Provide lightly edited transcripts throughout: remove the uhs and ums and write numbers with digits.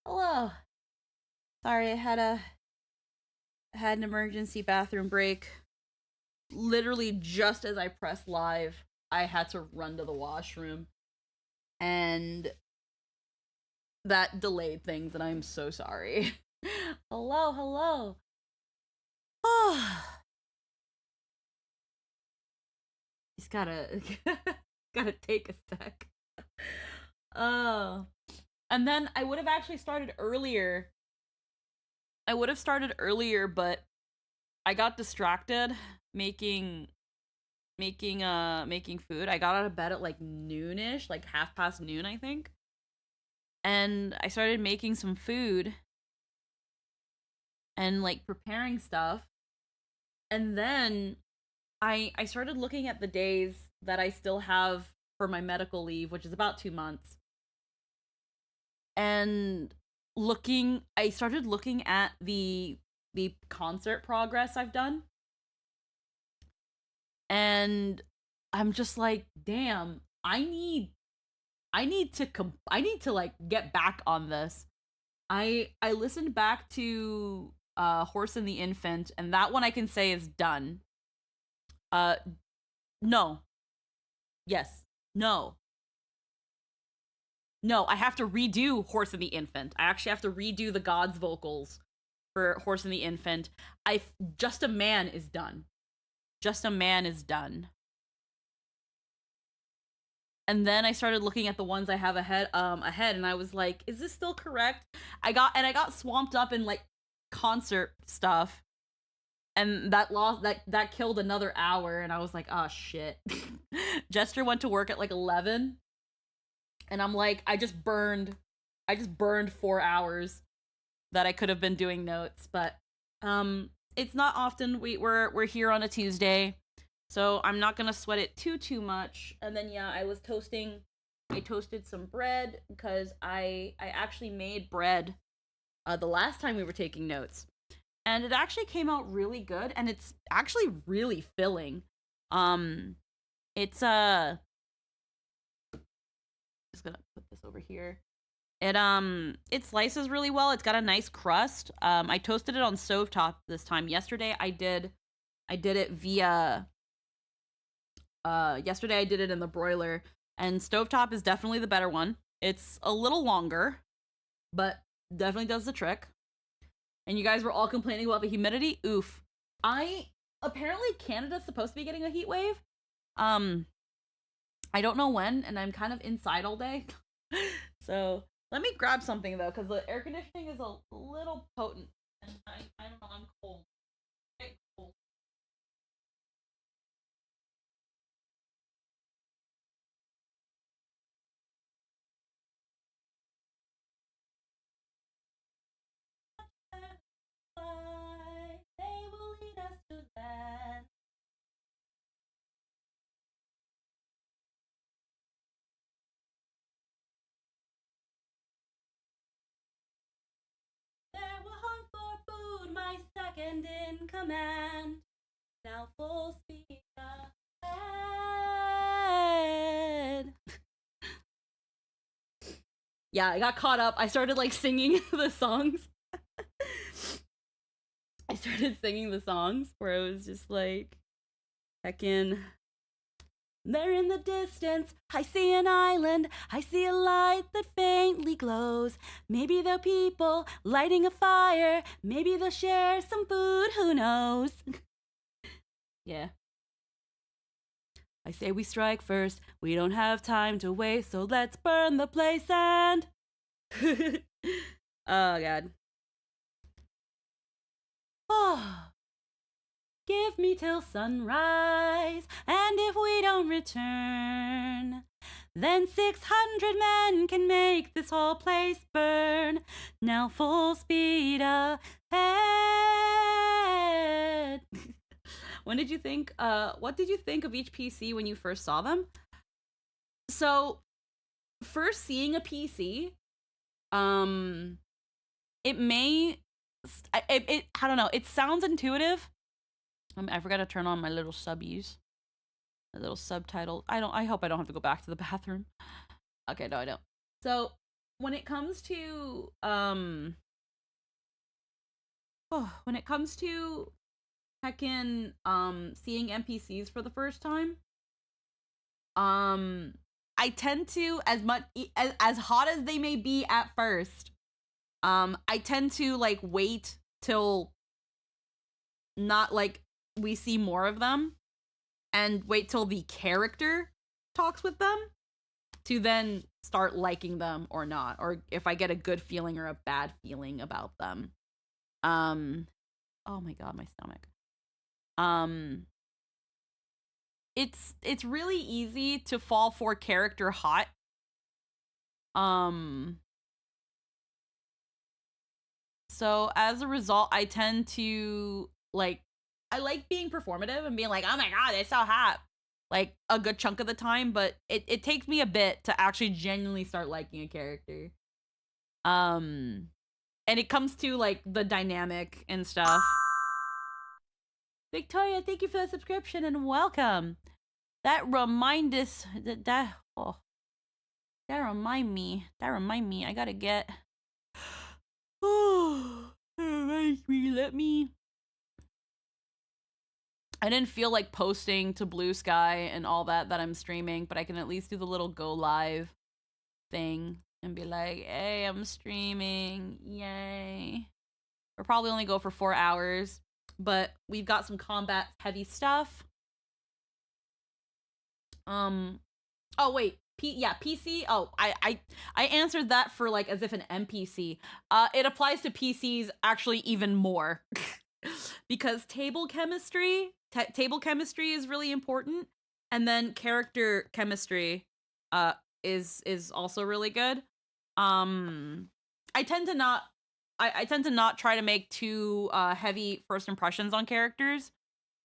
Hello. Sorry, I had an emergency bathroom break. Literally just as I pressed live, I had to run to the washroom. And that delayed things, and I'm so sorry. Hello, hello. Oh, Just gotta gotta take a sec. Oh. And then I would have actually started earlier. I would have started earlier, but I got distracted making making food. I got out of bed at like noonish, like 1:30 noon, I think. And I started making some food and like preparing stuff. And then I started looking at the days that I still have for my medical leave, which is about 2 months. And I started looking at the concert progress I've done. And I'm just like, damn, I need to like get back on this. I listened back to Horse and the Infant, and that one I can say is done. Uh no. Yes. No. No, I have to redo Horse and the Infant. I actually have to redo the God's vocals for Horse and the Infant. Just a Man is done. Just a Man is done. And then I started looking at the ones I have ahead, and I was like, is this still correct? I got swamped up in like concert stuff, and that killed another hour, and I was like, oh shit. Jester went to work at like 11, and I'm like, I just burned 4 hours that I could have been doing notes, but it's not often we're here on a Tuesday. So I'm not gonna sweat it too much. And then yeah, I toasted some bread because I actually made bread the last time we were taking notes. And it actually came out really good, and it's actually really filling. It's just gonna put this over here. It slices really well. It's got a nice crust. I toasted it on stovetop this time. Yesterday I did it via yesterday I did it in the broiler, and stovetop is definitely the better one. It's a little longer, but definitely does the trick. And you guys were all complaining about the humidity. Oof. Apparently Canada's supposed to be getting a heat wave. I don't know when, and I'm kind of inside all day. So let me grab something though, because the air conditioning is a little potent, and I don't know, I'm cold. Cold. They will lead us to land. There will hunt for food, my second in command. Now full speed ahead. Yeah, I got caught up. I started like singing the songs. I started singing the songs where it was just like, heckin'. There in the distance, I see an island. I see a light that faintly glows. Maybe they're people lighting a fire. Maybe they'll share some food, who knows? Yeah. I say we strike first. We don't have time to waste, so let's burn the place and... Oh, God. Oh. Give me till sunrise, and if we don't return, then 600 men can make this whole place burn. Now full speed ahead. What did you think of each PC when you first saw them? So, first seeing a PC, I don't know, it sounds intuitive. I forgot to turn on my little subbies. A little subtitle. I hope I don't have to go back to the bathroom. Okay, no, I don't. So, when it comes to, heckin', seeing NPCs for the first time, I tend to, as hot as they may be at first, I tend to, like, wait till not, like, we see more of them. and wait till the character talks with them to then start liking them or not, or if I get a good feeling or a bad feeling about them. Oh my god, my stomach. It's really easy to fall for character hot. So as a result, I tend to I like being performative and being like, oh my god, it's so hot, like a good chunk of the time, but it takes me a bit to actually genuinely start liking a character. And it comes to like the dynamic and stuff. Victoria, thank you for the subscription and welcome. That remind me. I gotta get. Oh, let me. I didn't feel like posting to Blue Sky and all that I'm streaming, but I can at least do the little go live thing and be like, hey, I'm streaming, yay. We'll probably only go for 4 hours, but we've got some combat heavy stuff. Oh wait, PC. Oh, I answered that for like as if an NPC. It applies to PCs actually even more because table chemistry is really important, and then character chemistry is also really good. I tend to not try to make too heavy first impressions on characters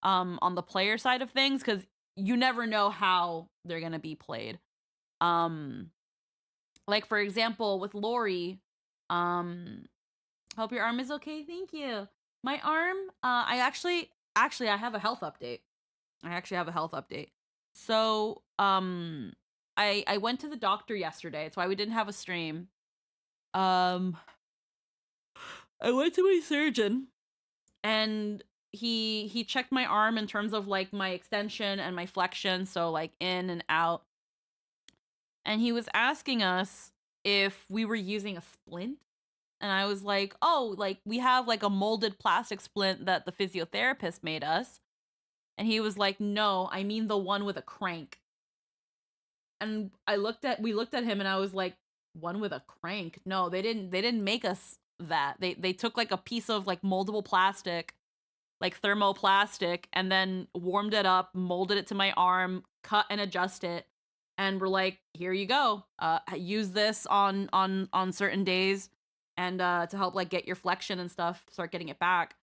on the player side of things, because you never know how they're gonna be played. Like for example with Lori, hope your arm is okay. Thank you. My arm, I actually I have a health update. So I went to the doctor yesterday. That's why we didn't have a stream. I went to my surgeon, and he checked my arm in terms of like my extension and my flexion, so like in and out. And he was asking us if we were using a splint. And I was like, oh, like we have like a molded plastic splint that the physiotherapist made us. And he was like, no, I mean the one with a crank. And we looked at him and I was like, one with a crank? No, they didn't make us that. They took like a piece of like moldable plastic, like thermoplastic, and then warmed it up, molded it to my arm, cut and adjust it, and we're like, here you go. Use this on certain days, and to help like get your flexion and stuff, start getting it back.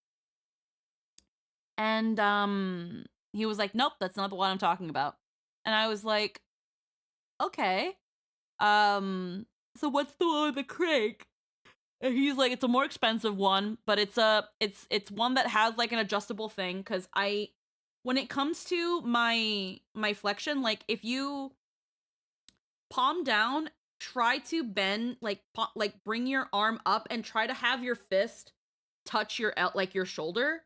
And he was like, nope, that's not the one I'm talking about. And I was like, okay. So what's the one with the crank? And he's like, it's a more expensive one, but it's one that has like an adjustable thing, because when it comes to my flexion, like if you palm down, try to bend, like bring your arm up and try to have your fist touch your shoulder.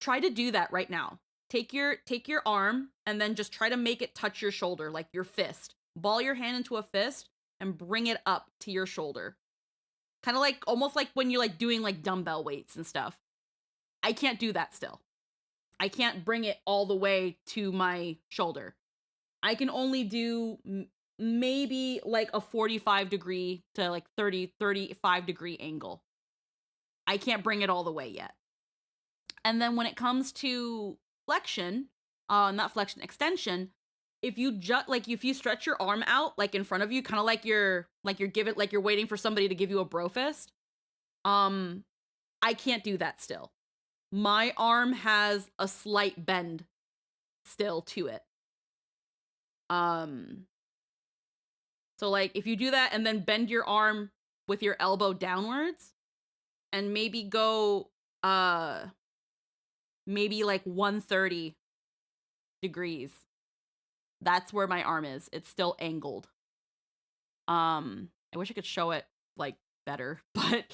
Try to do that right now. Take your arm and then just try to make it touch your shoulder, like your fist. Ball your hand into a fist and bring it up to your shoulder. Kind of like, almost like when you're like doing like dumbbell weights and stuff. I can't do that still. I can't bring it all the way to my shoulder. I can only do maybe like a 45 degree to like 35 degree angle. I can't bring it all the way yet. And then when it comes to flexion, not flexion, extension, if you if you stretch your arm out like in front of you, kind of like you're waiting for somebody to give you a bro fist, I can't do that still. My arm has a slight bend still to it. So like if you do that and then bend your arm with your elbow downwards and maybe go maybe like 130 degrees. That's where my arm is. It's still angled. I wish I could show it like better, but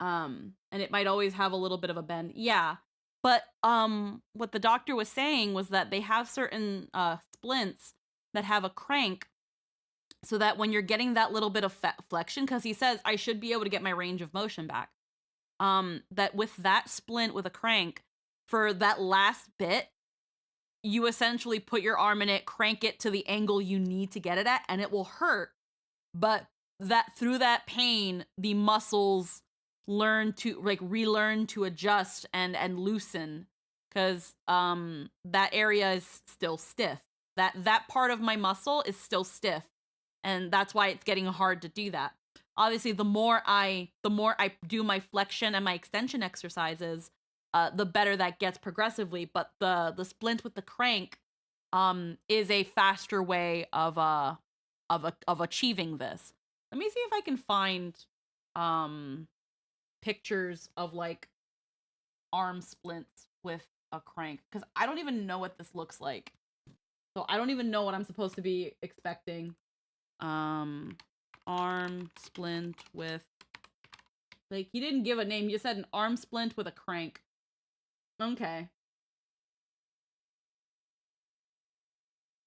and it might always have a little bit of a bend. Yeah. But what the doctor was saying was that they have certain splints that have a crank, so that when you're getting that little bit of flexion, because he says I should be able to get my range of motion back, that with that splint with a crank, for that last bit, you essentially put your arm in it, crank it to the angle you need to get it at, and it will hurt. But that through that pain, the muscles learn to relearn to adjust and loosen, because that area is still stiff. That part of my muscle is still stiff, and that's why it's getting hard to do that. Obviously, the more I do my flexion and my extension exercises, the better that gets progressively. But the splint with the crank is a faster way of achieving this. Let me see if I can find pictures of like arm splints with a crank, because I don't even know what this looks like. So I don't even know what I'm supposed to be expecting. Arm splint with, like, you didn't give a name. You said an arm splint with a crank. Okay.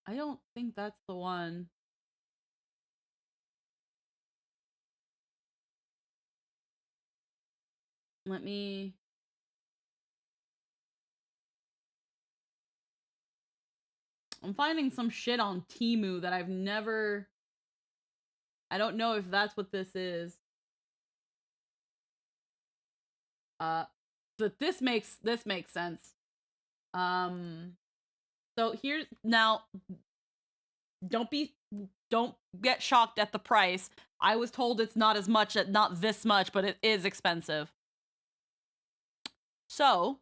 I don't think that's the one. Let me... I'm finding some shit on Temu that I've never... I don't know if that's what this is. But this makes sense. So here now, don't get shocked at the price. I was told it's not as much, not this much, but it is expensive. So,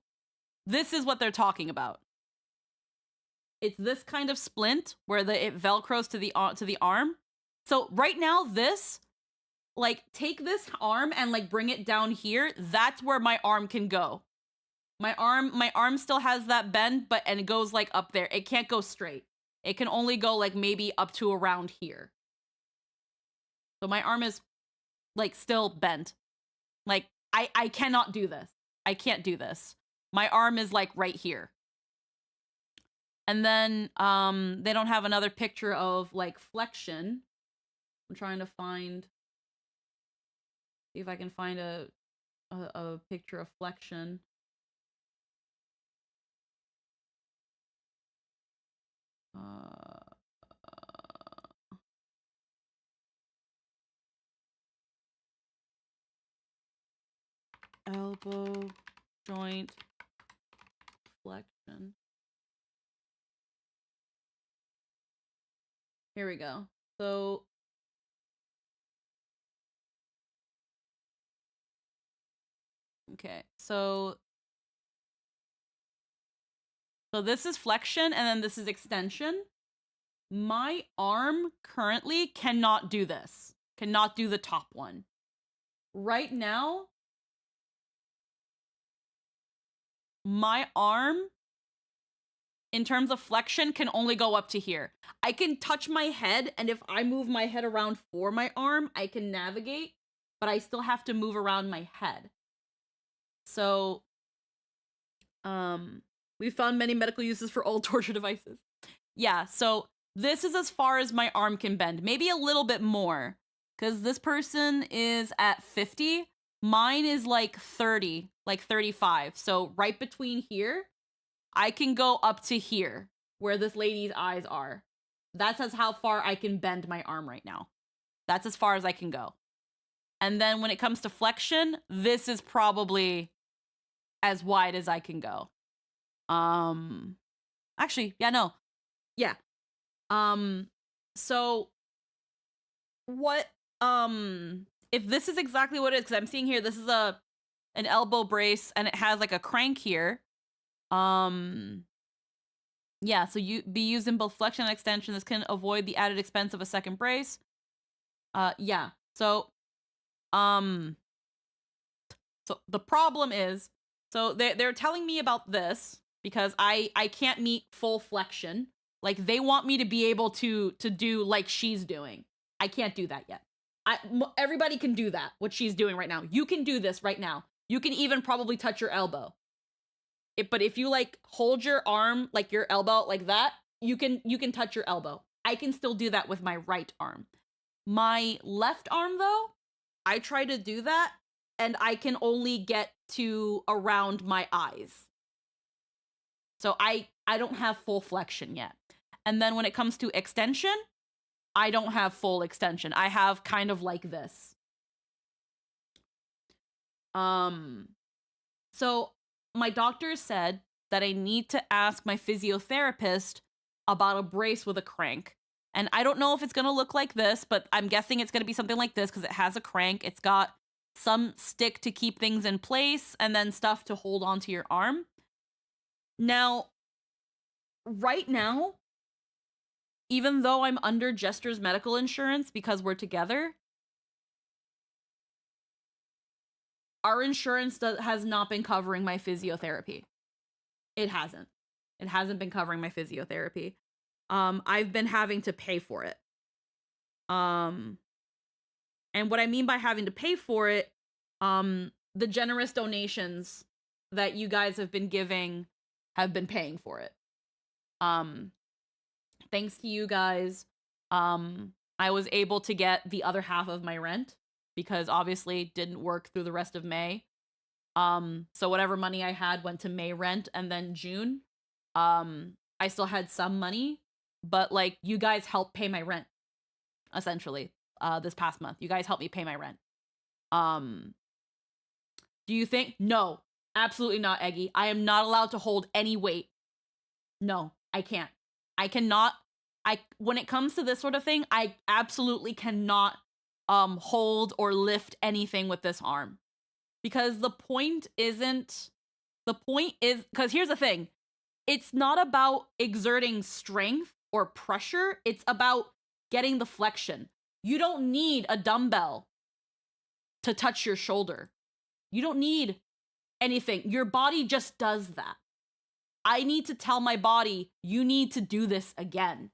this is what they're talking about. It's this kind of splint where it velcros to the arm. So right now, this, like, take this arm and like bring it down here. That's where my arm can go. My arm still has that bend, and it goes like up there. It can't go straight. It can only go like maybe up to around here. So my arm is like still bent. Like I cannot do this. I can't do this. My arm is like right here. And then they don't have another picture of like flexion. I'm trying to see if I can find a picture of flexion. Elbow joint flexion. Here we go. So okay, so this is flexion, and then this is extension. My arm currently cannot do this. Cannot do the top one. Right now, my arm, in terms of flexion, can only go up to here. I can touch my head, and if I move my head around for my arm, I can navigate, but I still have to move around my head. So, we found many medical uses for old torture devices. Yeah, so this is as far as my arm can bend. Maybe a little bit more, because this person is at 50. Mine is like 30, like 35. So right between here, I can go up to here, where this lady's eyes are. That's how far I can bend my arm right now. That's as far as I can go. And then when it comes to flexion, this is probably as wide as I can go. Actually, yeah, no. Yeah. So what, if this is exactly what it is, because I'm seeing here, this is an elbow brace, and it has like a crank here. Yeah, so you be used in both flexion and extension. This can avoid the added expense of a second brace. Yeah. So the problem is, so they're telling me about this because I can't meet full flexion. Like, they want me to be able to do like she's doing. I can't do that yet. Everybody can do that, what she's doing right now. You can do this right now. You can even probably touch your elbow. But if you like hold your arm, like your elbow like that, you can touch your elbow. I can still do that with my right arm. My left arm, though, I try to do that, and I can only get to around my eyes. So I I don't have full flexion yet. And then when it comes to extension, I don't have full extension. I have kind of like this. So my doctor said that I need to ask my physiotherapist about a brace with a crank. And I don't know if it's going to look like this, but I'm guessing it's going to be something like this because it has a crank. It's got some stick to keep things in place and then stuff to hold onto your arm. Now, right now, even though I'm under Jester's medical insurance because we're together, our insurance has not been covering my physiotherapy. It hasn't. It hasn't been covering my physiotherapy. I've been having to pay for it. And what I mean by having to pay for it, the generous donations that you guys have been giving have been paying for it. Thanks to you guys, I was able to get the other half of my rent because obviously it didn't work through the rest of May. So whatever money I had went to May rent, and then June, I still had some money, but like you guys helped pay my rent essentially this past month. You guys helped me pay my rent. Do you think? No, absolutely not, Eggy. I am not allowed to hold any weight. No, I can't. I cannot. When it comes to this sort of thing, I absolutely cannot hold or lift anything with this arm. Because the point is, because here's the thing, it's not about exerting strength or pressure, it's about getting the flexion. You don't need a dumbbell to touch your shoulder. You don't need anything. Your body just does that. I need to tell my body, you need to do this again.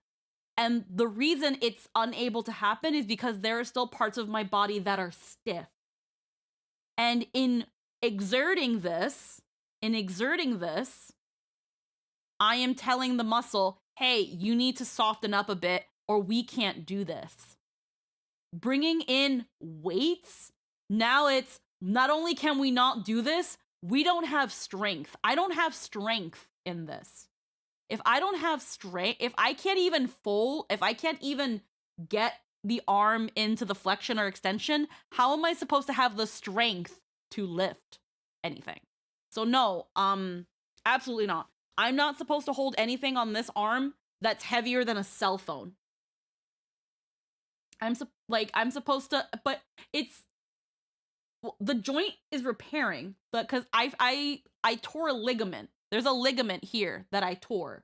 And the reason it's unable to happen is because there are still parts of my body that are stiff. And in exerting this, I am telling the muscle, hey, you need to soften up a bit or we can't do this. Bringing in weights, now it's not only can we not do this, we don't have strength. I don't have strength in this. If I don't have strength, if I can't even fold, if I can't even get the arm into the flexion or extension, how am I supposed to have the strength to lift anything? So no, absolutely not. I'm not supposed to hold anything on this arm that's heavier than a cell phone. I'm supposed to, but it's, the joint is repairing, but because I tore a ligament. There's a ligament here that I tore,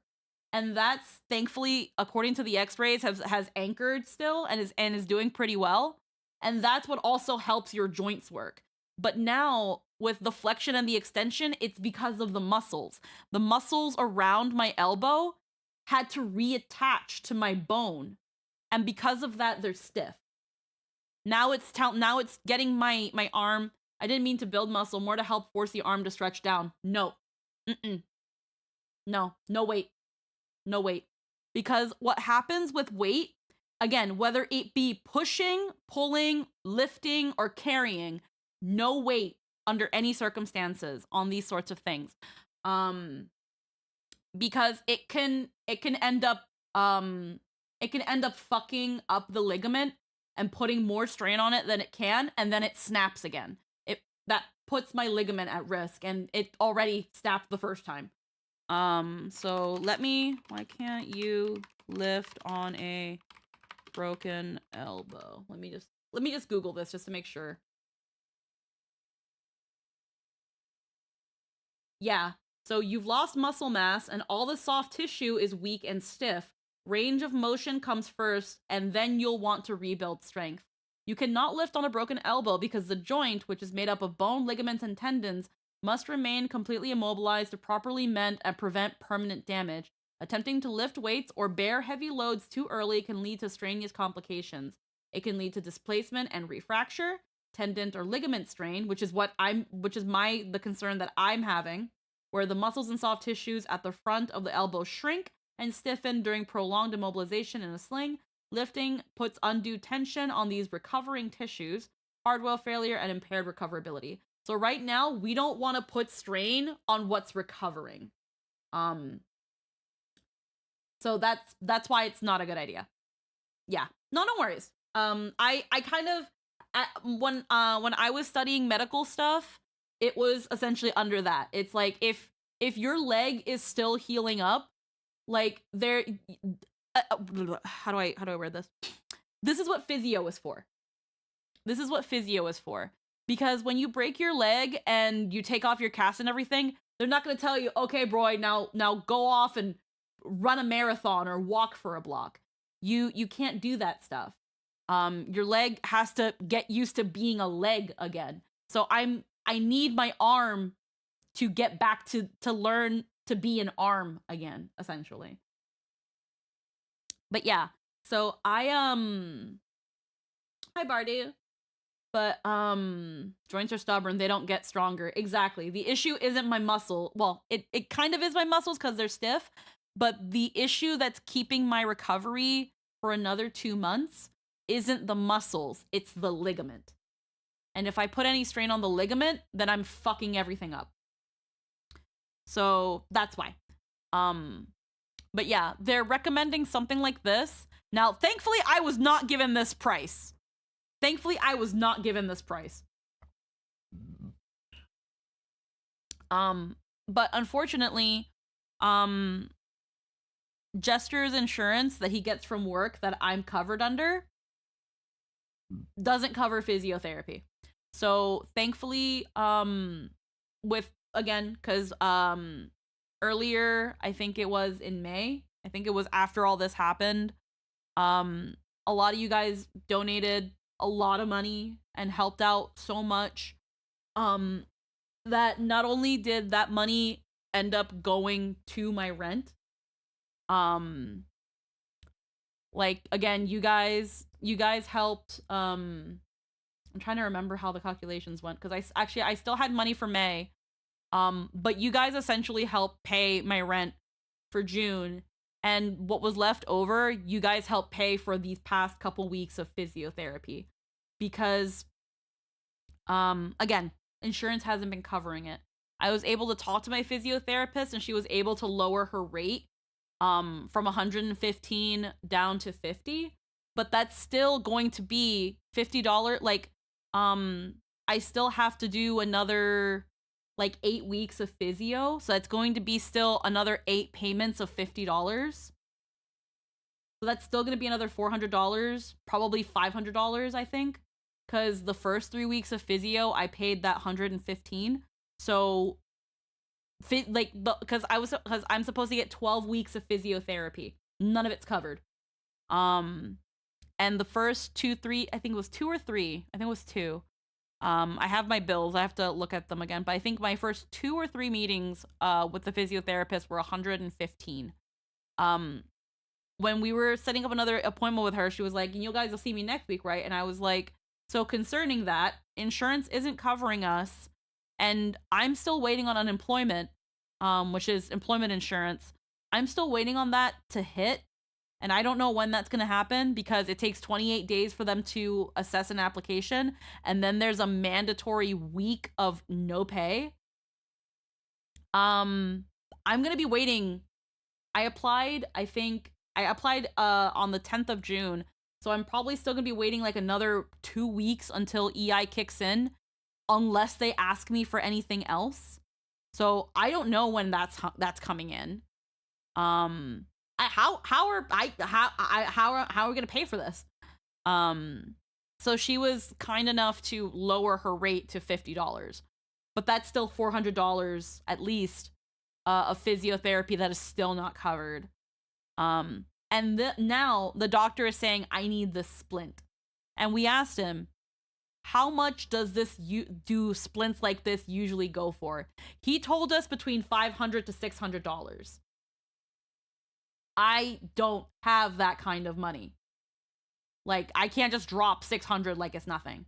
and that's thankfully, according to the X-rays, has anchored still and is doing pretty well, and that's what also helps your joints work. But now with the flexion and the extension, it's because of the muscles. The muscles around my elbow had to reattach to my bone, and because of that, they're stiff. Now it's getting my arm. I didn't mean to build muscle, more to help force the arm to stretch down. No. No weight. No weight. Because what happens with weight, again, whether it be pushing, pulling, lifting, or carrying, no weight under any circumstances on these sorts of things. Because it can end up fucking up the ligament and putting more strain on it than it can, and then it snaps again. That puts my ligament at risk, and it already snapped the first time. So why can't you lift on a broken elbow? Let me just Google this just to make sure. Yeah, so you've lost muscle mass and all the soft tissue is weak and stiff. Range of motion comes first, and then you'll want to rebuild strength. You cannot lift on a broken elbow because the joint, which is made up of bone, ligaments, and tendons, must remain completely immobilized to properly mend and prevent permanent damage. Attempting to lift weights or bear heavy loads too early can lead to strenuous complications. It can lead to displacement and refracture, tendon or ligament strain, which is the concern that I'm having, where the muscles and soft tissues at the front of the elbow shrink and stiffen during prolonged immobilization in a sling. Lifting puts undue tension on these recovering tissues, hardware failure, and impaired recoverability. So right now, we don't want to put strain on what's recovering. So that's why it's not a good idea. Yeah. No worries. I kind of when I was studying medical stuff, it was essentially under that. It's like if your leg is still healing up, like there how do I word this? This is what physio is for. This is what physio is for. Because when you break your leg and you take off your cast and everything, they're not going to tell you, okay, bro, now go off and run a marathon or walk for a block. You can't do that stuff. Your leg has to get used to being a leg again. So I need my arm to get back to learn to be an arm again, essentially. But yeah, so I hi Bardy. But joints are stubborn, they don't get stronger. Exactly. The issue isn't my muscle. Well, it kind of is my muscles because they're stiff, but the issue that's keeping my recovery for another 2 months isn't the muscles, it's the ligament. And if I put any strain on the ligament, then I'm fucking everything up. So that's why. But yeah, they're recommending something like this. Now, thankfully, I was not given this price. But unfortunately, Jester's insurance that he gets from work that I'm covered under doesn't cover physiotherapy. So thankfully, with, again, because earlier, I think it was in May, I think it was after all this happened, a lot of you guys donated a lot of money and helped out so much, that not only did that money end up going to my rent, like, again, you guys helped, I'm trying to remember how the calculations went, because I still had money for May, but you guys essentially helped pay my rent for June, and what was left over, you guys helped pay for these past couple weeks of physiotherapy, because, again, insurance hasn't been covering it. I was able to talk to my physiotherapist, and she was able to lower her rate, from 115 down to 50, but that's still going to be $50. Like, I still have to do another, like, 8 weeks of physio, so it's going to be still another 8 payments of $50. So that's still going to be another $400, probably $500, I think, because the first 3 weeks of physio, I paid that 115. So, because I'm supposed to get 12 weeks of physiotherapy. None of it's covered. And the first 2, 3, I think it was 2 or 3. I think it was 2. I have my bills. I have to look at them again. But I think my first 2 or 3 meetings with the physiotherapist were 115. When we were setting up another appointment with her, she was like, you guys will see me next week, right? And I was like, so concerning that, insurance isn't covering us, and I'm still waiting on unemployment, which is employment insurance. I'm still waiting on that to hit, and I don't know when that's going to happen because it takes 28 days for them to assess an application, and then there's a mandatory week of no pay. I'm going to be waiting. I applied on the 10th of June, so I'm probably still going to be waiting like another 2 weeks until EI kicks in, unless they ask me for anything else. So I don't know when that's coming in. How are we gonna pay for this? So she was kind enough to lower her rate to $50, but that's still $400 at least of physiotherapy that is still not covered. And now the doctor is saying I need the splint, and we asked him, how much does do splints like this usually go for? He told us between $500 to $600. I don't have that kind of money. Like, I can't just drop $600 like it's nothing.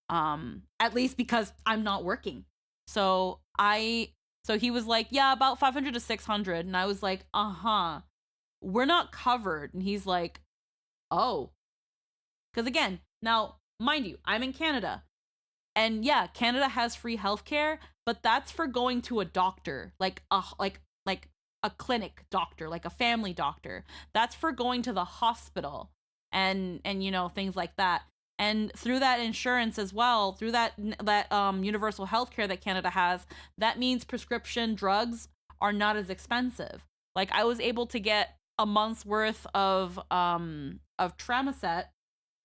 At least because I'm not working. So he was like, yeah, about $500 to $600. And I was like, we're not covered. And he's like, oh. Because again, now, mind you, I'm in Canada. And yeah, Canada has free healthcare, but that's for going to a doctor. Like a clinic doctor, like a family doctor. That's for going to the hospital and things like that. And through that insurance as well, through that universal healthcare that Canada has, that means prescription drugs are not as expensive. Like I was able to get a month's worth of Tramacet,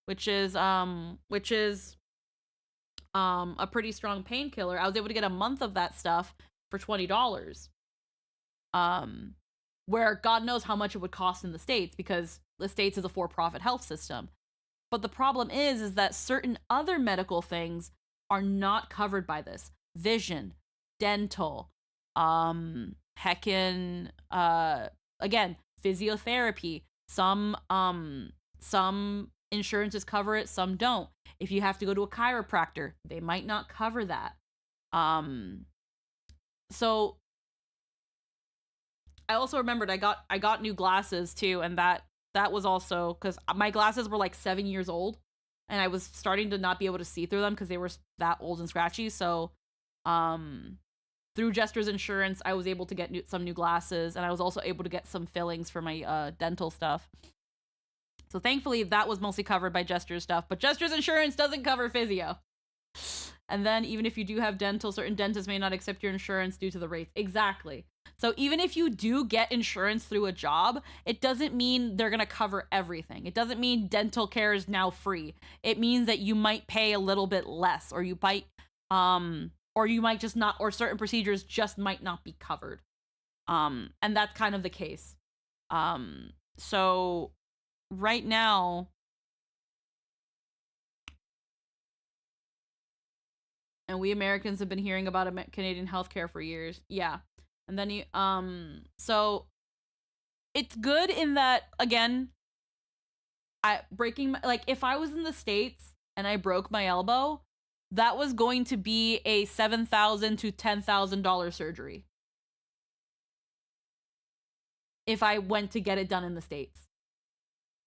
which is a pretty strong painkiller. I was able to get a month of that stuff for $20. Where God knows how much it would cost in the States, because the States is a for-profit health system. But the problem is that certain other medical things are not covered by this. Vision, dental, again, physiotherapy. Some insurances cover it, some don't. If you have to go to a chiropractor, they might not cover that. So I also remembered I got new glasses too, and that was also because my glasses were like 7 years old, and I was starting to not be able to see through them because they were that old and scratchy. So, through Jester's insurance, I was able to get some new glasses, and I was also able to get some fillings for my dental stuff. So thankfully, that was mostly covered by Jester's stuff, but Jester's insurance doesn't cover physio. And then even if you do have dental, certain dentists may not accept your insurance due to the rates. Exactly. So even if you do get insurance through a job, it doesn't mean they're going to cover everything. It doesn't mean dental care is now free. It means that you might pay a little bit less, or you might just not, or certain procedures just might not be covered. And that's kind of the case. So right now, and we Americans have been hearing about Canadian healthcare for years. Yeah. And then so it's good in that, again, if I was in the States and I broke my elbow, that was going to be a $7,000 to $10,000 surgery. If I went to get it done in the States,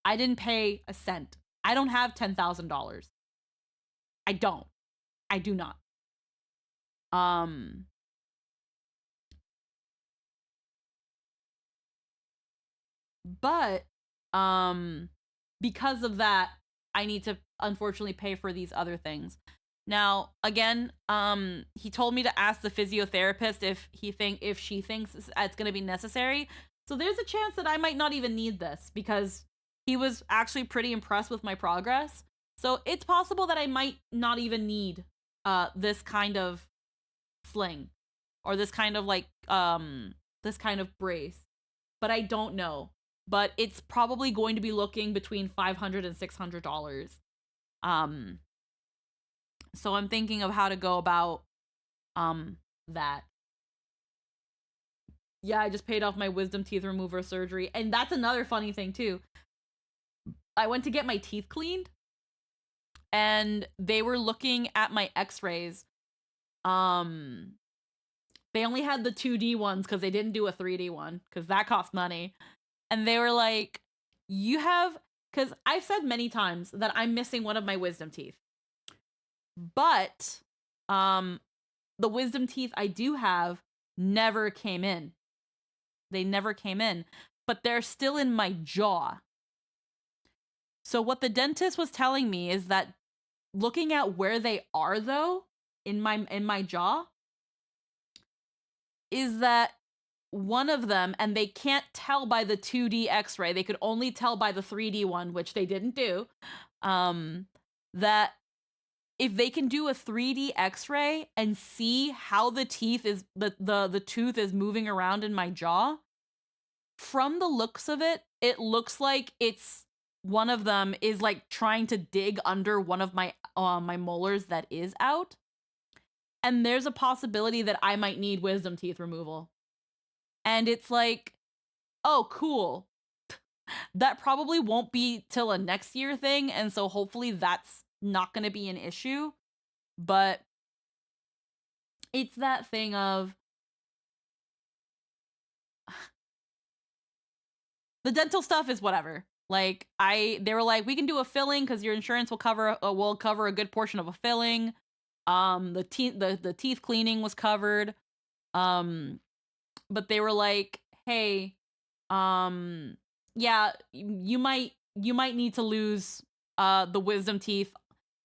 I didn't pay a cent. I don't have $10,000. I do not. But because of that, I need to unfortunately pay for these other things. Now, again, he told me to ask the physiotherapist if she thinks it's going to be necessary. So there's a chance that I might not even need this, because he was actually pretty impressed with my progress. So it's possible that I might not even need this kind of sling, or this kind of this kind of brace. But I don't know. But it's probably going to be looking between $500 and $600. So I'm thinking of how to go about that. Yeah, I just paid off my wisdom teeth remover surgery. And that's another funny thing too. I went to get my teeth cleaned, and they were looking at my x-rays. They only had the 2D ones because they didn't do a 3D one, because that cost money. And they were like, because I've said many times that I'm missing one of my wisdom teeth. But the wisdom teeth I do have never came in. They never came in, but they're still in my jaw. So what the dentist was telling me is that, looking at where they are though in my jaw, is that one of them, and they can't tell by the 2D x-ray, they could only tell by the 3D one, which they didn't do, that if they can do a 3D x-ray and see how the tooth is moving around in my jaw, from the looks of it, it looks like it's one of them is like trying to dig under one of my molars that is out. And there's a possibility that I might need wisdom teeth removal. And it's like, oh, cool. That probably won't be till a next year thing, and so hopefully that's not going to be an issue. But it's that thing of the dental stuff is whatever. Like they were like, we can do a filling because your insurance will cover a good portion of a filling. The teeth cleaning was covered. But they were like, hey, yeah, you might need to lose the wisdom teeth.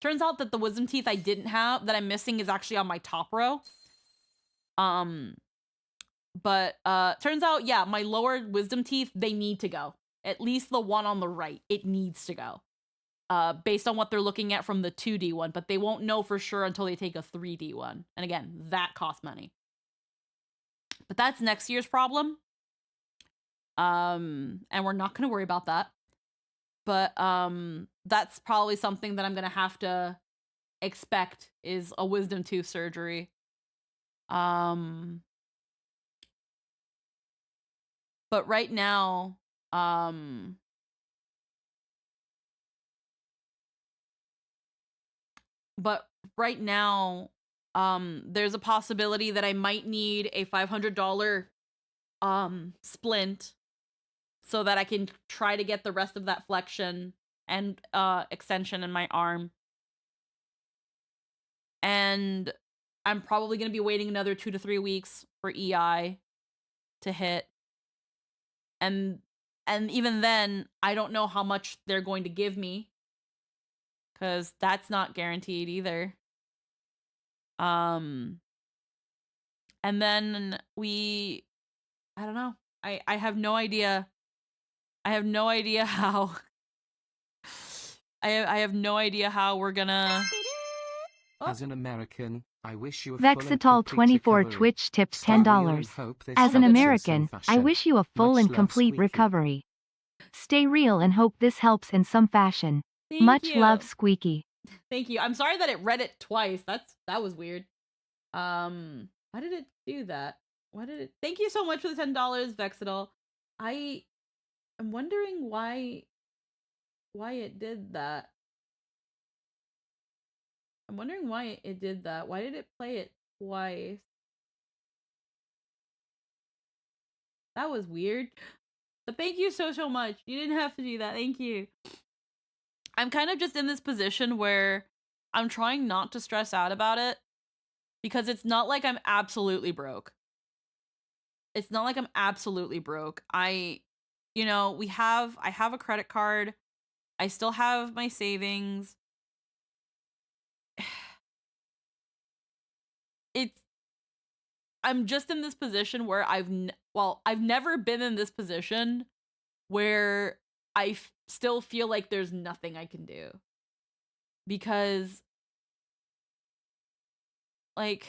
Turns out that the wisdom teeth I didn't have, that I'm missing, is actually on my top row. But turns out, yeah, my lower wisdom teeth, they need to go. At least the one on the right, it needs to go. Based on what they're looking at from the 2D one, but they won't know for sure until they take a 3D one. And again, that costs money. But that's next year's problem. And we're not going to worry about that. But that's probably something that I'm going to have to expect, is a wisdom tooth surgery. But right now, there's a possibility that I might need a $500 splint so that I can try to get the rest of that flexion and extension in my arm. And I'm probably going to be waiting another 2 to 3 weeks for EI to hit. And even then, I don't know how much they're going to give me, because that's not guaranteed either. And then I don't know. I have no idea. I have no idea how. I have no idea how we're gonna. As an American, I wish you a Vexitol24 Twitch tips $10. As an American, I wish you a full and complete recovery. Stay real and hope this helps in some fashion. Much love, Squeaky. Thank you. I'm sorry that it read it twice. That was weird. Why did it do that? Thank you so much for the $10, Vexitol. I'm wondering why it did that. I'm wondering why it did that. Why did it play it twice? That was weird. But thank you so much. You didn't have to do that. Thank you. I'm kind of just in this position where I'm trying not to stress out about it, because it's not like I'm absolutely broke. It's not like I'm absolutely broke. I have a credit card. I still have my savings. I'm just in this position where I've never been in this position where I still feel like there's nothing I can do. Because, like,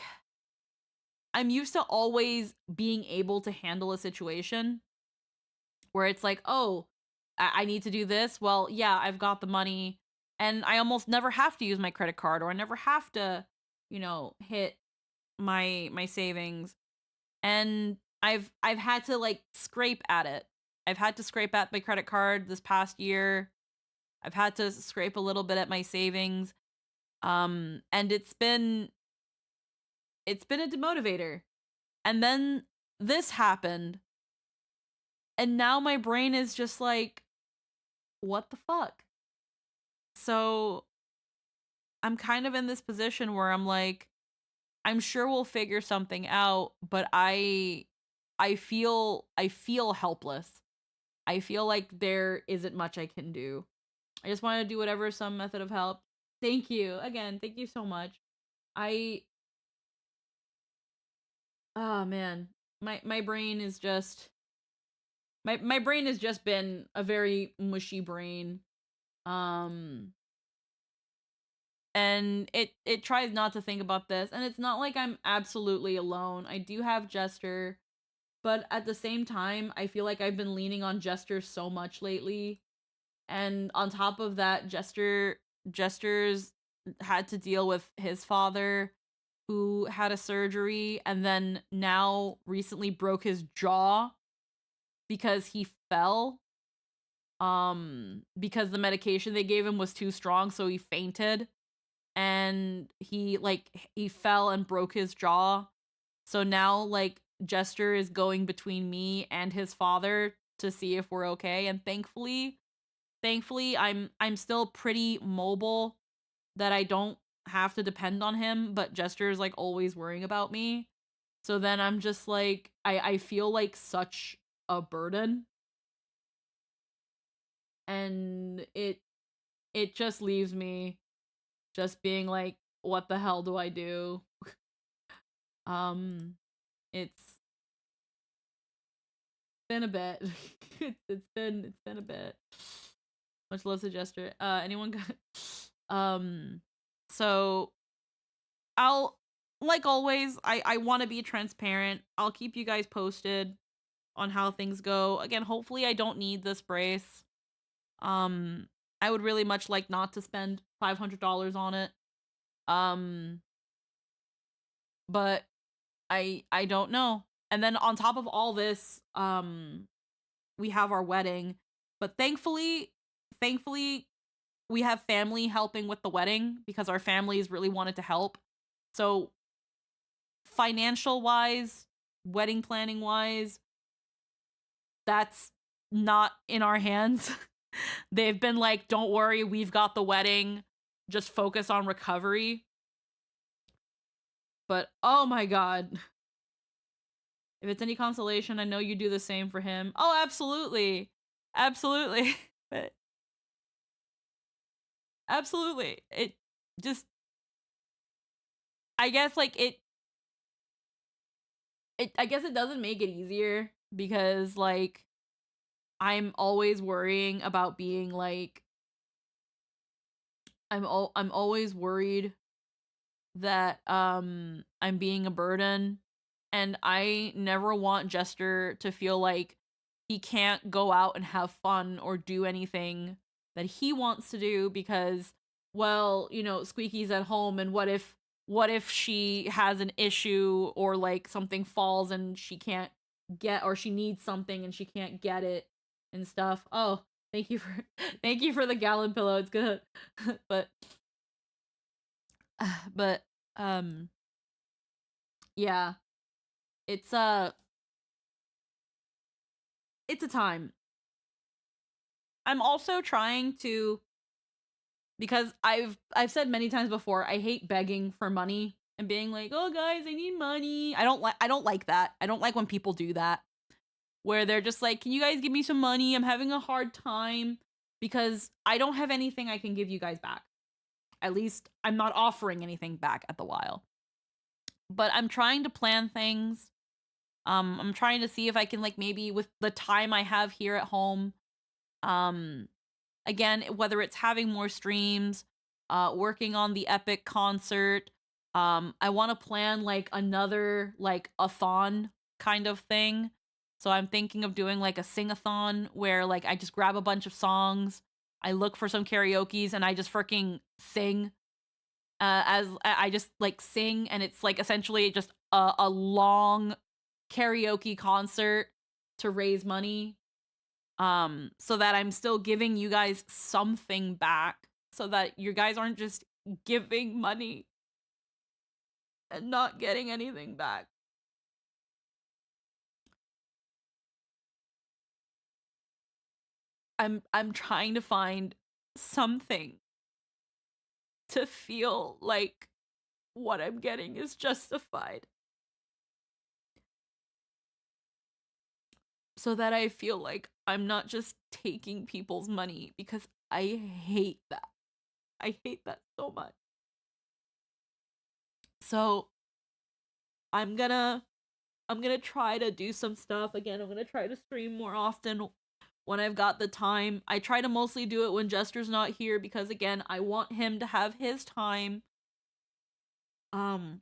I'm used to always being able to handle a situation where it's like, oh, I need to do this. Well, yeah, I've got the money, and I almost never have to use my credit card, or I never have to, hit my savings. And I've had to, like, scrape at it. I've had to scrape at my credit card this past year. I've had to scrape a little bit at my savings. And it's been a demotivator. And then this happened. And now my brain is just like, what the fuck? So I'm kind of in this position where I'm like, I'm sure we'll figure something out, but I feel helpless. I feel like there isn't much I can do. I just want to do whatever, some method of help. Thank you. Again, thank you so much. Oh man. My brain is just my brain has just been a very mushy brain. And it tries not to think about this, and it's not like I'm absolutely alone. I do have Jester, but at the same time, I feel like I've been leaning on Jester so much lately. And on top of that, Jester's had to deal with his father, who had a surgery and then now recently broke his jaw because he fell. Because the medication they gave him was too strong, so he fainted. And he fell and broke his jaw. So now, like, Jester is going between me and his father to see if we're okay. And thankfully I'm still pretty mobile, that I don't have to depend on him, but Jester is, like, always worrying about me. So then I'm just like, I feel like such a burden. And it just leaves me just being like, what the hell do I do? It's been a bit. it's been a bit. Much love to Jester. Anyone got so I'll, like always, I want to be transparent. I'll keep you guys posted on how things go. Again, hopefully I don't need this brace. I would really much like not to spend $500 on it. But I don't know. And then on top of all this, we have our wedding. But thankfully, we have family helping with the wedding because our families really wanted to help. So financial wise, wedding planning wise, that's not in our hands. They've been like, don't worry, we've got the wedding. Just focus on recovery. But oh my god. If it's any consolation, I know you do the same for him. Oh, absolutely. Absolutely. But absolutely. It just, I guess like I guess it doesn't make it easier because like I'm always worrying about being like I'm always worried that I'm being a burden, and I never want Jester to feel like he can't go out and have fun or do anything that he wants to do because, well, you know, Squeaky's at home, and what if she has an issue or like something falls and she can't get, or she needs something and she can't get it and stuff. Oh, thank you for the gallon pillow. It's good. but but yeah, it's it's a time. I'm also trying to, because I've said many times before, I hate begging for money and being like, "Oh guys, I need money." I don't like that. I don't like when people do that. Where they're just like, "Can you guys give me some money? I'm having a hard time." Because I don't have anything I can give you guys back. At least I'm not offering anything back at the while. But I'm trying to plan things. I'm trying to see if I can, like, maybe with the time I have here at home, again, whether it's having more streams, working on the Epic concert, I want to plan like another like a thon kind of thing. So I'm thinking of doing like a sing-a-thon where like I just grab a bunch of songs, I look for some karaoke's, and I just freaking sing. As I just like sing, and it's like essentially just a long karaoke concert to raise money, so that I'm still giving you guys something back, so that you guys aren't just giving money and not getting anything back. I'm trying to find something to feel like what I'm getting is justified, so that I feel like I'm not just taking people's money, because I hate that. I hate that so much. So I'm gonna try to do some stuff. Again, I'm gonna try to stream more often when I've got the time. I try to mostly do it when Jester's not here because, again, I want him to have his time. I'm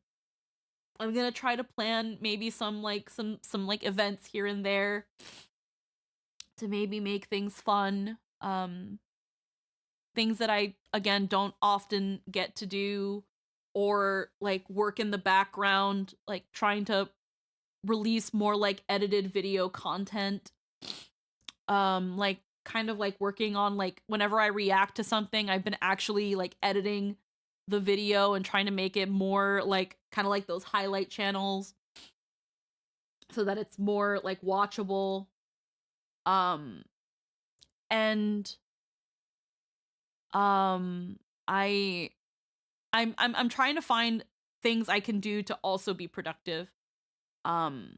gonna try to plan maybe some like events here and there to maybe make things fun. Things that I, again, don't often get to do, or like work in the background, like trying to release more like edited video content. Like kind of like working on, like, whenever I react to something, I've been actually like editing the video and trying to make it more like kind of like those highlight channels so that it's more like watchable. And I I'm trying to find things I can do to also be productive. Um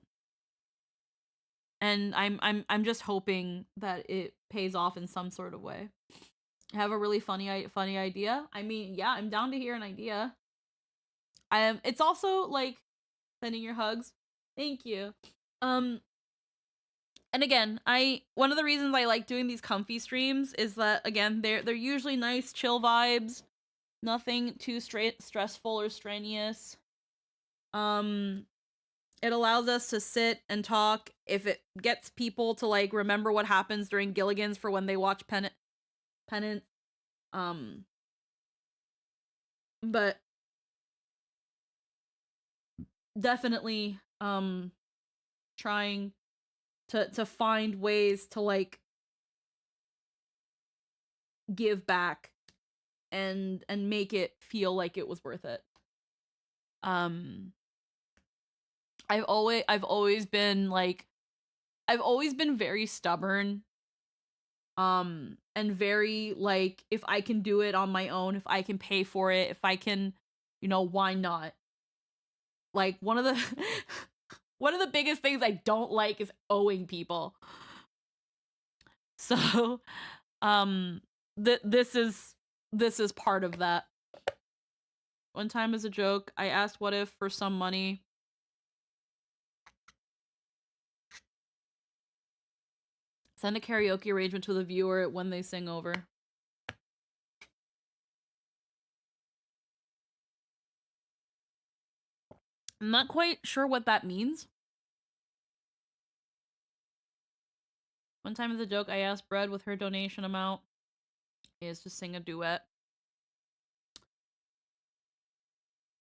And I'm just hoping that it pays off in some sort of way. I have a really funny idea. I mean, yeah, I'm down to hear an idea. It's also like sending your hugs. Thank you. And again, one of the reasons I like doing these comfy streams is that again, they're usually nice, chill vibes, nothing too stressful or strenuous. It allows us to sit and talk. If it gets people to like remember what happens during Gilligan's for when they watch Pennant. But definitely trying to find ways to like give back and make it feel like it was worth it. I've always been very stubborn. And very like, if I can do it on my own, if I can pay for it, if I can, why not? Like one of the biggest things I don't like is owing people. So, this is part of that. One time as a joke, I asked what if for some money. Send a karaoke arrangement to the viewer when they sing over. I'm not quite sure what that means. One time as a joke, I asked Bread with her donation amount is to sing a duet.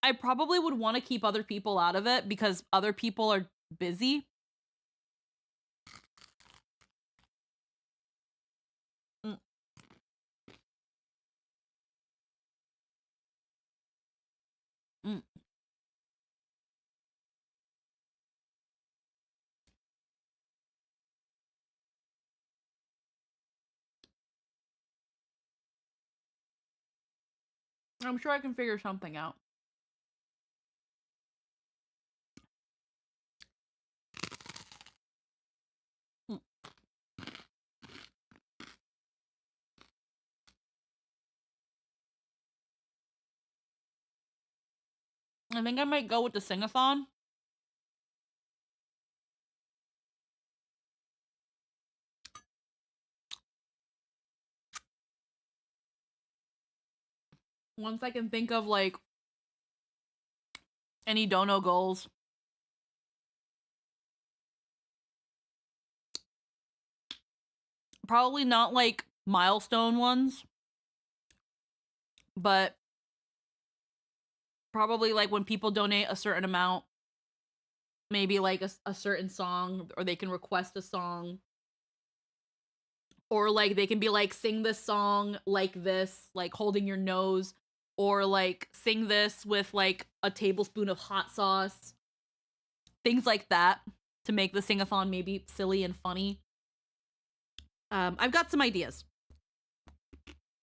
I probably would want to keep other people out of it because other people are busy. I'm sure I can figure something out. I think I might go with the sing-a-thon. Once I can think of like any dono goals. Probably not like milestone ones, but probably like when people donate a certain amount, maybe like a certain song, or they can request a song, or like they can be like, sing this song like this, like holding your nose, or like sing this with like a tablespoon of hot sauce, things like that, to make the sing-a-thon maybe silly and funny. I've got some ideas.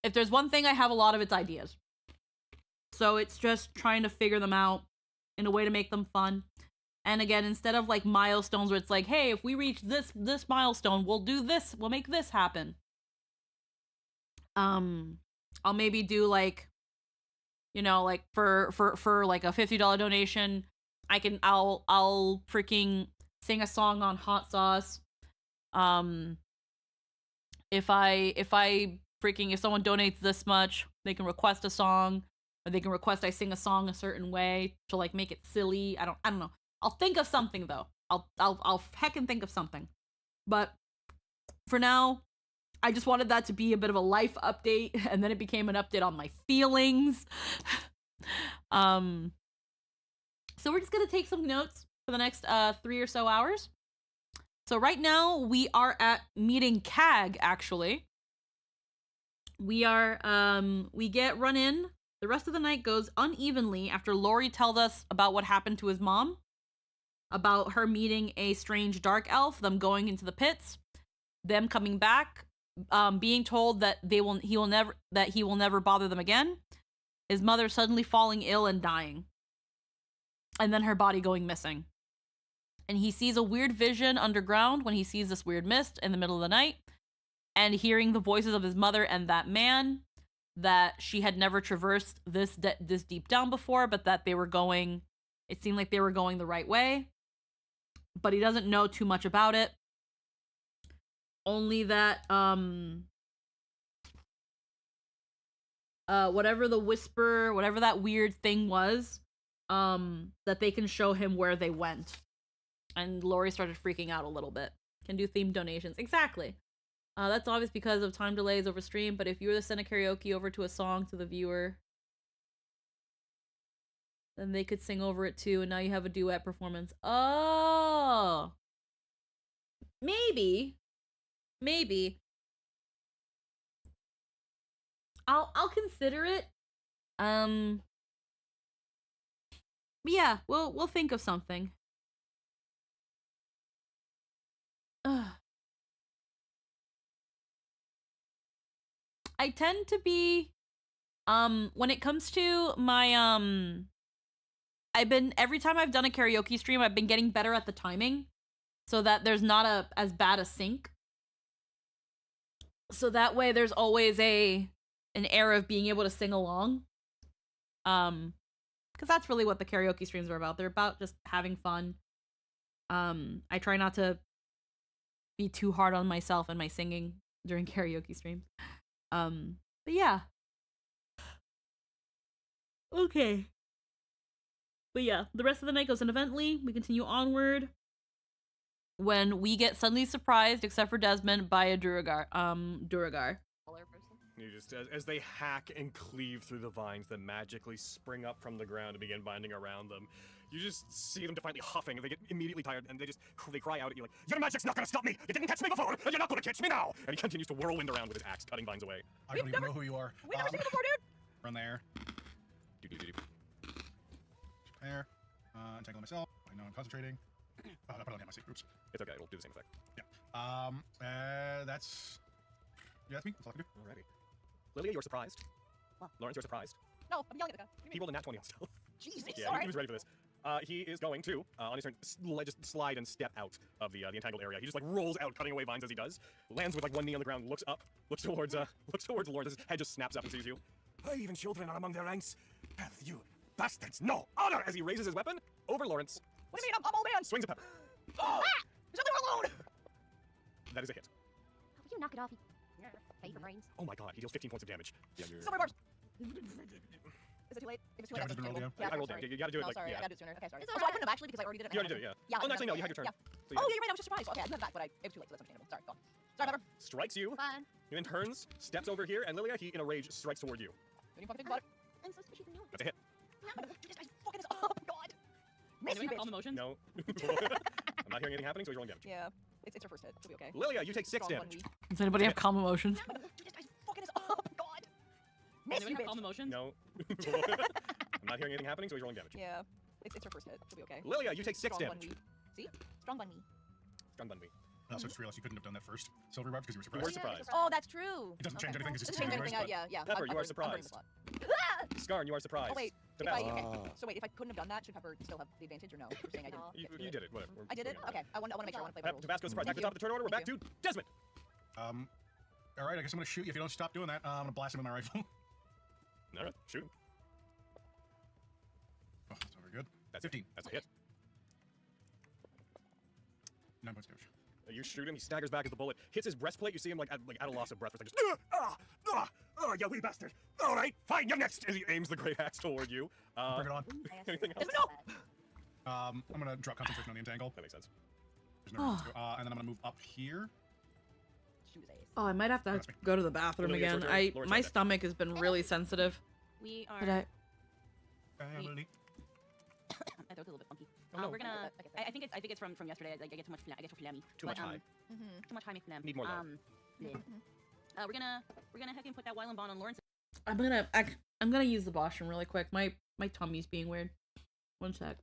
If there's one thing I have a lot of, it's ideas. So it's just trying to figure them out in a way to make them fun. And again, instead of like milestones where it's like, hey, if we reach this milestone, we'll do this, we'll make this happen. I'll maybe do like, like for like a $50 donation, I'll freaking sing a song on hot sauce. If someone donates this much, they can request a song, or they can request I sing a song a certain way to like make it silly. I don't know. I'll think of something though. I'll heckin' think of something. But for now, I just wanted that to be a bit of a life update, and then it became an update on my feelings. So we're just gonna take some notes for the next 3 or so hours. So right now we are at meeting CAG, actually. We are, we get run in. The rest of the night goes unevenly after Lori tells us about what happened to his mom, about her meeting a strange dark elf, them going into the pits, them coming back, being told that he will never bother them again, his mother suddenly falling ill and dying, and then her body going missing. And he sees a weird vision underground when he sees this weird mist in the middle of the night, and hearing the voices of his mother and that man, that she had never traversed this deep down before, but that they were going, it seemed like they were going the right way. But he doesn't know too much about it. Only that, whatever the whisper, whatever that weird thing was, that they can show him where they went. And Lori started freaking out a little bit. Can do themed donations. Exactly. That's obvious because of time delays over stream, but if you were to send a karaoke over to a song to the viewer, then they could sing over it too, and now you have a duet performance. Oh! Maybe. I'll consider it. Yeah, we'll think of something. I tend to be, when it comes to my, every time I've done a karaoke stream, I've been getting better at the timing, so that there's not as bad a sync. So that way there's always an air of being able to sing along. Because that's really what the karaoke streams are about. They're about just having fun. I try not to be too hard on myself and my singing during karaoke streams. But yeah. Okay. But yeah, the rest of the night goes uneventfully. We continue onward when we get suddenly surprised, except for Desmond, by a Duragar. You just, as they hack and cleave through the vines that magically spring up from the ground and begin binding around them, you just see them defiantly huffing, and they get immediately tired, and they cry out at you like, "Your magic's not gonna stop me! You didn't catch me before, and you're not gonna catch me now!" And he continues to whirlwind around with his axe, cutting vines away. I don't even know who you are. We've never seen you before, dude! Run there. There. Entangle myself. I know I'm concentrating. Oh, I put on my seat. Oops. It's okay, it'll do the same effect. Yeah. That's me. That's all I can do. Alrighty. Lilia, you're surprised. What? Lawrence, you're surprised. No, I'm yelling at the guy. He rolled a nat 20 on stealth. Jesus, Yeah, sorry. he was ready for this. He is going to, on his turn, just slide and step out of the entangled area. He just rolls out, cutting away vines as he does. Lands with one knee on the ground, looks up, looks towards Lawrence. His head just snaps up and sees you. Even children are among their ranks. Hell, you bastards, no honor! As he raises his weapon over Lawrence. What do you mean? I'm old man. Swings a pepper. Ah! There's nothing alone. That is a hit. How would you knock it off? Pay for brains. Oh my god, he deals 15 points of damage. Yeah, you're... Silver bars. Is it too late? If it's too late, Damage has been rolled, yeah. I rolled it. You gotta do it no, like, sorry, yeah. I gotta do it sooner. Okay, sorry. It's Oh, so I couldn't have actually because I already did it. You already did it, yeah. Yeah. Oh, actually, no, you had your turn. Yeah. So Oh, yeah, you're right. I was just surprised. Okay, I didn't have that, but it was too late, so that's understandable. Sorry, go on. Sorry, Pepper. Strikes you. Fine. He then turns, steps over here, and Lilia, he in a rage strikes toward you. Don't even fucking think about it. I'm so squishy than you. That's a hit. This guy's fucking us up. God. Miss you, bitch. emotions? No. I'm not hearing anything happening, so he's rolling damage. Yeah. It's her first hit. She'll be okay. Lilia, you take 6 Strong one, damage. weak. Does anybody have calm emotions? Dude, this guy's fucking us up. God. Miss you, bitch. emotions? No. I'm not hearing anything happening, so he's rolling damage. Yeah. It's her first hit. She'll be okay. Lilia, you take 6 Strong one, damage. weak. See? Strong one, me. Strong bun me. I also just realized you couldn't have done that first. Silver Barb, because you were You were surprised. surprised. Oh, that's true. It doesn't change anything, it's just Doesn't change yours, anything. but- Yeah. Pepper, I'm you are burning- I'm burning this surprised. lot. Skarn, you are surprised. Oh wait, The if I, best. okay. So wait, if I couldn't have done that, should Pepper still have the advantage or no? You're saying I didn't. You, get to you did it, whatever. I did it? Okay. I want to make sure I want to play by the rules. Tabasco's surprised. Back to the top of the turn order, we're back Thank to Desmond. Alright, I guess I'm gonna shoot you if you don't stop doing that. I'm gonna blast him with my rifle. Alright, shoot him. Oh, that's not very good. That's 15. That's a hit. 9 points damage. You shoot him, he staggers back as the bullet hits his breastplate. You see him at a loss of breath. It's just, you wee bastard. All right, fine, you're next. As he aims the great axe toward you. Bring it on. Anything else? I'm gonna drop concentration on the entangle. That makes sense. There's no reason to. And then I'm gonna move up here. Shoot his ace. Oh, I might have to go to the bathroom Lily, it's your again. turn. Laura's My right there. stomach has been really sensitive. We are. But I Family. My throat's a little bit funky. Oh, no. We're gonna. Okay. I think it's from yesterday. I get too much. I get too phlegmy. Too much But, high. Too much high phlegm. Need more love. We're gonna heck and put that Wyland bond on Lawrence. I'm gonna use the washroom really quick. My tummy's being weird. One sec.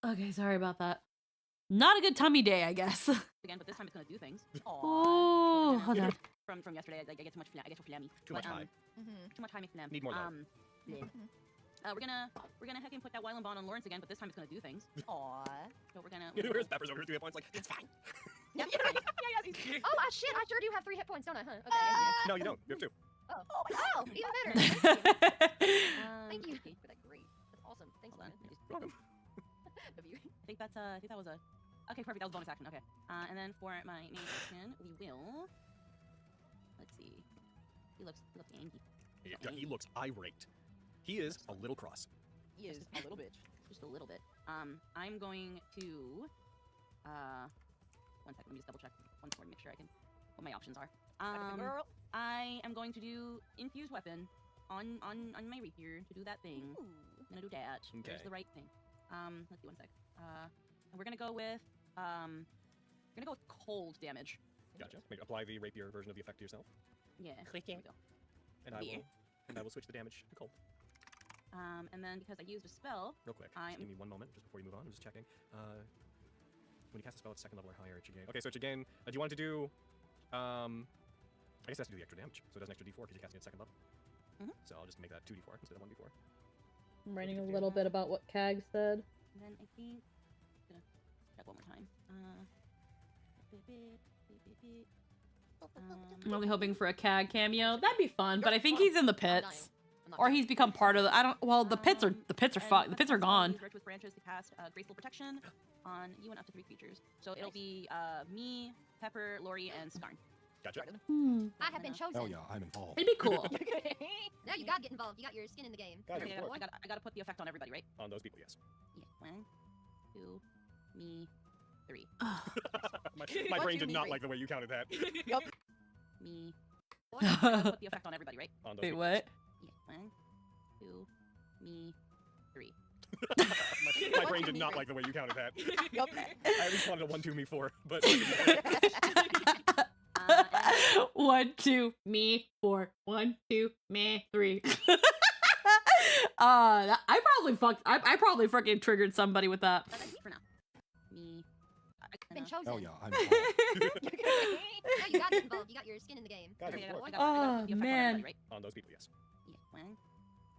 Okay, sorry about that. Not a good tummy day, I guess. Again, but this time it's gonna do things. Oh, hold on. From yesterday, I get too much I get too flammy. Too much high. Too much high makes phlegm. Need more low. Bleh. We're gonna heck and put that Wyland bond on Lawrence again, but this time it's gonna do things. Aw. So we're gonna. Where's Peppers over here? 2 hit points. Like, it's fine. Yeah, oh, shit, I sure do have 3 hit points, don't I? Huh? Okay. No, you don't. You have 2. Oh, even better. Thank you for that. Great. That's awesome. Thanks, Hold on. man. I Love you. think that's I think that was a. Okay, perfect. That was bonus action. Okay. And then for my main action, we will. Let's see. He looks angry. Yeah, he looks irate. He is a little cross. He is a little bitch. Just a little bit. I'm going to. 1 second. Let me just double check once more to make sure I can. What my options are. Girl. I am going to do infused weapon on my rapier to do that thing. Ooh. I'm gonna do that. Okay. There's the right thing. Let's see 1 sec. And we're gonna go with cold damage. Gotcha. Maybe apply the rapier version of the effect to yourself. Yeah. There we go. And I will switch the damage to cold. And then because I used a spell, Real quick. I'm- Just give me 1 moment just before you move on. I'm just checking. When you cast a spell at 2nd level or higher, it should gain. Okay, so it should gain. Do you want to do? I guess it has to do the extra damage, so it does an extra d4 because you're casting at 2nd level. Mhm. So I'll just make that 2d4 instead of 1d4. I'm writing a little bit about what Kag said. and then I think I'm gonna check one more time. I'm really hoping for a Kag cameo. That'd be fun, but I think he's in the I'm dying. pits. I'm not Or dying. he's become part of the. I don't. Well, the pits are and fucked. The pits are use gone. Virtuous branches to cast graceful protection on you and up to 3 creatures. So it'll be me, Pepper, Lori, and Skarn. Gotcha. I have been chosen. I'm involved. It'd be cool. Now you gotta get involved. You got your skin in the game. Gotcha, Okay, of course. I gotta put the effect on everybody, right? On those people, yes. Yeah. 1, 2, me, 3. My One, brain two, did me, not 3. like the way you counted that. Me. What? I gotta put the effect on everybody, right? On those Wait, people, what? Yeah. 1, 2, me, 3. My brain did Me, not three. like the way you counted that. Yup. I at least wanted a 1, 2, me, 4, but 1, 2, me, 4. 1, 2, me, 3. I probably freaking triggered somebody with that. That's me for now. Me. Been chosen. I'm Now you gotta get involved. You got your skin in the game. Gotcha, Okay, of course. I gotta put the effect on man. everybody, right? On those people, yes. Yeah. 1,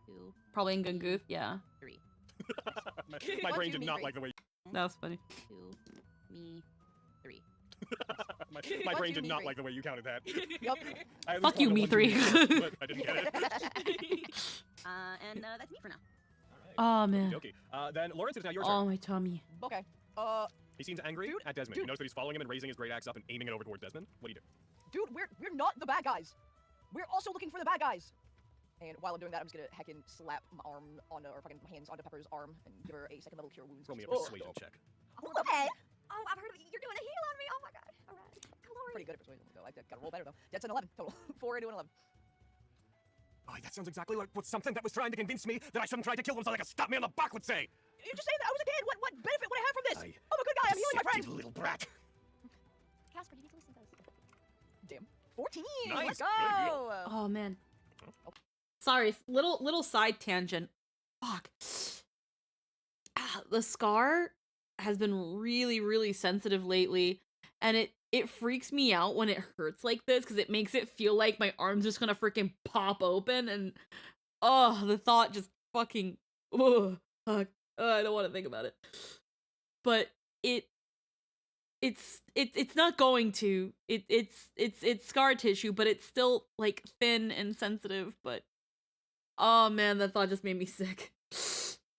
2, Probably in Gunguth, yeah. 3. My One, brain two, did me, not three. like the way. That was funny. 2, me, 3. My One, brain two, did me, not three. like the way you counted that. Yup. I at least Fuck you, wanted a me 1, 2, 3. 4, but I didn't get it. And that's me for now. Oh man. Okay. Then Lawrence, it's now your Oh turn. my tummy. Okay. He seems angry at Desmond. You notice that he's following him and raising his great axe up and aiming it over towards Desmond. What do you do? Dude, we're not the bad guys. We're also looking for the bad guys. And while I'm doing that, I'm just gonna heckin' slap my arm on, or fucking my hands onto Pepper's arm and give her a 2nd level cure wounds. Roll me a Oh, persuasion check. Okay. Oh, I've heard of it. You're doing a heal on me. Oh my god. All right. Glory. Pretty good at persuasion, though. I gotta roll better though. That's an 11 total. 4 into an 11. Oh, that sounds exactly like what something that was trying to convince me that I shouldn't try to kill them so they could stab me on the back would say. You're just saying that I was a kid. What benefit would I have from this? I- I'm a good guy. I'm healing my friend. Deceptive little brat. Casper, you need to listen to us. Damn. 14. Nice. Let's Good go. Oh man. Sorry, little side tangent. Fuck. The scar has been really sensitive lately, and it freaks me out when it hurts like this because it makes it feel like my arm's just gonna freaking pop open, and the thought just fucking fuck. I don't want to think about it. But it's not going to. It's scar tissue, but it's still like thin and sensitive, but oh man, that thought just made me sick.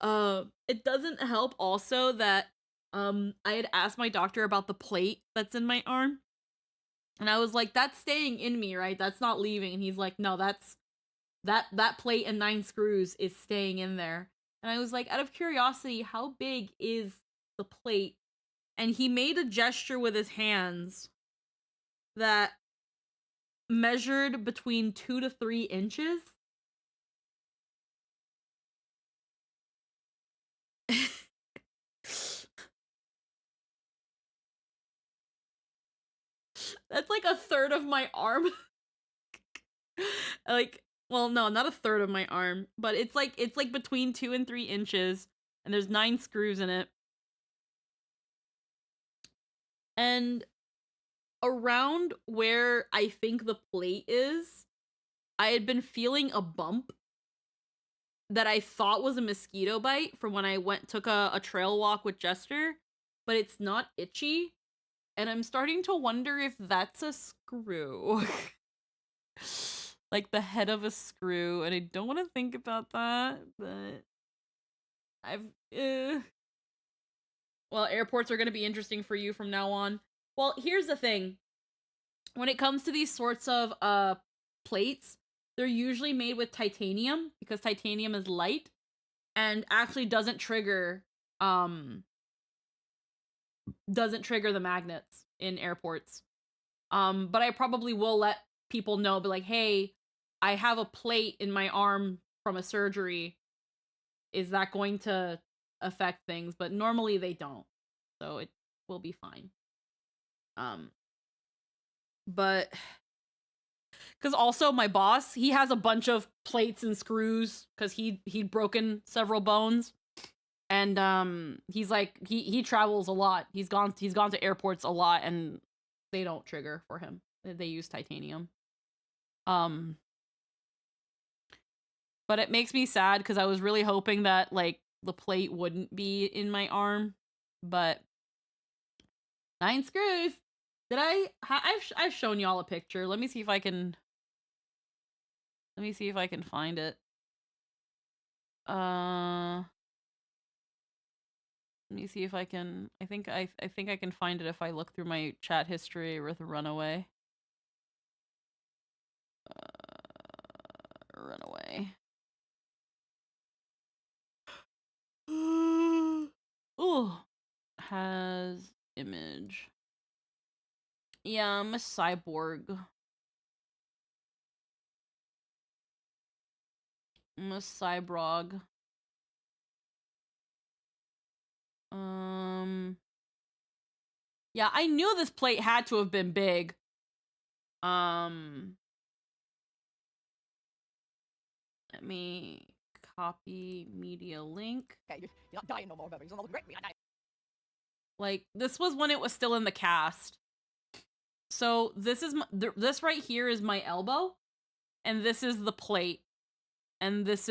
It doesn't help also that I had asked my doctor about the plate that's in my arm. And I was like, that's staying in me, right? That's not leaving. And he's like, no, that's that plate and 9 screws is staying in there. And I was like, out of curiosity, how big is the plate? And he made a gesture with his hands that measured between 2 to 3 inches. That's like a third of my arm. Like, well, no, not a third of my arm, but it's like between 2 and 3 inches, and there's 9 screws in it. And around where I think the plate is, I had been feeling a bump that I thought was a mosquito bite from when I took a trail walk with Jester, but it's not itchy. And I'm starting to wonder if that's a screw. Like the head of a screw, and I don't want to think about that, but well, airports are going to be interesting for you from now on. Well, here's the thing. When it comes to these sorts of plates, they're usually made with titanium because titanium is light and actually doesn't trigger the magnets in airports. But I probably will let people know, be like, hey, I have a plate in my arm from a surgery. Is that going to affect things? But normally they don't. So it will be fine. But because also my boss, he has a bunch of plates and screws because he'd broken several bones. And he's like he travels a lot. He's gone to airports a lot, and they don't trigger for him. They use titanium. But it makes me sad because I was really hoping that like the plate wouldn't be in my arm, but 9 screws. Did I've shown y'all a picture. Let me see if I can find it. Let me see if I can. I think I can find it if I look through my chat history with Runaway. Runaway. Oh, has image. Yeah, I'm a cyborg. I'm a cyborg. Yeah, I knew this plate had to have been big. Let me copy media link. Okay, you're not dying no more, baby. You're not great. Like, this was when it was still in the cast. So this is this right here is my elbow, and this is the plate, and this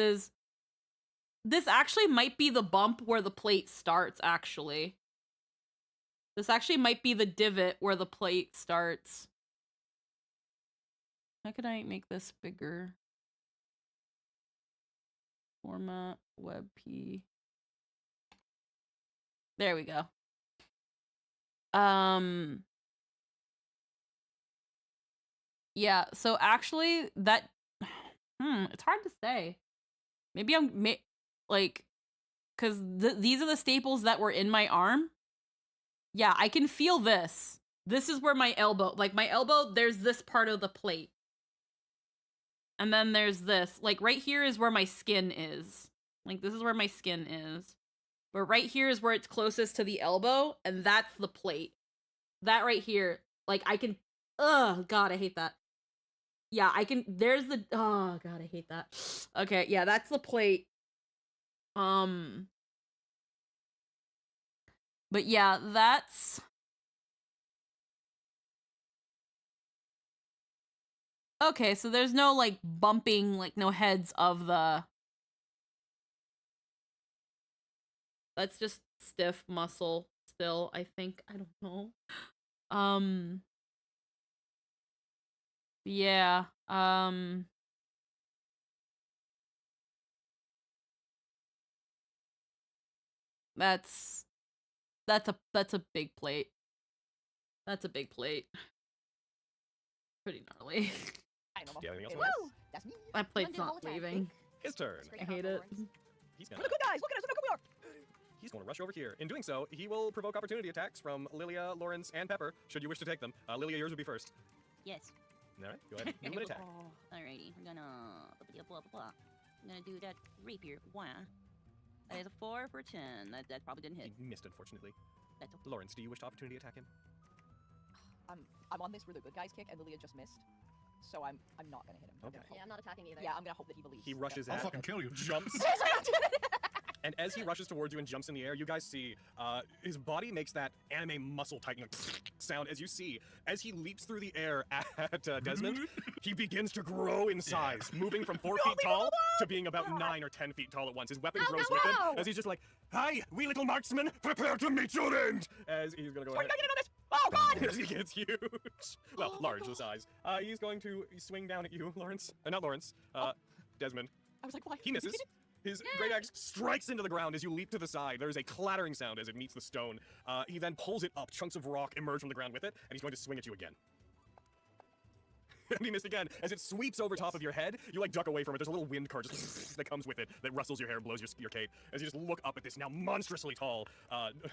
actually might be the bump where the plate starts. Actually, this actually might be the divot where the plate starts. How could I make this bigger? Format WebP. There we go. Yeah, so actually that it's hard to say. Maybe like cuz these are the staples that were in my arm. Yeah, I can feel this. This is where my elbow, like my elbow, there's this part of the plate. And then there's this. Like right here is where my skin is. Like this is where my skin is. But right here is where it's closest to the elbow, and that's the plate. That right here, like I can, oh god, I hate that. Yeah, I can, there's the, oh god, I hate that. Okay, yeah, that's the plate. But yeah, that's, okay, so there's no like bumping, like no heads of the, that's just stiff muscle still, I think. I don't know. Yeah. That's a big plate. That's a big plate. Pretty gnarly. I know. Do you have anything else? Woo! That's me. That plate's not leaving. His turn. I hate it. He's We're gonna. the good guys. Look at us. Look how we are. He's going to rush over here. In doing so, he will provoke opportunity attacks from Lilia, Lawrence, and Pepper, should you wish to take them. Lilia, yours would be first. Yes. All right, go ahead. Give him an attack. Alrighty, we're gonna blah blah blah. I'm gonna do that rapier. Wow. That is a 4 for 10. That probably didn't hit. He missed, unfortunately. That's okay. Lawrence, do you wish to opportunity attack him? I'm on this we're the good guys kick, and Lilia just missed. So I'm not gonna hit him. Okay. Yeah, I'm not attacking either. Yeah, I'm gonna hope that he believes. He rushes I'll at. fucking kill you. Jumps. And as he rushes towards you and jumps in the air, you guys see his body makes that anime muscle tightening sound as you see. As he leaps through the air at Desmond, he begins to grow in size, moving from 4 feet tall to being about 9 or 10 feet tall at once. His weapon grows with him as he's just like, "Hi, wee little marksman, prepare to meet your end!" As he's going to go ahead. Oh god! As he gets huge. Well, large the size. He's going to swing down at you, Lawrence. Not Lawrence. Desmond. I was like, why? He misses. His great axe strikes into the ground as you leap to the side. There's a clattering sound as it meets the stone. He then pulls it up. Chunks of rock emerge from the ground with it, and he's going to swing at you again. And he missed again. As it sweeps over top of your head, you like duck away from it. There's a little wind current just that comes with it that rustles your hair and blows your cape. As you just look up at this now monstrously tall,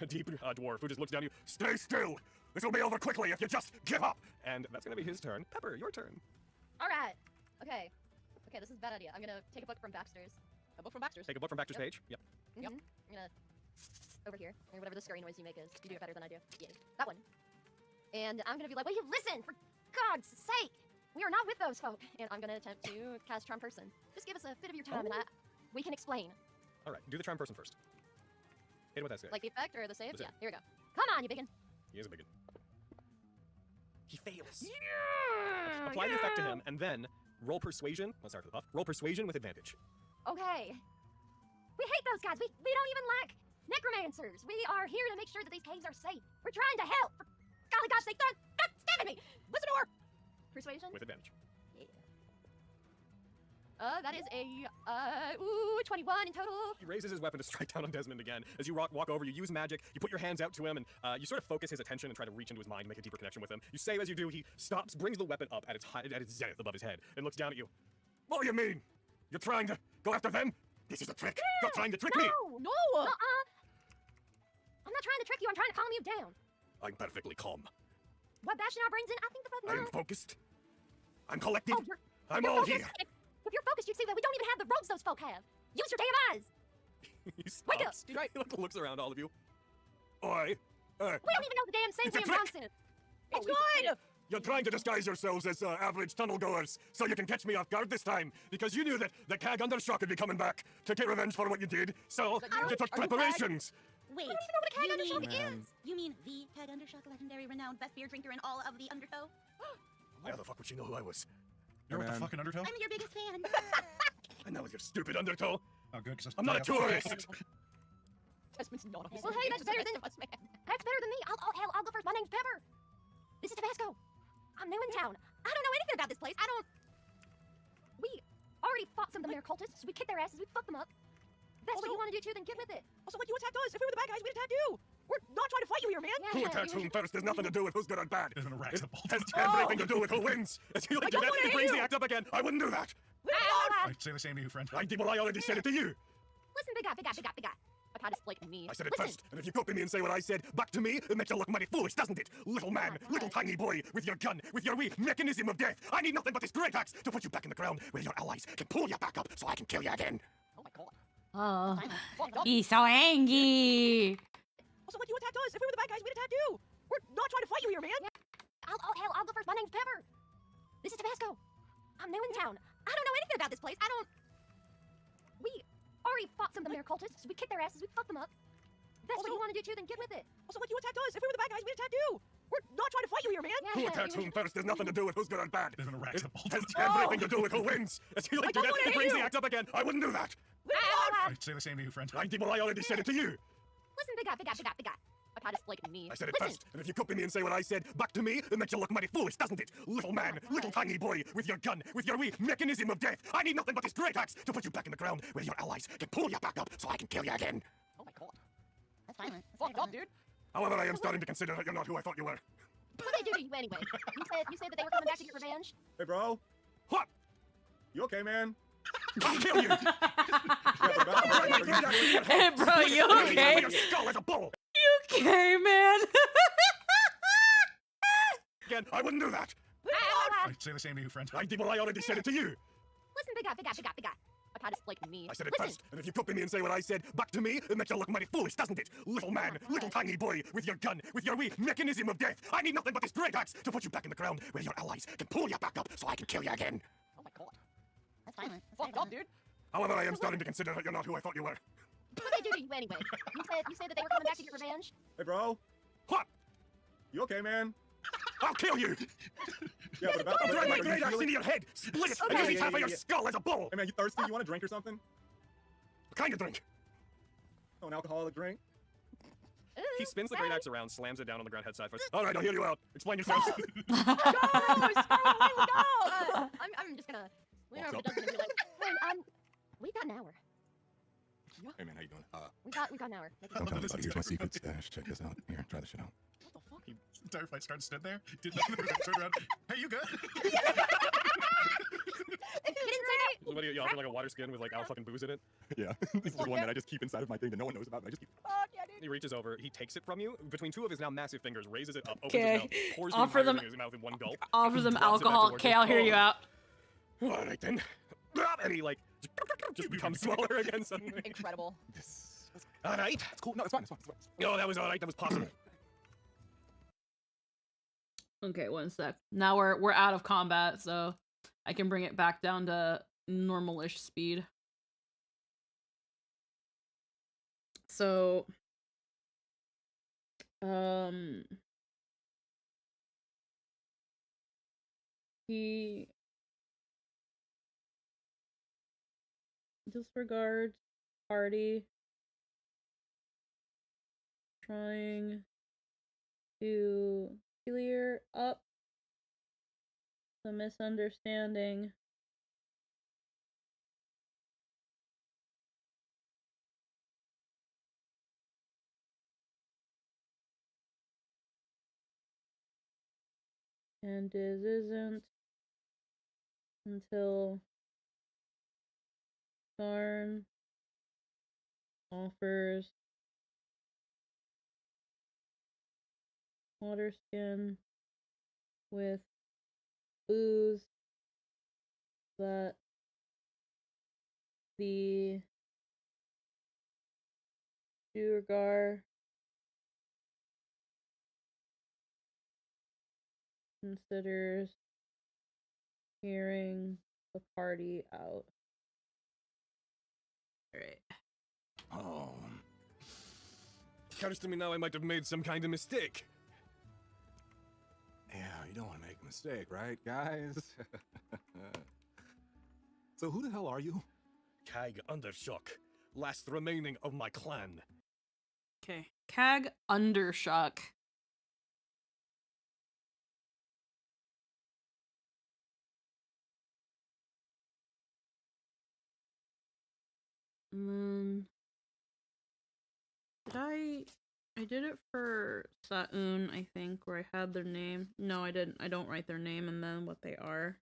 deep dwarf who just looks down at you. "Stay still! This will be over quickly if you just give up!" And that's going to be his turn. Pepper, your turn. All right. Okay, this is a bad idea. I'm gonna take a book from Baxter's. A book from Baxter's. Take a book from Baxter's page. Yep. Yep. I'm gonna over here, or whatever the scurry noise you make is. You do it better than I do. Yeah, that one. And I'm gonna be like, "Will you listen? For God's sake, we are not with those folk." And I'm gonna attempt to cast Charm Person. Just give us a bit of your time, and we can explain. All right, do the charm person first. Hit him with that save. Like the effect or the save? The Yeah. save. Here we go. Come on, you biggin. He is a big one. He fails. Yeah! Apply the effect to him, and then roll persuasion. Let's start with the buff. Roll persuasion with advantage. Okay. We hate those guys. We don't even like necromancers. We are here to make sure that these caves are safe. We're trying to help. For golly gosh, stop stabbing me. Listen to her. Persuasion? With advantage. Yeah. That is a 21 in total. He raises his weapon to strike down on Desmond again. As you walk over, you use magic, you put your hands out to him, and you sort of focus his attention and try to reach into his mind to make a deeper connection with him. You say as you do, he stops, brings the weapon up at its zenith above his head, and looks down at you. "What do you mean? You're trying to go after them? This is a trick. You're trying to trick me." No! I'm not trying to trick you. I'm trying to calm you down. I'm perfectly calm. What bashing our brains in? I think the both I'm know. focused. I'm collected. Oh, I'm you're all focused. here. If you're focused, you'd see that we don't even have the robes those folk have. Use your damn eyes. He Wake up. stops. He looks around all of you. Oi. We don't even know the damn same It's a damn trick. nonsense. It's good! You're trying to disguise yourselves as average tunnel goers, so you can catch me off guard this time, because you knew that the Cag Undershock would be coming back to get revenge for what you did, so you took Are you preparations. Wait, I don't even know what a Cag Undershock is. you mean the Cag Undershock, legendary, renowned, best beer drinker in all of the Undertow? How the fuck would you know who I was? You're with the fucking Undertow? I'm your biggest fan. I know your stupid Undertow. Oh, good, because I'm not a tourist. Desmond's not a Well, hey, that's better than us, man. That's better than me. I'll go first. My name's Pepper. This is Tabasco. I'm new in town. I don't know anything about this place. We already fought some of the mayor cultists. We kicked their asses. We fucked them up. If that's what Also- you want to do too, then get with it. Also, like, you attacked us. If we were the bad guys, we'd attack you. We're not trying to fight you here, man. Who attacks whom first has nothing to do with who's good or bad. There's an erect It ball. has everything to do with who wins. As you like do don't that, wanna he hear brings the you. act up again. I wouldn't do that. I say the same to you, friend. I did. Well, I already said it to you. Listen, big guy. I kind of like me. I said it Listen. first, and if you copy me and say what I said back to me, it makes you look mighty foolish, doesn't it? Little man, God. little tiny boy, with your gun, with your wee mechanism of death. I need nothing but this great axe to put you back in the ground where your allies can pull you back up so I can kill you again. Oh my god. Oh, Fucked up. he's so angry. Also, like, you attacked us. If we were the bad guys, we'd attack you. We're not trying to fight you here, man. I'll go first. My name's Pepper. This is Tabasco. I'm new in town. I don't know anything about this place. We already fought some of the mayor cultists. We kicked their asses. We fucked them up. If that's what you want to do too, then get with it. Also, like, you attacked us. If we were the bad guys, we'd attack you. We're not trying to fight you here, man. Who attacks whom first has nothing to do with who's good or bad. There's an It erect ball. has everything to do with who wins. As you like do don't that, wanna he hear brings the you. act up again. I wouldn't do that. I say the same to you, friend. I did. Well, I already said it to you. Listen, big guy. I kind of like me. I said it Listen. first, and if you copy me and say what I said back to me, it makes you look mighty foolish, doesn't it? Little man, little tiny boy, with your gun, with your wee mechanism of death. I need nothing but this great axe to put you back in the ground where your allies can pull you back up so I can kill you again. Oh my god. That's violent. Fucked up, dude. However, I am starting to consider that you're not who I thought you were. What did they do to you anyway? You said that they were coming back to get revenge. Hey, bro. What? You okay, man? I'll kill you! Hey, bro, you okay? Your skull as a bull! Okay, man. Again, I wouldn't do that. I say the same to you, friend. I did. Well, I already said it to you. Listen, big guy. I kind of like me. I said it Listen. first, and if you copy me and say what I said back to me, it makes you look mighty foolish, doesn't it? Little man, little tiny boy, with your gun, with your wee mechanism of death. I need nothing but this great axe to put you back in the ground where your allies can pull you back up so I can kill you again. Oh my god. That's violent. Fucked up, dude. However, I am starting to consider that you're not who I thought you were. What they do to you anyway? You said that they were coming back to get revenge? Hey, bro. What? You okay, man? I'll kill you! Yeah, but I'll drive my great axe into your head! Split it! And use half of your skull as a bowl! Hey, man, you thirsty? You want a drink or something? What kind of drink? Oh, an alcoholic drink? He spins the great axe around, slams it down on the ground head side first. All right, I'll hear you out. Explain yourself. Go! Screw away, go! I'm just gonna lean over to Duncan and be like, hey, we've got an hour. Hey, man, how you doing? We've got an hour. Don't tell anybody. Here's my secret stash. Check this out. Here, try this shit out. What the fuck? The entire fight started, stood there, did nothing, turned around. Hey, you good? He didn't say that. Somebody you offering like a water skin with like our fucking booze in it? Yeah. This is one that I just keep inside of my thing that no one knows about, and I just keep... Fuck yeah, dude. He reaches over, he takes it from you, between two of his now massive fingers, raises it up, opens his mouth, pours the Offer entire them- thing in his mouth in one gulp. Offers them drops it back alcohol. towards Okay, you. I'll hear you out. All right then. And he like just becomes smaller again suddenly. Incredible. All right. It's cool. No, it's fine. It's fine. It's fine. No, that was all right. That was possible. Okay, one sec. Now we're out of combat, so I can bring it back down to normal-ish speed. So, he disregards party, trying to clear up the misunderstanding. And it isn't until Garn offers water skin with booze that the Duergar considers hearing the party out. Alright. Oh. Occurs to me now I might have made some kind of mistake. Yeah, you don't want to make a mistake, right, guys? So who the hell are you? Kag Undershock, last remaining of my clan. Okay. Cag Undershock. And then I did it for Sa'un, I think, where I had their name. No, I didn't. I don't write their name and then what they are.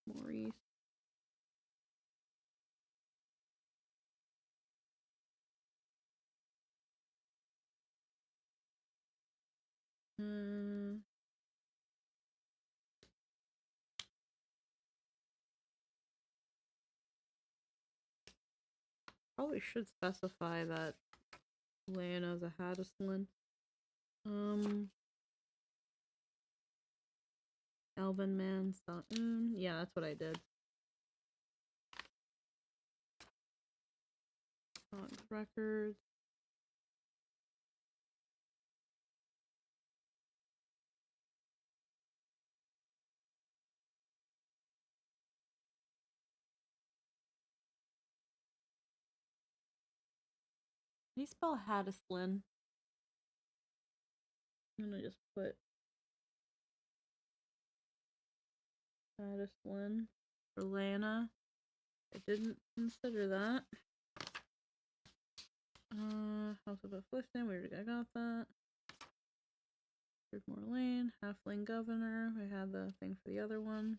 Maurice. Probably should specify that Leona's a Hadislan. Elven Man, Sa'un. Yeah, that's what I did. Records. Can you spell Hadislan? I'm gonna just put Hadislan for Lana. I didn't consider that. House of Affliction, we already got that. More Lane, Halfling Governor. I had the thing for the other one.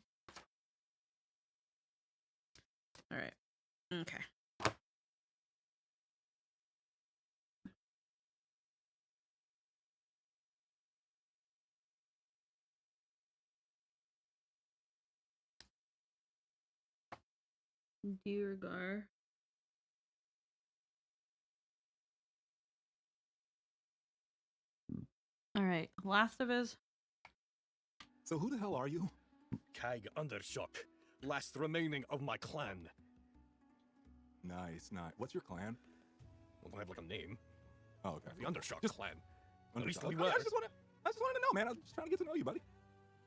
Alright. Okay. Duergar. Alright, last of his. So who the hell are you? Kag Undershock, last remaining of my clan. Nice, nice. What's your clan? Well, don't have like a name. Oh, okay. The Undershock Just- clan. Undershock. At least we I were. just wanted to know, man. I was just trying to get to know you, buddy.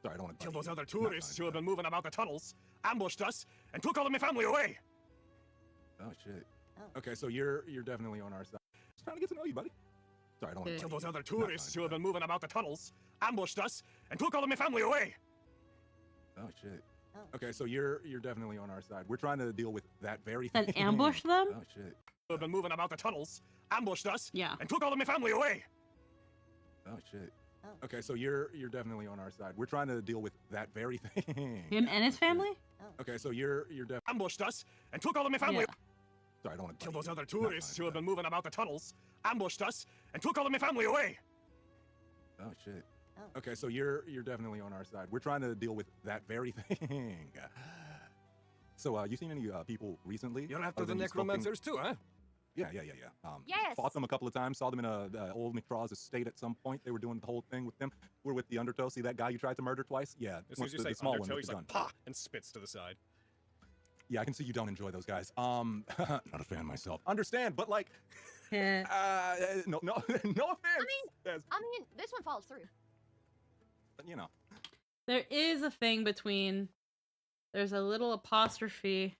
Sorry, I don't want to. Till those other tourists who have been moving about the tunnels ambushed us and took all of my family away. Oh shit. Oh. Okay, so you're definitely on our side. Just trying to get to know you, buddy. Sorry, I don't want to. Till those other tourists who have been moving about the tunnels ambushed us and took all of my family away. Oh shit. Oh. Okay, so you're definitely on our side. We're trying to deal with that very thing. And ambush them? Oh shit. Who have been moving about the tunnels ambushed us Yeah. and took all of my family away. Oh shit. Oh. Okay, so you're definitely on our side. We're trying to deal with that very thing. Him and his family? Okay, so you're definitely Ambushed us and took all of my family. Yeah. Sorry, I don't want to. Till those other tourists who have been moving about the tunnels ambushed us and took all of my family away. Oh shit. Oh. Okay, so you're definitely on our side. We're trying to deal with that very thing. So, you seen any people recently? You're after other the than just skulking? necromancers too, huh? Yeah. Yes. Fought them a couple of times. Saw them in a old McCraw's estate at some point. They were doing the whole thing with them. We're with the Undertow. See that guy you tried to murder twice? Yeah. As soon as you the say small one Undertow, with he's the like, gun. "Pah!" and spits to the side. Yeah, I can see you don't enjoy those guys. Not a fan myself. Understand, but like, Yeah. no, no offense. I mean, this one falls through. You know. There is a thing between. There's a little apostrophe.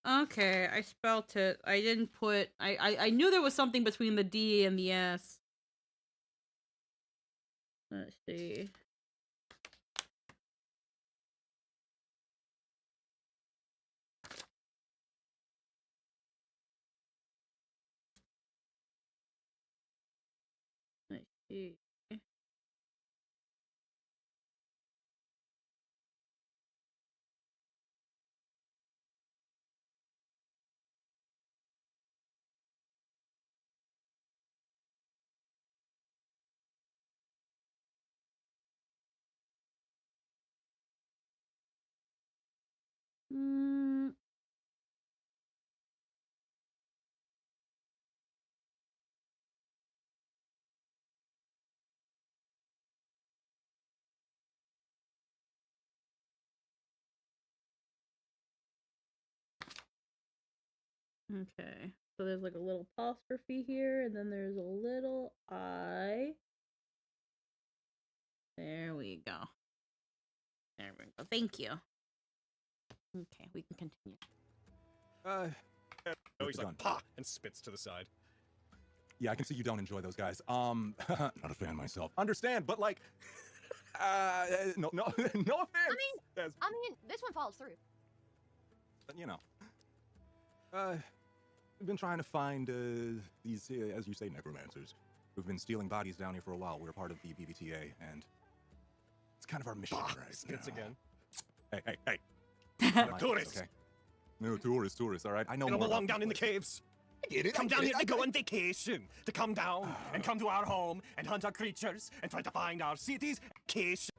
Okay, I spelt it. I didn't put. I knew there was something between the D and the S. Let's see. Let's see. Mm. Okay, so there's like a little apostrophe here, and then there's a little I. There we go. There we go. Thank you. Okay, we can continue. Oh, With he's the like, gun. "Pah!" and spits to the side. Yeah, I can see you don't enjoy those guys. Not a fan myself. Understand, but like, no offense. I mean, this one falls through. You know. We've been trying to find these, as you say, necromancers, who've been stealing bodies down here for a while. We're part of the BBTA, and it's kind of our mission right Spits now. again. Hey. Tourists. Okay. No, tourists, all right? I know You more don't belong about down in the this place. caves. I get it. Come I down get here it, to go on vacation, to come down and come to our home and hunt our creatures and try to find our cities. Caves.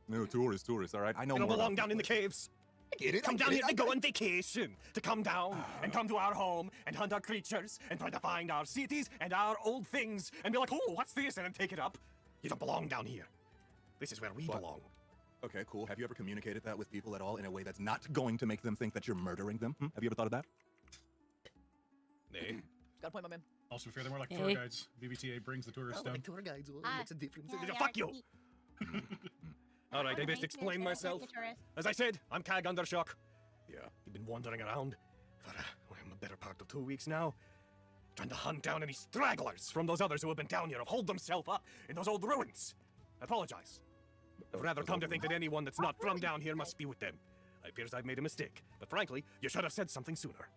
No, tourists, all right? I know You don't more belong about down in the this place. caves. I get it. Come I down get here it, to go on vacation, to come down and come to our home and hunt our creatures and try to find our cities and our old things and be like, "Oh, what's this?" and then take it up. You don't belong down here. This is where we What? belong. Okay, cool. Have you ever communicated that with people at all in a way that's not going to make them think that you're murdering them? Have you ever thought of that? Nay. Got a point, my man. Also, fair, they're more like Hey. tour guides. BBTA brings the tourists down. tour guides. What's the difference? Yeah, Fuck you. yeah, All right, I best explain myself. As I said, I'm Cag Undershock. Yeah. You've been wandering around for a better part of 2 weeks now, trying to hunt down any stragglers from those others who have been down here, have holed themselves up in those old ruins. I apologize. I've rather come to think that anyone that's not from down here must be with them. It appears I've made a mistake, but frankly, you should have said something sooner.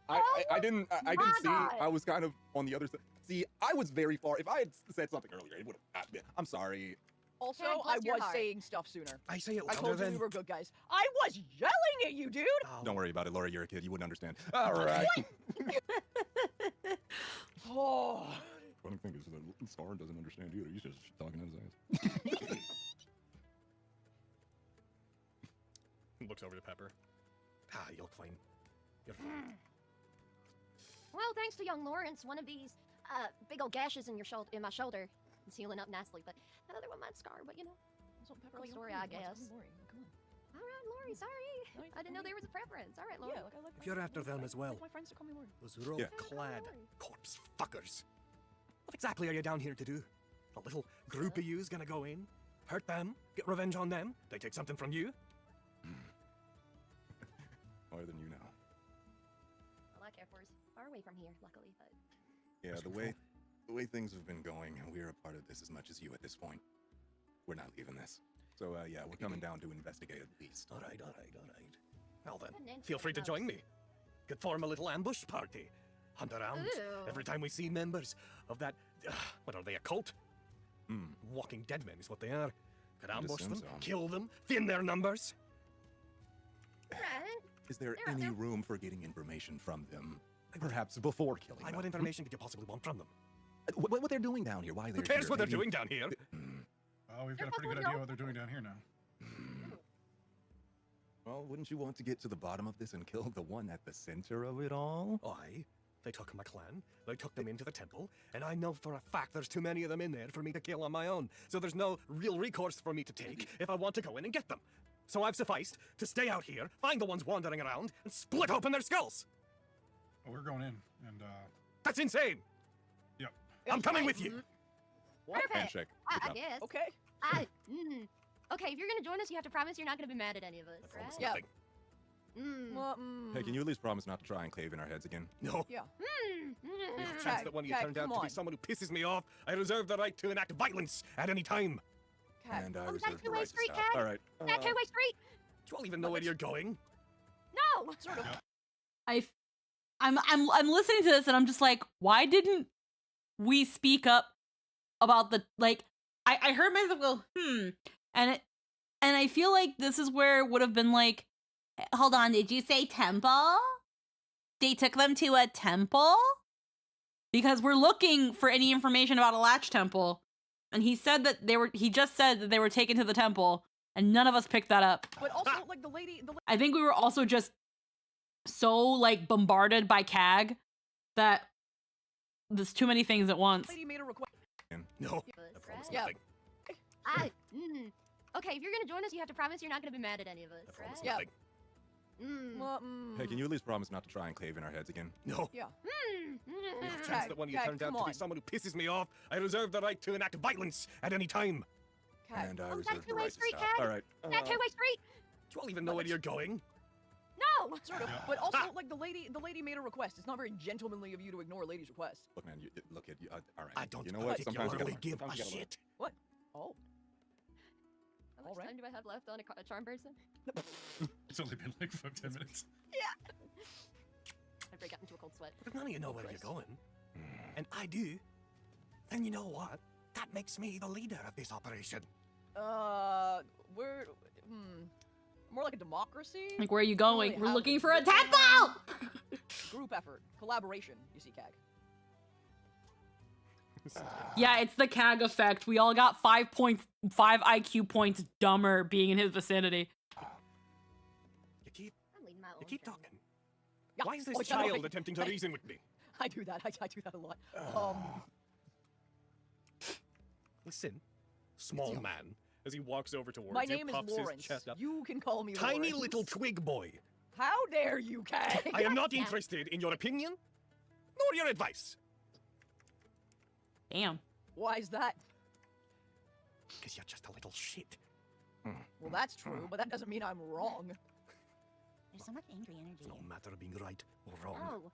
I didn't my see. God. I was kind of on the other side. See, I was very far. If I had said something earlier, it would have. I'm sorry. Also, Dad, I bless your was heart. saying stuff sooner. I say it I louder told you then. we were good guys. I was yelling at you, dude! Oh. Don't worry about it, Laura. You're a kid. You wouldn't understand. All right. Oh. Funny thing is that Star doesn't understand either. He's just talking his ass. He looks over to Pepper. You'll fine. You're fine. Well, thanks to young Lawrence, one of these big old gashes in my shoulder is healing up nicely, but that other one might scar. But you know, Also, Pepper, Cool you story, don't I really want guess. to Lori. Come on. all right, Lori, sorry. No, I didn't know there was a preference. All right, Lord. Yeah, like I like. If you're after them as well, Like my friends to call me Lord. those robe-clad corpse fuckers. What exactly are you down here to do? A little group of you's gonna go in, hurt them, get revenge on them, they take something from you? More than you know. All I care for is far away from here, luckily, but... Yeah, the way things have been going, we're a part of this as much as you at this point. We're not leaving this. So, yeah, we're coming down to investigate at least. All right. Well then, feel free to join me. Could form a little ambush party. Hunt around. Ew. Every time we see members of that, what are they, a cult? Walking dead men is what they are. Could ambush them, kill them, thin their numbers. Right. Is there They're out any there. room for getting information from them? Perhaps before killing them? What information could you possibly want from them? What they're doing down here, why they're Who cares here, what they're maybe- doing down here? Oh, we've got a pretty good idea what they're doing down here now. Well, wouldn't you want to get to the bottom of this and kill the one at the center of it all? Aye. They took my clan, they took them into the temple, and I know for a fact there's too many of them in there for me to kill on my own. So there's no real recourse for me to take if I want to go in and get them. So I've sufficed to stay out here, find the ones wandering around, and split open their skulls. Well, we're going in, and That's insane. Yep. I'm coming with you. Perfect. Handshake. Good I job. guess. Okay. Okay, if you're gonna join us, you have to promise you're not gonna be mad at any of us, I promise right? Yeah. nothing. Well, Hey, can you at least promise not to try and cave in our heads again? No. Yeah. There's a chance Kag, that one of you Kag, turned out come to be on. someone who pisses me off. I reserve the right to enact violence at any time. Kag, And I Oh, is reserve that the two-way right to street, stop. Kag? All right. That two-way street? Do you all even know where you're going? No! sort of. I'm listening to this and I'm just like, why didn't we speak up about the like? I heard myself go and I feel like this is where it would have been like, hold on, did you say temple? They took them to a temple? Because we're looking for any information about a latch temple, and he said that he just said that they were taken to the temple, and none of us picked that up. But also, like the lady, I think we were also just so like bombarded by CAG that there's too many things at once. lady made a request. No. Yes, I promise right? Yeah. nothing. Okay, if you're gonna join us, you have to promise you're not gonna be mad at any of us, I promise right? Yeah. nothing. Well, Hey, can you at least promise not to try and cave in our heads again? No. Yeah. There's a chance Kag, that one of you Kag, turned out come to be on. someone who pisses me off. I reserve the right to enact violence at any time. Kag. And I Oh, reserve that the two-way right to street, stop. Kag? All right. That two-way street? Do you all even know where you're going? No! Sort of. But also, like the lady made a request. It's not very gentlemanly of you to ignore a lady's request. Look, man, look at you. All right. I don't You know what? Sometimes you particularly gotta give learn. a Sometimes you gotta learn. shit. What? Oh. How much Alright. time do I have left on a charm person? it's only been like 10 minutes. I break out into a cold sweat. But if none of you know where Christ. you're going, and I do, then you know what? That makes me the leader of this operation. We're more like a democracy. Like, where are you going? Really We're have looking it. for a temple! Group effort, collaboration. You see, Kag. Yeah, it's the CAG effect. We all got 5 IQ points dumber being in his vicinity. You keep I'm leading my own talking. Yeah. Why is this Oh, yeah, no, child I- attempting to reason with me? I do that. I do that a lot. Listen, small man, as he walks over towards My you, name is puffs his Lawrence. chest up. You can call me Tiny Lawrence. little twig boy. How dare you, Kag? I am not Yeah. interested in your opinion, nor your advice. Damn. Why is that? Because you're just a little shit. Well, that's true, but that doesn't mean I'm wrong. There's so much angry energy. It's no matter of being right or wrong. Oh.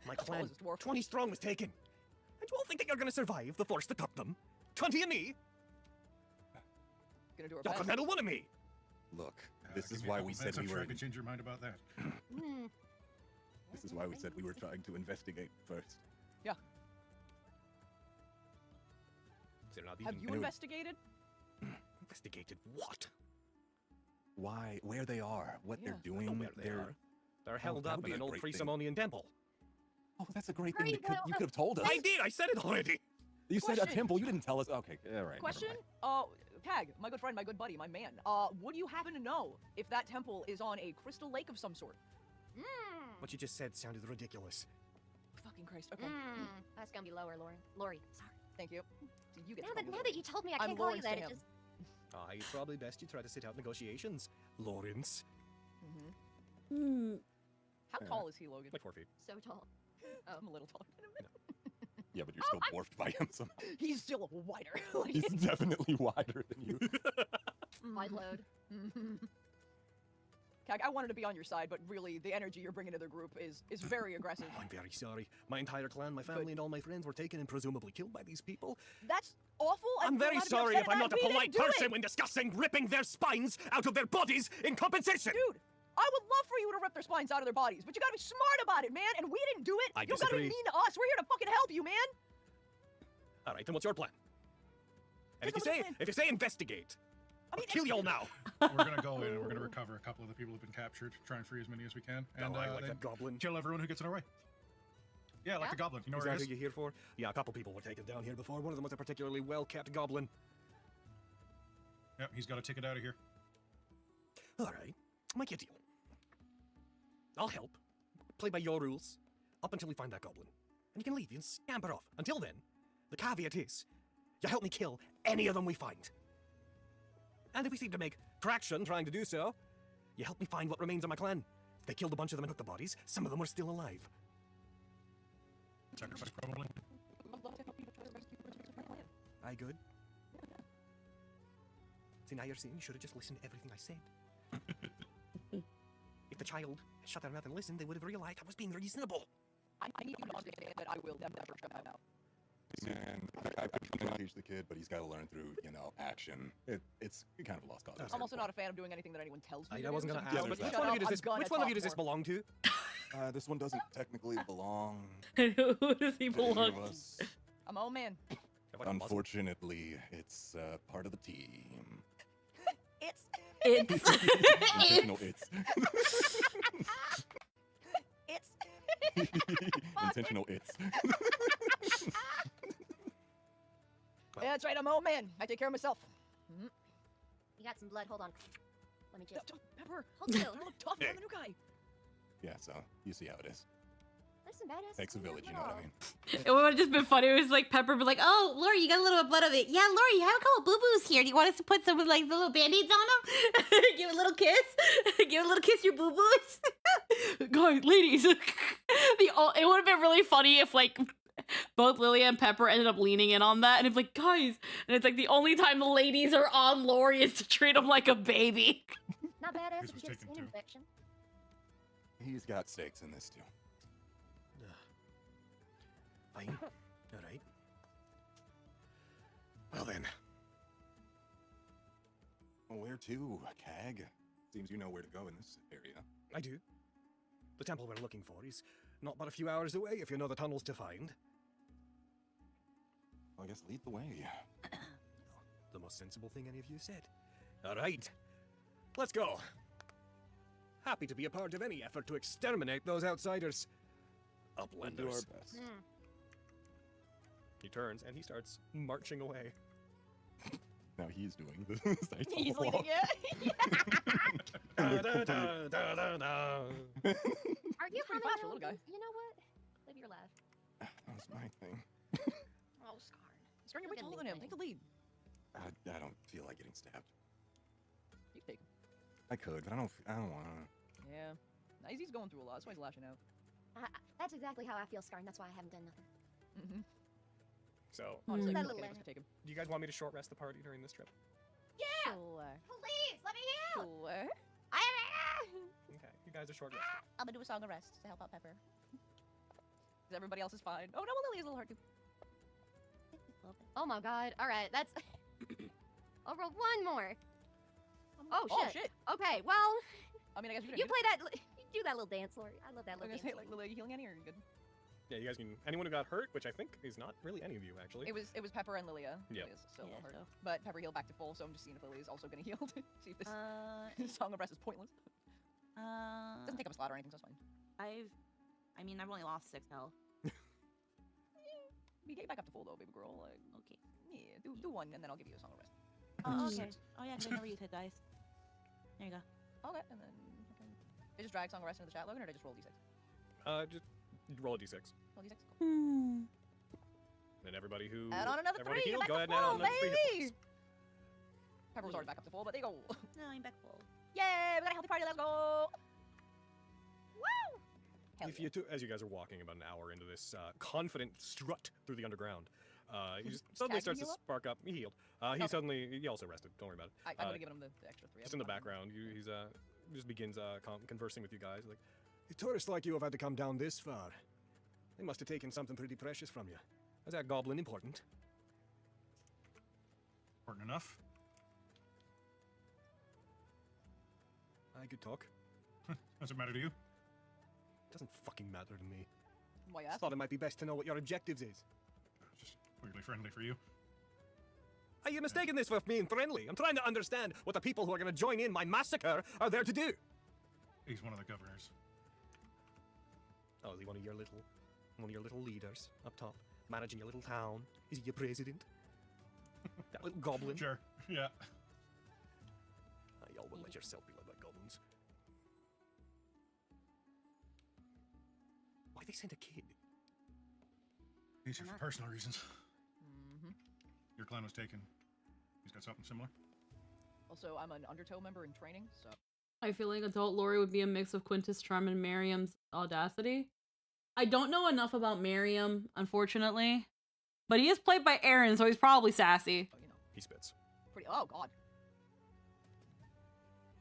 My That's clan, always a dwarf. 20 strong, was taken. And you all think that you're gonna survive the force to cut them? 20 of me? Gonna do our Y'all best. could handle one of me. Look, this Give is me a why couple we said minutes, I'm we sure were. I can change your mind about that. This is why we said we were trying to investigate first. They're not Have even you investigated? investigated what? Why, where they are, what Yeah, they're I know doing. where they are. They're held that up would be in an a old great thing. pre-Simonian temple. Oh, that's a great thing. Hurry, You could have told us. I did. I said it already. You said a Question. temple. You didn't tell us. Okay, all right. Question? never mind. Kag, my good friend, my good buddy, my man. Would you happen to know if that temple is on a crystal lake of some sort? What you just said sounded ridiculous. Fucking Christ. Okay. That's gonna be lower, Lauren. Lori. Sorry. Thank you. So you get Now to that, call me now Lori. that you told me I I'm can't call you Lawrence to that, it him. just... It's probably best you try to sit out negotiations, Lawrence. Hmm. How tall is he, Logan? Like 4 feet. So tall. Oh, I'm a little taller than him. Yeah, but you're still dwarfed by him somehow. He's still wider. Like, He's definitely wider than you. Wide load. Kag, I wanted to be on your side, but really, the energy you're bringing to the group is very aggressive. I'm very sorry. My entire clan, my family, and all my friends were taken and presumably killed by these people. That's awful. I'm very sorry if I'm not a We polite didn't do person it. when discussing ripping their spines out of their bodies in compensation. Dude, I would love for you to rip their spines out of their bodies, but you gotta be smart about it, man. And we didn't do it. I You gotta disagree. be mean to us. We're here to fucking help you, man. All right, then what's your plan? And There's no if you say investigate, I'll kill you all now. We're gonna go in and we're gonna recover a couple of the people who've been captured, try and free as many as we can, and I like then that goblin. kill everyone who gets in our way. Yeah, like the goblin. You know Is where that he who is? you're here for? Yeah, a couple people were taken down here before. One of them was a particularly well-kept goblin. Yep, he's got a ticket out of here. All right, I'll make you a deal. I'll help. Play by your rules up until we find that goblin. And you can leave. You can scamper off. Until then, the caveat is, you help me kill any of them we find. And if we seem to make traction trying to do so, you help me find what remains of my clan. If they killed a bunch of them and took the bodies, some of them are still alive. Sacrifice, probably. Aye, good. See, now you're saying you should have just listened to everything I said. If the child had shut their mouth and listened, they would have realized I was being reasonable. I need you to understand that I will never shut my mouth. Man, I can teach the kid, but he's got to learn through, action. It's kind of a lost cause. I'm also not a fan of doing anything that anyone tells me. I wasn't gonna to do, ask, so but shut which one of up, you does I'm this? gonna Which one of you talk does this more. belong to? This one doesn't technically belong Who does he to any belong of to? us. I'm old man. Unfortunately, it's part of the team. It's Intentional it's. Intentional it's. Yeah, that's right. I'm an old man. I take care of myself. You got some blood. Hold on. Let me just. Pepper, Hold still. I look tough. I'm the new guy. Yeah, so you see how it is. There's some badass. Takes a village, you know what I mean? It would have just been funny. It was like Pepper be like, "Oh, Lori, you got a little blood of it. Yeah, Lori, you have a couple boo-boos here. Do you want us to put some like the little band-aids on them? Give a little kiss. Give a little kiss your boo-boos." Guys, ladies, it would have been really funny if like both Lilia and Pepper ended up leaning in on that, and it's like, guys, and it's like the only time the ladies are on Lori is to treat him like a baby. Not badass His if was you get a taken skin too. infection. He's got stakes in this too. Fine. All right. Well then. Well, where to, Cag? Seems you know where to go in this area. I do. The temple we're looking for is not but a few hours away if you know the tunnels to find. Well, I guess lead the way. The most sensible thing any of you said. All right. Let's go. Happy to be a part of any effort to exterminate those outsiders. We'll do our Uplanders. best. He turns and he starts marching away. Now he's doing the sights on He's the wall. leading it. Da, da, da, da, da, da. Are you Pretty having fast for a little guy. You know what? Live your life. That was my thing. Oh, Scarn. Scarn, you're way You're taller gonna than him. be Take the lead. I don't feel like getting stabbed. You can take him. I could, but I don't want to. Yeah. Nah, he's going through a lot. That's why he's lashing out. That's exactly how I feel, Scarn. That's why I haven't done nothing. Mm-hmm. So, Honestly, That it's little okay, lamb. just take him. do you guys want me to short rest the party during this trip? Yeah! Sure. Please, let me out! Sure. Okay, you guys are short rested. I'm gonna do a song of rest to help out Pepper. Because everybody else is fine. Oh no, well, Lily's a little hard too. Oh my god. Alright, that's... I'll roll one more. Oh, shit. Okay, well, I mean, I guess we you play that... You do that little dance, Lori. I love that I'm little gonna say, dance. like, Lily, are you healing any or are you good? Yeah, you guys can. Anyone who got hurt, which I think is not really any of you actually. It was Pepper and Lilia. Yeah. Lilia's still Yeah, a little hurt. so- But Pepper healed back to full, so I'm just seeing if Lily is also gonna heal. See if this song of rest is pointless. Doesn't take up a slot or anything, so it's fine. I mean, I've only lost 6 health. We get back up to full though, baby girl. Like, Okay. yeah, do one and then I'll give you a song of rest. Oh, okay. Oh yeah, 'cause I never use hit dice. There you go. Okay, and then they just drag song of rest into the chat, Logan, or did I just roll d6? Just roll a d6. Roll d6. Cool. And everybody who Add on another everybody 3. healed, Back go to ahead and add full, on another 3 hit baby. points. Pepper was already back up to full, but they go. No, I'm back full. Yay! We got a healthy party. Let's go. if you as you guys are walking about an hour into this confident strut through the underground, he just suddenly starts to spark up. He healed. He also rested. Don't worry about it. I would have given him the extra 3. Just in the background, he's just begins conversing with you guys. Like, tourists like you have had to come down this far. They must have taken something pretty precious from you. Is that goblin important? Important enough. I could talk. Does it matter to you? Doesn't fucking matter to me. Why I thought it might be best to know what your objectives is. Just weirdly friendly for you. Are you mistaking this for being friendly? I'm trying to understand what the people who are going to join in my massacre are there to do. He's one of the governors. Oh, is he one of your little leaders up top, managing your little town? Is he your president? That little goblin? Sure, yeah. Y'all wouldn't let yourself be led by goblins. Why'd they send a kid? He's here for personal reasons. Mm-hmm. Your clan was taken. He's got something similar. Also, I'm an Undertow member in training, so... I feel like adult Lori would be a mix of Quintus Charm and Miriam's audacity. I don't know enough about Miriam, unfortunately. But he is played by Aaron, so he's probably sassy. You know, He spits. pretty... Oh, God.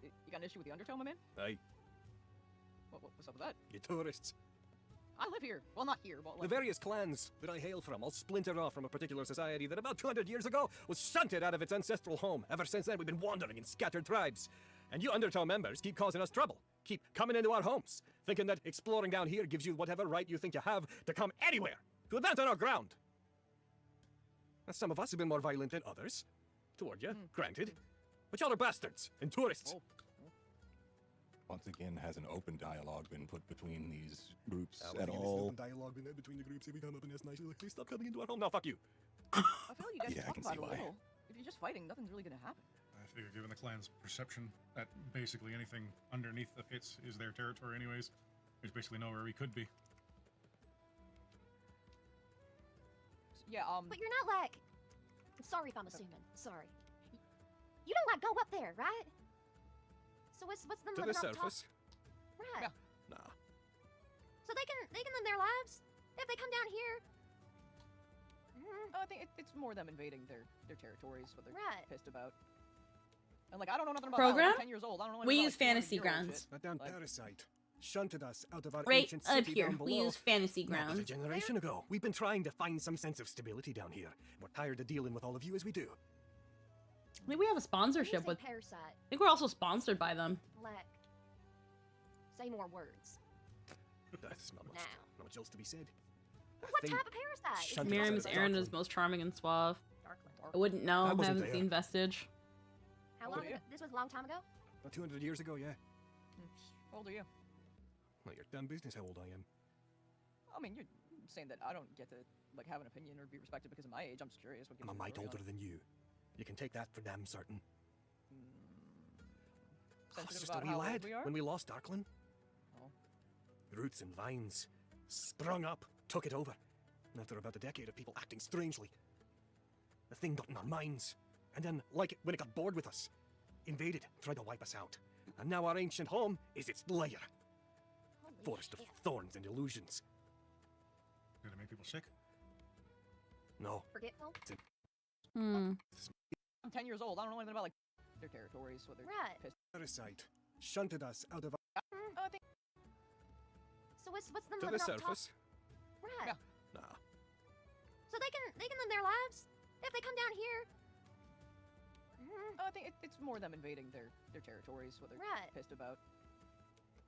You got an issue with the Undertow, my man? Aye, What's up with that? you tourists. I live here. Well, not here, but The like... various clans that I hail from all splintered off from a particular society that about 200 years ago was shunted out of its ancestral home. Ever since then, we've been wandering in scattered tribes. And you Undertow members keep causing us trouble. Keep coming into our homes, thinking that exploring down here gives you whatever right you think you have to come anywhere, to advance on our ground. Now, some of us have been more violent than others. Toward you, granted. But y'all are bastards and tourists. Oh. Once again, has an open dialogue been put between these groups Once at again, all? there's no dialogue been there between the groups. If we come up and ask nicely, like, please stop coming into our home. No, fuck you. I feel like you guys Yeah, I talk can about see it a why. little. If you're just fighting, nothing's really gonna happen. I figure given the clan's perception that basically anything underneath the pits is their territory anyways, there's basically nowhere we could be. Yeah, But you're not like... Sorry if I'm assuming. Sorry. You don't like go up there, right? So what's them To the living up top? surface? Right. Yeah. Nah. So they can live their lives if they come down here. I think it's more them invading their territories, what they're Right. pissed about. And like, I don't know nothing about Program? that. I'm 10 years old. I don't know We anything use about, like, fantasy 200-year-old grounds. shit. That damn Like- parasite shunted us out of our Right ancient up city here. down We below. use fantasy Not but a grounds. generation ago. We've been trying to find some sense of stability down here. We're tired of dealing with all of you as we do. I think we have a When you sponsorship say with... parasite, I think we're also sponsored by them. like, say more words. That's not much, Now. not much else to be said. What Thing type of parasite? shunted us Miriam's out of Aaron is Darkland. most charming and suave. Darkland. I wouldn't know. I I wasn't haven't there. seen Vestige. How Oh, long yeah. ago? This was a long time ago? About 200 years ago, yeah. How old are you? Well, your damn business how old I am. I mean, you're saying that I don't get to like have an opinion or be respected because of my age. I'm just curious. What gives I'm a you mite authority older than you. You can take that for damn certain. on it? I was Sensitive just a about wee how old lad we are? when we lost Darkland. Oh. Roots and vines sprung up, took it over. And after about a decade of people acting strangely, the thing got in our minds. And then, like when it got bored with us, invaded, tried to wipe us out. And now our ancient home is its lair. Holy Forest of shit. thorns and illusions. Did it make people sick? No, Forgetful? Hmm. I'm 10 years old. I don't know anything about like their territories. What they're Right. pissed. parasite shunted us out of I think So what's them to living the up top? surface. Right. Yeah. Nah. So they can live their lives if they come down here. I think it's more them invading their territories. What they're Right. pissed about.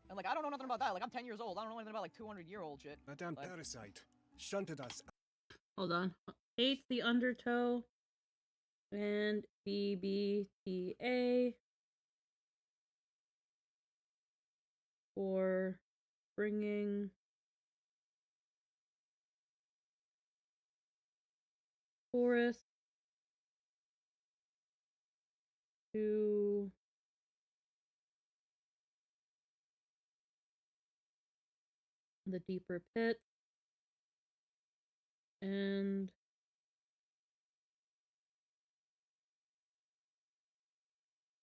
And like, I don't know nothing about that. Like, I'm 10 years old. I don't know anything about like 200-year-old shit. That damn Like- parasite shunted us. Hold on. Hates the Undertow and BBTA for bringing forest to the deeper pit and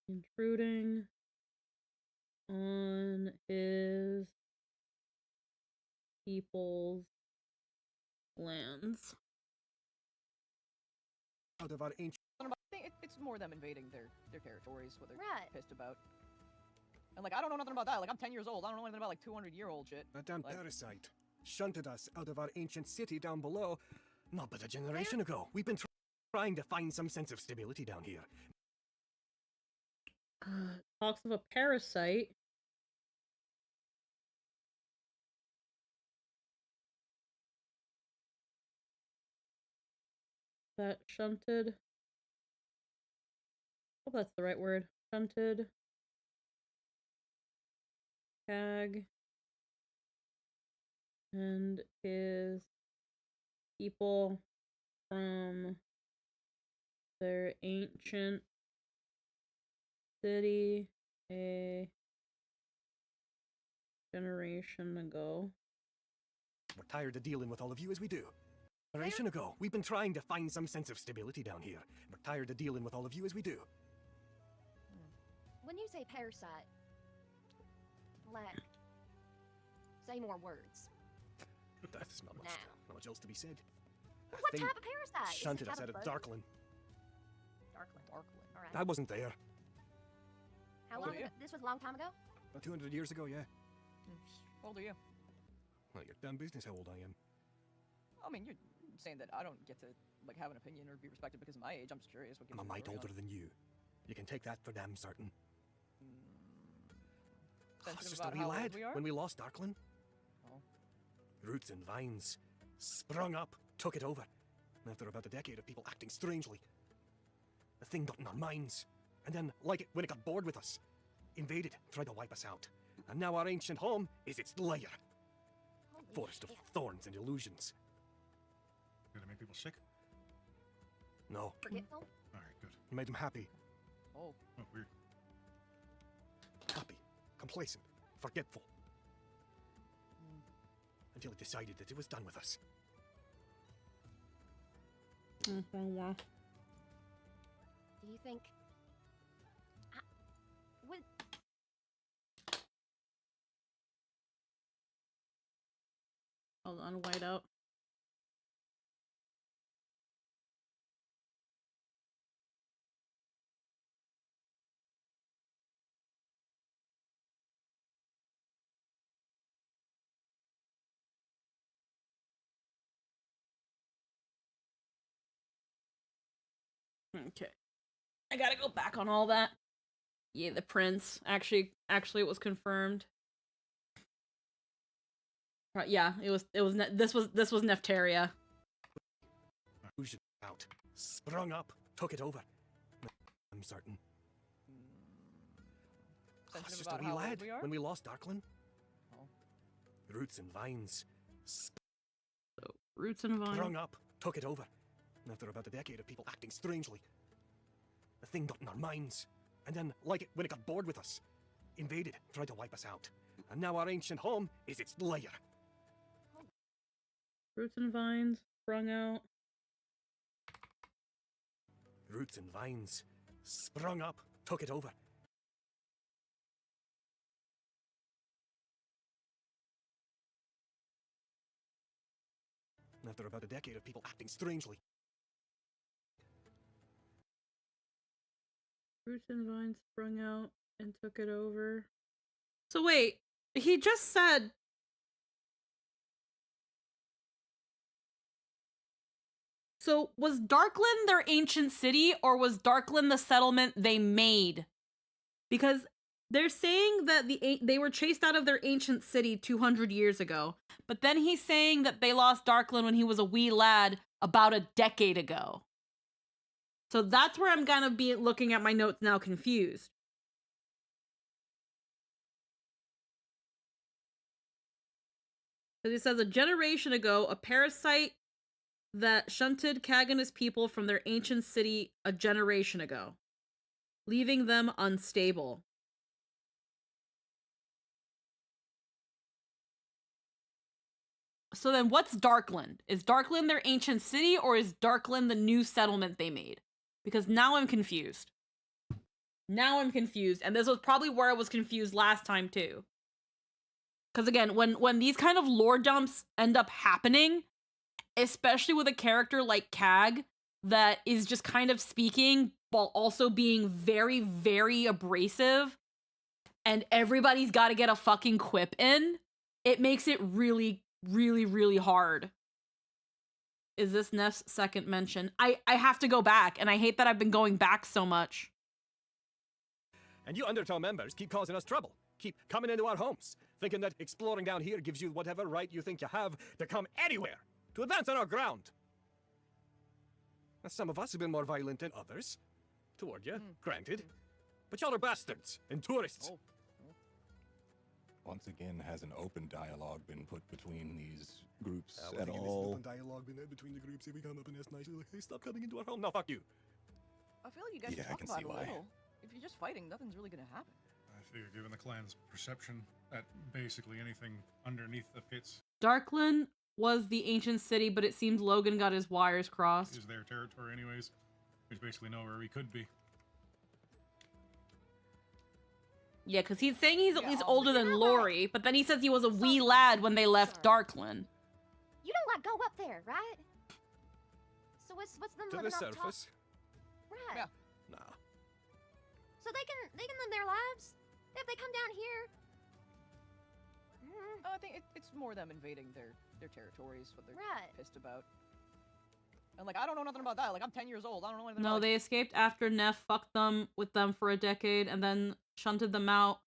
intruding on his people's lands. Out of our ancient. I think it's more them invading their territories, what they're Right. pissed about. And like, I don't know nothing about that. Like, I'm 10 years old. I don't know anything about like 200-year-old shit. That damn Like- parasite shunted us out of our ancient city down below. Not but a generation ago. We've been trying to find some sense of stability down here. Talks of a parasite. That shunted. Hope that's the right word. Shunted. Cag. And his people from their ancient city a generation ago. We're tired of dealing with all of you as we do. A generation ago, we've been trying to find some sense of stability down here. We're tired of dealing with all of you as we do. When you say parasite, like, say more words. That's not much, Now. not much else to be said. That What thing type of parasite? Is it shunted us type out of bug? Darkland. Darkland. Darkland. All right. I wasn't there. How Oh, long yeah. ago? This was a long time ago? About 200 years ago, yeah. How old are you? Well, your damn business how old I am. I mean, you're saying that I don't get to like have an opinion or be respected because of my age. I'm just curious. What gives I'm a you the mite story on older than you. You can take that for damn certain. Sensitive It's just about a wee how old lad we are? when we lost Darkland. Oh. Roots and vines sprung up, took it over. After about a decade of people acting strangely, the thing got in our minds, and then, like it, when it got bored with us, invaded, tried to wipe us out. And now our ancient home is its lair. Holy Forest of shit. thorns and illusions. Did it make people sick? No, Forgetful? All right, good. it made them happy. Oh. Oh, weird. Happy, complacent, forgetful. Until it decided that it was done with us. Mm-hmm. Do you think... would... Hold on, whiteout. Okay. I gotta go back on all that. Yeah, the prince. Actually it was confirmed. Yeah, this was Neftaria. Illusion out, sprung up, took it over. I'm certain. It's Sensitive just a about wee how lad old we are? when we lost Darkland. Oh. Roots and vines So, roots and vine. sprung up, took it over. After about a decade of people acting strangely, the thing got in our minds, and then, like it, when it got bored with us, invaded, tried to wipe us out. And now our ancient home is its lair. Roots and vines sprung out. Roots and vines sprung up, took it over. After about a decade of people acting strangely, Roots and vines sprung out and took it over. So wait, he just said... So was Darkland their ancient city, or was Darkland the settlement they made? Because they're saying that they were chased out of their ancient city 200 years ago, but then he's saying that they lost Darkland when he was a wee lad about a decade ago. So that's where I'm gonna be looking at my notes now confused. Because it says a generation ago, a parasite that shunted Kagan's people from their ancient city a generation ago, leaving them unstable. So then what's Darkland? Is Darkland their ancient city, or is Darkland the new settlement they made? Because now I'm confused. And this was probably where I was confused last time too. Because again, when these kind of lore dumps end up happening, especially with a character like Kag that is just kind of speaking while also being very, very abrasive, and everybody's got to get a fucking quip in, it makes it really, really, really hard. Is this Neff's second mention? I have to go back, and I hate that I've been going back so much. And you Undertow members keep causing us trouble. Keep coming into our homes, thinking that exploring down here gives you whatever right you think you have to come anywhere, to advance on our ground. Now, some of us have been more violent than others. Toward you, granted. But y'all are bastards and tourists. Once again, has an open dialogue been put between these groups Well, at there's an all? open dialogue between the groups. If we come up and ask nicely, like, hey, stop coming into our home. No, fuck you. I feel like you guys Yeah, I talk can about see it a why. little. If you're just fighting, nothing's really gonna happen. I figure, given the clan's perception, that basically anything underneath the pits Darkland was the ancient city, but it seems Logan got his wires crossed. is their territory, anyways. There's basically nowhere we could be. Yeah, because he's saying he's at Yeah, least I'll older leave than it Lori, but then he says he was a wee Something lad when they left sure. Darkland. You don't like go up there, right? So what's them To living the up top? surface? Right. Yeah. Nah. So they can live their lives if they come down here. I think it's more them invading their territories, what they're Right. pissed about. And like, I don't know nothing about that. Like, I'm 10 years old. I don't know anything No, about they escaped after Neff fucked them with them for a decade and then shunted them out,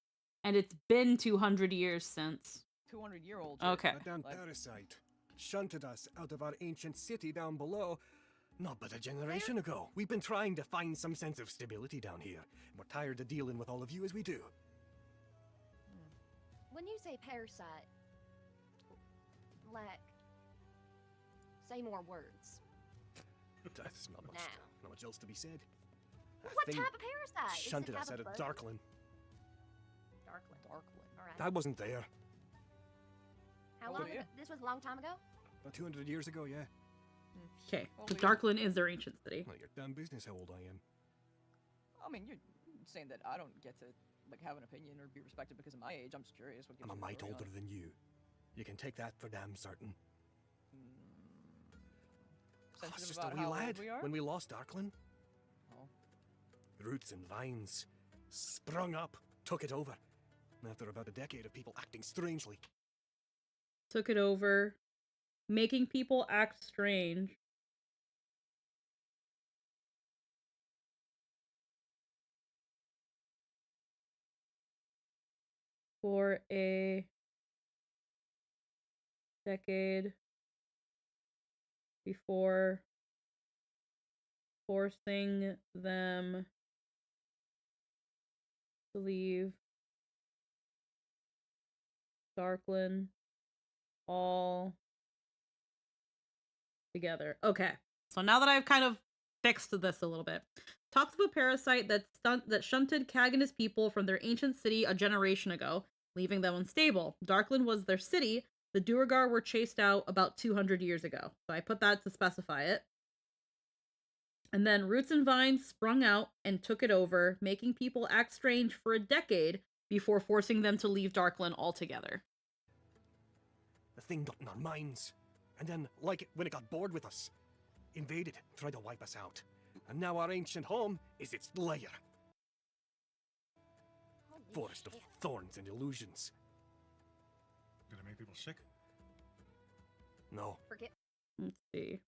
and it's been 200 years since. 200-year-olds. Okay. That damn Like- parasite shunted us out of our ancient city down below. Not but a generation ago. We've been trying to find some sense of stability down here. We're tired of dealing with all of you as we do. When you say parasite, like, say more words. That's not much, Now. not much else to be said. What type of parasite? Is it Shunted type us out of bug? Darkland. Darkland. Darkland. All right. I wasn't there. How Oh, long yeah. ago? This was a long time ago? About 200 years ago, yeah. Okay, Well, so we- Darkland is their ancient city. Well, your damn business how old I am. I mean, you're saying that I don't get to like have an opinion or be respected because of my age. I'm just curious. What gives I'm a you mite authority on older it? than you. You can take that for damn certain. I was Sensitive just a about wee how lad old we are? when we lost Darkland. Oh. Roots and vines sprung up, took it over. After about a decade of people acting strangely. Took it over, making people act strange. For a decade before forcing them to leave Darkland all together. Okay, so now that I've kind of fixed this a little bit, talks of a parasite that shunted Kag and his people from their ancient city a generation ago, leaving them unstable. Darkland was their city. The Duergar were chased out about 200 years ago. So I put that to specify it. And then roots and vines sprung out and took it over, making people act strange for a decade before forcing them to leave Darkland altogether. The thing got in our minds. And then, like when it got bored with us, invaded, tried to wipe us out. And now our ancient home is its lair. Holy Forest of shit. thorns and illusions. Did it make people sick? No. Forget. Let's see.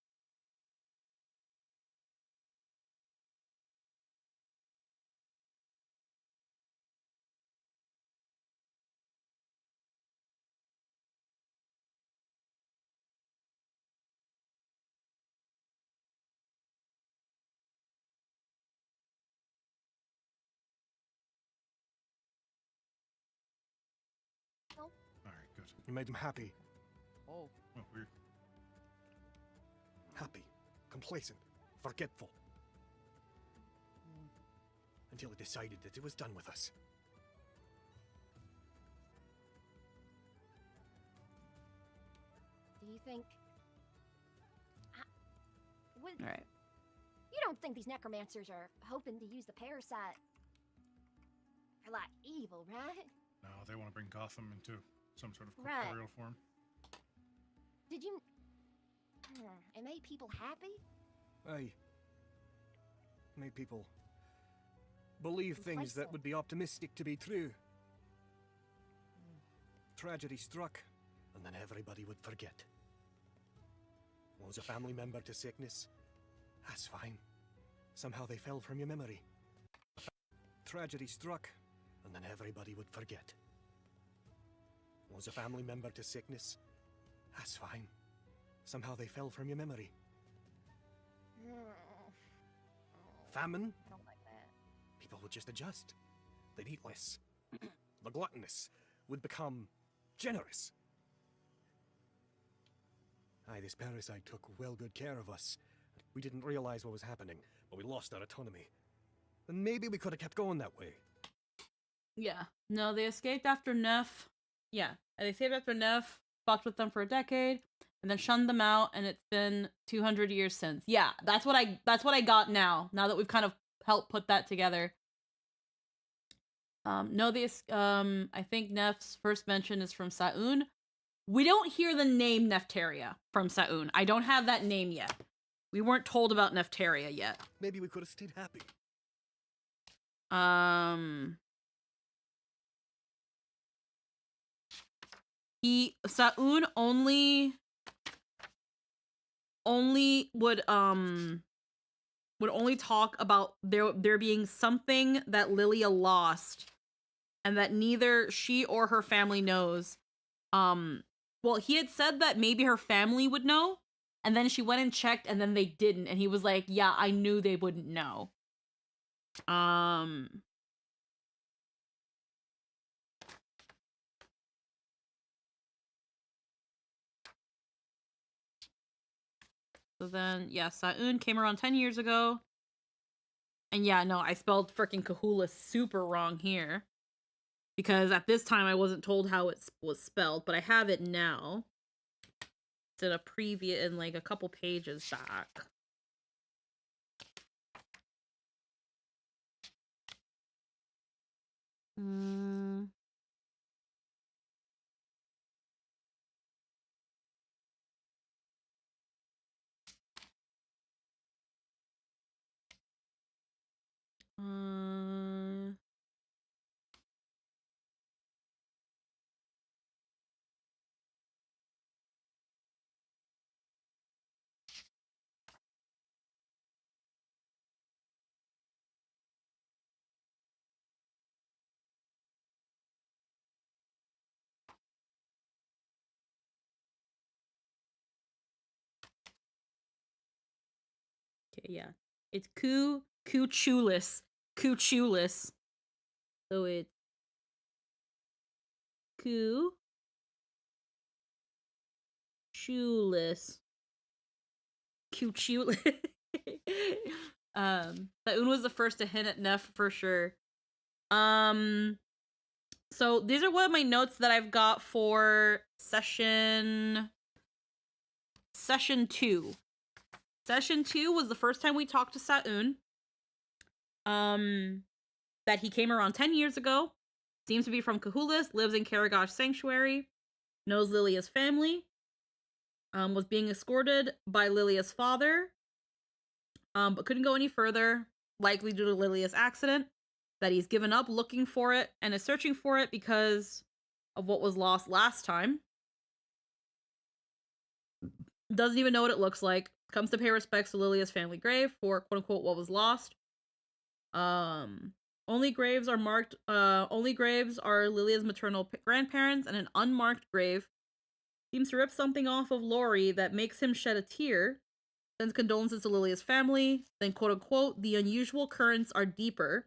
Alright, good. You made them happy. Oh. Well, we're Happy. Complacent. Forgetful. Until it decided that it was done with us. Do you think? All right. You don't think these necromancers are hoping to use the parasite for like evil, right? no, they want to bring Gotham into some sort of Right. corporeal form. Did you... It made people happy? I made people believe things that would be optimistic to be true. Tragedy struck, and then everybody would forget. Was a family member to sickness? That's fine. Somehow they fell from your memory. Tragedy struck, and then everybody would forget. Was a family member to sickness? That's fine. Somehow they fell from your memory. Famine? I don't like that. People would just adjust. They'd eat less. The gluttonous would become generous. Aye, this parasite took well good care of us. We didn't realize what was happening, but we lost our autonomy. And maybe we could have kept going that way. Yeah. No, they escaped after Neff. Yeah. They escaped after Neff, fucked with them for a decade, and then shunned them out, and it's been 200 years since. Yeah, that's what I got now that we've kind of helped put that together. No, I think Neff's first mention is from Sa'un. We don't hear the name Neftaria from Sa'un. I don't have that name yet. We weren't told about Neftaria yet. Maybe we could have stayed happy. Sa'un only would only talk about there being something that Lilia lost and that neither she or her family knows. Well, he had said that maybe her family would know, and then she went and checked, and then they didn't, and he was like, yeah, I knew they wouldn't know. So then, yeah, Sa'un came around 10 years ago. And yeah, no, I spelled freaking Kahula super wrong here. Because at this time, I wasn't told how it was spelled, but I have it now. It's in a preview in like a couple pages back. Okay, yeah. It's Kuchulis. Kuchulis. So it's Kuchulis. Kuchulis. Sa'un was the first to hint at Neff for sure. So these are one of my notes that I've got for session 2. Session 2 was the first time we talked to Sa'un. That he came around 10 years ago. Seems to be from Kahulis, lives in Karagosh Sanctuary, knows Lilia's family, was being escorted by Lilia's father, but couldn't go any further, likely due to Lilia's accident, that he's given up looking for it and is searching for it because of what was lost last time. Doesn't even know what it looks like. Comes to pay respects to Lilia's family grave for quote-unquote what was lost. Only graves are Lilia's maternal grandparents, and an unmarked grave seems to rip something off of Lori that makes him shed a tear. Sends condolences to Lilia's family. Then quote-unquote, the unusual currents are deeper.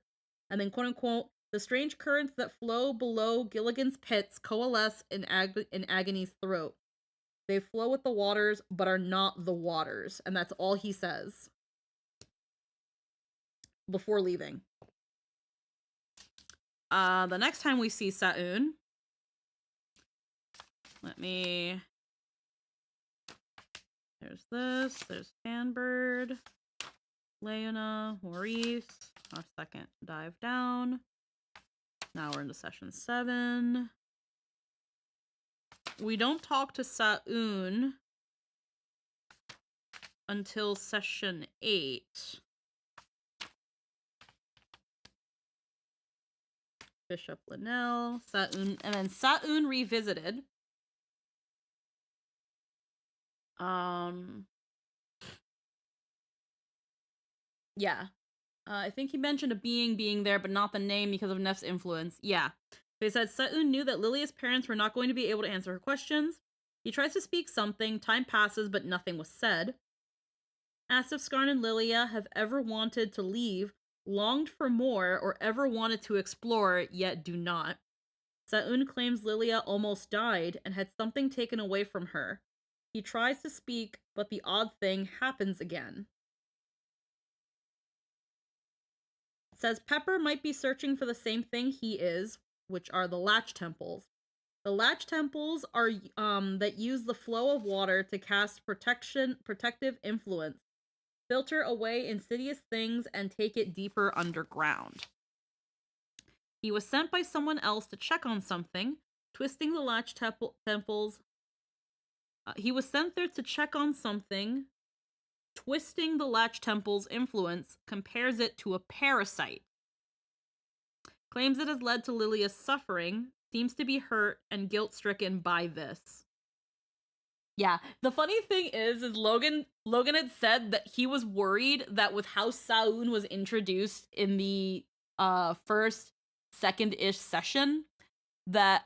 And then quote-unquote, the strange currents that flow below Gilligan's pits coalesce in agony's throat. They flow with the waters, but are not the waters. And that's all he says before leaving. The next time we see Sa'un, there's this, there's Fanbird, Leona, Maurice, our second dive down. Now we're into session 7. we don't talk to Sa'un until session 8. Bishop Linnell, Sa'un, and then Sa'un revisited. Yeah. I think he mentioned a being there, but not the name because of Neff's influence. Yeah. So he said Sa'un knew that Lilia's parents were not going to be able to answer her questions. He tries to speak something, time passes, but nothing was said. Asked if Skarn and Lilia have ever wanted to leave, longed for more, or ever wanted to explore, yet do not. Sa'un claims Lilia almost died and had something taken away from her. He tries to speak, but the odd thing happens again. Says Pepper might be searching for the same thing he is, which are the Latch Temples. The Latch Temples are that use the flow of water to cast protective influence, filter away insidious things, and take it deeper underground. He was sent by someone else to check on something, twisting the Latch Temples. He was sent there to check on something. Twisting the Latch Temple's influence compares it to a parasite. Claims it has led to Lilia's suffering, seems to be hurt and guilt-stricken by this. Yeah, the funny thing is Logan had said that he was worried that with how Sa'un was introduced in the first, second-ish session, that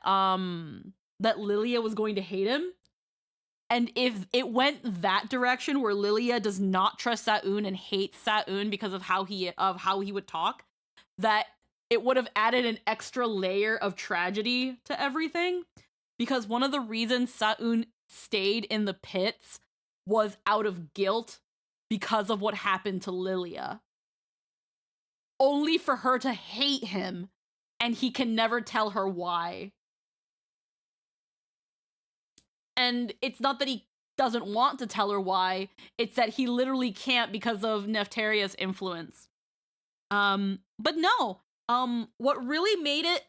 Lilia was going to hate him. And if it went that direction where Lilia does not trust Sa'un and hates Sa'un because of how he would talk, that it would have added an extra layer of tragedy to everything. Because one of the reasons Sa'un stayed in the pits was out of guilt because of what happened to Lilia. Only for her to hate him, and he can never tell her why. And it's not that he doesn't want to tell her why, it's that he literally can't because of Neftaria's influence. But no, what really made it,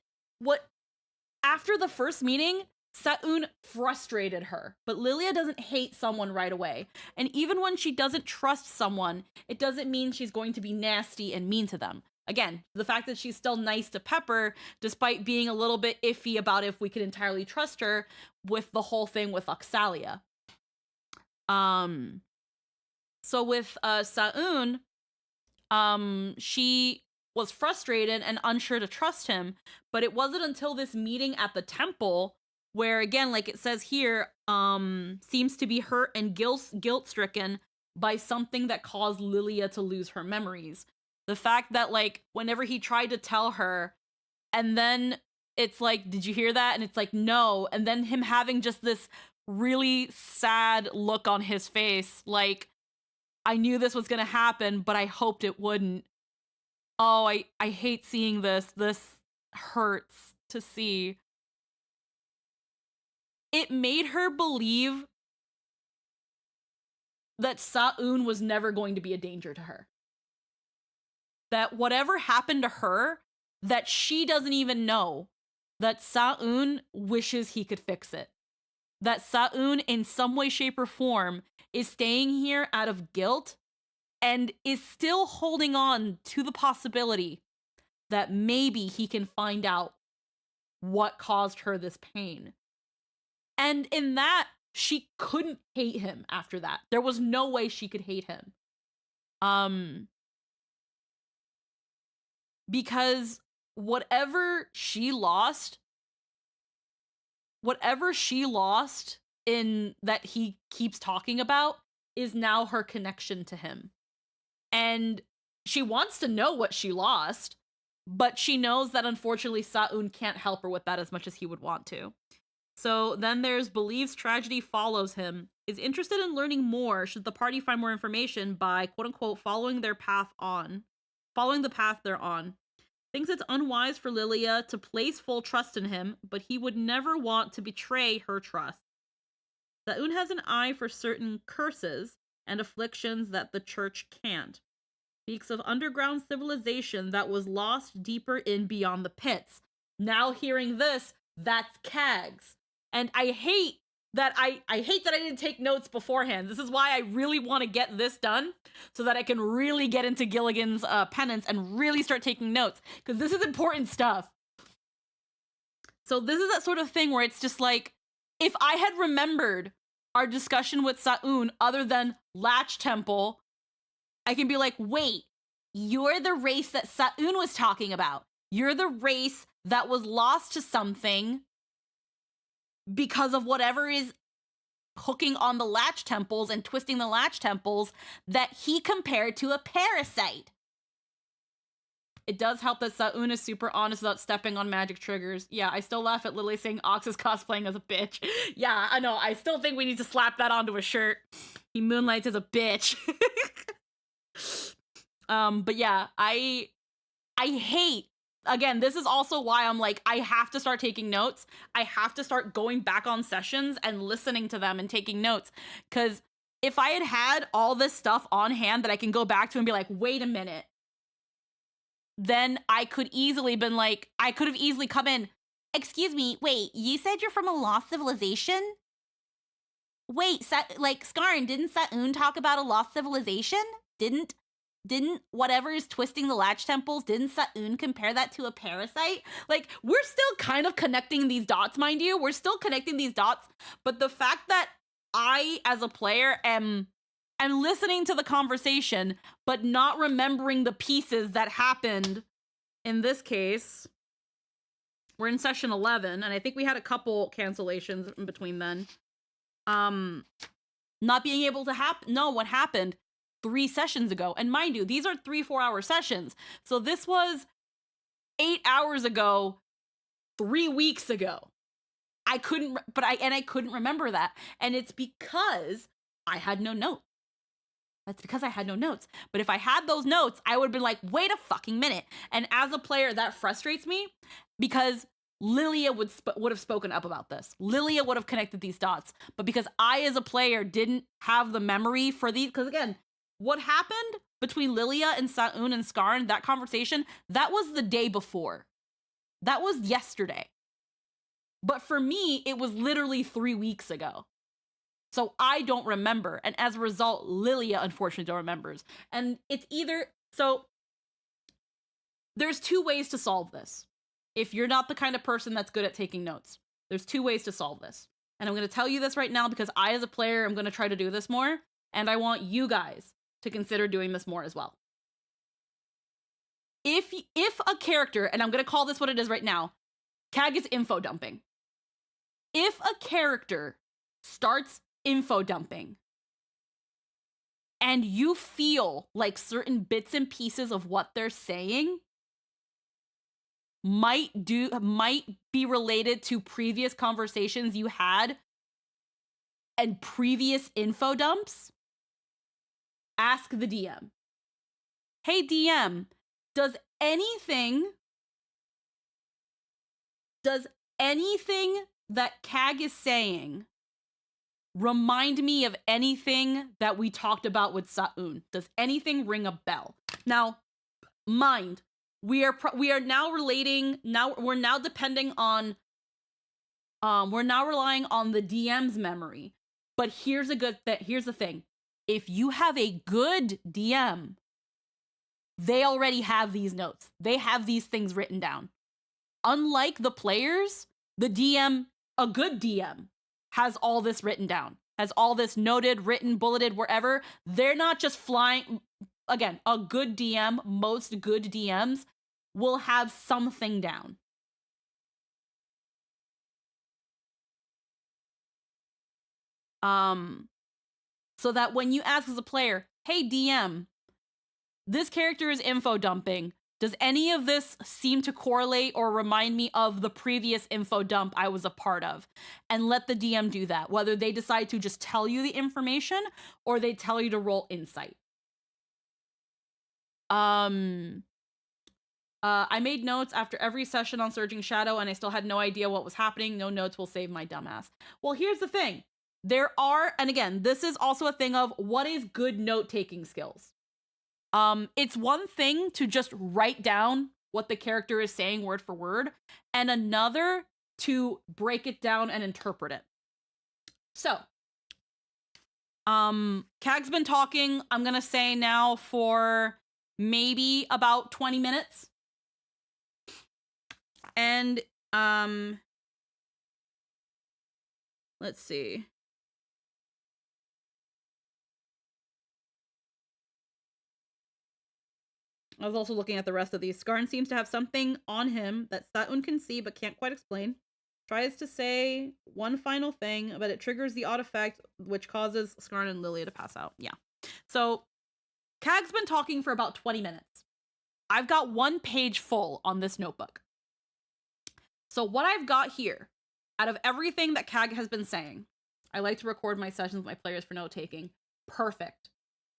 after the first meeting, Sa'un frustrated her, but Lilia doesn't hate someone right away. And even when she doesn't trust someone, it doesn't mean she's going to be nasty and mean to them. Again, the fact that she's still nice to Pepper, despite being a little bit iffy about if we could entirely trust her with the whole thing with Oxalia. So with Sa'un, she was frustrated and unsure to trust him, but it wasn't until this meeting at the temple where, again, like it says here, seems to be hurt and guilt-stricken by something that caused Lilia to lose her memories. The fact that, like, whenever he tried to tell her, and then it's like, did you hear that? And it's like, no. And then him having just this really sad look on his face, like, I knew this was gonna happen, but I hoped it wouldn't. Oh, I hate seeing this. This hurts to see. It made her believe that Sa'un was never going to be a danger to her. That whatever happened to her, that she doesn't even know, that Sa'un wishes he could fix it. That Sa'un, in some way, shape, or form, is staying here out of guilt and is still holding on to the possibility that maybe he can find out what caused her this pain. And in that, she couldn't hate him after that. There was no way she could hate him. Because whatever she lost in that he keeps talking about is now her connection to him. And she wants to know what she lost, but she knows that unfortunately Sa'un can't help her with that as much as he would want to. So then there's believes tragedy follows him, is interested in learning more should the party find more information by quote-unquote following the path they're on. Thinks it's unwise for Lilia to place full trust in him, but he would never want to betray her trust. Sa'un has an eye for certain curses and afflictions that the church can't. Speaks of underground civilization that was lost deeper in beyond the pits. Now hearing this, that's Kags. And I hate that I didn't take notes beforehand. This is why I really want to get this done so that I can really get into Gilligan's penance and really start taking notes, because this is important stuff. So this is that sort of thing where it's just like, if I had remembered our discussion with Sa'un other than Latch Temple, I can be like, wait, you're the race that Sa'un was talking about. You're the race that was lost to something because of whatever is hooking on the latch temples and twisting the latch temples that he compared to a parasite. It does help that Sa'un is super honest about stepping on magic triggers. Yeah, I still laugh at Lily saying Ox is cosplaying as a bitch. Yeah, I know. I still think we need to slap that onto a shirt. He moonlights as a bitch. But yeah, I hate, again, this is also why I'm like, I have to start taking notes. I have to start going back on sessions and listening to them and taking notes. Because if I had had all this stuff on hand that I can go back to and be like, wait a minute, then I could have easily come in, excuse me, wait, you said you're from a lost civilization? Wait, Skarn, didn't Sa'un talk about a lost civilization? Didn't whatever is twisting the latch temples, didn't Sa'un compare that to a parasite? Like, we're still kind of connecting these dots, mind you. We're still connecting these dots, but the fact that I, as a player, am listening to the conversation, but not remembering the pieces that happened, in this case, we're in session 11, and I think we had a couple cancellations in between then. Not being able to know what happened 3 sessions ago. And mind you, these are 3-4 hour sessions. So this was 8 hours ago, 3 weeks ago. I couldn't remember that. And it's because I had no notes. That's because I had no notes. But if I had those notes, I would have been like, wait a fucking minute. And as a player, that frustrates me because Lilia would have spoken up about this. Lilia would have connected these dots. But because I, as a player, didn't have the memory for these, because again, what happened between Lilia and Sa'un and Skarn, that conversation, that was the day before. That was yesterday. But for me, it was literally 3 weeks ago. So I don't remember. And as a result, Lilia unfortunately don't remembers. And it's either, so there's 2 ways to solve this. If you're not the kind of person that's good at taking notes, there's 2 ways to solve this. And I'm going to tell you this right now because I, as a player, am going to try to do this more. And I want you guys to consider doing this more as well. If a character, and I'm going to call this what it is right now, CAG is info dumping. If a character starts info dumping and you feel like certain bits and pieces of what they're saying might be related to previous conversations you had and previous info dumps, ask the DM. Hey DM, does anything that CAG is saying remind me of anything that we talked about with Sa'un? Does anything ring a bell? Now, mind, we're now relying on the DM's memory. But here's the thing. If you have a good DM, they already have these notes. They have these things written down. Unlike the players, the DM, a good DM, has all this written down, has all this noted, written, bulleted, wherever. They're not just flying. Again, a good DM, most good DMs will have something down. So that when you ask as a player, hey DM, this character is info dumping. Does any of this seem to correlate or remind me of the previous info dump I was a part of? And let the DM do that, whether they decide to just tell you the information or they tell you to roll insight. I made notes after every session on Surging Shadow and I still had no idea what was happening. No notes will save my dumbass. Well, here's the thing. There are, and again, this is also a thing of what is good note-taking skills. It's one thing to just write down what the character is saying word for word, and another to break it down and interpret it. So, Kag's been talking, I'm gonna say now for maybe about 20 minutes. And, let's see. I was also looking at the rest of these. Skarn seems to have something on him that Satun can see but can't quite explain. Tries to say one final thing, but it triggers the odd effect, which causes Skarn and Lilia to pass out. Yeah. So, Kag's been talking for about 20 minutes. I've got 1 page full on this notebook. So what I've got here, out of everything that Kag has been saying, I like to record my sessions with my players for note taking. Perfect.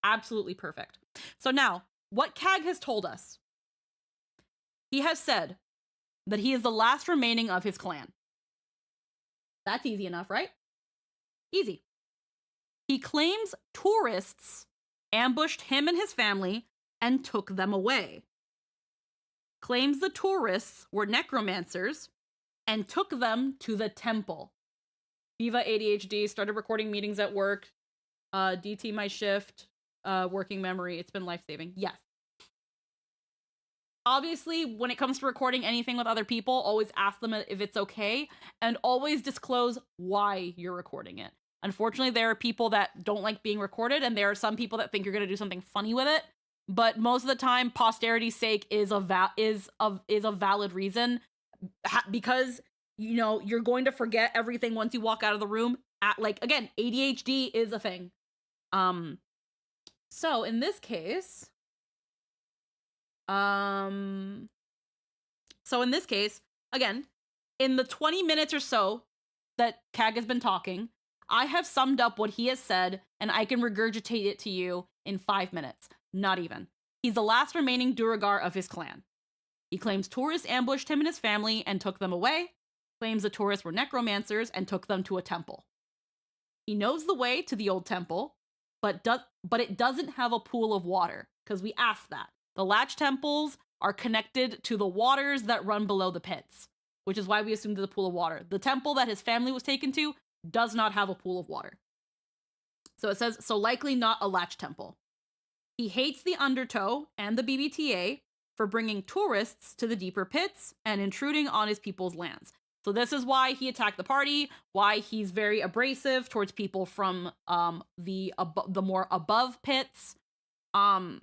Absolutely perfect. So now, what Kag has told us, he has said that he is the last remaining of his clan. That's easy enough, right? Easy. He claims tourists ambushed him and his family and took them away. Claims the tourists were necromancers and took them to the temple. Viva ADHD started recording meetings at work. DT my shift. Working memory. It's been life-saving. Yes. Obviously, when it comes to recording anything with other people, always ask them if it's okay, and always disclose why you're recording it. Unfortunately, there are people that don't like being recorded, and there are some people that think you're going to do something funny with it. But most of the time, posterity's sake is a valid reason, because you're going to forget everything once you walk out of the room. Again, ADHD is a thing. So in this case, again, in the 20 minutes or so that Kag has been talking, I have summed up what he has said, and I can regurgitate it to you in 5 minutes. Not even. He's the last remaining Duergar of his clan. He claims tourists ambushed him and his family and took them away. Claims the tourists were necromancers and took them to a temple. He knows the way to the old temple, but it doesn't have a pool of water, because we asked that. The latch temples are connected to the waters that run below the pits, which is why we assumed there's a pool of water. The temple that his family was taken to does not have a pool of water. So it says, so likely not a latch temple. He hates the Undertow and the BBTA for bringing tourists to the deeper pits and intruding on his people's lands. So this is why he attacked the party, why he's very abrasive towards people from the more above pits, and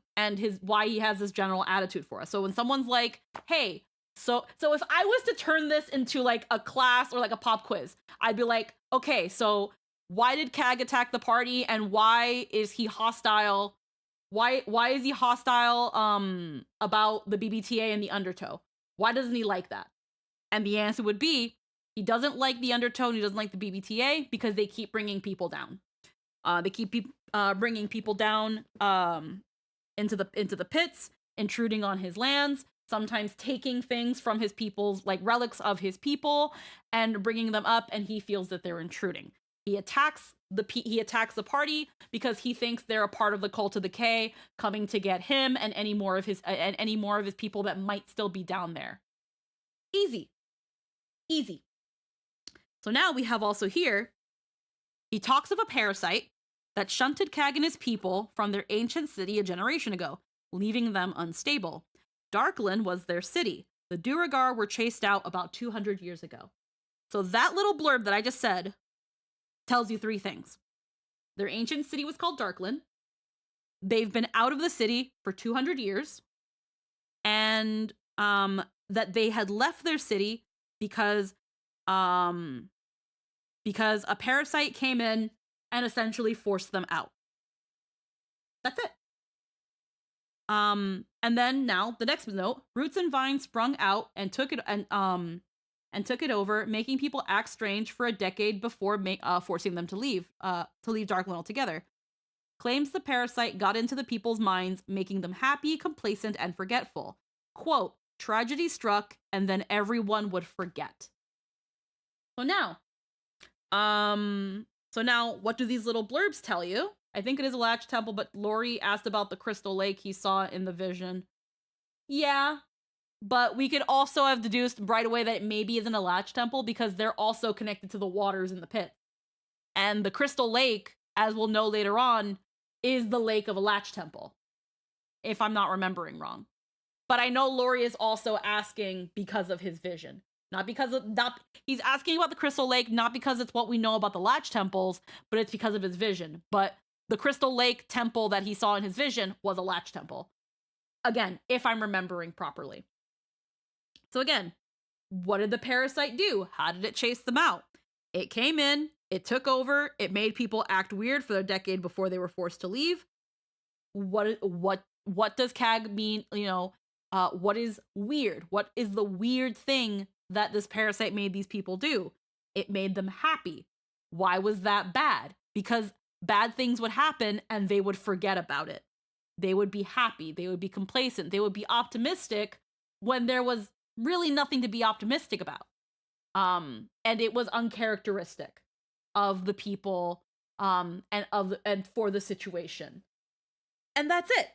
why he has this general attitude for us. So when someone's like, hey, so if I was to turn this into like a class or like a pop quiz, I'd be like, okay, so why did Kag attack the party, and why is he hostile? Why is he hostile about the BBTA and the Undertow? Why doesn't he like that? And the answer would be, he doesn't like the Undertow and he doesn't like the BBTA because they keep bringing people down. They keep bringing people down into the pits, intruding on his lands, sometimes taking things from his people's, like relics of his people, and bringing them up, and he feels that they're intruding. He attacks the party because he thinks they're a part of the Cult of the K, coming to get him and any more of his people that might still be down there. Easy. So now we have also here, he talks of a parasite that shunted Kag and his people from their ancient city a generation ago, leaving them unstable. Darkland was their city. The Duergar were chased out about 200 years ago. So that little blurb that I just said tells you 3 things. Their ancient city was called Darkland. They've been out of the city for 200 years. And that they had left their city because a parasite came in and essentially forced them out. That's it. And then now the next note: roots and vines sprung out and took it over, making people act strange for a decade before forcing them to leave Darkland altogether. Claims the parasite got into the people's minds, making them happy, complacent, and forgetful. Quote, tragedy struck, and then everyone would forget. So now, what do these little blurbs tell you? I think it is a latch temple, but Lori asked about the crystal lake he saw in the vision. Yeah, But we could also have deduced right away that it maybe isn't a latch temple because they're also connected to the waters in the pit. And the Crystal Lake, as we'll know later on, is the lake of a latch temple, if I'm not remembering wrong. But I know Laurie is also asking because of his vision. He's asking about the Crystal Lake, not because it's what we know about the latch temples, but it's because of his vision. But the Crystal Lake temple that he saw in his vision was a latch temple. Again, if I'm remembering properly. So again, what did the parasite do? How did it chase them out? It came in, it took over, it made people act weird for a decade before they were forced to leave. What does CAG mean? What is weird? What is the weird thing that this parasite made these people do? It made them happy. Why was that bad? Because bad things would happen and they would forget about it. They would be happy. They would be complacent. They would be optimistic when there was really nothing to be optimistic about. And it was uncharacteristic of the people and for the situation. And that's it.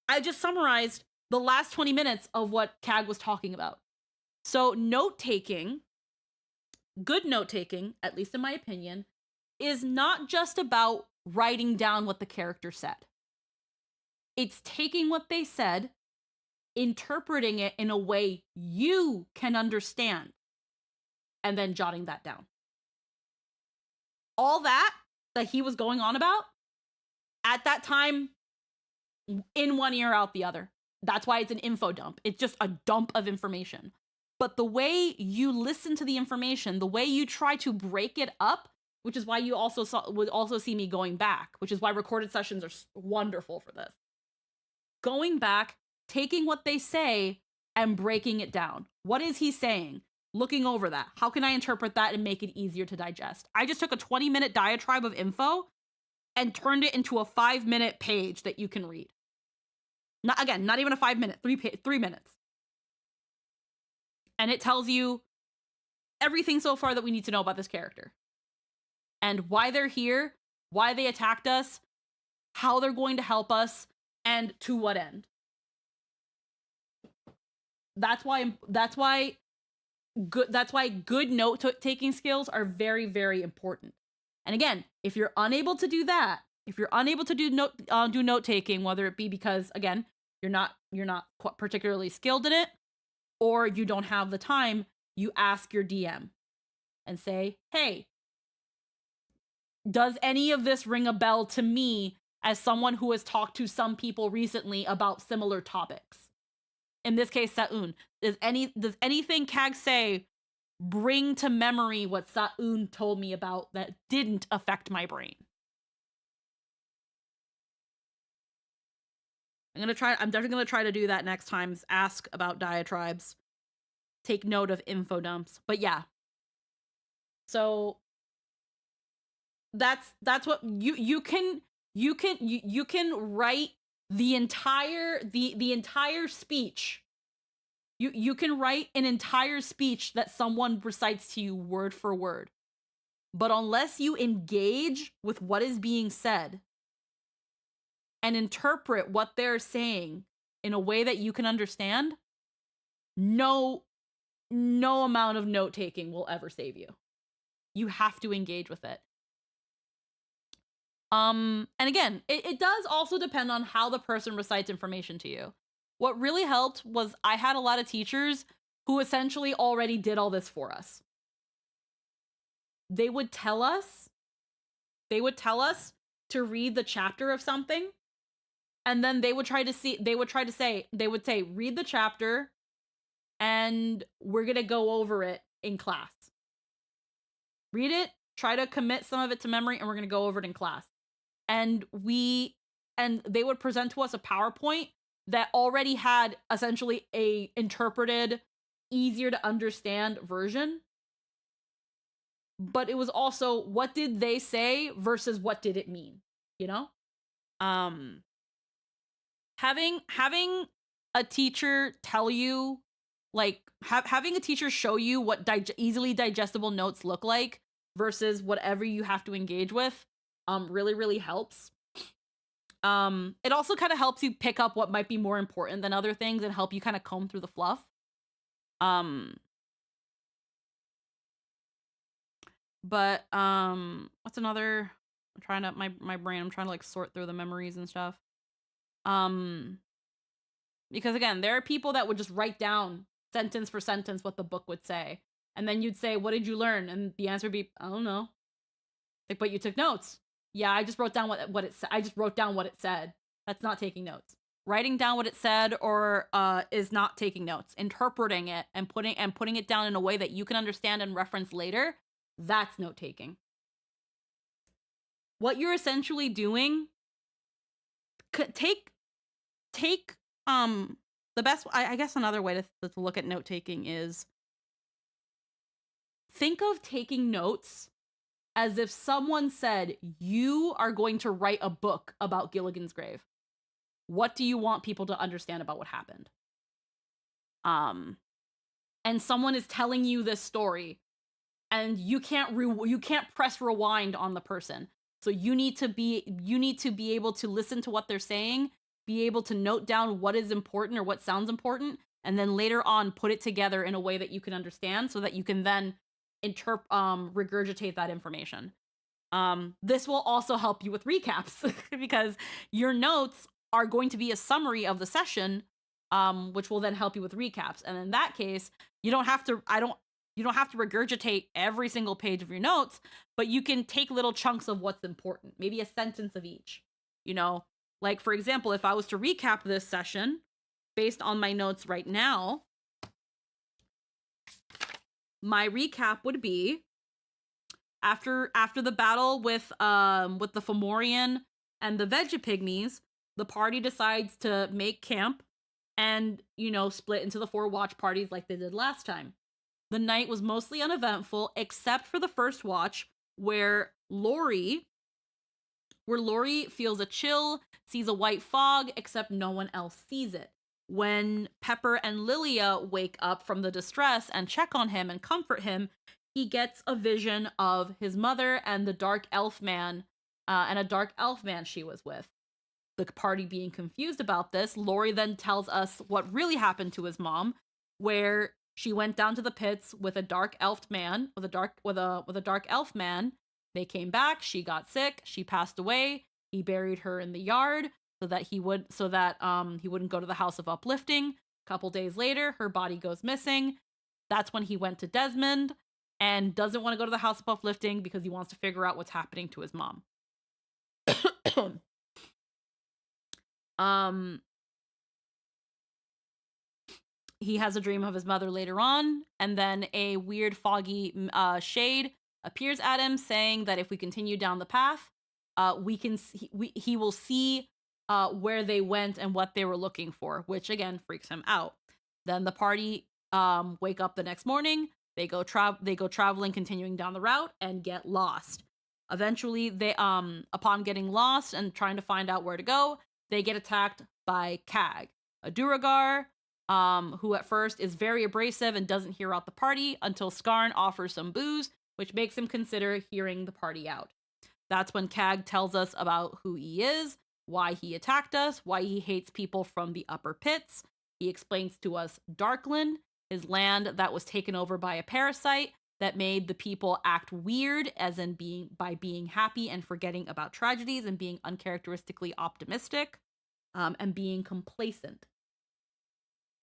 I just summarized the last 20 minutes of what CAG was talking about. So note-taking, good note-taking, at least in my opinion, is not just about writing down what the character said. It's taking what they said, interpreting it in a way you can understand, and then jotting that down. All that he was going on about, at that time, in one ear, out the other. That's why it's an info dump. It's just a dump of information. But the way you listen to the information, the way you try to break it up, which is why you would also see me going back, which is why recorded sessions are wonderful for this. Going back, taking what they say and breaking it down. What is he saying? Looking over that. How can I interpret that and make it easier to digest? I just took a 20-minute diatribe of info and turned it into a 5-minute page that you can read. Not even a 5-minute, 3 minutes. And it tells you everything so far that we need to know about this character. And why they're here, why they attacked us, how they're going to help us, and to what end. That's why good note-taking skills are very, very important. And again, if you're unable to do that, if you're unable to do note-taking, whether it be because, again, you're not particularly skilled in it, or you don't have the time, you ask your DM and say, hey, does any of this ring a bell to me as someone who has talked to some people recently about similar topics? In this case, Sa'un. Does anything CAG say bring to memory what Sa'un told me about that didn't affect my brain? I'm definitely gonna try to do that next time. Ask about diatribes. Take note of info dumps. But yeah. So that's what you can write the entire speech. You can write an entire speech that someone recites to you word for word. But unless you engage with what is being said and interpret what they're saying in a way that you can understand, no amount of note-taking will ever save you. You have to engage with it. And again, it does also depend on how the person recites information to you. What really helped was I had a lot of teachers who essentially already did all this for us. They would tell us to read the chapter of something, and then they would say, read the chapter, and we're gonna go over it in class. Read it, try to commit some of it to memory, and we're gonna go over it in class. And they would present to us a PowerPoint that already had essentially a interpreted, easier to understand version. But it was also, what did they say versus what did it mean? You know? Having a teacher tell you, like, having a teacher show you what easily digestible notes look like versus whatever you have to engage with, really, really helps. It also kind of helps you pick up what might be more important than other things and help you kind of comb through the fluff. But what's another? I'm trying to my brain. I'm trying to like sort through the memories and stuff. Because again, there are people that would just write down sentence for sentence what the book would say, and then you'd say, "What did you learn?" And the answer would be, "I don't know." Like, but you took notes. Yeah, I just wrote down what it said. I just wrote down what it said. That's not taking notes. Writing down what it said or is not taking notes. Interpreting it and putting it down in a way that you can understand and reference later. That's note taking. What you're essentially doing, take the best, I guess another way to look at note taking is think of taking notes as if someone said, you are going to write a book about Gilligan's Grave. What do you want people to understand about what happened? And someone is telling you this story, and you can't press rewind on the person. So you need to be able to listen to what they're saying, be able to note down what is important or what sounds important, and then later on put it together in a way that you can understand so that you can then regurgitate that information. This will also help you with recaps because your notes are going to be a summary of the session, which will then help you with recaps. And in that case, you don't have to regurgitate every single page of your notes, but you can take little chunks of what's important, maybe a sentence of each. Like for example, if I was to recap this session based on my notes right now, my recap would be after the battle with the Fomorian and the Vegapygmies, the party decides to make camp and, split into the 4 watch parties like they did last time. The night was mostly uneventful, except for the first watch, where Lori feels a chill, sees a white fog, except no one else sees it. When Pepper and Lilia wake up from the distress and check on him and comfort him, he gets a vision of his mother and the dark elf man, and a dark elf man she was with. The party being confused about this, Lori then tells us what really happened to his mom, where she went down to the pits with a dark elf man, with a dark elf man. They came back. She got sick. She passed away. He buried her in the yard so that he wouldn't go to the House of Uplifting. A couple days later, her body goes missing. That's when he went to Desmond and doesn't want to go to the House of Uplifting because he wants to figure out what's happening to his mom. He has a dream of his mother later on, and then a weird foggy shade appears at him saying that if we continue down the path, he will see where they went and what they were looking for, which again freaks him out. Then the party wake up the next morning. They go traveling, continuing down the route, and get lost. Eventually, they upon getting lost and trying to find out where to go, they get attacked by Kag, a Duragar, who at first is very abrasive and doesn't hear out the party until Skarn offers some booze, which makes him consider hearing the party out. That's when Kag tells us about who he is, why he attacked us, why he hates people from the upper pits. He explains to us Darkland, his land that was taken over by a parasite that made the people act weird, as in being happy and forgetting about tragedies and being uncharacteristically optimistic, and being complacent.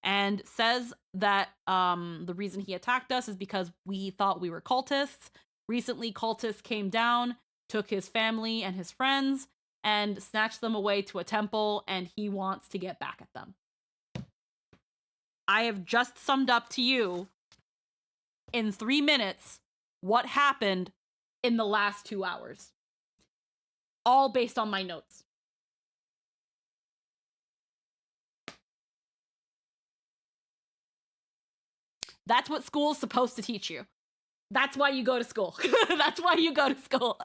And says that the reason he attacked us is because we thought we were cultists. Recently, cultists came down, took his family and his friends, and snatched them away to a temple, and he wants to get back at them. I have just summed up to you in 3 minutes what happened in the last 2 hours. All based on my notes. That's what school's supposed to teach you. That's why you go to school. That's why you go to school.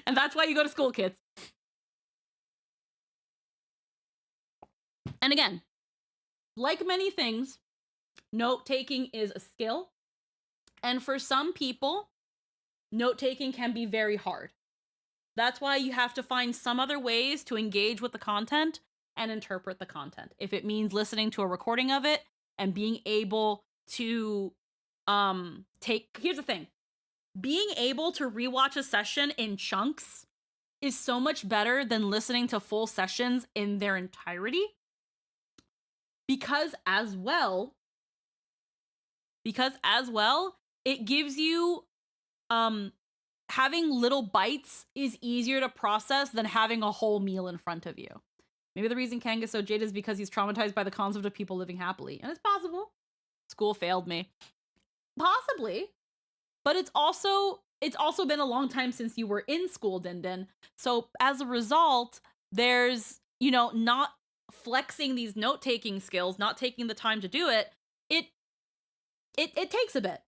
And that's why you go to school, kids. And again, like many things, note-taking is a skill. And for some people, note-taking can be very hard. That's why you have to find some other ways to engage with the content and interpret the content. If it means listening to a recording of it and being able to here's the thing. Being able to rewatch a session in chunks is so much better than listening to full sessions in their entirety. Because as well, it gives you having little bites is easier to process than having a whole meal in front of you. Maybe the reason Kang is so jaded is because he's traumatized by the concept of people living happily. And it's possible. School failed me. Possibly. But it's also been a long time since you were in school, Din. So as a result, there's, not flexing these note-taking skills, not taking the time to do it. It takes a bit.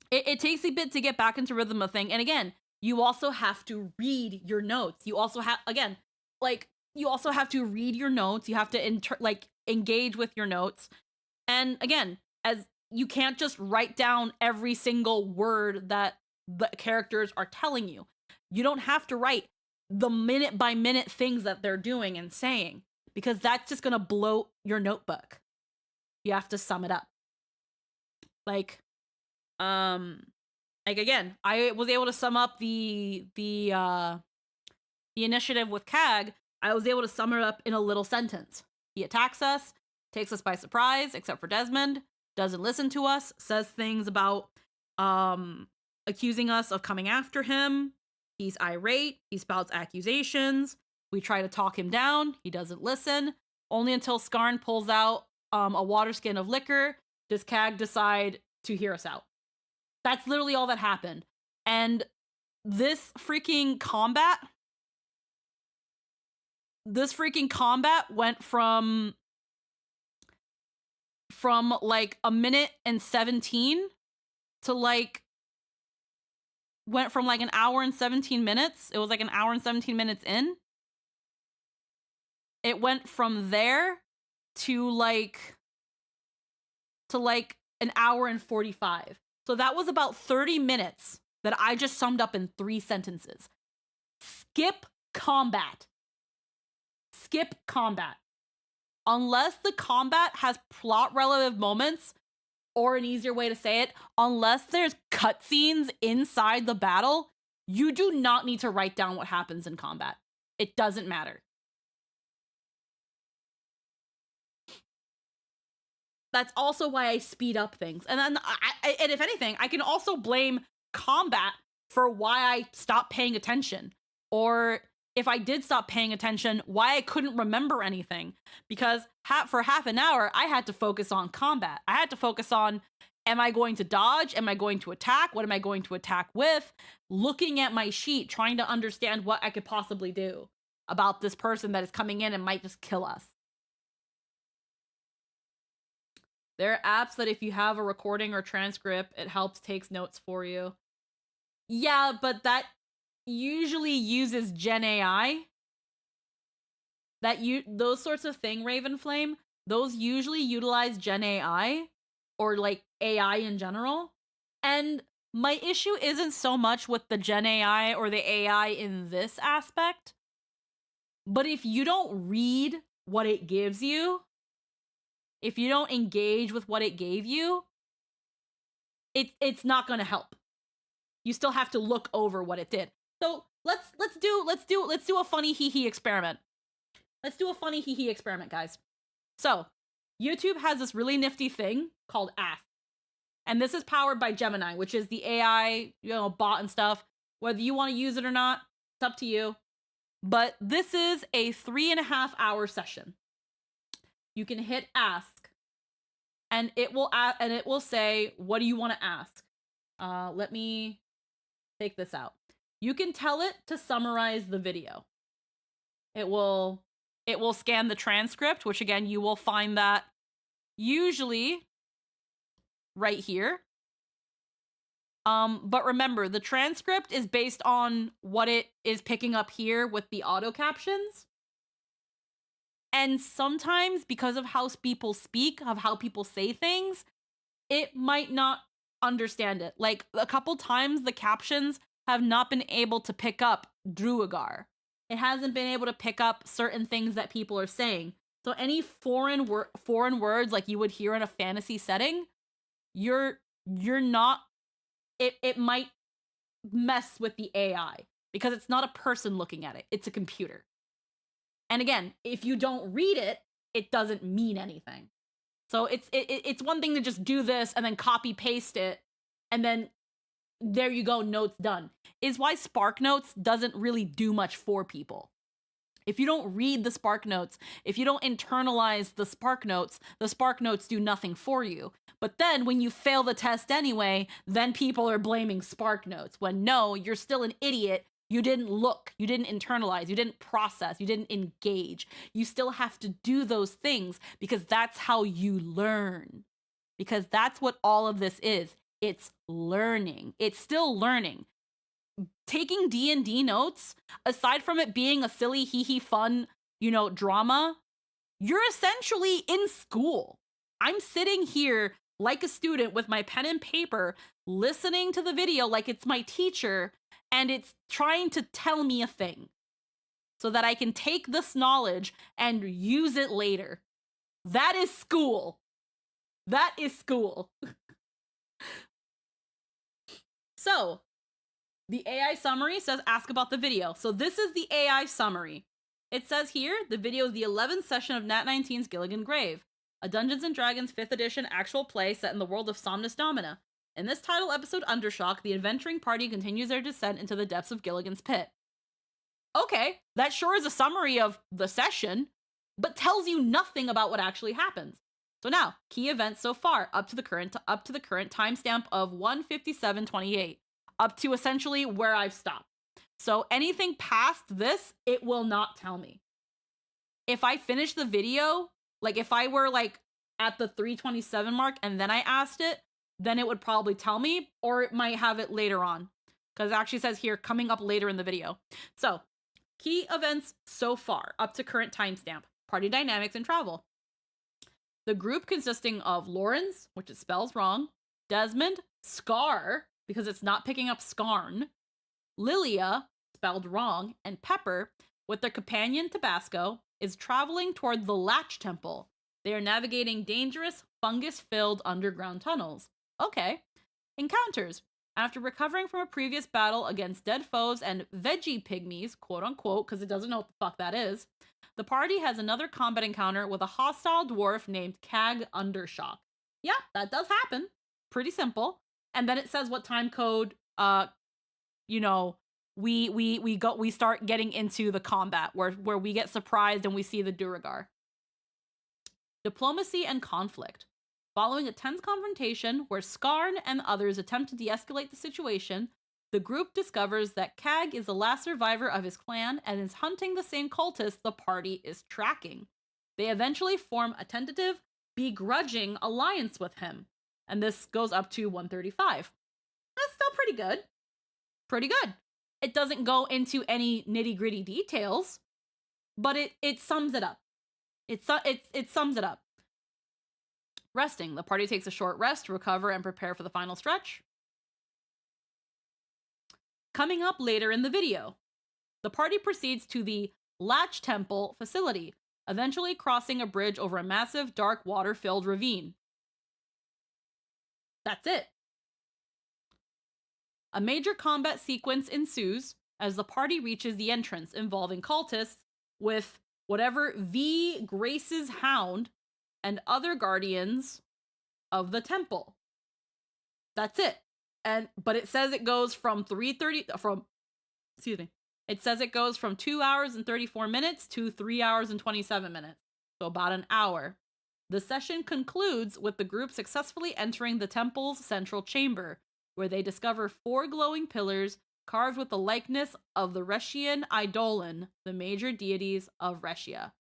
It takes a bit to get back into rhythm of thing. And again, you also have to read your notes. You also have, to read your notes. You have to engage with your notes. And again, as you can't just write down every single word that the characters are telling you. You don't have to write the minute by minute things that they're doing and saying, because that's just going to bloat your notebook. You have to sum it up. Again, I was able to sum up the initiative with Kag. I was able to sum it up in a little sentence. He attacks us, takes us by surprise, except for Desmond, doesn't listen to us, says things about accusing us of coming after him. He's irate, he spouts accusations. We try to talk him down, he doesn't listen. Only until Skarn pulls out a water skin of liquor does Kag decide to hear us out. That's literally all that happened. And this freaking combat went from like a minute and 17 to went from like an hour and 17 minutes. It was like an hour and 17 minutes in. It went from there to like an hour and 45. So that was about 30 minutes that I just summed up in 3 sentences. Skip combat. Skip combat. Unless the combat has plot relevant moments, or an easier way to say it, unless there's cutscenes inside the battle, you do not need to write down what happens in combat. It doesn't matter. That's also why I speed up things. And then, and if anything, I can also blame combat for why I stopped paying attention. Or if I did stop paying attention, why I couldn't remember anything. Because for half an hour, I had to focus on combat. I had to focus on, am I going to dodge? Am I going to attack? What am I going to attack with? Looking at my sheet, trying to understand what I could possibly do about this person that is coming in and might just kill us. There are apps that if you have a recording or transcript, it helps takes notes for you. Yeah, but that usually uses Gen AI. Those sorts of thing, Ravenflame, those usually utilize Gen AI or like AI in general. And my issue isn't so much with the Gen AI or the AI in this aspect, but if you don't read what it gives you, if you don't engage with what it gave you, it's not going to help. You still have to look over what it did. So let's do a funny hee-hee experiment. Let's do a funny hee-hee experiment, guys. So YouTube has this really nifty thing called Ask. And this is powered by Gemini, which is the AI, bot and stuff. Whether you want to use it or not, it's up to you. But this is a 3.5-hour session. You can hit ask, and it will say, what do you want to ask? Let me take this out. You can tell it to summarize the video. It will scan the transcript, which again, you will find that usually right here. But remember, the transcript is based on what it is picking up here with the auto captions. And sometimes, because of how people speak, of how people say things, it might not understand it. Like, a couple times, the captions have not been able to pick up Druagar. It hasn't been able to pick up certain things that people are saying. So any foreign words like you would hear in a fantasy setting, you're not, it might mess with the AI because it's not a person looking at it, it's a computer. And again, if you don't read it, it doesn't mean anything. So it's one thing to just do this and then copy paste it and then there you go, notes done. Is why Spark Notes doesn't really do much for people. If you don't read the Spark Notes, if you don't internalize the Spark Notes do nothing for you. But then when you fail the test anyway, then people are blaming Spark Notes. When no, you're still an idiot. You didn't look, you didn't internalize, you didn't process, you didn't engage. You still have to do those things because that's how you learn. Because that's what all of this is. It's learning. It's still learning. Taking D&D notes, aside from it being a silly, hee-hee fun, drama, you're essentially in school. I'm sitting here like a student with my pen and paper, listening to the video like it's my teacher, and it's trying to tell me a thing so that I can take this knowledge and use it later. That is school. That is school. So, the AI summary says, ask about the video. So this is the AI summary. It says here, the video is the 11th session of Nat 19's Gilligan Grave, a Dungeons & Dragons 5th edition actual play set in the world of Somnus Domina. In this title episode, Undershock, the adventuring party continues their descent into the depths of Gilligan's Pit. Okay, that sure is a summary of the session, but tells you nothing about what actually happens. So now, key events so far, up to the current timestamp of 1:57:28. Up to essentially where I've stopped. So anything past this, it will not tell me. If I finish the video, like if I were like at the 3:27 mark and then I asked it, then it would probably tell me, or it might have it later on. Because it actually says here, coming up later in the video. So, key events so far, up to current timestamp, party dynamics and travel. The group consisting of Lawrence, which it spells wrong, Desmond, Scar, because it's not picking up Scarn, Lilia, spelled wrong, and Pepper, with their companion Tabasco, is traveling toward the Latch Temple. They are navigating dangerous, fungus-filled underground tunnels. Okay. Encounters. After recovering from a previous battle against dead foes and veggie pygmies, quote-unquote, because it doesn't know what the fuck that is, the party has another combat encounter with a hostile dwarf named Cag Undershock. Yeah, that does happen. Pretty simple. And then it says what time code, we start getting into the combat where we get surprised and we see the Duragar. Diplomacy and conflict. Following a tense confrontation where Skarn and others attempt to de-escalate the situation, the group discovers that Cag is the last survivor of his clan and is hunting the same cultists the party is tracking. They eventually form a tentative, begrudging alliance with him. And this goes up to 135. That's still pretty good. Pretty good. It doesn't go into any nitty-gritty details, but it sums it up. It sums it up. Resting. The party takes a short rest to recover and prepare for the final stretch. Coming up later in the video, the party proceeds to the Latch Temple facility, eventually crossing a bridge over a massive, dark, water-filled ravine. That's it. A major combat sequence ensues as the party reaches the entrance involving cultists with whatever V. Grace's Hound and other guardians of the temple. That's it. But it says it goes from 2 hours and 34 minutes to 3 hours and 27 minutes. So about an hour. The session concludes with the group successfully entering the temple's central chamber, where they discover 4 glowing pillars carved with the likeness of the Reshian Eidolon, the major deities of Reshia.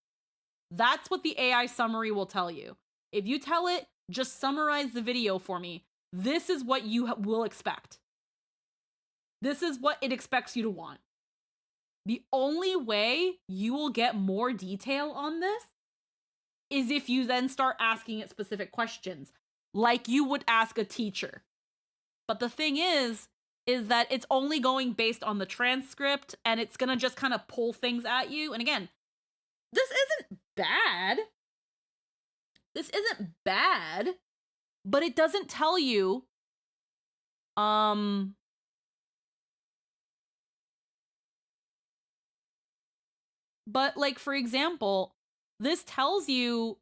That's what the AI summary will tell you. If you tell it, just summarize the video for me, this is what you will expect. This is what it expects you to want. The only way you will get more detail on this is if you then start asking it specific questions, like you would ask a teacher. But the thing is that it's only going based on the transcript, and it's gonna just kind of pull things at you. And again, this isn't bad. This isn't bad, But it doesn't tell you, but like, for example, this tells you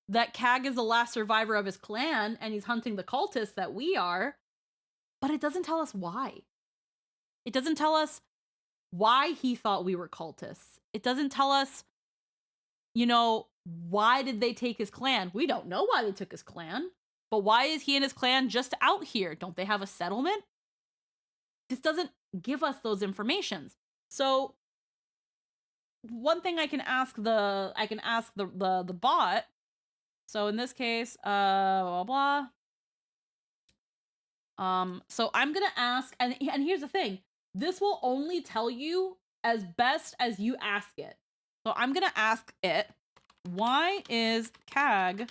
that Kag is the last survivor of his clan and he's hunting the cultists that we are, but it doesn't tell us why. It doesn't tell us why he thought we were cultists. It doesn't tell us, you know, why did they take his clan? We don't know why they took his clan, but why is he and his clan just out here? Don't they have a settlement? This doesn't give us those informations. So one thing I can ask the bot. So in this case, blah blah. So I'm gonna ask, and here's the thing: this will only tell you as best as you ask it. So I'm gonna ask it, why is Kag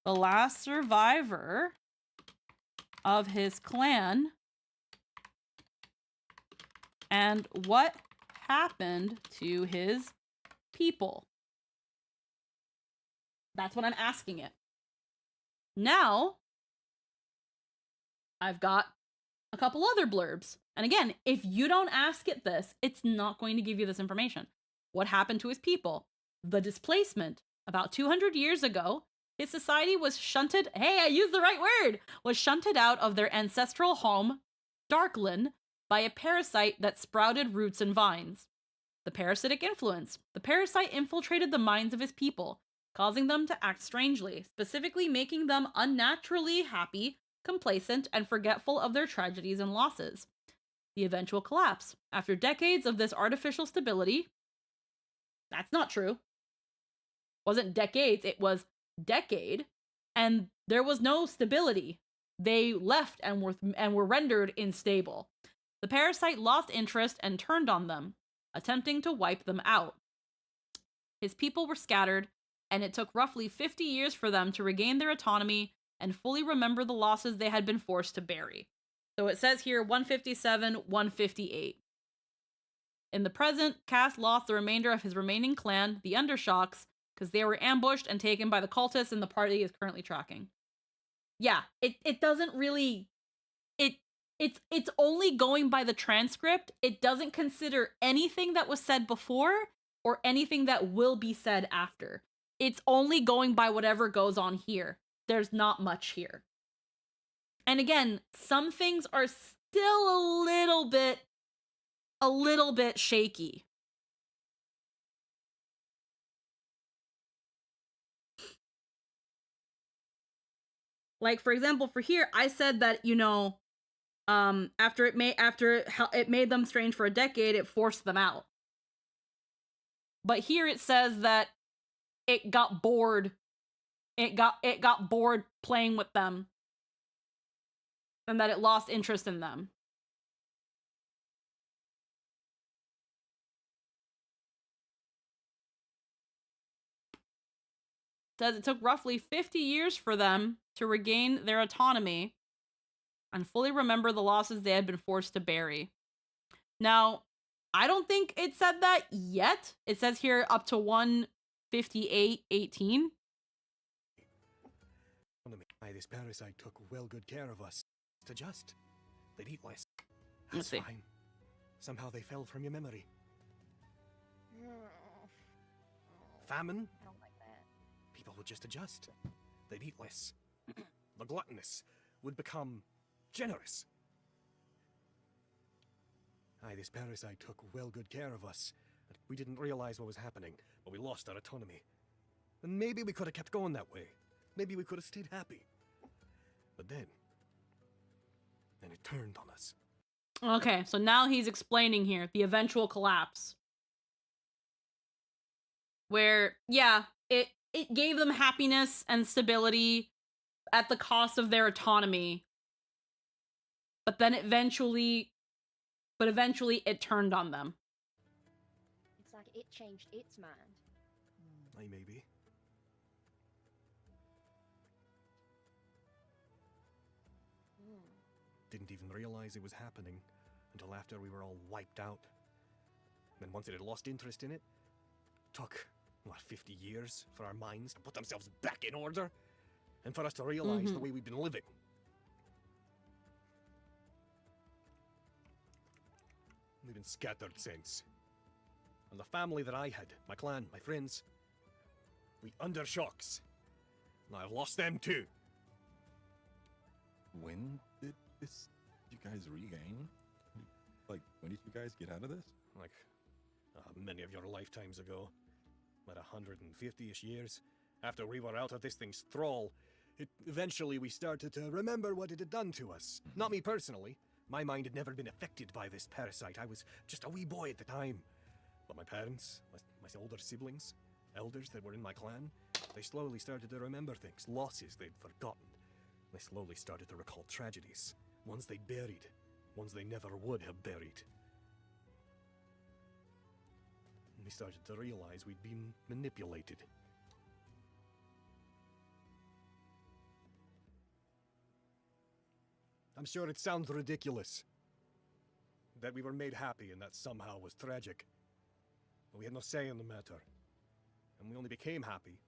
the last survivor of his clan, and what happened to his people? That's what I'm asking it. Now, I've got a couple other blurbs. And again, if you don't ask it this, it's not going to give you this information. What happened to his people? The displacement. About 200 years ago, his society was shunted, hey, I used the right word, was shunted out of their ancestral home, Darkland, by a parasite that sprouted roots and vines. The parasitic influence. The parasite infiltrated the minds of his people, causing them to act strangely, specifically making them unnaturally happy, complacent, and forgetful of their tragedies and losses. The eventual collapse. After decades of this artificial stability, that's not true. Wasn't decades, it was decade, and there was no stability. They left and were rendered unstable. The parasite lost interest and turned on them, attempting to wipe them out. His people were scattered, and it took roughly 50 years for them to regain their autonomy and fully remember the losses they had been forced to bury. So it says here 157, 158. In the present, Cass lost the remainder of his remaining clan, the Undershocks, because they were ambushed and taken by the cultists and the party is currently tracking. Yeah, it doesn't really... It's only going by the transcript. It doesn't consider anything that was said before or anything that will be said after. It's only going by whatever goes on here. There's not much here. And again, some things are still a little bit shaky. Like, for example, for here, I said that, you know, after it made them strange for a decade, it forced them out. But here it says that it got bored. It got bored playing with them, and that it lost interest in them. It says it took roughly 50 years for them to regain their autonomy and fully remember the losses they had been forced to bury. Now, I don't think it said that yet. It says here up to 158:18. This parasite took well good care of us. To just, they'd eat less. Let's That's see. fine. Somehow they fell from your memory. Famine? I don't like that. People would just adjust. They'd eat less. The gluttonous would become generous. This parasite took well good care of us. We didn't realize what was happening, but we lost our autonomy. And maybe we could have kept going that way. Maybe we could have stayed happy. But then it turned on us. Okay, so now he's explaining here the eventual collapse. Where, yeah, it gave them happiness and stability at the cost of their autonomy. But then eventually it turned on them. It's like it changed its mind. Maybe. Didn't even realize it was happening until after we were all wiped out. Then once it had lost interest in it, took, 50 years for our minds to put themselves back in order? and for us to realize the way we've been living. We've been scattered since. And the family that I had, my clan, my friends, we under shocks. And I've lost them too. When did this you guys regain? Like, when did you guys get out of this? Like, many of your lifetimes ago. About 150-ish years. After we were out of this thing's thrall, eventually we started to remember what it had done to us. Not me personally. My mind had never been affected by this parasite. I was just a wee boy at the time. But my parents, my older siblings, elders that were in my clan, they slowly started to remember things, losses they'd forgotten. They slowly started to recall tragedies, ones they'd buried, ones they never would have buried. And we started to realize we'd been manipulated. I'm sure it sounds ridiculous that we were made happy and that somehow was tragic. But we had no say in the matter. And we only became happy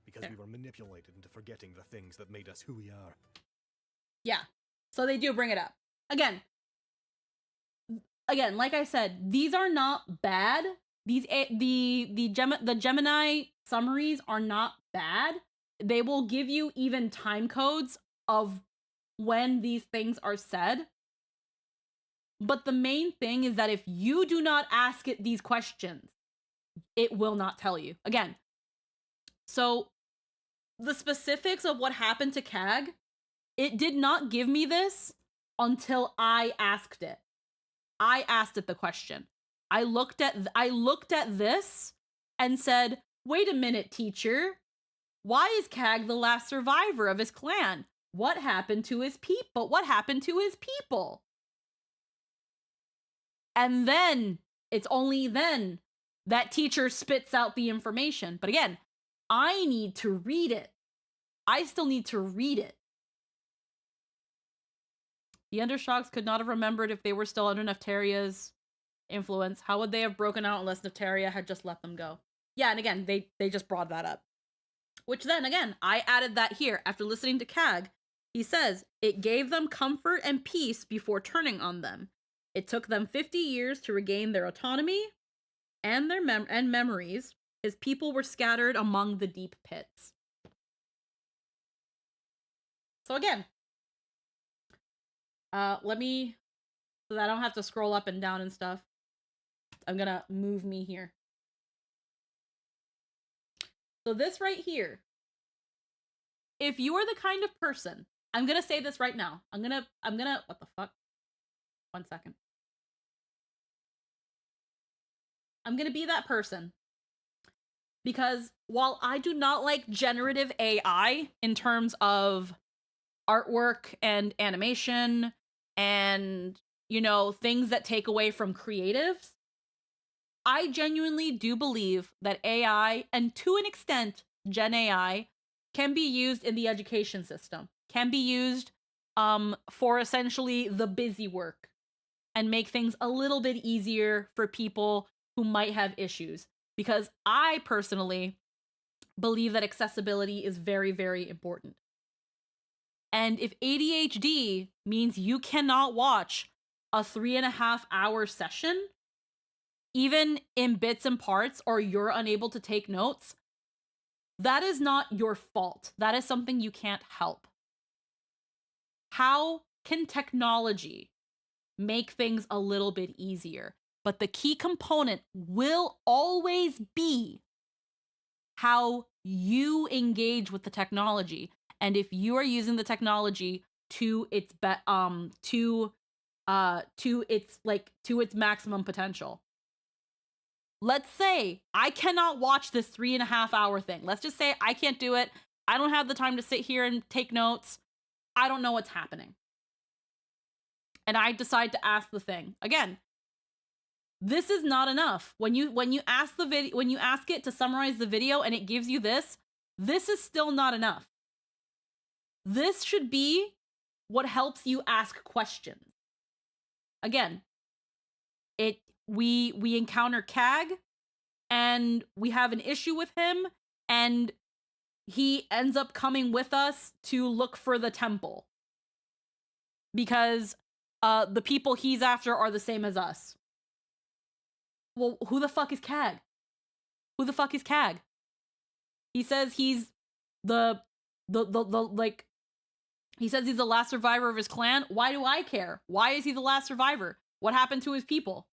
because we were manipulated into forgetting the things that made us who we are. Yeah. So they do bring it up. Again, like I said, these are not bad. These the Gemini summaries are not bad. They will give you even time codes of when these things are said. But the main thing is that if you do not ask it these questions, it will not tell you. Again, so the specifics of what happened to Kag, it did not give me this until I asked it. I asked it the question. I looked at this and said, "Wait a minute, teacher. Why is Kag the last survivor of his clan? What happened to his people? What happened to his people?" And then, it's only then that teacher spits out the information. But again, I need to read it. I still need to read it. The Undershocks could not have remembered if they were still under Neftaria's influence. How would they have broken out unless Neftaria had just let them go? Yeah, and again, they just brought that up. Which then, again, I added that here. After listening to Kag, he says, it gave them comfort and peace before turning on them. It took them 50 years to regain their autonomy and their memories. His people were scattered among the deep pits. So again, let me, so that I don't have to scroll up and down and stuff, I'm gonna move me here. So this right here, if you are the kind of person, I'm gonna say this right now. I'm gonna, what the fuck? 1 second. I'm gonna be that person. Because while I do not like generative AI in terms of artwork and animation and, you know, things that take away from creatives, I genuinely do believe that AI, and to an extent, Gen AI, can be used in the education system, can be used for essentially the busy work and make things a little bit easier for people who might have issues. Because I personally believe that accessibility is very, very important. And if ADHD means you cannot watch a 3.5-hour session, even in bits and parts, or you're unable to take notes, that is not your fault. That is something you can't help. How can technology make things a little bit easier? But the key component will always be how you engage with the technology. And if you are using the technology to its its maximum potential. Let's say I cannot watch this 3.5-hour thing. Let's just say I can't do it. I don't have the time to sit here and take notes. I don't know what's happening. And I decide to ask the thing. Again, this is not enough. When you ask it to summarize the video and it gives you this is still not enough. This should be what helps you ask questions. Again, we encounter Kag and we have an issue with him, and he ends up coming with us to look for the temple. Because the people he's after are the same as us. Well, who the fuck is Cag? Who the fuck is Cag? He says he's he says he's the last survivor of his clan. Why do I care? Why is he the last survivor? What happened to his people?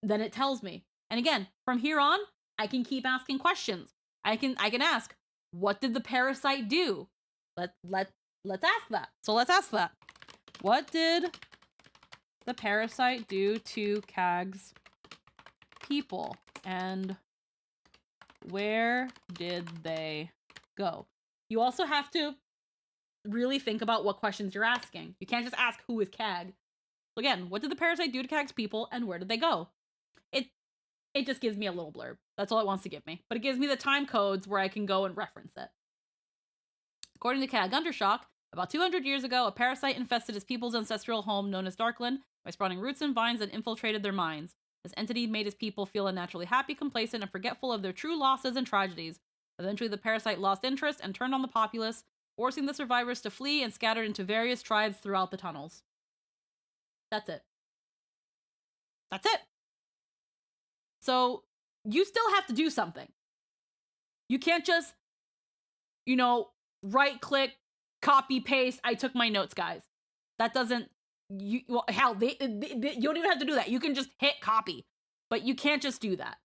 Then it tells me. And again, from here on, I can keep asking questions. I can ask, what did the parasite do? Let's ask that. So let's ask that. What did the parasite do to Cag's people? And where did they go? You also have to really think about what questions you're asking. You can't just ask who is Cag. Again, what did the parasite do to Cag's people and where did they go? It just gives me a little blurb. That's all it wants to give me. But it gives me the time codes where I can go and reference it. According to Cag Undershock, about 200 years ago, a parasite infested his people's ancestral home known as Darkland by sprouting roots and vines that infiltrated their minds. This entity made his people feel unnaturally happy, complacent, and forgetful of their true losses and tragedies. Eventually, the parasite lost interest and turned on the populace, forcing the survivors to flee and scattered into various tribes throughout the tunnels. That's it. That's it. So, you still have to do something. You can't just, right-click, copy-paste, I took my notes, guys. That doesn't, you don't even have to do that. You can just hit copy. But you can't just do that.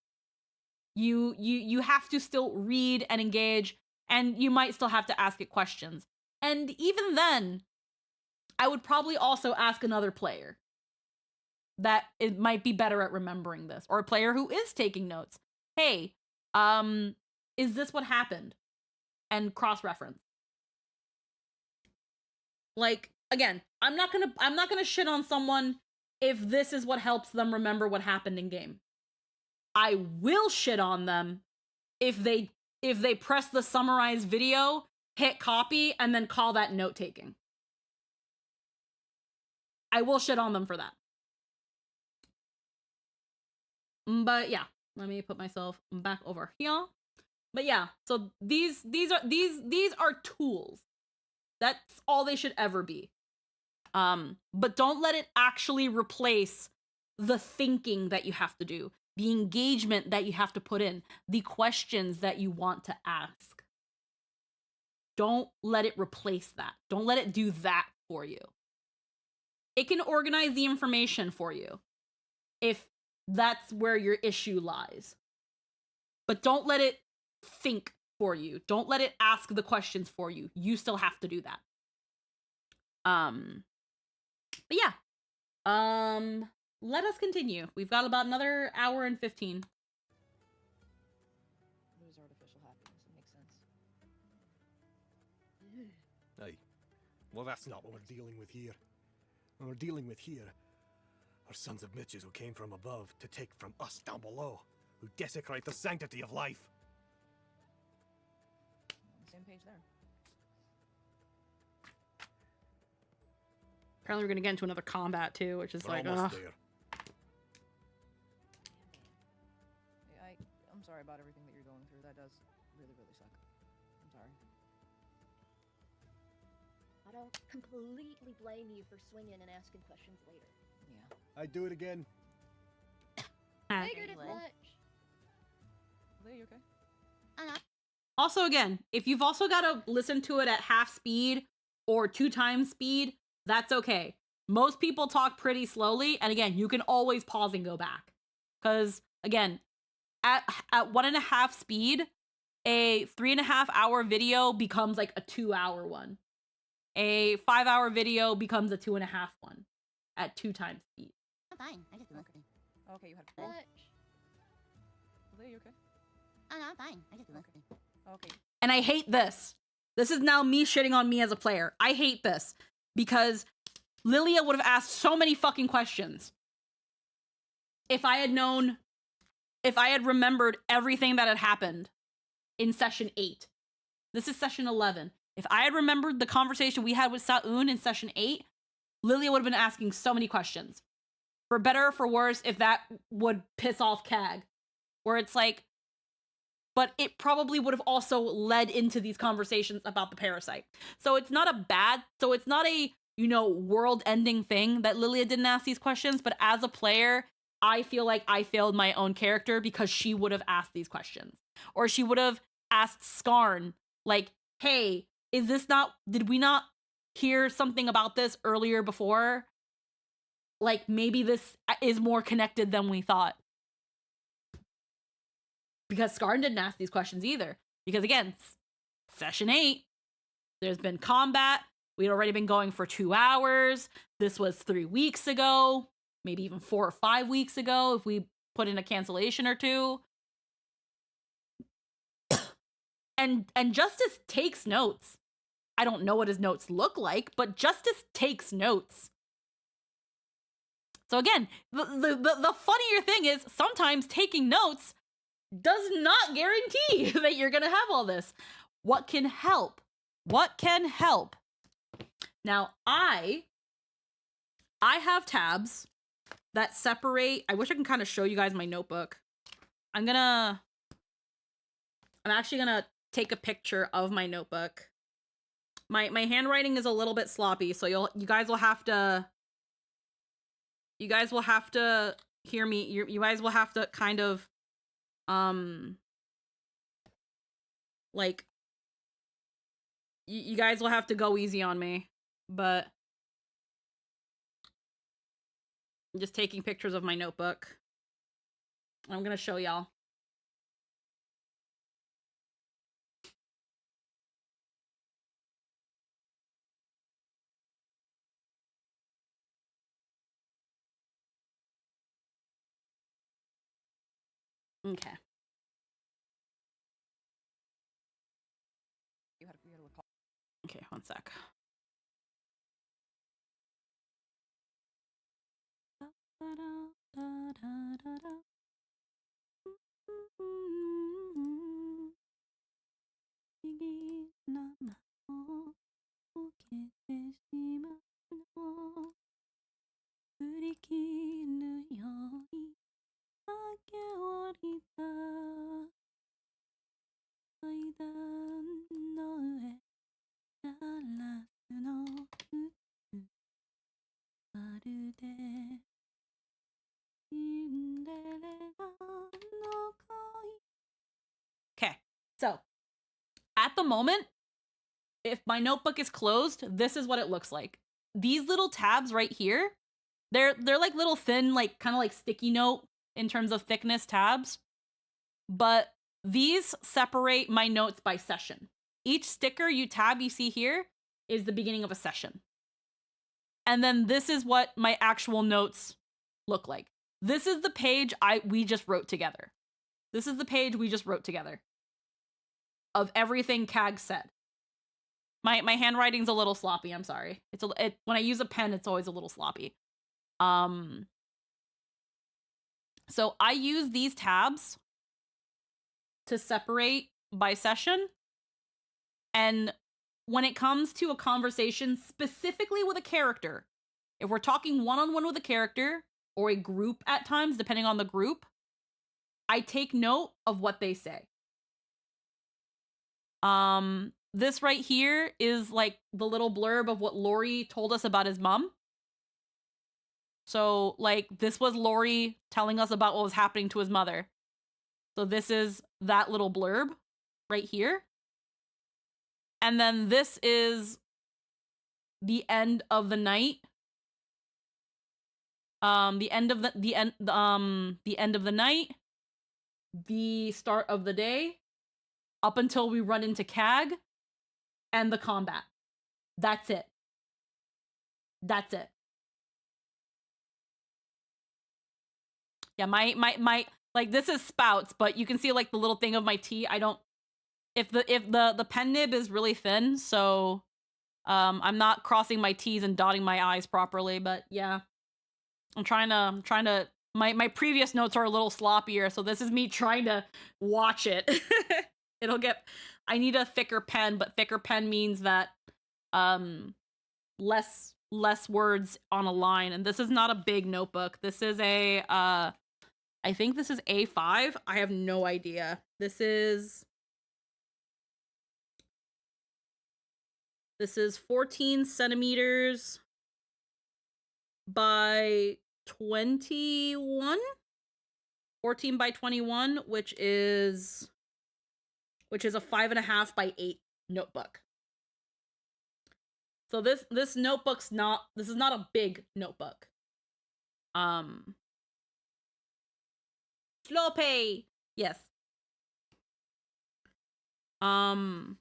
You have to still read and engage, and you might still have to ask it questions. And even then, I would probably also ask another player that it might be better at remembering this, or a player who is taking notes. Hey, is this what happened? And cross-reference. Like, again, I'm not gonna shit on someone if this is what helps them remember what happened in game. I will shit on them if they press the summarized video, hit copy, and then call that note taking. I will shit on them for that. But yeah, let me put myself back over here. But yeah, so these are tools. That's all they should ever be. But don't let it actually replace the thinking that you have to do, the engagement that you have to put in, the questions that you want to ask. Don't let it replace that. Don't let it do that for you. It can organize the information for you if that's where your issue lies. But don't let it think for you. Don't let it ask the questions for you. You still have to do that. But yeah. Let us continue. We've got about another hour and 15. Lose artificial happiness. It makes sense. Aye. Well, that's not what we're dealing with here. What we're dealing with here are sons of bitches who came from above to take from us down below, who desecrate the sanctity of life. On the same page there. Apparently we're gonna get into another combat too, which is We're like, almost there. Hey, I'm sorry about everything that you're going through. That does really, really suck. I'm sorry. I don't completely blame you for swinging and asking questions later. Yeah. I'd do it again. Figured as much. Are you okay? Also, again, if you've also got to listen to it at half speed or 2 times speed, that's okay. Most people talk pretty slowly, and again, you can always pause and go back. Because, again, at 1.5 speed, a 3.5 hour video becomes like a 2 hour one. A 5 hour video becomes a 2.5 one at 2 times speed. I'm fine. I just listening. Okay, you had Much. Are you okay? Oh no, I'm fine. I just listening. Okay. And I hate this. This is now me shitting on me as a player. I hate this. Because Lilia would have asked so many fucking questions. If I had remembered everything that had happened in session 8. This is session 11. If I had remembered the conversation we had with Sa'un in session 8, Lilia would have been asking so many questions. For better or for worse, if that would piss off Cag. Where it's like, but it probably would have also led into these conversations about the parasite. So it's not a, you know, world-ending thing that Lilia didn't ask these questions, but as a player, I feel like I failed my own character because she would have asked these questions. Or she would have asked Skarn, like, hey, did we not hear something about this earlier before? Like, maybe this is more connected than we thought. Because Skarn didn't ask these questions either. Because again, session 8, there's been combat. We'd already been going for 2 hours. This was 3 weeks ago, maybe even 4 or 5 weeks ago if we put in a cancellation or 2. And Justice takes notes. I don't know what his notes look like, but Justice takes notes. So again, the funnier thing is sometimes taking notes does not guarantee that you're gonna have all this. What can help? What can help? Now, I have tabs that separate. I wish I can kind of show you guys my notebook. I'm actually gonna take a picture of my notebook. My handwriting is a little bit sloppy, so you guys will have to hear me. You guys will have to kind of like you guys will have to go easy on me, but I'm just taking pictures of my notebook. I'm gonna show y'all. Okay. You had to recall. Okay, one sec. Okay, so at the moment, if my notebook is closed, this is what it looks like. These little tabs right here, they're like little thin, like kind of like sticky note in terms of thickness tabs, but these separate my notes by session. Each sticker you see here is the beginning of a session. And then this is what my actual notes look like. This is the page we just wrote together. This is the page we just wrote together of everything Kag said. My handwriting's a little sloppy. I'm sorry. When I use a pen, it's always a little sloppy. So I use these tabs to separate by session. And when it comes to a conversation specifically with a character, if we're talking one-on-one with a character or a group at times, depending on the group, I take note of what they say. This right here is like the little blurb of what Lori told us about his mom. So like this was Lori telling us about what was happening to his mother. So this is that little blurb right here. And then this is the end of the night. The end of the night, the start of the day, up until we run into Kag, and the combat. That's it. That's it. Yeah, my like this is spouts, but you can see like the little thing of my T. I don't. If the pen nib is really thin, so I'm not crossing my T's and dotting my I's properly. But yeah, I'm trying to. My previous notes are a little sloppier, so this is me trying to watch it. I need a thicker pen, but thicker pen means that less words on a line. And this is not a big notebook. This is a I think this is A5. I have no idea. This is 14 centimeters by 21. 14 by 21, which is a 5.5 by 8 notebook. So this notebook's not, this is not a big notebook. Slope. Yes. So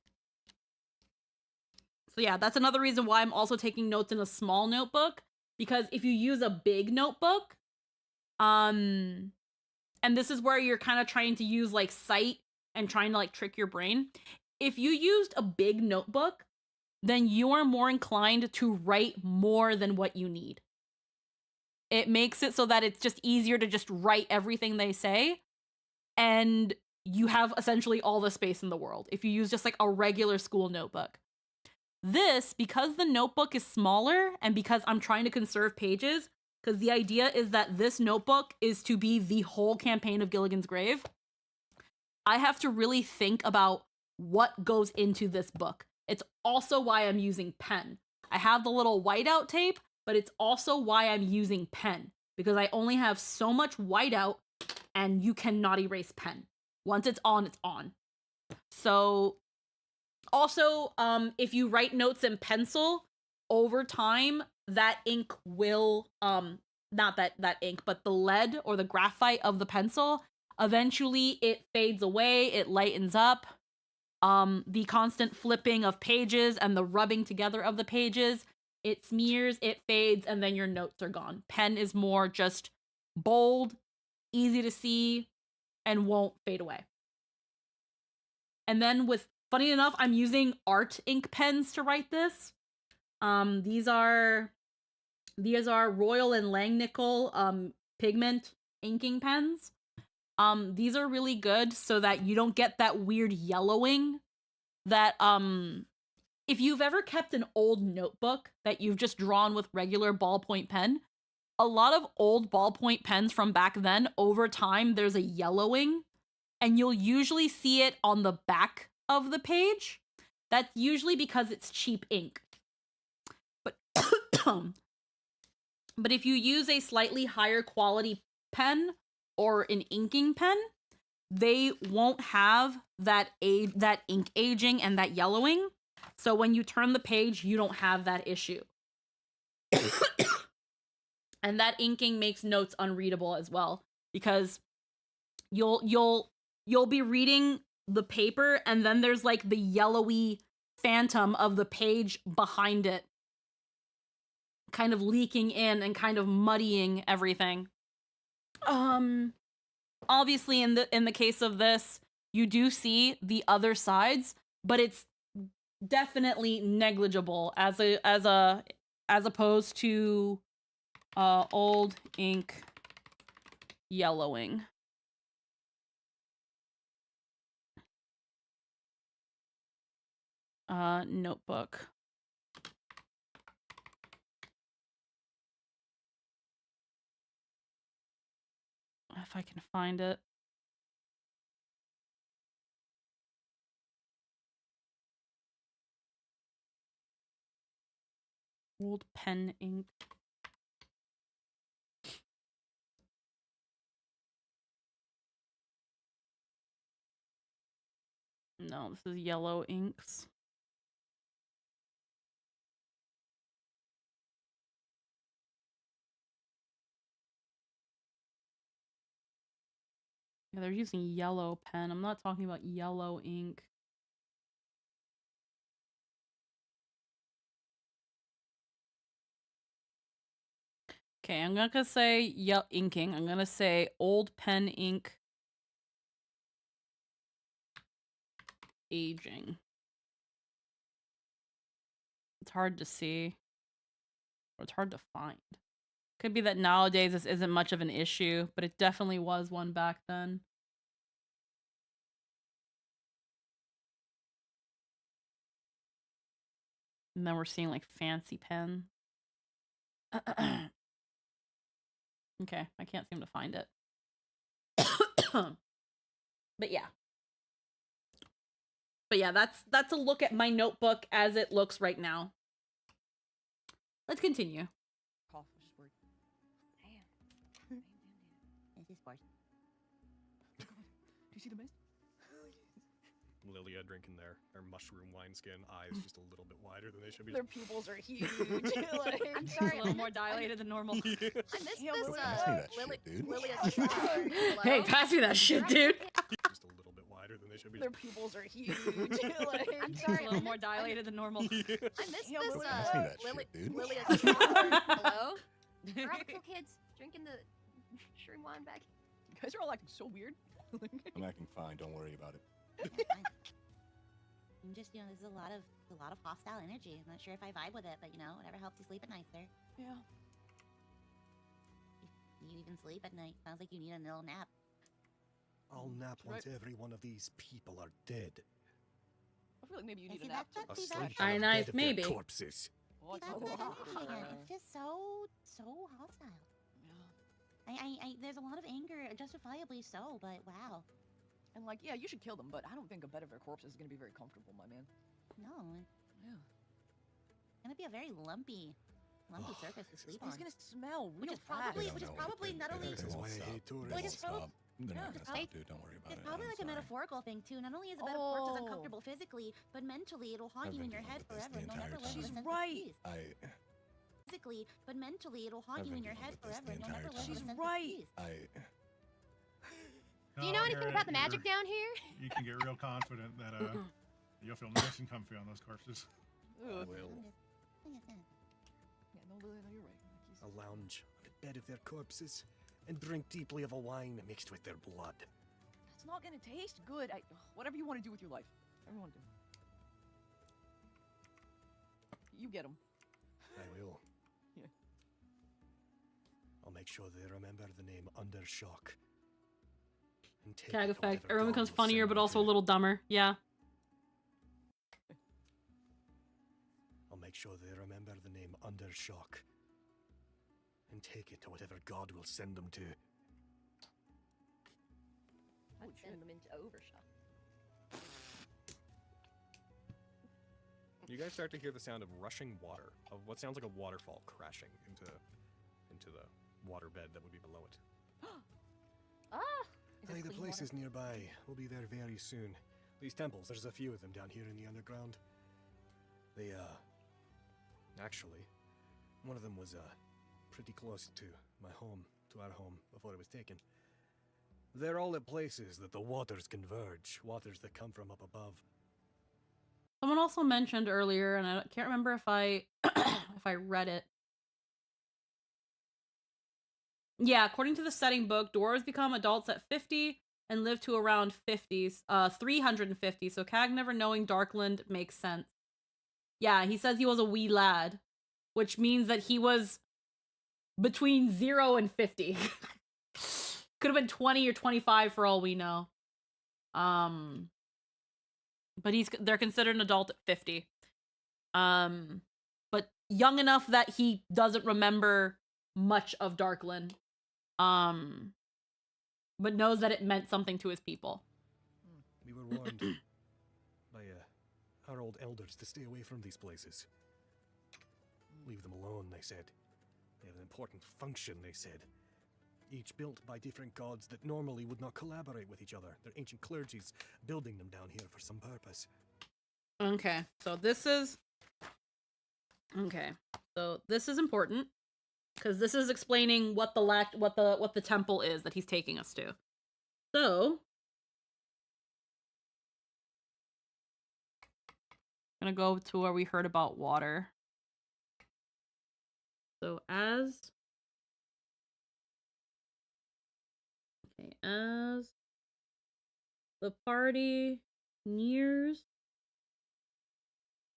yeah, that's another reason why I'm also taking notes in a small notebook, because if you use a big notebook, and this is where you're kind of trying to use like sight and trying to like trick your brain. If you used a big notebook, then you are more inclined to write more than what you need. It makes it so that it's just easier to just write everything they say, and you have essentially all the space in the world if you use just like a regular school notebook. This, because the notebook is smaller and because I'm trying to conserve pages, because the idea is that this notebook is to be the whole campaign of Gilligan's Grave, I have to really think about what goes into this book. It's also why I'm using pen. I have the little whiteout tape, but it's also why I'm using pen, because I only have so much whiteout and you cannot erase pen. Once it's on, it's on. So also, if you write notes in pencil, over time, that ink will, not that ink, but the lead or the graphite of the pencil, eventually it fades away, it lightens up. The constant flipping of pages and the rubbing together of the pages, it smears, it fades, and then your notes are gone. Pen is more just bold, easy to see, and won't fade away. And then funny enough, I'm using art ink pens to write this. These are Royal and Langnickel pigment inking pens. These are really good so that you don't get that weird yellowing that, if you've ever kept an old notebook that you've just drawn with regular ballpoint pen, a lot of old ballpoint pens from back then, over time, there's a yellowing, and you'll usually see it on the back of the page. That's usually because it's cheap ink. But, but if you use a slightly higher quality pen or an inking pen, they won't have that ink aging and that yellowing. So when you turn the page, you don't have that issue. And that inking makes notes unreadable as well, because you'll be reading the paper and then there's like the yellowy phantom of the page behind it, kind of leaking in and kind of muddying everything. Obviously in the case of this, you do see the other sides, but it's definitely negligible as opposed to old ink yellowing. Notebook. If I can find it. Old pen ink. No, this is yellow inks. Yeah, they're using yellow pen. I'm not talking about yellow ink. Okay, I'm not gonna say inking. I'm gonna say old pen ink aging. It's hard to see. Or it's hard to find. Could be that nowadays this isn't much of an issue, but it definitely was one back then. And then we're seeing like fancy pen. Okay, I can't seem to find it. But yeah. But yeah, that's a look at my notebook as it looks right now. Let's continue. Cough, which is weird. Damn. This is worse. Do you see the mist? Lilia drinking their mushroom wineskin eyes just a little bit wider than they should be. Their pupils are huge. Like, I'm sorry, A little more dilated than normal. I I missed Yeah, this, Pass me that Lily, shit, dude. Lilia's Hey, pass me that shit, dude. Just a little bit wider than they should be. Their pupils are huge. Like, I'm sorry, A little more dilated than normal. I missed this, Pass me that shit, dude. Lilia's hello? We're all the cool kids drinking the shroom wine back. you guys are all acting so weird. I'm acting fine. Don't worry about it. I'm just, there's a lot of hostile energy. I'm not sure if I vibe with it, but whatever helps you sleep at night, sir. Yeah. You even sleep at night. Sounds like you need a little nap. I'll nap once every one of these people are dead. I feel like maybe you Yeah, need a see, nap. that- too. see, Asleep that- on a Nice, bed of their maybe. corpses. Oh, See, it's that's a what lot. I'm thinking. It's just so hostile. Yeah. I there's a lot of anger, justifiably so, but wow. And like, yeah, you should kill them, but I don't think a bed of their corpses is gonna be very comfortable, my man. No, Yeah. it's gonna be a very lumpy surface to sleep It's on. gonna smell real Which is fast. probably- They which is don't know probably anything. not only- This is why I hate tourism. Like, it's probably- They're Yeah, not it's gonna stop, dude. Don't worry about It's it. probably I'm like a sorry. metaphorical thing too. Not only is a bed of corpses Oh. uncomfortable physically, but mentally it'll haunt I've you in been your head dealing with this forever. the And you'll never entire live with a She's sense of right. peace. Physically, but mentally it'll haunt I've you in been your dealing head with this forever. the And you'll never entire live with a She's sense right. of peace. Do you know anything about the magic down here? You can get real confident that you'll feel nice and comfy on those corpses. Ugh. Will I'm just- Yeah, no, Lily, no, you're right. a lounge on a bed of their corpses and drink deeply of a wine mixed with their blood. It's not gonna taste good. Whatever you want to do with your life. Whatever you want to do. You get them. I will. Yeah. I'll make sure they remember the name Undershock. And take Gag it to effect. whatever Everyone God becomes will funnier, send but them also a to. little dumber. Yeah. I'll make sure they remember the name Undershock. And take it to whatever God will send them to. I'd send them into Overshot. You guys start to hear the sound of rushing water, of what sounds like a waterfall crashing into the waterbed that would be below it. Ah! Is it Hey, the clean place water? is nearby. We'll be there very soon. These temples, there's a few of them down here in the underground. They, actually, one of them was, pretty close to my home, to our home, before it was taken. They're all at places that the waters converge, waters that come from up above. Someone also mentioned earlier, and I can't remember if I if I read it. Yeah, according to the setting book, dwarves become adults at 50 and live to around 350. So Cag never knowing Darkland makes sense. Yeah, he says he was a wee lad, which means that he was between 0 and 50. Could have been 20 or 25 for all we know. But they're considered an adult at 50. But young enough that he doesn't remember much of Darkland. But knows that it meant something to his people. We were warned by, our old elders to stay away from these places. Leave them alone, they said. They have an important function, they said. Each built by different gods that normally would not collaborate with each other. They're ancient clergies building them down here for some purpose. Okay, so this is... Okay, so this is important. Because this is explaining what the temple is that he's taking us to. So... I'm gonna go to where we heard about water. So as the party nears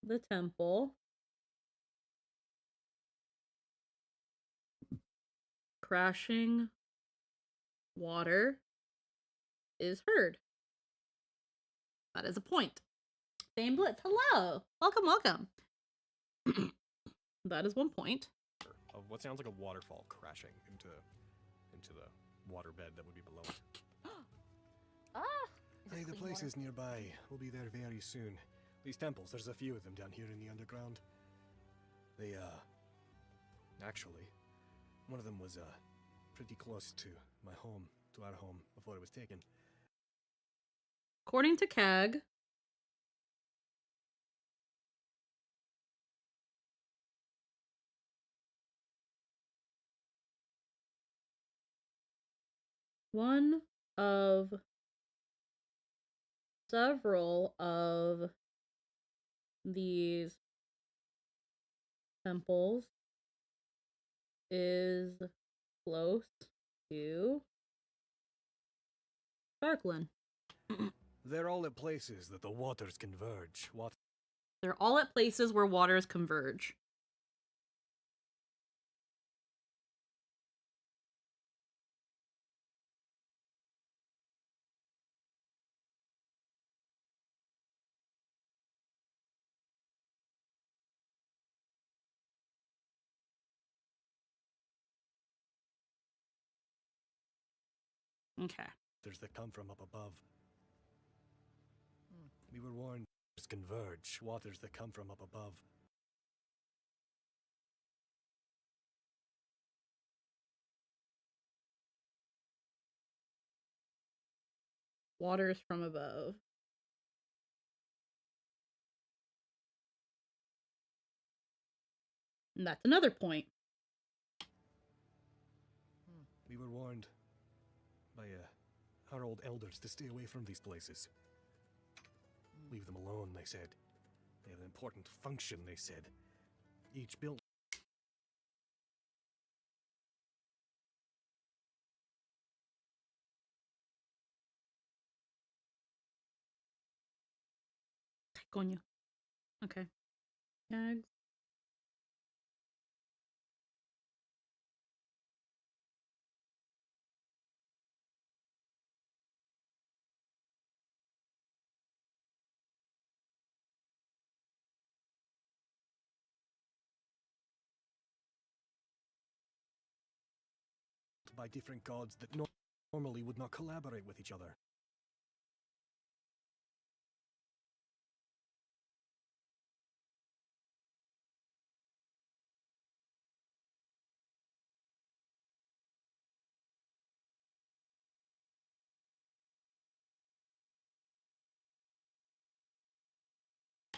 the temple, crashing water is heard. That is a point. Same Blitz, hello! Welcome. That is one point. Of what sounds like a waterfall crashing into the waterbed that would be below it. places nearby. We'll be there very soon. These temples, there's a few of them down here in the underground. They, actually, one of them was, pretty close to my home, to our home, before it was taken. According to CAG, one of several of these temples is close to Darkland. They're all at places that the waters converge. They're all at places where waters converge. Okay. Waters that come from up above. We were warned converge. Waters that come from up above. Waters from above. And that's another point. We were warned by our old elders to stay away from these places. Leave them alone, they said. They have an important function, they said. Each built. Coño. Okay. Tags. By different gods that normally would not collaborate with each other.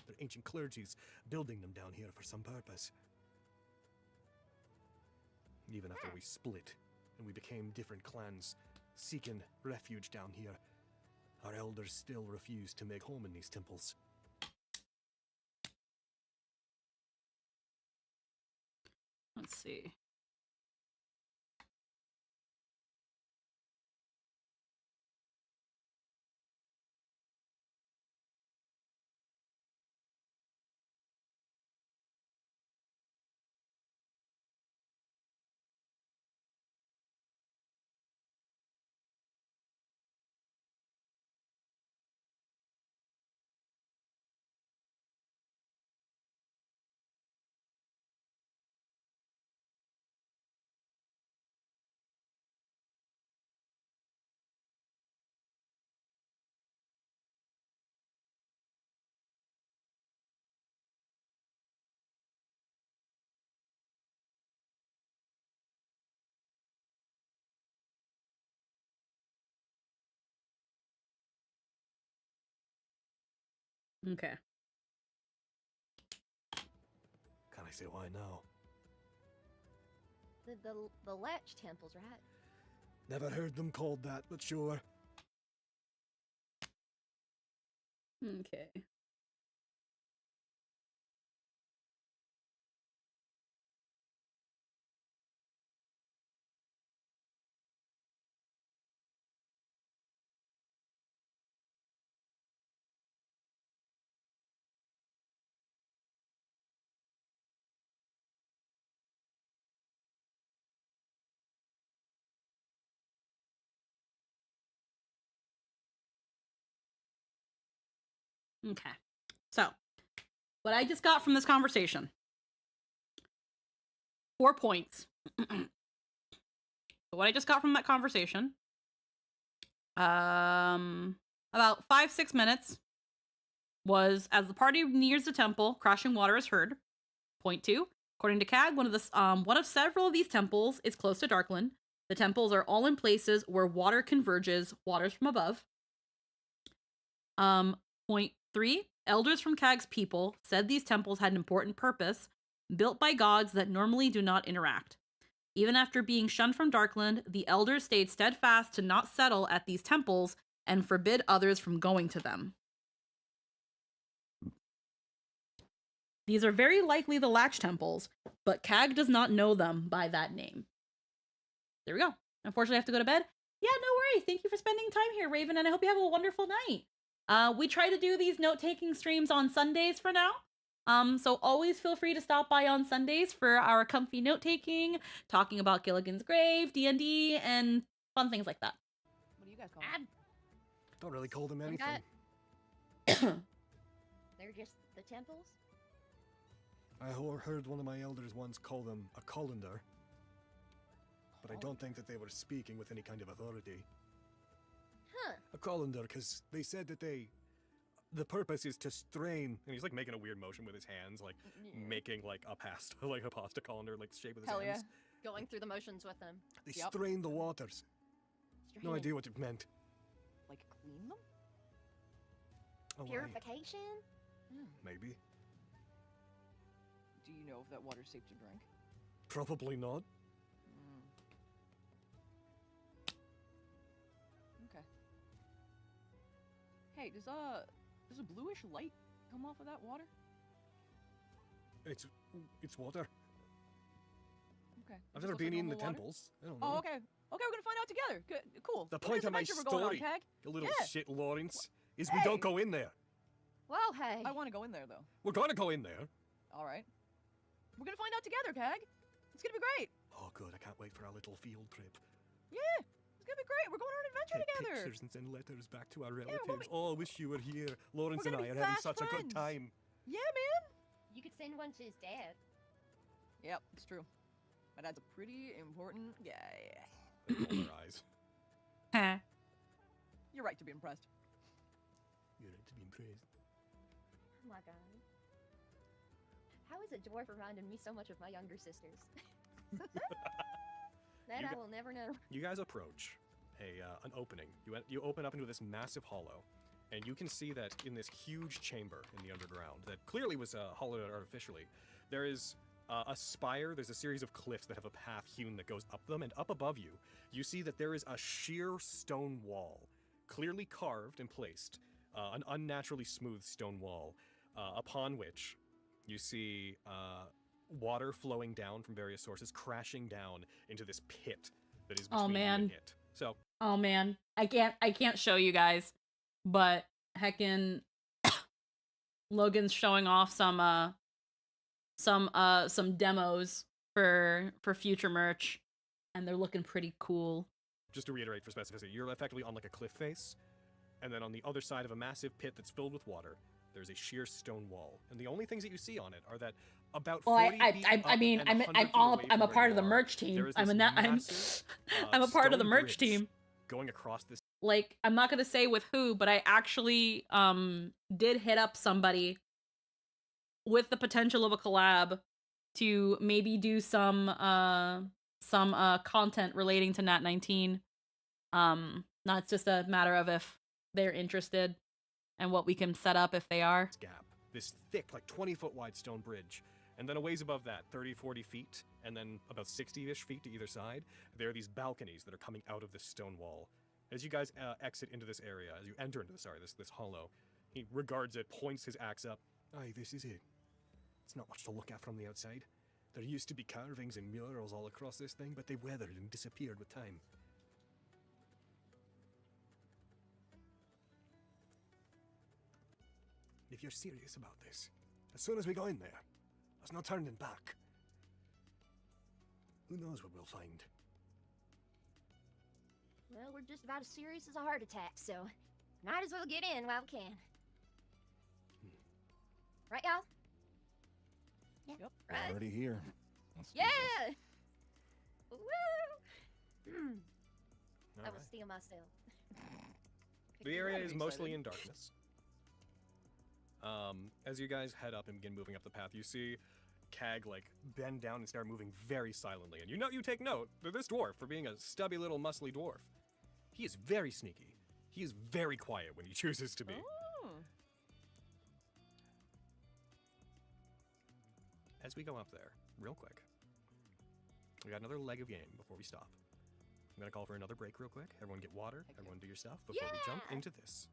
Their ancient clergies building them down here for some purpose. Even after we split and we became different clans, seeking refuge down here, our elders still refused to make home in these temples. Let's see. Okay. Can I say why now? The Lech temples, right? Never heard them called that, but sure. Okay. Okay. So, what I just got from this conversation. 4 points. What I just got from that conversation. About 5-6 minutes was as the party nears the temple, crashing water is heard. Point 2. According to CAG, one of several of these temples is close to Darkland. The temples are all in places where water converges, waters from above. Point 3. Elders from CAG's people said these temples had an important purpose, built by gods that normally do not interact. Even after being shunned from Darkland, the elders stayed steadfast to not settle at these temples and forbid others from going to them. These are very likely the Latch temples, but CAG does not know them by that name. There we go. Unfortunately, I have to go to bed. Yeah, no worries. Thank you for spending time here, Raven, and I hope you have a wonderful night. We try to do these note-taking streams on Sundays for now. So always feel free to stop by on Sundays for our comfy note-taking, talking about Gilligan's Grave, D&D, and fun things like that. What do you guys call them? Don't really call them anything. They're just the temples? I heard one of my elders once call them a colander, but I don't think that they were speaking with any kind of authority. Huh. A colander, because they said that the purpose is to strain. And he's like making a weird motion with his hands, like making like a pasta colander, like shape with his Hell hands. Yeah. Going through the motions with them. They strain the waters. No idea what it meant. Like clean them? Oh, Purification? maybe. Do you know if that water's safe to drink? Probably not. Okay. Hey, does a bluish light come off of that water? It's water. Okay. I've never been in the temples. I don't know. Oh, okay. Okay, we're gonna find out together. Good, cool. The What point of my adventure we're going on, story, Cag? you little Yeah. shit, Lawrence, is we don't go in there. Well, hey. I want to go in there though. We're gonna go in there. All right. We're gonna find out together, Cag. It's gonna be great. Oh, good. I can't wait for our little field trip. Yeah, it's gonna be great. We're going on an adventure Take together. pictures and send letters back to our relatives. we'll be- Oh, I wish you were here. Lawrence We're and gonna I be are having fast such a good friends. time. Yeah, man. You could send one to his dad. Yep, it's true. My dad's a pretty important guy. They roll their eyes. You're right to be impressed. You're right to be impressed. Oh my god. How is a dwarf reminding me so much of my younger sisters? That I will never know. You guys approach an opening. You open up into this massive hollow, and you can see that in this huge chamber in the underground that clearly was hollowed out artificially, there is a spire. There's a series of cliffs that have a path hewn that goes up them, and up above you, you see that there is a sheer stone wall, clearly carved and placed, an unnaturally smooth stone wall, upon which you see water flowing down from various sources, crashing down into this pit that is between you and it. So, oh man, I can't show you guys, but heckin' Logan's showing off some demos for future merch, and they're looking pretty cool. just to reiterate for specificity, you're effectively on like a cliff face, and then on the other side of a massive pit that's filled with water, there's a sheer stone wall, and the only things that you see on it are that about 40 feet I mean, up and 100 feet I'm away a from part where of the you are, merch team. there is I'm this I'm a part of the stone merch bridge team. going across this. Like, I'm not gonna say with who, but I actually did hit up somebody with the potential of a collab to maybe do some content relating to Nat 19. Now it's just a matter of if they're interested and what we can set up if they are. Gap, this thick, like 20-foot wide stone bridge, and then a ways above that, 30-40 feet, and then about 60-ish feet to either side, there are these balconies that are coming out of this stone wall. As you guys exit into this area, as you enter into this hollow, he regards it, points his axe up. Aye, this is it. It's not much to look at from the outside. There used to be carvings and murals all across this thing, but they weathered and disappeared with time. If you're serious about this, as soon as we go in there, there's no turning back. Who knows what we'll find? Well, we're just about as serious as a heart attack, so might as well get in while we can. Right, y'all? Yeah. Yep. Right. Already here. Let's do Yeah! Woo! I All will right. steal myself. The area is mostly in darkness. As you guys head up and begin moving up the path, you see Kag like bend down and start moving very silently. And you take note that this dwarf, for being a stubby little muscly dwarf, he is very sneaky. He is very quiet when he chooses to be. Oh. As we go up there, real quick, we got another leg of game before we stop. I'm gonna call for another break real quick. Everyone get water. Everyone do your stuff before we jump into this.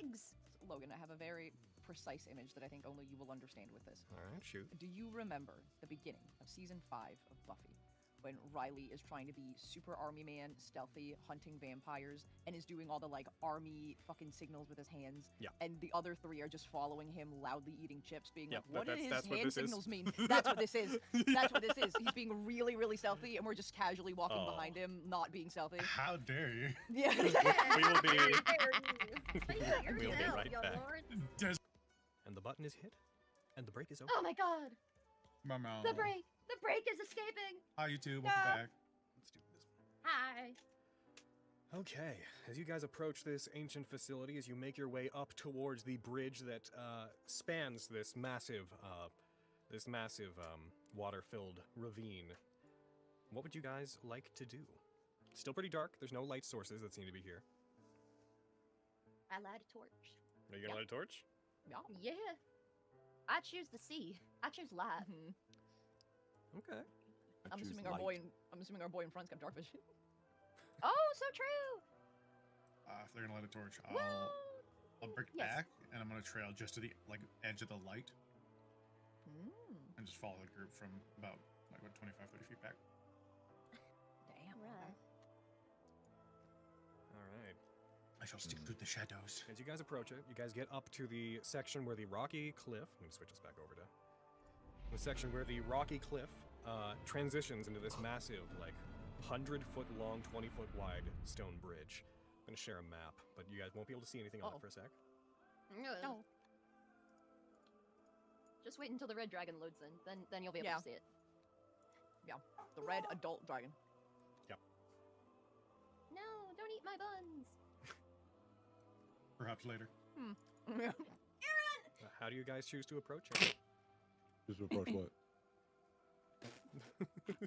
Legs! Logan, I have a very precise image that I think only you will understand with this. All right, shoot. Do you remember the beginning of season 5 of Buffy, when Riley is trying to be super army man, stealthy, hunting vampires, and is doing all the like army fucking signals with his hands? Yeah. And the other 3 are just following him, loudly eating chips, being Yeah, like, "What do his that's what hand this is. signals mean?" That's what this is. That's what this is. He's being really, really stealthy, and we're just casually walking Oh. behind him, not being stealthy. How dare you? Yeah. We will be. We'll We'll be right back. Des- And the button is hit, and the break is over. Oh my god! Mama. The break! The break is escaping! Hi, YouTube. Welcome No. back. Let's do this. Hi! Okay, as you guys approach this ancient facility, as you make your way up towards the bridge that spans this massive water-filled ravine, what would you guys like to do? It's still pretty dark. There's no light sources that seem to be here. I light a torch. Are you gonna light a torch? Yeah. I choose the sea. I choose light. Okay. I'm assuming our boy in front's got dark vision. Oh, so true! If they're gonna light a torch, Woo! I'll break Yes. back, and I'm gonna trail just to the edge of the light, Mm. and just follow the group from about 25, 30 feet back. Damn. Right. All right. I shall stick through the shadows. As you guys approach it, you guys get up to the section where the rocky cliff. I'm gonna switch this back over to the section where the rocky cliff transitions into this massive, like 100-foot long, 20-foot wide stone bridge. I'm gonna share a map, but you guys won't be able to see anything on it for a sec. No. Just wait until the red dragon loads in, then you'll be able to see it. Yeah, the red adult dragon. Yep. No, don't eat my buns. Perhaps later. How do you guys choose to approach it? Just approach what?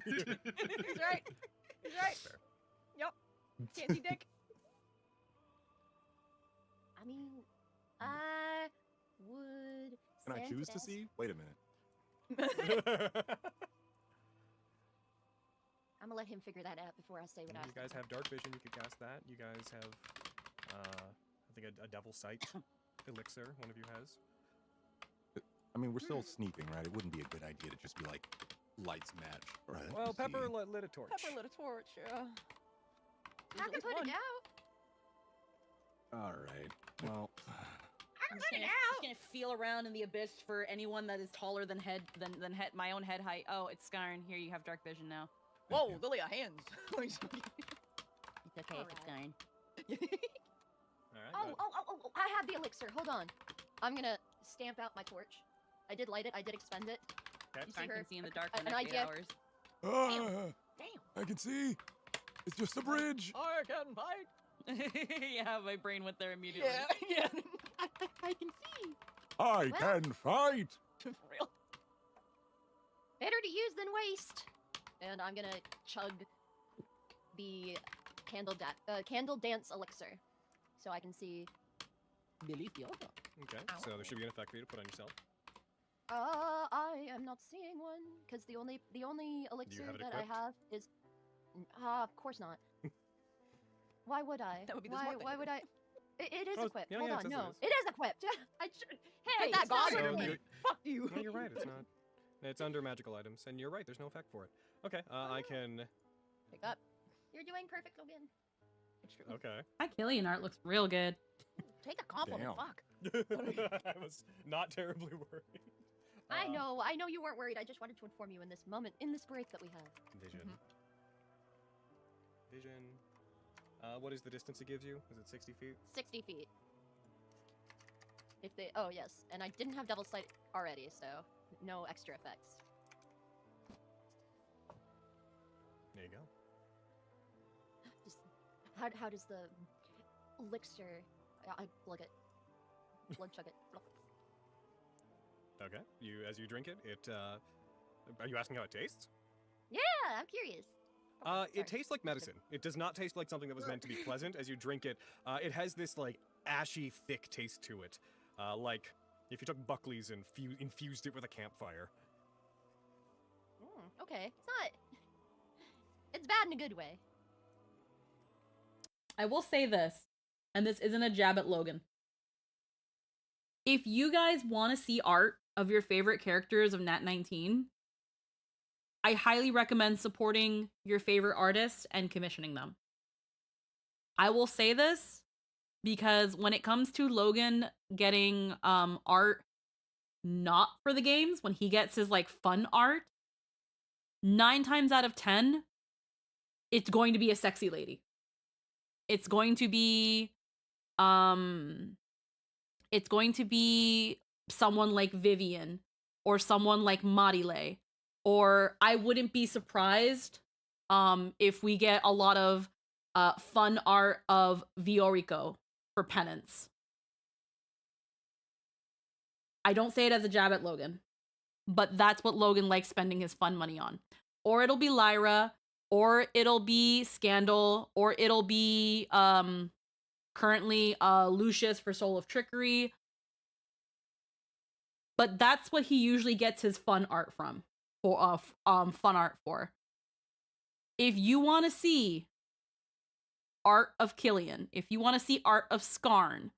He's right. He's right. Fair. Yep. Can't see dick. I mean, I would. Can I send choose it to as- see? Wait a minute. I'm gonna let him figure that out before I say what I You guys have dark vision. You could cast that. You guys have, I think a devil sight elixir. One of you has. I mean, we're still sneaking, right? It wouldn't be a good idea to just be like, lights match, right? Well, To Pepper see. lit a torch. Pepper lit a torch. Yeah. I can put it out. All right. Well, I'm just gonna feel around in the abyss for anyone that is taller than my own head height. Oh, it's Skarn. Here, you have dark vision now. Whoa, Lilia, hands. It's okay if it's Skarn. All right. Oh, I have the elixir. Hold on. I'm gonna stamp out my torch. I did light it. I did expend it. Okay. You see Skarn her? can see in the dark for An the next 8 idea? hours. ah, Damn. I can see. It's just a bridge. I can fight. Yeah, my brain went there immediately. Yeah. I can see. I can fight. For real. Better to use than waste. And I'm gonna chug the candle dance elixir, so I can see. Delicioso. Okay. So there should be an effect for you to put on yourself. I am not seeing one because the only elixir have it that I equipped? have is. Of course not. Why would I? That would be the why? smart thing Why to would do. I? It is Oh, equipped. yeah, Hold yeah, it on, says it no, is. it is equipped. Hey, that stop God it. with So me. Fuck you. No, you're right. It's not. It's under magical items, and you're right. There's no effect for it. Okay. I can. Pick up. You're doing perfect, Logan. It's true. Okay. My Killian art looks real good. Take a compliment. Damn. Fuck. I was not terribly worried. I know you weren't worried. I just wanted to inform you in this moment, in this break that we have. Vision. Mhm. Vision. What is the distance it gives you? Is it 60 feet? 60 feet. If they, oh yes, and I didn't have double sight already, so no extra effects. There you go. Just, how does the elixir I glug it. Blood chug it. Okay. As you drink it, are you asking how it tastes? Yeah, I'm curious. It tastes like medicine. It does not taste like something that was meant to be pleasant. As you drink it, it has this like ashy, thick taste to it, like if you took Buckley's and infused it with a campfire. Okay, it's not. It's bad in a good way. I will say this, and this isn't a jab at Logan. If you guys want to see art of your favorite characters of Nat 19, I highly recommend supporting your favorite artists and commissioning them. I will say this because when it comes to Logan getting art not for the games, when he gets his like fun art, 9 times out of 10, it's going to be a sexy lady. It's going to be someone like Vivian or someone like Marile, or I wouldn't be surprised if we get a lot of fun art of Viorico for Penance. I don't say it as a jab at Logan, but that's what Logan likes spending his fun money on. Or it'll be Lyra, or it'll be Scandal, or it'll be currently Lucius for Soul of Trickery. But that's what he usually gets his fun art from, fun art for. If you want to see art of Killian, if you want to see art of Skarn,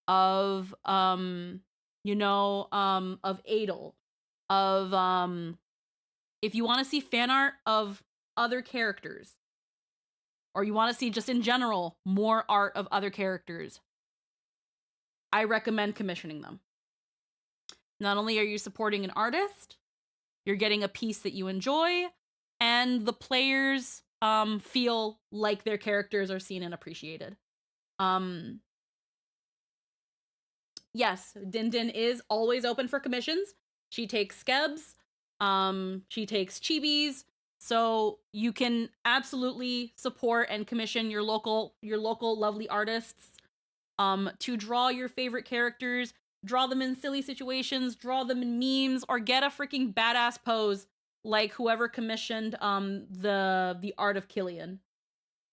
of of Adel, of if you want to see fan art of other characters, or you want to see just in general more art of other characters, I recommend commissioning them. Not only are you supporting an artist, you're getting a piece that you enjoy, and the players feel like their characters are seen and appreciated. Yes, Din Din is always open for commissions. She takes skebs, she takes chibis, so you can absolutely support and commission your local lovely artists to draw your favorite characters, draw them in silly situations, draw them in memes, or get a freaking badass pose like whoever commissioned the art of Killian.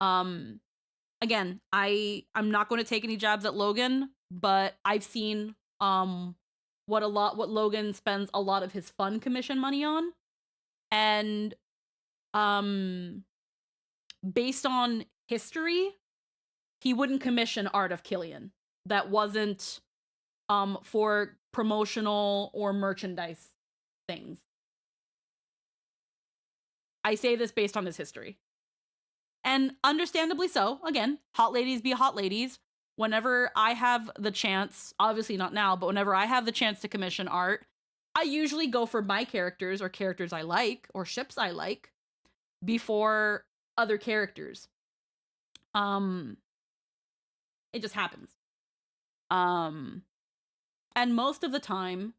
Again, I'm not going to take any jabs at Logan, but I've seen what Logan spends a lot of his fun commission money on, and based on history, he wouldn't commission art of Killian that wasn't for promotional or merchandise things. I say this based on his history. And understandably so. Again, hot ladies be hot ladies. Whenever I have the chance, obviously not now, but whenever I have the chance to commission art, I usually go for my characters or characters I like or ships I like before other characters. It just happens. And most of the time,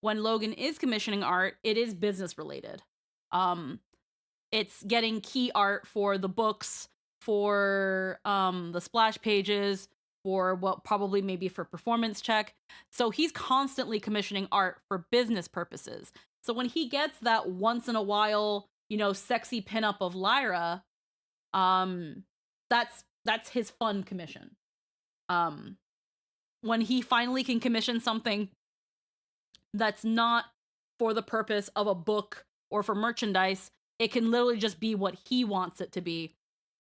when Logan is commissioning art, it is business related. It's getting key art for the books, for the splash pages, for what probably maybe for performance check. So he's constantly commissioning art for business purposes. So when he gets that once in a while, sexy pinup of Lyra, that's his fun commission. When he finally can commission something that's not for the purpose of a book or for merchandise, it can literally just be what he wants it to be.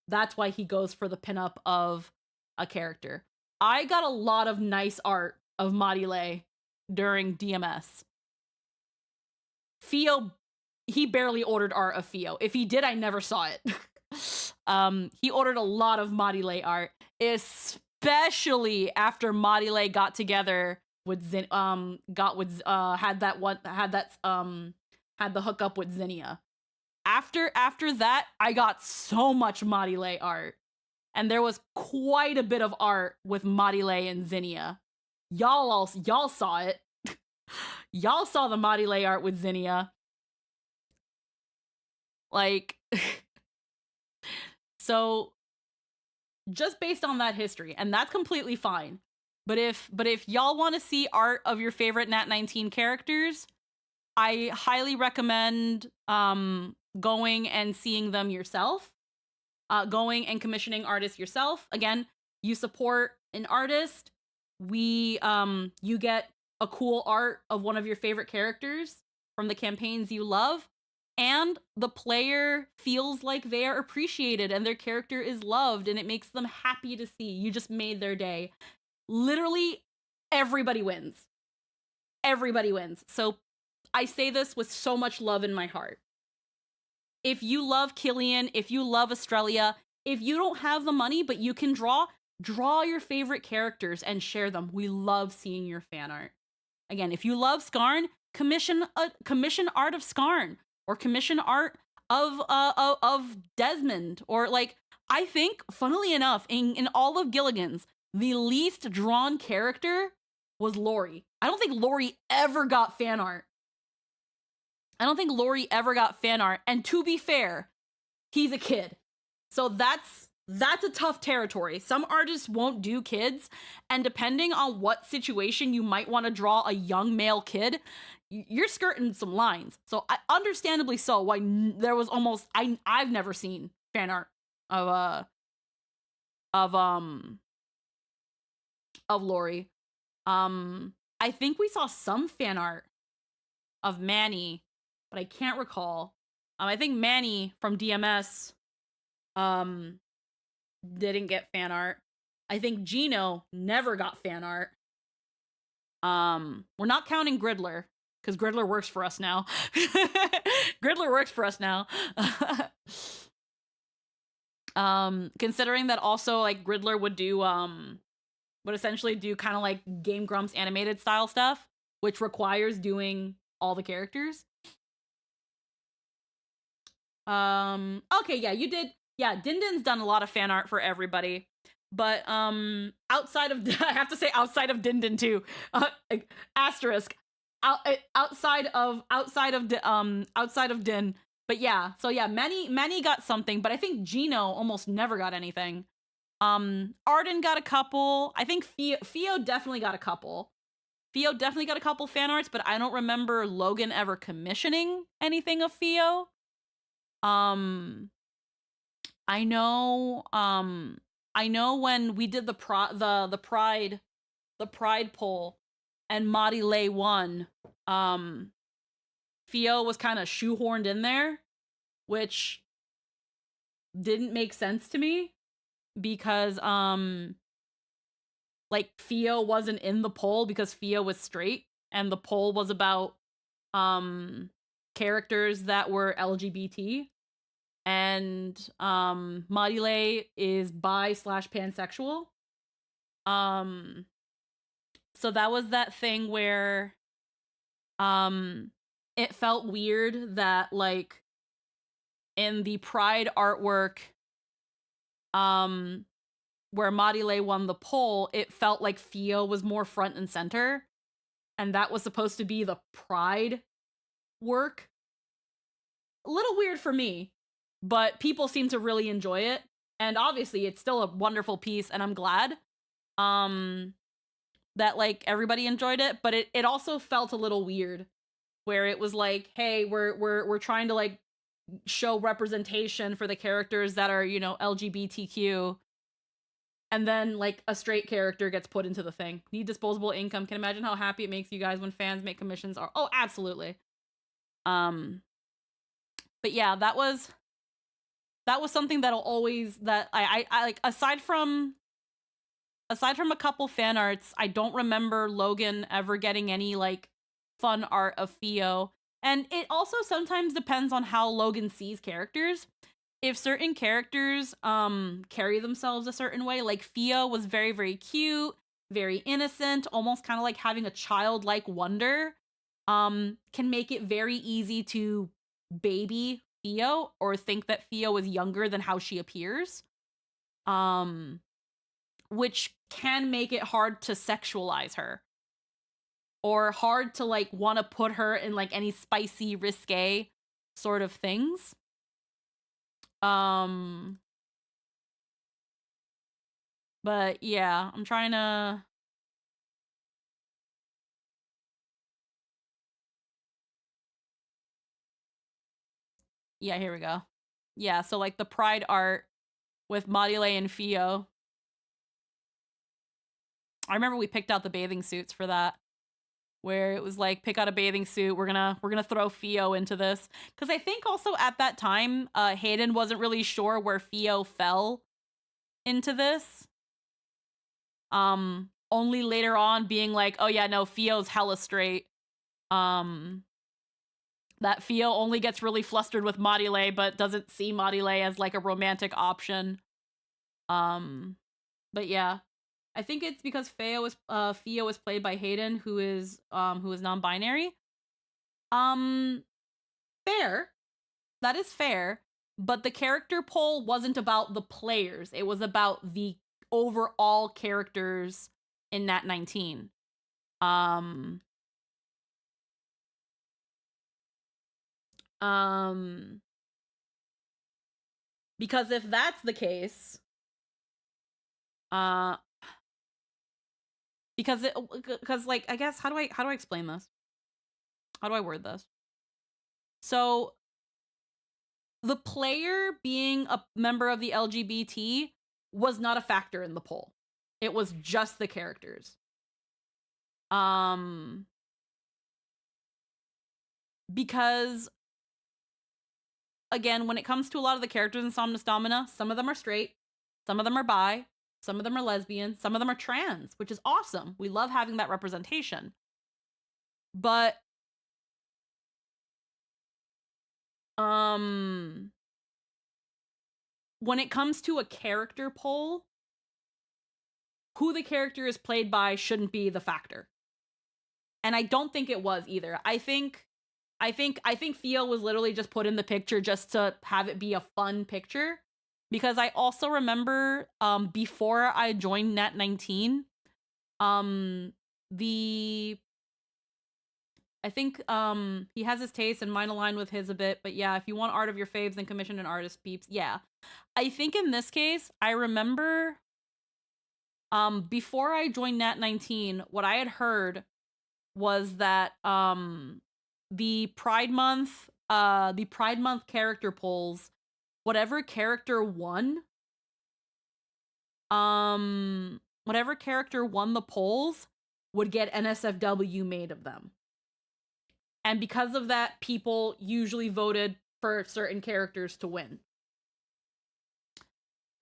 That's why he goes for the pinup of a character. I got a lot of nice art of Marile during DMS. Fio, he barely ordered art of Fio. If he did, I never saw it. He ordered a lot of Marile art, especially after Marile got together with had the hookup with Zinnia. After that, I got so much Marile art. And there was quite a bit of art with Marile and Zinnia. Y'all saw it. Y'all saw the Marile art with Zinnia. Like, so just based on that history, and that's completely fine. But if y'all want to see art of your favorite Nat 19 characters, I highly recommend going and seeing them yourself. Going and commissioning artists yourself. Again, you support an artist, you get a cool art of one of your favorite characters from the campaigns you love, and the player feels like they are appreciated and their character is loved, and it makes them happy to see. You just made their day. Literally, everybody wins. Everybody wins. So I say this with so much love in my heart. If you love Killian, if you love Australia, if you don't have the money but you can draw your favorite characters and share them. We love seeing your fan art. Again, if you love Skarn, commission art of Skarn, or commission art of Desmond, or like, I think, funnily enough, in all of Gilligan's, the least drawn character was Lori. I don't think Lori ever got fan art. And to be fair, he's a kid. So that's a tough territory. Some artists won't do kids, and depending on what situation you might want to draw a young male kid, you're skirting some lines. So understandably so, why there was almost I've never seen fan art of Lori. I think we saw some fan art of Manny, but I can't recall. I think Manny from DMS didn't get fan art. I think Gino never got fan art. We're not counting Gridler, because Gridler works for us now. Considering that also, like, Gridler would essentially do kind of like Game Grumps animated style stuff, which requires doing all the characters. Okay, yeah, you did. Yeah, Dindin's done a lot of fan art for everybody. But outside of I have to say outside of Dindin too. Asterisk. Outside of Din. But yeah, so yeah, many got something, but I think Gino almost never got anything. Arden got a couple. I think Theo definitely got a couple. Fan arts, but I don't remember Logan ever commissioning anything of Theo. I know when we did the pride poll and Madi Lay won, Theo was kind of shoehorned in there, which didn't make sense to me because like Theo wasn't in the poll because Theo was straight, and the poll was about characters that were LGBT. And Module is bi/pansexual. So that was that thing where it felt weird that, like, in the Pride artwork where Module won the poll, it felt like Theo was more front and center, and that was supposed to be the Pride work. A little weird for me. But people seem to really enjoy it. And obviously, it's still a wonderful piece, and I'm glad that, like, everybody enjoyed it. But it also felt a little weird, where it was like, hey, we're trying to, like, show representation for the characters that are, you know, LGBTQ. And then, like, a straight character gets put into the thing. Need disposable income. Can imagine how happy it makes you guys when fans make commissions. Oh, absolutely. But yeah, that was something that'll always, that I like, aside from a couple fan arts, I don't remember Logan ever getting any, like, fun art of Theo. And it also sometimes depends on how Logan sees characters. If certain characters carry themselves a certain way, like Theo was very, very cute, very innocent, almost kind of like having a childlike wonder, can make it very easy to baby Theo or think that Theo is younger than how she appears, which can make it hard to sexualize her, or hard to, like, want to put her in, like, any spicy, risque sort of things. But yeah, I'm trying to Yeah, here we go. Yeah, so like the Pride art with Marile and Fio. I remember we picked out the bathing suits for that, where it was like, pick out a bathing suit. We're gonna throw Fio into this, because I think also at that time, Hayden wasn't really sure where Fio fell into this. Only later on being like, oh yeah, no, Fio's hella straight. That Fio only gets really flustered with Marile, but doesn't see Marile as like a romantic option. But yeah, I think it's because Fio is played by Hayden, who is non-binary. Fair. That is fair. But the character poll wasn't about the players. It was about the overall characters in Nat 19. Because if that's the case, because like, I guess, how do I explain this? How do I word this? So the player being a member of the LGBT was not a factor in the poll. It was just the characters. Because again, when it comes to a lot of the characters in Somnus Domina, some of them are straight, some of them are bi, some of them are lesbian, some of them are trans, which is awesome. We love having that representation. But when it comes to a character poll, who the character is played by shouldn't be the factor. And I don't think it was either. I think Fio was literally just put in the picture just to have it be a fun picture. Because I also remember before I joined Nat 19, I think he has his taste and mine align with his a bit, but yeah, if you want art of your faves, then commission an artist, peeps. Yeah. I think in this case, I remember before I joined Nat 19, what I had heard was that the Pride Month character polls, whatever character won the polls would get NSFW made of them. And because of that, people usually voted for certain characters to win.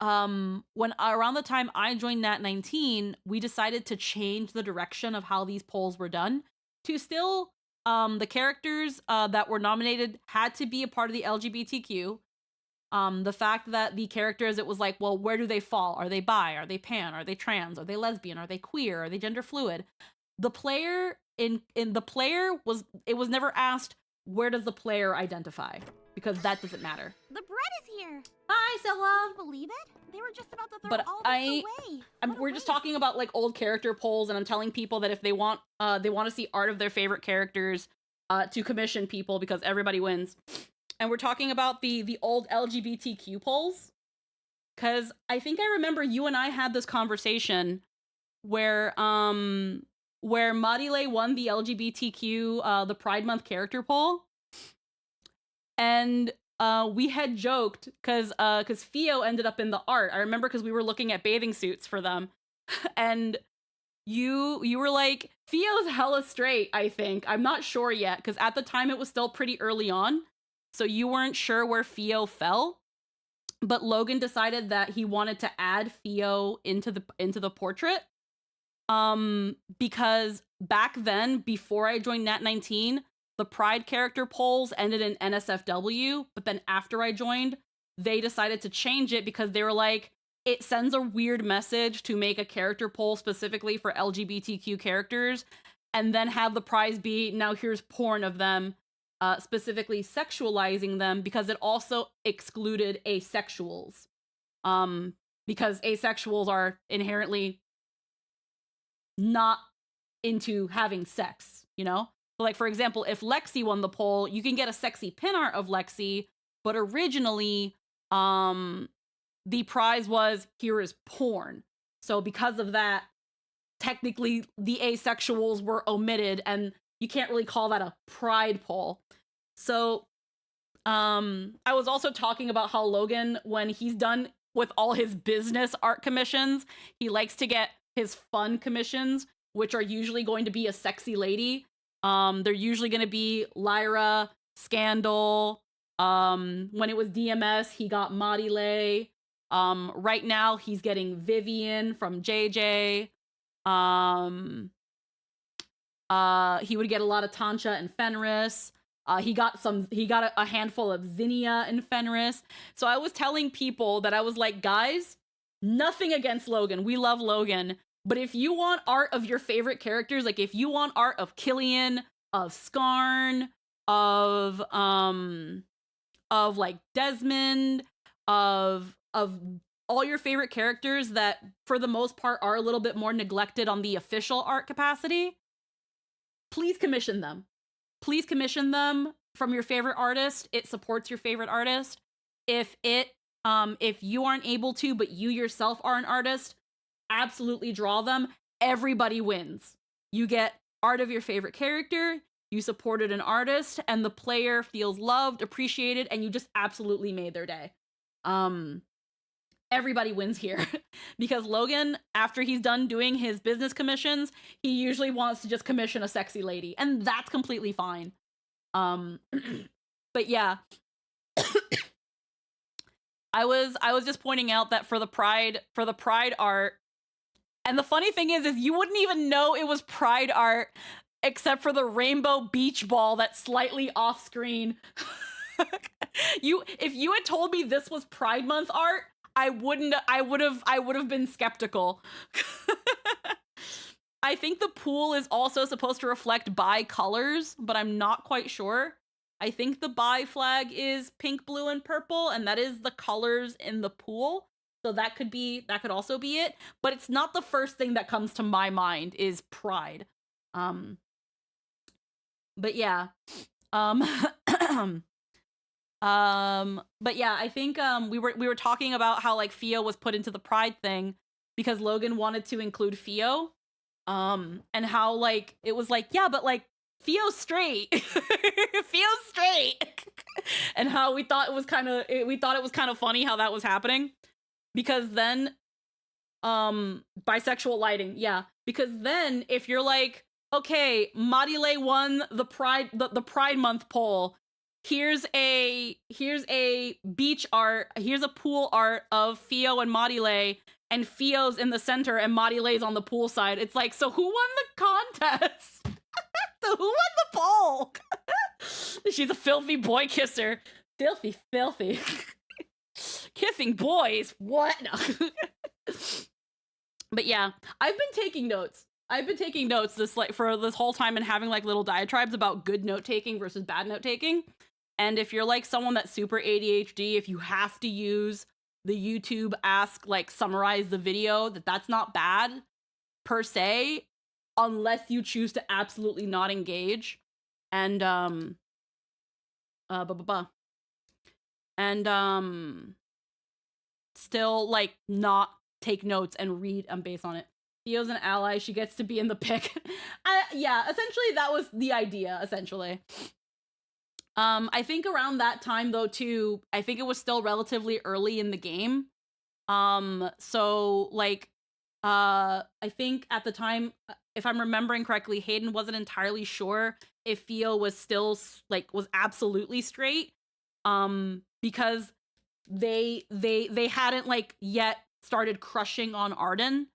When around the time I joined Nat 19, we decided to change the direction of how these polls were done to still the characters that were nominated had to be a part of the LGBTQ. The fact that the characters, it was like, well, where do they fall? Are they bi? Are they pan? Are they trans? Are they lesbian? Are they queer? Are they gender fluid? The player was never asked, where does the player identify? Because that doesn't matter. The bread is here. Hi, Stella. Can you believe it? They were just about to throw But all this away. We're just talking about like old character polls, and I'm telling people that if they want to see art of their favorite characters, to commission people because everybody wins. And we're talking about the old LGBTQ polls, because I think I remember you and I had this conversation where Marile won the LGBTQ the Pride Month character poll, and we had joked because Fio ended up in the art. I remember because we were looking at bathing suits for them, and you were like, Fio's hella straight. I think, I'm not sure yet, because at the time it was still pretty early on. So you weren't sure where Fio fell, but Logan decided that he wanted to add Fio into the portrait. Because back then, before I joined Nat 19, the Pride character polls ended in NSFW, but then after I joined, they decided to change it because they were like, it sends a weird message to make a character poll specifically for LGBTQ characters, and then have the prize be, now here's porn of them. Specifically sexualizing them, because it also excluded asexuals. Because asexuals are inherently not into having sex, you know? So like, for example, if Lexi won the poll, you can get a sexy pin art of Lexi, but originally, the prize was, here is porn. So because of that, technically the asexuals were omitted, and you can't really call that a pride poll. So I was also talking about how Logan, when he's done with all his business art commissions, he likes to get his fun commissions, which are usually going to be a sexy lady. They're usually going to be Lyra, Scandal. When it was DMS, he got Modile. Right now, he's getting Vivian from JJ. He would get a lot of Tancha and Fenris. He got a handful of Zinnia and Fenris. So I was telling people that I was like, guys, nothing against Logan. We love Logan. But if you want art of your favorite characters, like if you want art of Killian, of Skarn, of like Desmond, of all your favorite characters that for the most part are a little bit more neglected on the official art capacity, please commission them. Please commission them from your favorite artist. It supports your favorite artist. If you aren't able to, but you yourself are an artist, absolutely draw them. Everybody wins. You get art of your favorite character, you supported an artist, and the player feels loved, appreciated, and you just absolutely made their day. Everybody wins here. Because Logan, after he's done doing his business commissions, he usually wants to just commission a sexy lady, and that's completely fine. But yeah. I was just pointing out that for the Pride art, and the funny thing is you wouldn't even know it was Pride art except for the rainbow beach ball that's slightly off screen. If you had told me this was Pride Month art, I would have been skeptical. I think the pool is also supposed to reflect bi colors, but I'm not quite sure. I think the bi flag is pink, blue, and purple, and that is the colors in the pool. So that could also be it, but it's not the first thing that comes to my mind is pride. But yeah. But yeah, I think we were talking about how like Fio was put into the pride thing because Logan wanted to include Fio. And how like it was like, yeah, but like Fio's straight. Fio's straight. And how we thought it was kind of funny how that was happening. Because then bisexual lighting, yeah. Because then if you're like, okay, Marile won the Pride Month poll. Here's a beach art, here's a pool art of Fio and Marile, and Fio's in the center and Marile's on the pool side. It's like, so who won the contest? So who won the poll? She's a filthy boy kisser. Filthy. Kissing boys? What? No. But yeah, I've been taking notes for this whole time and having like little diatribes about good note taking versus bad note taking. And if you're like someone that's super ADHD, if you have to use the YouTube summarize the video, that's not bad per se, unless you choose to absolutely not engage. And still like not take notes and read based on it. Theo's an ally, she gets to be in the pick. Yeah, essentially that was the idea, essentially. I think around that time though too, I think it was still relatively early in the game. So like I think at the time, if I'm remembering correctly, Hayden wasn't entirely sure if Fio was still was absolutely straight. Because they hadn't yet started crushing on Arden.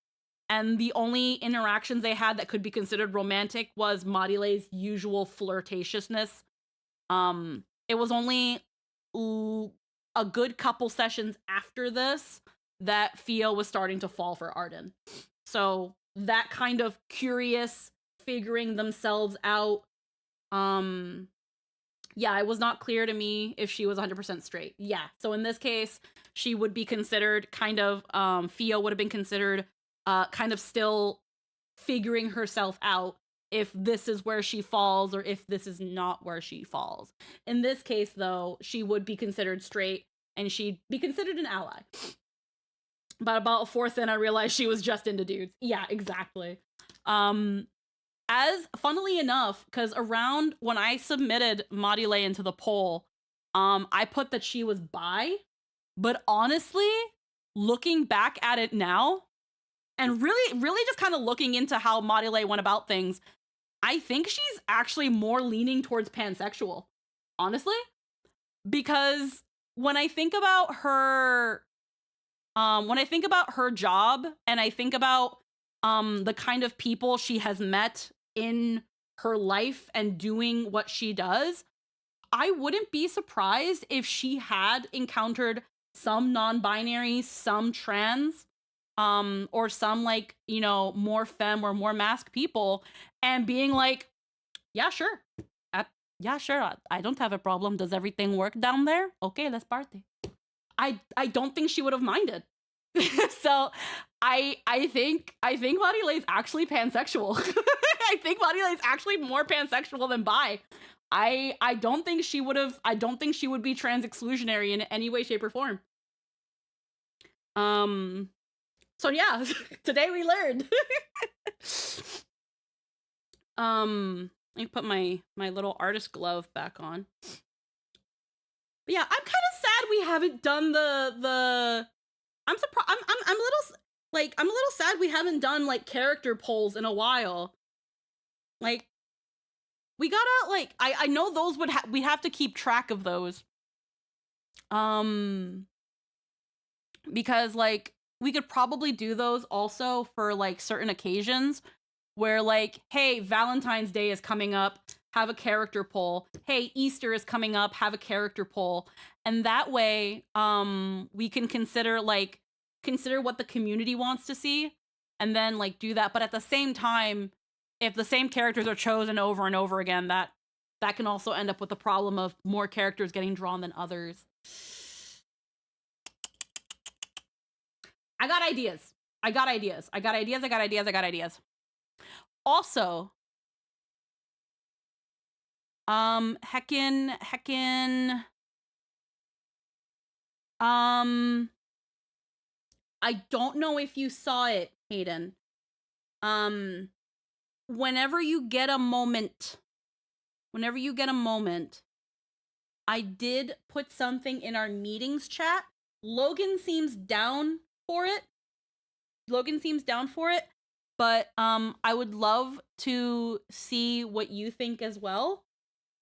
And the only interactions they had that could be considered romantic was Madile's usual flirtatiousness. It was only a good couple sessions after this that Fio was starting to fall for Arden. So that kind of curious figuring themselves out. Yeah, it was not clear to me if she was 100% straight. Yeah, so in this case, she would be considered Fio would have been considered kind of still figuring herself out if this is where she falls or if this is not where she falls. In this case, though, she would be considered straight and she'd be considered an ally. But about a fourth in, I realized she was just into dudes. Yeah, exactly. As funnily enough, because around when I submitted Module into the poll, I put that she was bi, but honestly, looking back at it now, and really just kind of looking into how Marile went about things, I think she's actually more leaning towards pansexual, honestly, because when I think about her job, and I think about the kind of people she has met in her life and doing what she does, I wouldn't be surprised if she had encountered some non-binary, some trans, or some like, you know, more femme or more masc people, and being like, yeah, sure. Yeah, sure. I don't have a problem. Does everything work down there? Okay, let's party. I don't think she would have minded. So I think Marile is actually pansexual. I think Marile is actually more pansexual than bi. I don't think she would be trans exclusionary in any way, shape, or form. So yeah, today we learned. Let me put my little artist glove back on. But yeah, I'm kind of sad we haven't done the I'm surprised. I'm a little sad we haven't done like character polls in a while. Like, we gotta like I know those we have to keep track of those. Because like we could probably do those also for like certain occasions where like, hey, Valentine's Day is coming up, have a character poll. Hey, Easter is coming up, have a character poll. And that way, we can consider what the community wants to see and then like do that. But at the same time, if the same characters are chosen over and over again, that can also end up with the problem of more characters getting drawn than others. I got ideas. Also, heckin', I don't know if you saw it, Hayden. Whenever you get a moment, I did put something in our meetings chat. Logan seems down for it. But I would love to see what you think as well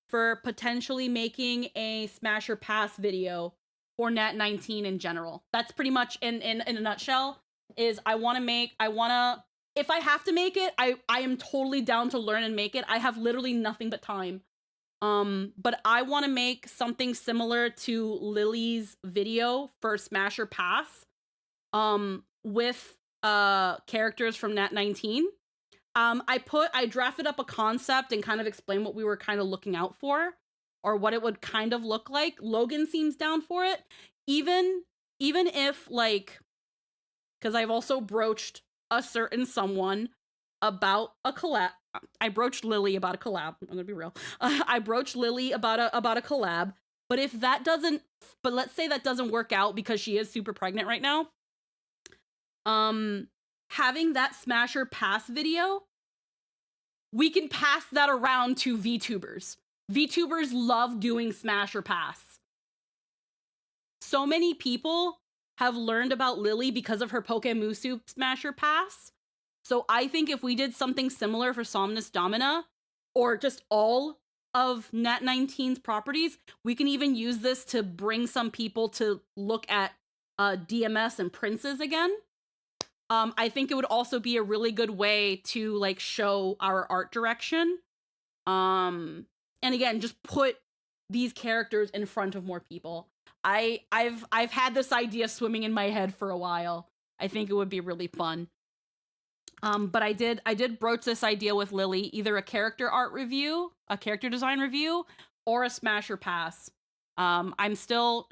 for potentially making a Smash or Pass video for Nat 19 in general. That's pretty much in a nutshell. Is if I have to make it, I am totally down to learn and make it. I have literally nothing but time. But I want to make something similar to Lily's video for Smash or Pass, with characters from Nat 19. I drafted up a concept and kind of explained what we were kind of looking out for, or what it would kind of look like. Logan seems down for it, even if like, because I've also broached a certain someone about a collab. I broached Lily about a collab. I'm gonna be real. I broached Lily about a collab. But let's say that doesn't work out because she is super pregnant right now. Having that Smasher Pass video, we can pass that around to VTubers. VTubers love doing Smasher Pass. So many people have learned about Lily because of her Pokemusu Smasher Pass. So I think if we did something similar for Somnus Domina, or just all of Nat 19's properties, we can even use this to bring some people to look at DMS and Princes again. I think it would also be a really good way to like show our art direction. And again, just put these characters in front of more people. I've had this idea swimming in my head for a while. I think it would be really fun. But I did broach this idea with Lily, either a character art review, a character design review, or a Smasher Pass.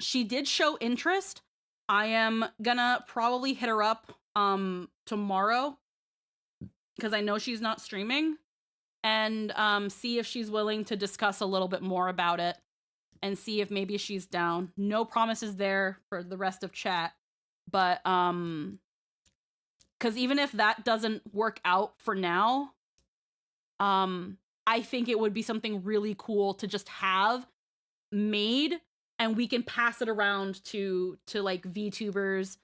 She did show interest. I am gonna probably hit her up tomorrow, because I know she's not streaming, and see if she's willing to discuss a little bit more about it and see if maybe she's down. No promises there for the rest of chat, but because even if that doesn't work out for now, I think it would be something really cool to just have made and we can pass it around to like VTubers.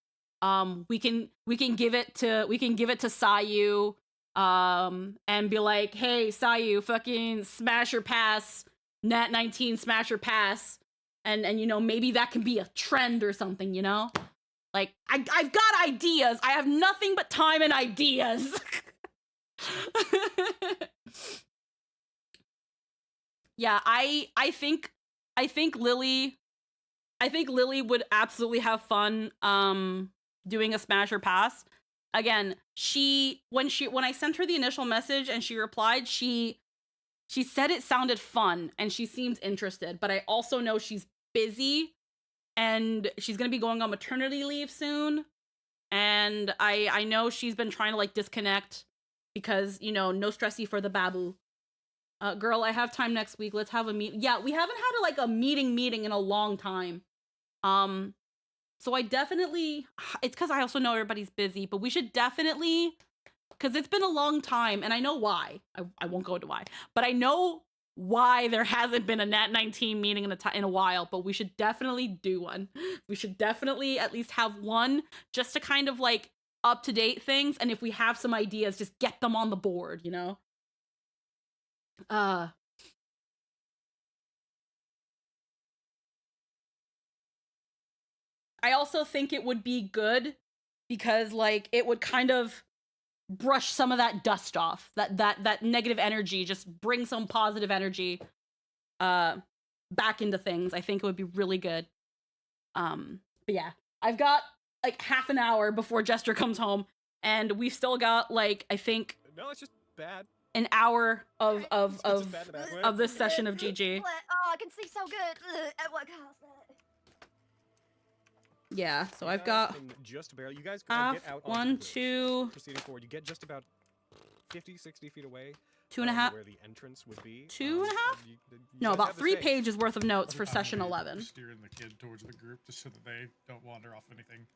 We can give it to Sayu, and be like, hey Sayu, fucking smash or pass, Nat 19 smash or pass, and you know, maybe that can be a trend or something, you know? Like, I've got ideas. I have nothing but time and ideas. Yeah, I think Lily would absolutely have fun doing a smash or pass. Again, when I sent her the initial message and she replied, she said it sounded fun and she seems interested, but I also know she's busy and she's going to be going on maternity leave soon. And I know she's been trying to like disconnect because, you know, no stressy for the babu. Girl, I have time next week. Let's have a meet. Yeah, we haven't had a meeting in a long time. So I definitely, it's because I also know everybody's busy, but we should definitely, because it's been a long time, and I know why. I won't go into why, but I know why there hasn't been a Nat 19 meeting in a while, but we should definitely do one. We should definitely at least have one just to kind of like up-to-date things, and if we have some ideas, just get them on the board, you know? I also think it would be good because like it would kind of brush some of that dust off, that negative energy, just bring some positive energy back into things. I think it would be really good. But yeah, I've got like half an hour before Jester comes home, and we've still got like, I think, no, it's just bad. An hour of this session of GG. Oh, I can see so good. At what cost? Yeah, so I've got just barely. You guys half, get out 1, 2, proceeding forward. You get just about 50, 60 feet away. 2.5. Where the entrance would be. 2.5? No, about 3 pages worth of notes for session 11. Steering the kid towards the group just so that they don't wander off anything.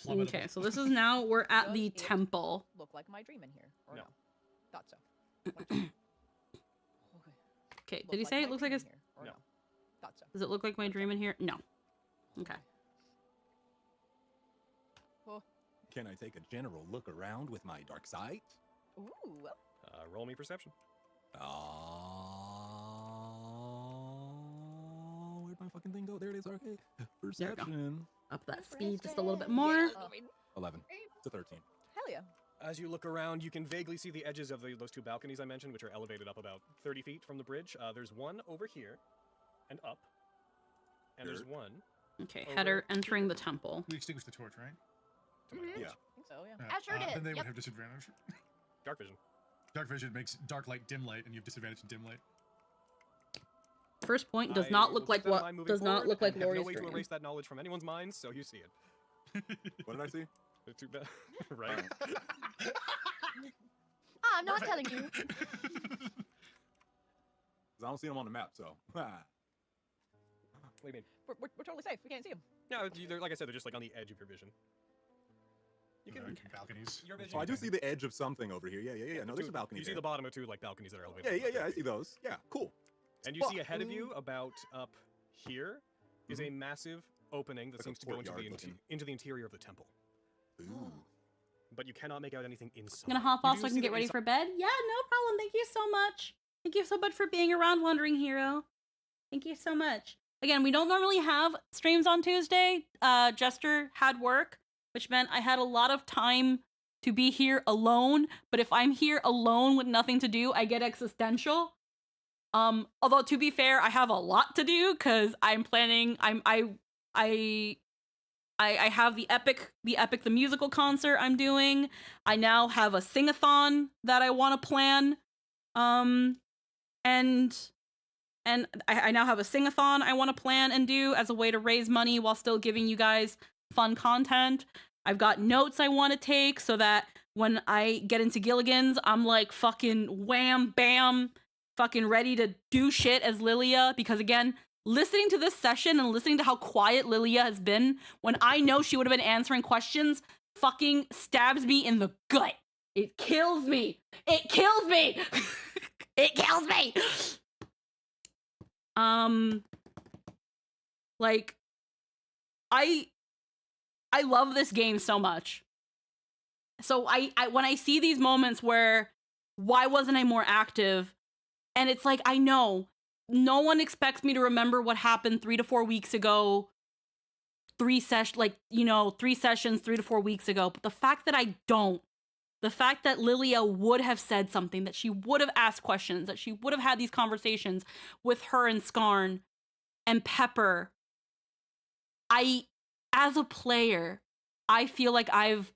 Okay, so this is now we're at the temple. Look like my dream in here, or no? Thought so. Okay, did he say it looks like it's? No. Thought so. Does it look like my dream in here? No. Okay. Can I take a general look around with my dark sight? Ooh. Roll me perception. Where'd my fucking thing go? There it is. Okay. Perception. Up that speed just a little bit more. 11 to 13. Hell yeah. As you look around, you can vaguely see the edges of those two balconies I mentioned, which are elevated up about 30 feet from the bridge. There's one over here and up. And there's one. Okay, header entering the temple. We extinguished the torch, right? Yeah. I think so, yeah. I sure did. Then they would have disadvantage. Dark vision. Dark vision makes dark light dim light, and you have disadvantage in dim light. First point does not look like what does not look like Lori's no way dream. to erase that knowledge from anyone's minds, so you see it. What did I see? Too bad. Right. I'm not telling you. I don't see them on the map, so. What do you mean? We're totally safe. We can't see them. No, like I said, they're just like on the edge of your vision. You can balconies. Your vision. Oh, I do see the edge of something over here. Yeah. No, there's a balcony. You see the bottom of two like balconies that are elevated. Yeah. I see those. Yeah, cool. And you see ahead of you, about up here, is a massive opening that seems to go into the interior of the temple. Ooh. But you cannot make out anything inside. I'm gonna hop off so I can get ready for bed. Yeah, no problem. Thank you so much. Thank you so much for being around, Wandering Hero. Thank you so much. Again, we don't normally have streams on Tuesday. Jester had work, which meant I had a lot of time to be here alone. But if I'm here alone with nothing to do, I get existential. Although to be fair, I have a lot to do because I'm planning. I have the Epic the musical concert I'm doing. I now have a sing-a-thon that I want to plan. And I now have a sing-a-thon I want to plan and do as a way to raise money while still giving you guys fun content. I've got notes I want to take so that when I get into Gilligan's, I'm like fucking wham, bam, fucking ready to do shit as Lilia. Because again, listening to this session and listening to how quiet Lilia has been when I know she would have been answering questions fucking stabs me in the gut. It kills me. It kills me. It kills me. Like, I love this game so much. So I when I see these moments where, why wasn't I more active? And it's like, I know no one expects me to remember what happened 3 to 4 weeks ago. 3 sessions, 3 to 4 weeks ago. But the fact that I don't, the fact that Lilia would have said something, that she would have asked questions, that she would have had these conversations with her and Skarn and Pepper. As a player, I feel like I've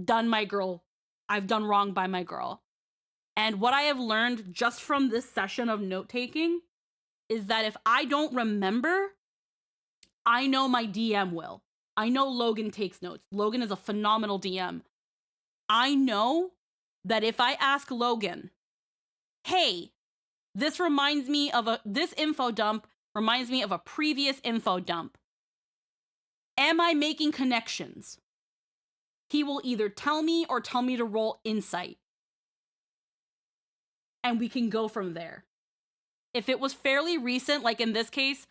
done wrong by my girl. And what I have learned just from this session of note taking is that if I don't remember, I know my DM will. I know Logan takes notes. Logan is a phenomenal DM. I know that if I ask Logan, hey, this info dump reminds me of a previous info dump. Am I making connections? He will either tell me or tell me to roll insight. And we can go from there. If it was fairly recent, like in this case,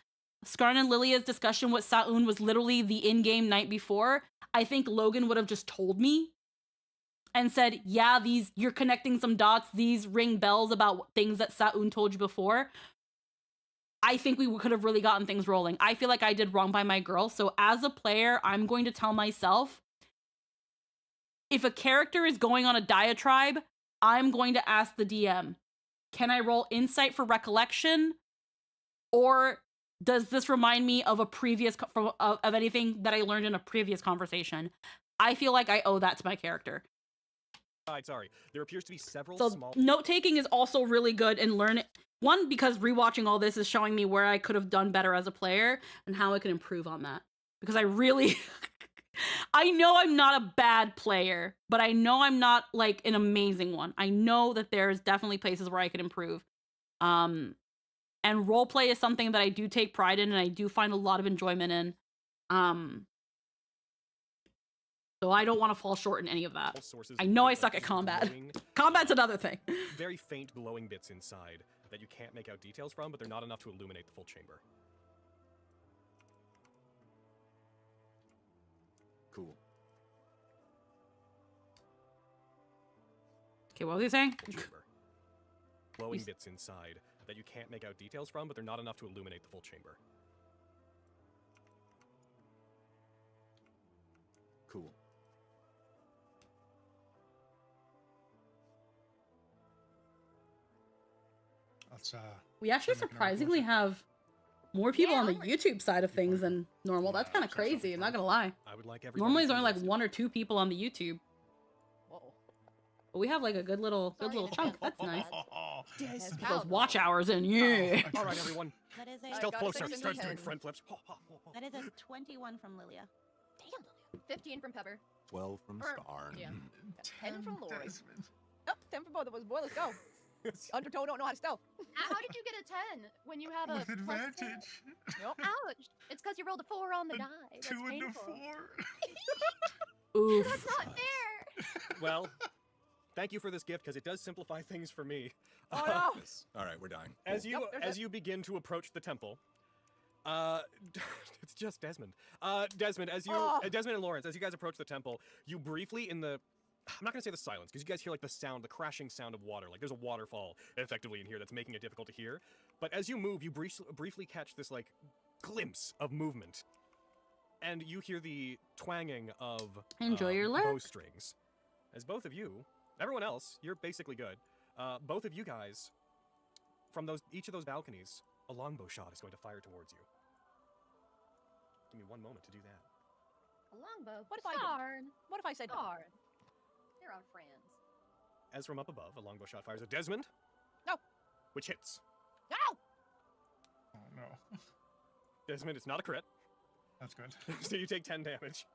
Skarn and Lilia's discussion with Sa'un was literally the in-game night before, I think Logan would have just told me and said, yeah, you're connecting some dots, these ring bells about things that Sa'un told you before. I think we could have really gotten things rolling. I feel like I did wrong by my girl. So as a player, I'm going to tell myself, if a character is going on a diatribe, I'm going to ask the DM, can I roll insight for recollection? Or does this remind me of of anything that I learned in a previous conversation? I feel like I owe that to my character. Sorry, there appears to be several small... note taking is also really good in learning. One, because rewatching all this is showing me where I could have done better as a player and how I can improve on that. Because I really... I know I'm not a bad player, but I know I'm not like an amazing one. I know that there's definitely places where I could improve. And roleplay is something that I do take pride in and I do find a lot of enjoyment in. So I don't want to fall short in any of that. I know I suck at combat. Combat's another thing. Very faint glowing bits inside that you can't make out details from, but they're not enough to illuminate the full chamber. Cool. Okay, what was he saying? Glowing bits inside that you can't make out details from, but they're not enough to illuminate the full chamber. Cool. We actually surprisingly have more people on the YouTube side of things than normal. That's kind of crazy, I'm not gonna lie. Normally there's only like 1 or 2 people on the YouTube. But we have like a good little chunk. That's nice. Put those watch hours in, yeah. All right, everyone. That is a Stealth closer. Starts doing front flips. That is a 21 from Lilia. Damn. 15 from Pepper. 12 from Skarn. Yeah. 10 from Lori. Oh, 10 from both of us. Boy, let's go. Undertow don't know how to stealth. How did you get a 10 when you have With advantage? Nope. Ouch. It's because you rolled a 4 on the die. That's 2 and a painful. 4. Oof. That's not fair. Well, thank you for this gift because it does simplify things for me. Oh no! All right, we're dying. As you begin to approach the temple, it's just Desmond. Desmond, Desmond and Lawrence, as you guys approach the temple, you briefly I'm not gonna say the silence, because you guys hear like the crashing sound of water. Like there's a waterfall effectively in here that's making it difficult to hear. But as you move, you briefly catch this like glimpse of movement. And you hear the twanging of Enjoy your lurk. bowstrings. As both of you, everyone else, you're basically good. Both of you guys, from each of those balconies, a longbow shot is going to fire towards you. Give me one moment to do that. A longbow. What if I Darn. What if I said no? Darn. They're our friends. As from up above, a longbow shot fires at Desmond. No. Which hits. No! Oh no. Desmond, it's not a crit. That's good. So you take 10 damage.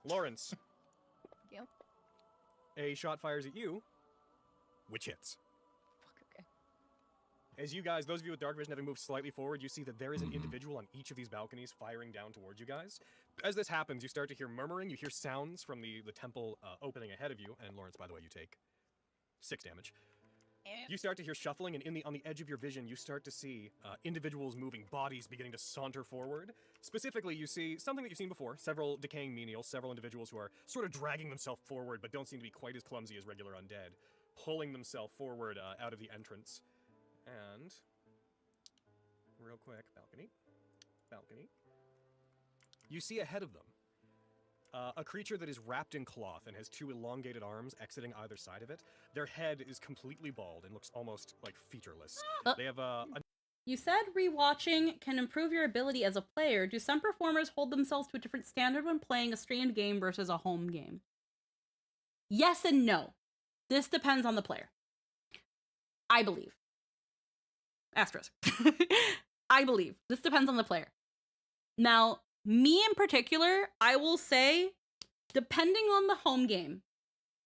Lawrence. Yeah. A shot fires at you, which hits. Fuck, okay. As you guys, those of you with dark vision having moved slightly forward, you see that there is an individual on each of these balconies firing down towards you guys. As this happens, you start to hear murmuring, you hear sounds from the temple opening ahead of you, and Lawrence, by the way, you take 6 damage. You start to hear shuffling, and on the edge of your vision, you start to see individuals moving, bodies beginning to saunter forward. Specifically, you see something that you've seen before, several decaying menials, several individuals who are sort of dragging themselves forward, but don't seem to be quite as clumsy as regular undead, pulling themselves forward out of the entrance. And, real quick, balcony. You see ahead of them a creature that is wrapped in cloth and has two elongated arms exiting either side of it. Their head is completely bald and looks almost like featureless. They have You said rewatching can improve your ability as a player. Do some performers hold themselves to a different standard when playing a streamed game versus a home game? Yes and no. This depends on the player. I believe. Asterisk. I believe. This depends on the player. Now, me in particular, I will say, depending on the home game,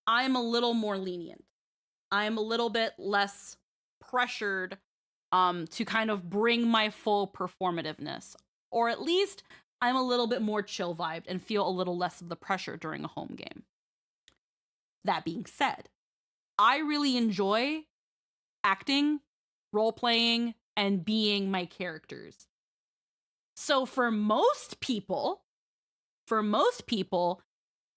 I'm a little more lenient. I'm a little bit less pressured to kind of bring my full performativeness. Or at least I'm a little bit more chill vibed and feel a little less of the pressure during a home game. That being said, I really enjoy acting, role-playing, and being my characters. So for most people,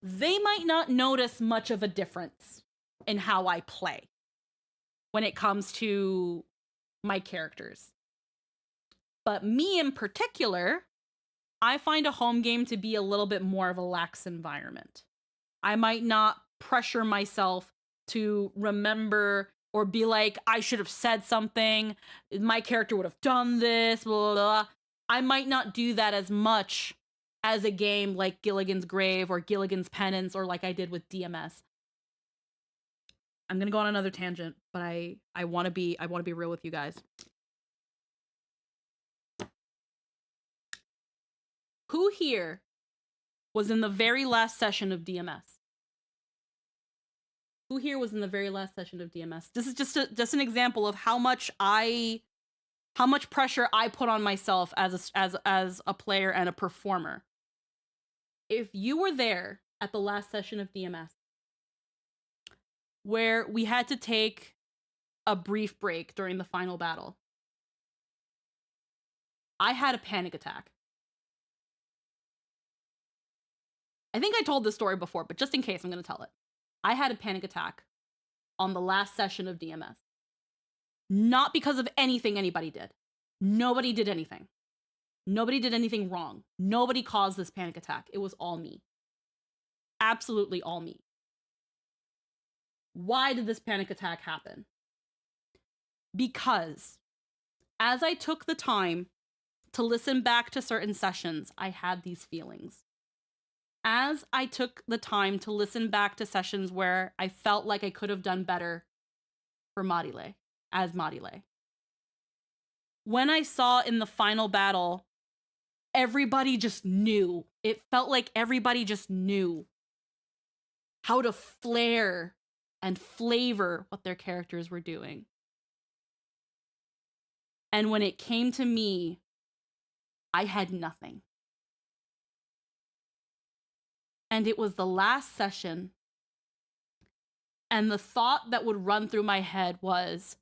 they might not notice much of a difference in how I play when it comes to my characters. But me in particular, I find a home game to be a little bit more of a lax environment. I might not pressure myself to remember or be like, I should have said something, my character would have done this, blah, blah, blah. I might not do that as much as a game like Gilligan's Grave or Gilligan's Penance or like I did with DMS. I'm gonna go on another tangent, but I want to be real with you guys. Who here was in the very last session of DMS? Who here was in the very last session of DMS? This is just an example of how much pressure I put on myself as a player and a performer. If you were there at the last session of DMS, where we had to take a brief break during the final battle, I had a panic attack. I think I told this story before, but just in case, I'm going to tell it. I had a panic attack on the last session of DMS. Not because of anything anybody did. Nobody did anything. Nobody did anything wrong. Nobody caused this panic attack. It was all me. Absolutely all me. Why did this panic attack happen? Because as I took the time to listen back to certain sessions, I had these feelings. As I took the time to listen back to sessions where I felt like I could have done better for Marile, as Marile. When I saw in the final battle, everybody just knew. It felt like everybody just knew how to flair and flavor what their characters were doing. And when it came to me, I had nothing. And it was the last session, and the thought that would run through my head was,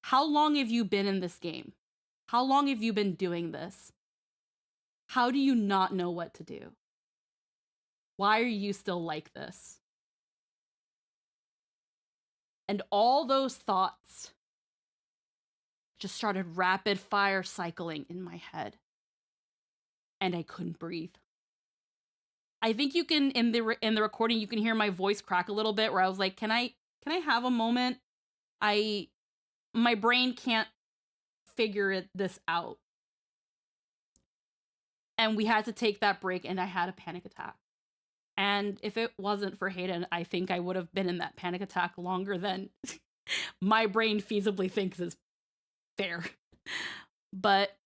how long have you been in this game? How long have you been doing this? How do you not know what to do? Why are you still like this? And all those thoughts just started rapid fire cycling in my head. And I couldn't breathe. I think you can, in the recording, you can hear my voice crack a little bit where I was like, can I have a moment? My brain can't figure this out. And we had to take that break, and I had a panic attack. And if it wasn't for Hayden, I think I would have been in that panic attack longer than my brain feasibly thinks is fair. But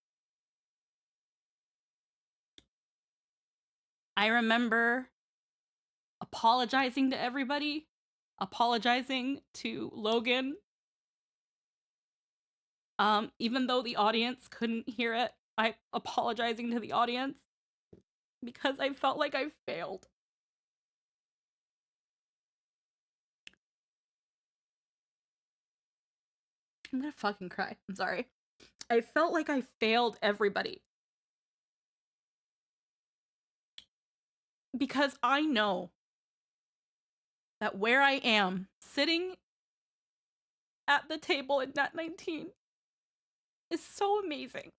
I remember apologizing to everybody, apologizing to Logan. Even though the audience couldn't hear it, I apologizing to the audience because I felt like I failed. I'm gonna fucking cry. I'm sorry. I felt like I failed everybody. Because I know that where I am, sitting at the table in Nat 19, is so amazing.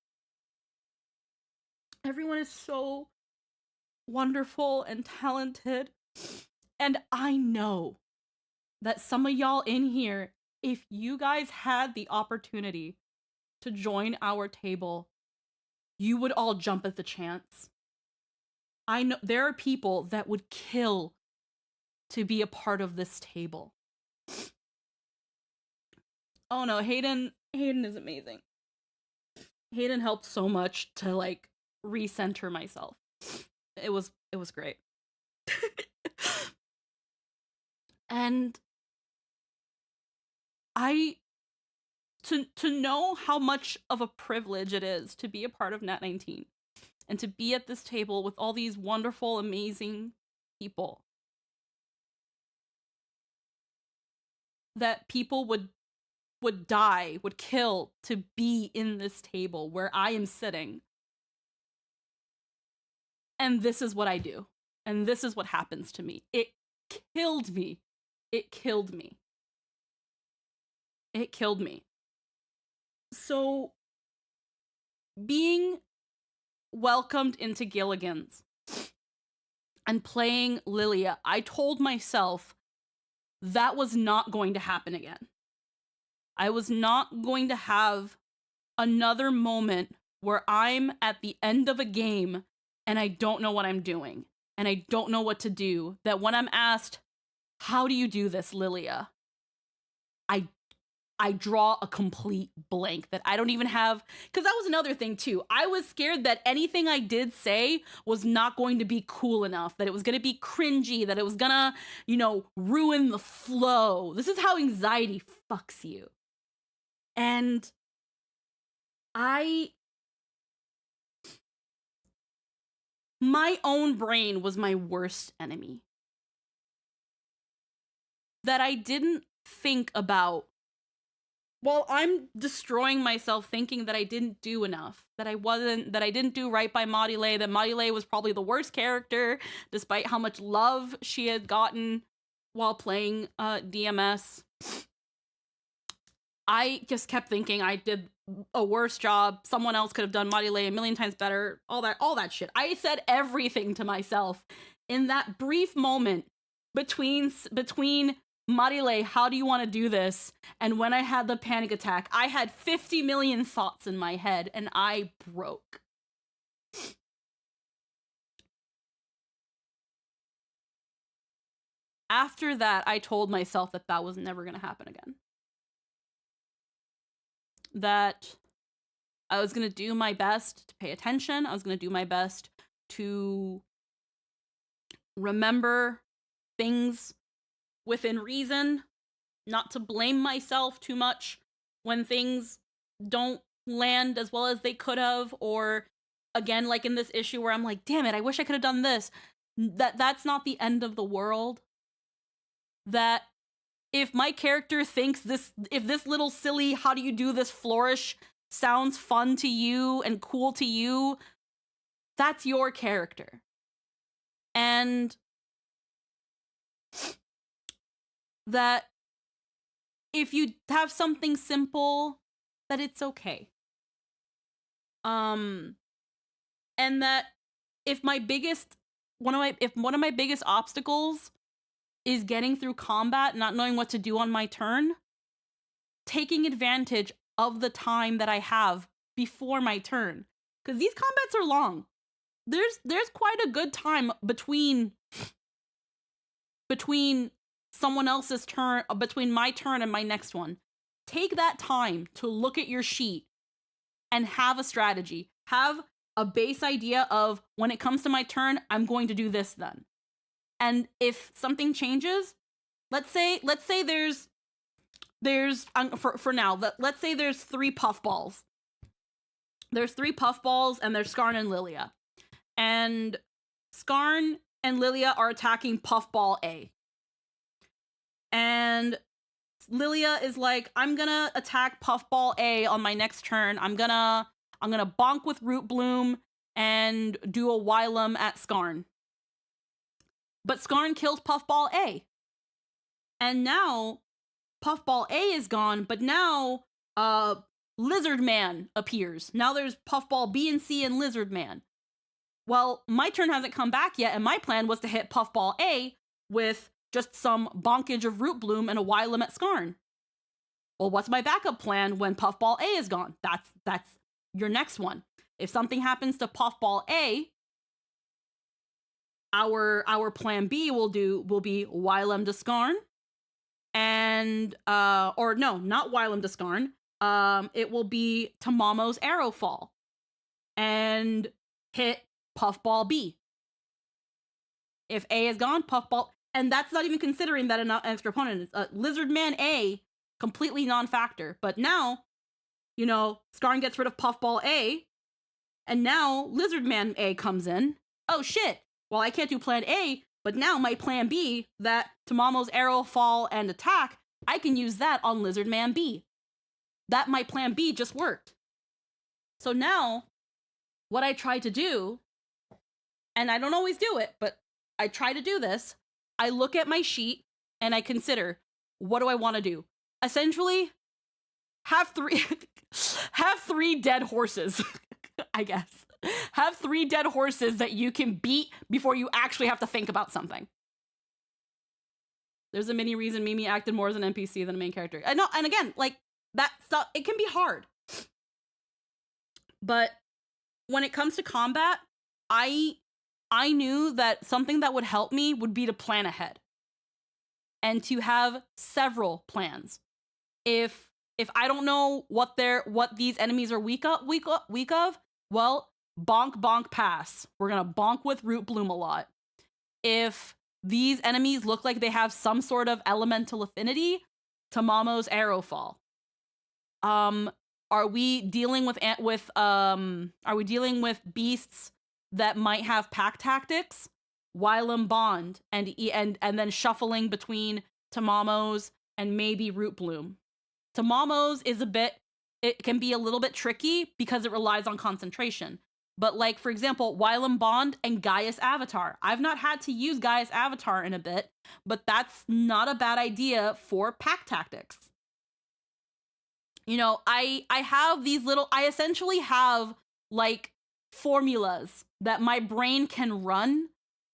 Everyone is so wonderful and talented. And I know that some of y'all in here, if you guys had the opportunity to join our table, you would all jump at the chance. I know there are people that would kill to be a part of this table. Oh no, Hayden is amazing. Hayden helped so much to like recenter myself. It was great. And to know how much of a privilege it is to be a part of Nat 19 and to be at this table with all these wonderful, amazing people that people would die, would kill to be in this table where I am sitting. And this is what I do. And this is what happens to me. It killed me. It killed me. It killed me. So, being welcomed into Gilligan's and playing Lilia, I told myself that was not going to happen again. I was not going to have another moment where I'm at the end of a game and I don't know what I'm doing and I don't know what to do. That when I'm asked, how do you do this, Lilia? I draw a complete blank that I don't even have, because that was another thing too. I was scared that anything I did say was not going to be cool enough, that it was going to be cringy, that it was gonna, ruin the flow. This is how anxiety fucks you. And my own brain was my worst enemy. That I didn't think about. Well, I'm destroying myself thinking that I didn't do enough, that I didn't do right by Maudile, that Maudile was probably the worst character, despite how much love she had gotten while playing DMS. I just kept thinking I did a worse job. Someone else could have done Maudile a million times better. All that shit. I said everything to myself in that brief moment between Marile, how do you want to do this? And when I had the panic attack, I had 50 million thoughts in my head and I broke. After that, I told myself that was never going to happen again. That I was going to do my best to pay attention. I was going to do my best to remember things within reason, not to blame myself too much when things don't land as well as they could have, or again, like in this issue where I'm like, damn it, I wish I could have done this. That's not the end of the world. That if my character thinks if this little silly, how do you do this flourish sounds fun to you and cool to you, that's your character. And that if you have something simple, that it's okay. And that if one of my biggest obstacles is getting through combat, not knowing what to do on my turn, taking advantage of the time that I have before my turn. Because these combats are long. There's quite a good time between someone else's turn, between my turn and my next one. Take that time to look at your sheet and have a strategy. Have a base idea of, when it comes to my turn, I'm going to do this then. And if something changes, let's say there's for now, let's say there's 3 puffballs. There's 3 puffballs and there's Skarn and Lilia. And Skarn and Lilia are attacking puffball A. And Lilia is like, I'm gonna attack Puffball A on my next turn. I'm gonna bonk with Root Bloom and do a Wylum at Skarn. But Skarn kills Puffball A. And now Puffball A is gone, but now Lizard Man appears. Now there's Puffball B and C and Lizard Man. Well, my turn hasn't come back yet, and my plan was to hit Puffball A with just some bonkage of Root Bloom and a Wylum at Skarn. Well, what's my backup plan when Puffball A is gone? That's your next one. If something happens to Puffball A, our plan B will be Wylum to Skarn, and or no, not Wylum to Skarn. It will be Tamamo's Arrow Fall and hit Puffball B. If A is gone, Puffball, and that's not even considering that an extra opponent is Lizard Man A, completely non-factor. But now, you know, Skarn gets rid of Puffball A, and now Lizard Man A comes in. Oh shit! Well, I can't do Plan A, but now my Plan B, that Tamamo's Arrow Fall and attack, I can use that on Lizard Man B. That my Plan B just worked. So now, what I try to do, and I don't always do it, but I try to do this, I look at my sheet and I consider, what do I want to do? Essentially, have three dead horses, I guess. Have 3 dead horses that you can beat before you actually have to think about something. There's a mini reason Mimi acted more as an NPC than a main character. And again, like, that stuff, it can be hard. But when it comes to combat, I knew that something that would help me would be to plan ahead. And to have several plans. If I don't know what these enemies are weak of, well, bonk pass. We're gonna bonk with Root Bloom a lot. If these enemies look like they have some sort of elemental affinity, Tamamo's Arrow Fall. Are we dealing with beasts that might have pack tactics? Wylum Bond and then shuffling between Tamamo's and maybe Root Bloom. Tamamo's it can be a little bit tricky because it relies on concentration. But like, for example, Wylum Bond and Gaius Avatar. I've not had to use Gaius Avatar in a bit, but that's not a bad idea for pack tactics. You know, I essentially have like formulas that my brain can run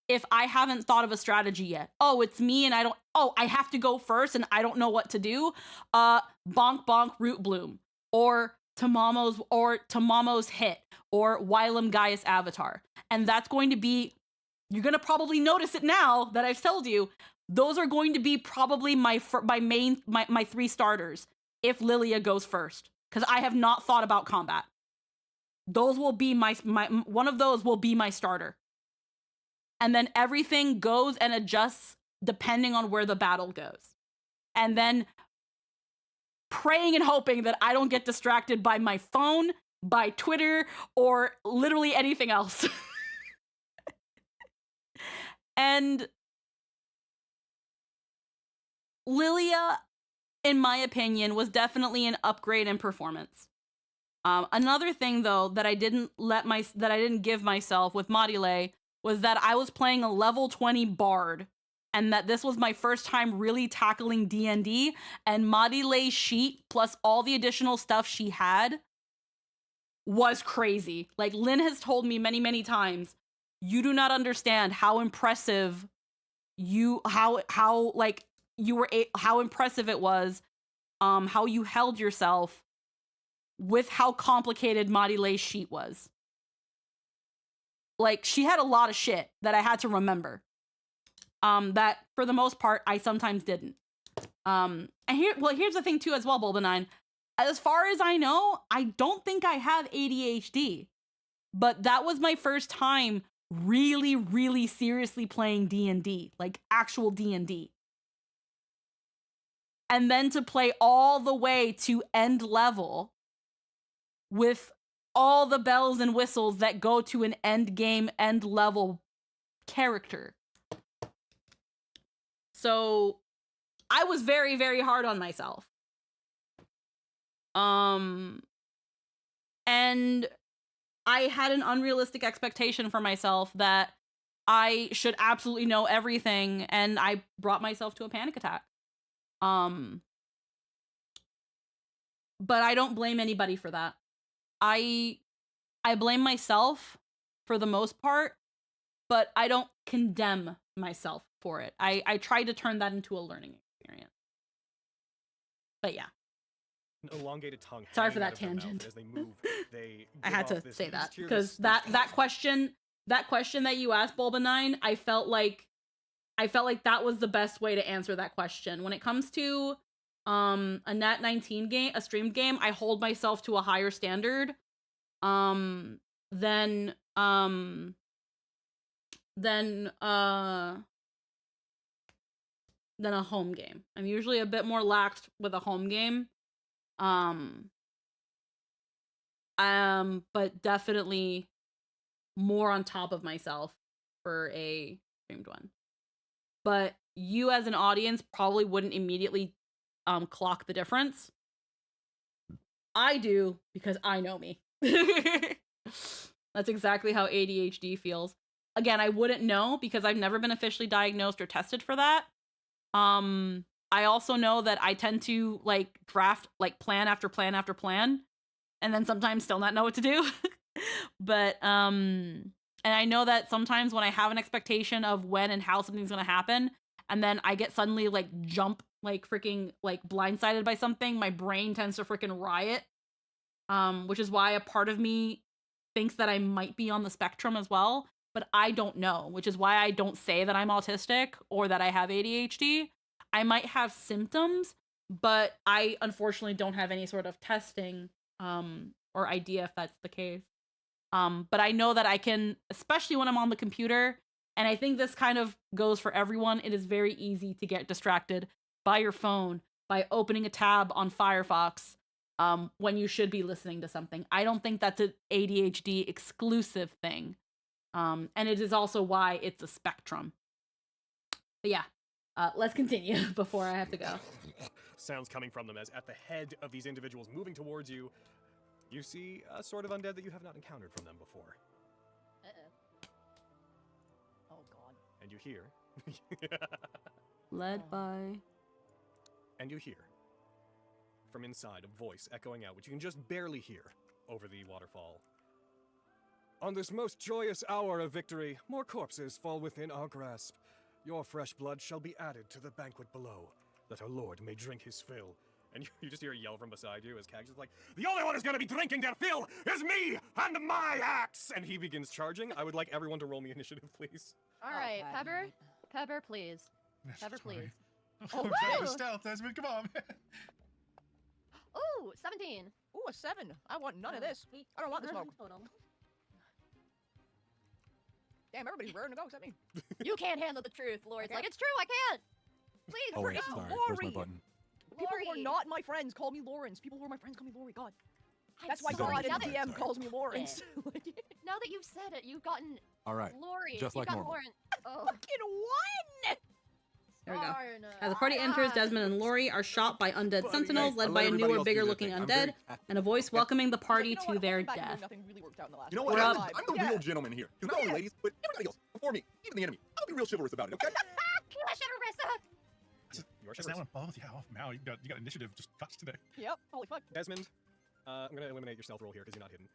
if I haven't thought of a strategy yet. Oh, it's me and I have to go first and I don't know what to do. Bonk Root Bloom or Tamamo's hit or Wylum Gaius Avatar. And that's going to be, you're going to probably notice it now that I've told you, those are going to be probably my 3 starters if Lilia goes first, because I have not thought about combat. Those will be one of those will be my starter. And then everything goes and adjusts depending on where the battle goes. And then praying and hoping that I don't get distracted by my phone, by Twitter, or literally anything else. And Lilia, in my opinion, was definitely an upgrade in performance. Another thing, though, that I didn't give myself with Module was that I was playing a level 20 bard, and that this was my first time really tackling D&D, and Module's sheet plus all the additional stuff she had was crazy. Like, Lynn has told me many, many times, you do not understand how impressive how impressive it was, how you held yourself with how complicated Module's sheet was. Like, she had a lot of shit that I had to remember. That for the most part I sometimes didn't. And here's the thing too as well, Bulbanine. As far as I know, I don't think I have ADHD. But that was my first time really, really seriously playing D&D, like actual D&D. And then to play all the way to end level with all the bells and whistles that go to an end game, end level character. So I was very, very hard on myself. And I had an unrealistic expectation for myself that I should absolutely know everything, and I brought myself to a panic attack. But I don't blame anybody for that. I blame myself for the most part, but I don't condemn myself for it. I try to turn that into a learning experience. But yeah. An elongated tongue. Sorry for hanging out that of their mouth, tangent. As they move, they I give had off to this- say you that just hear because this- that question that you asked Bulba9, I felt like that was the best way to answer that question. When it comes to a Nat 19 game, a streamed game, I hold myself to a higher standard than a home game. I'm usually a bit more lax with a home game. But definitely more on top of myself for a streamed one. But you as an audience probably wouldn't immediately clock the difference. I do because I know me. That's exactly how ADHD feels. Again, I wouldn't know because I've never been officially diagnosed or tested for that. I also know that I tend to like draft like plan after plan after plan and then sometimes still not know what to do. But and I know that sometimes when I have an expectation of when and how something's going to happen and then I get suddenly like like freaking like blindsided by something, my brain tends to freaking riot. Which is why a part of me thinks that I might be on the spectrum as well, but I don't know, which is why I don't say that I'm autistic or that I have ADHD. I might have symptoms, but I unfortunately don't have any sort of testing or idea if that's the case. But I know that I can, especially when I'm on the computer, and I think this kind of goes for everyone, it is very easy to get distracted by your phone, by opening a tab on Firefox, when you should be listening to something. I don't think that's an ADHD exclusive thing. And it is also why it's a spectrum. But yeah, let's continue before I have to go. Sounds coming from them as at the head of these individuals moving towards you, you see a sort of undead that you have not encountered from them before. Uh-oh. Oh, God. And you hear... Led by... And you hear, from inside, a voice echoing out, which you can just barely hear over the waterfall. On this most joyous hour of victory, more corpses fall within our grasp. Your fresh blood shall be added to the banquet below, that our lord may drink his fill. And you just hear a yell from beside you as Cags is like, the only one who's gonna be drinking their fill is me and my axe! And he begins charging. I would like everyone to roll me initiative, please. Alright, Pepper. Pepper, please. Pepper, please. Oh, stealth, Desmond, come on. Ooh, 17. Ooh, a 7. I want none of this. I don't want the smoke. Damn, everybody's raring to go except me. You can't handle the truth, Lori's like, it's true, I can't! Please, Oh wait, it's sorry. Lori. Where's my button? People who are Lori. not my friends call me Lawrence. People who are my friends call me Lori. God. I'm That's why sorry, God in now the that- DM calls me Lawrence. Now that you've said it, you've gotten All right. Lori. Just you've like got normal. Lauren. Oh, Fucking one! There we go. darn. As the party enters, Desmond and Lori are shot by undead Buddy, sentinels hey, led I'll by let a everybody newer, else do bigger their looking thing. I'm very undead, happy. and a voice welcoming the party He's like, to you know their what? Holding back and doing death. nothing really worked out in the last You know one. what? We're I'm, up. I'm the real gentleman here. Because not only ladies, but everybody else before me, even the enemy. I'll be real chivalrous about it, okay? You should have risked that. You are Is that chivalrous. one both? Yeah, oh, now you got initiative just touched today. Yep. Holy fuck. Desmond, I'm going to eliminate your stealth roll here because you're not hidden.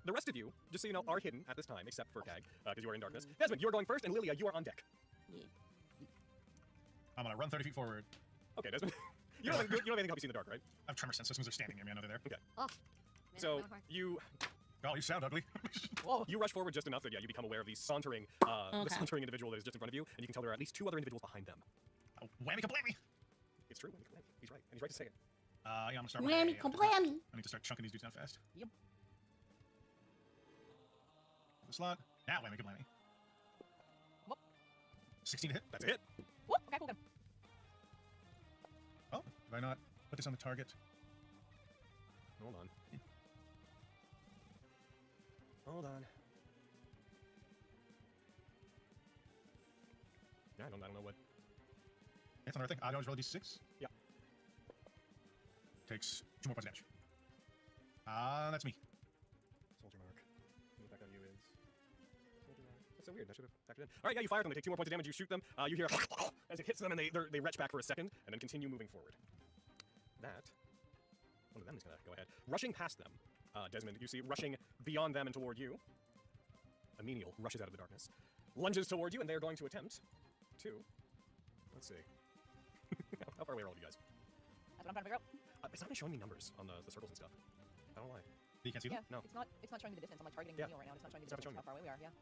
The rest of you, just so you know, are hidden at this time, except for Cag, because you are in darkness. Desmond, you're going first, and Lilia, you are on deck. I'm gonna run 30 feet forward. Okay, Desmond. you don't have anything to help you see in the dark, right? I have tremor sense systems are standing near me. I know they're there. Okay. Oh. So, you Oh, you sound ugly. Whoa. you rush forward just enough that, yeah, you become aware of the sauntering individual that is just in front of you, and you can tell there are at least 2 other individuals behind them. Oh, whammy kablammy! It's true, he's right, and he's right to say it. Yeah, I'm gonna start with Whammy a, kablammy. I need to start chunking these dudes down fast. Yep. The slot. Now whammy kablammy. Whoop. 16 to hit. That's a hit. Whoop. Okay, cool. Then. Oh, did I not put this on the target? Hold on. Hold on. Yeah, I don't know what. It's on another thing. I always roll a d6. Yeah. Takes 2 more points of damage. That's me. Soldier mark. The effect on you is soldier mark. That's so weird. That should have factored in. All right, yeah, you fire them. They take 2 more points of damage. You shoot them. You hear as it hits them, and they retch back for a second, and then continue moving forward. That one of them is gonna go ahead, rushing past them. Desmond, you see rushing beyond them and toward you. A menial rushes out of the darkness, lunges toward you, and they are going to attempt to. Let's see. How far away are all of you guys? That's what I'm trying to figure out. It's not even showing me numbers on the circles and stuff. I don't know why. You can't see them? Yeah, No. It's not showing me the distance. I'm like targeting Yeah. Neil right now. It's not showing me the It's not distance. How far away we are. Yeah.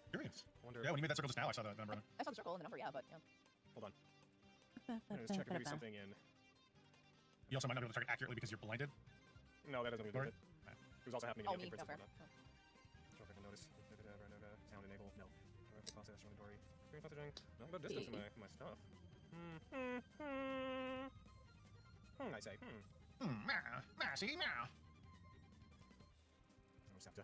Curious. Wonder. Yeah, when you made that circle just now, I saw the number. I saw the circle and the number. Yeah, but yeah. Hold on. I'm gonna just check if maybe something in. You also might not be able to target accurately because you're blinded. No, that doesn't mean Lord? it. It was also happening Oh, in me. Princess No, fair. Whatnot. Sure if I can notice. Sound enable. No. Process inventory. Screen messaging. Nothing but distance in my stuff. I say. See, meow.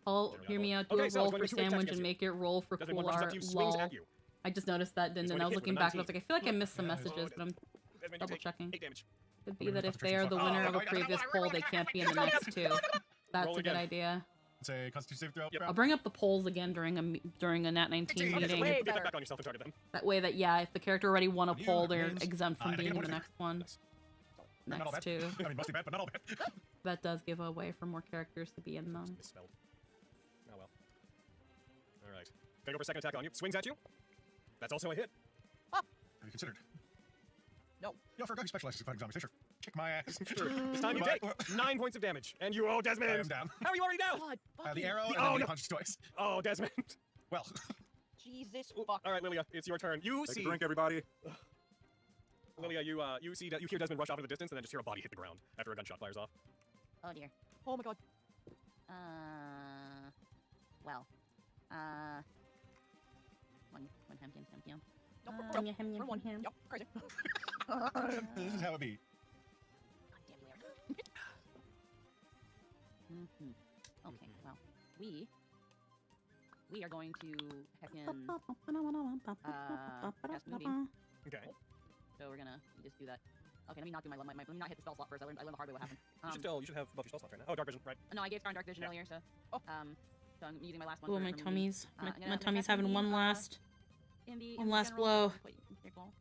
Oh, hear me out. Do Okay, a so roll it's going for to be 2 attacks sandwich against and you. make it roll for Desmond, cool one rushes up art. to you, swings Lol. at you. I just noticed that, and It's then going I to was hit looking with a back and I was 19. like, I feel like I missed some Yeah, messages, but I'm Desmond, you double take checking. 8 damage. Could be that if they are the winner of a previous poll, they can't be in the next 2. That's Roll a good again. idea. It's a Constitution saving throw. I'll bring up the polls again during a Nat 19 Okay, so meeting. way better. get back on yourself and target them. That way that, yeah, if the character already won a You poll, they're lose. exempt from I being think in the it next one. Nice. Not all Next bad. 2. I mean, mostly bad, but not all bad. That does give a way for more characters to be in them. Misspelled. Oh well. Alright. Gonna go for a second attack on you. Swings at you. That's also a hit. Have you considered? No. You know, for a guy who specializes in fighting zombies, they sure kick my ass. Sure. This time you take 9 points of damage. And you, Desmond! I am down. How are you already down? God, The fucking arrow, and Oh, then he no. punches twice. Oh, Desmond. Well, Jesus fuck. Alright, Lilia, it's your turn. You Take see. a drink, everybody. Lilia, you see that you hear Desmond rush off into the distance and then just hear a body hit the ground after a gunshot fires off. Oh dear. Oh my god. Well. One champion. No, Hem, hem, for one. hem. Yep, crazy. this is how it be. God damn you, Larry. Okay, well, we are going to heckin' cast Moonbeam. Okay. So we're gonna just do that. Okay, let me not do let me not hit the spell slot first. I learned the hard way what happened. You should have buff your spell slots right now. Oh, dark vision, right. No, I gave Star and Dark Vision Yeah. earlier, so so I'm using my last one. Oh, for my Moonbeam. tummy's I'm gonna my tummy's cast having Moonbeam, one last. in the one last general- blow. Wait, roll.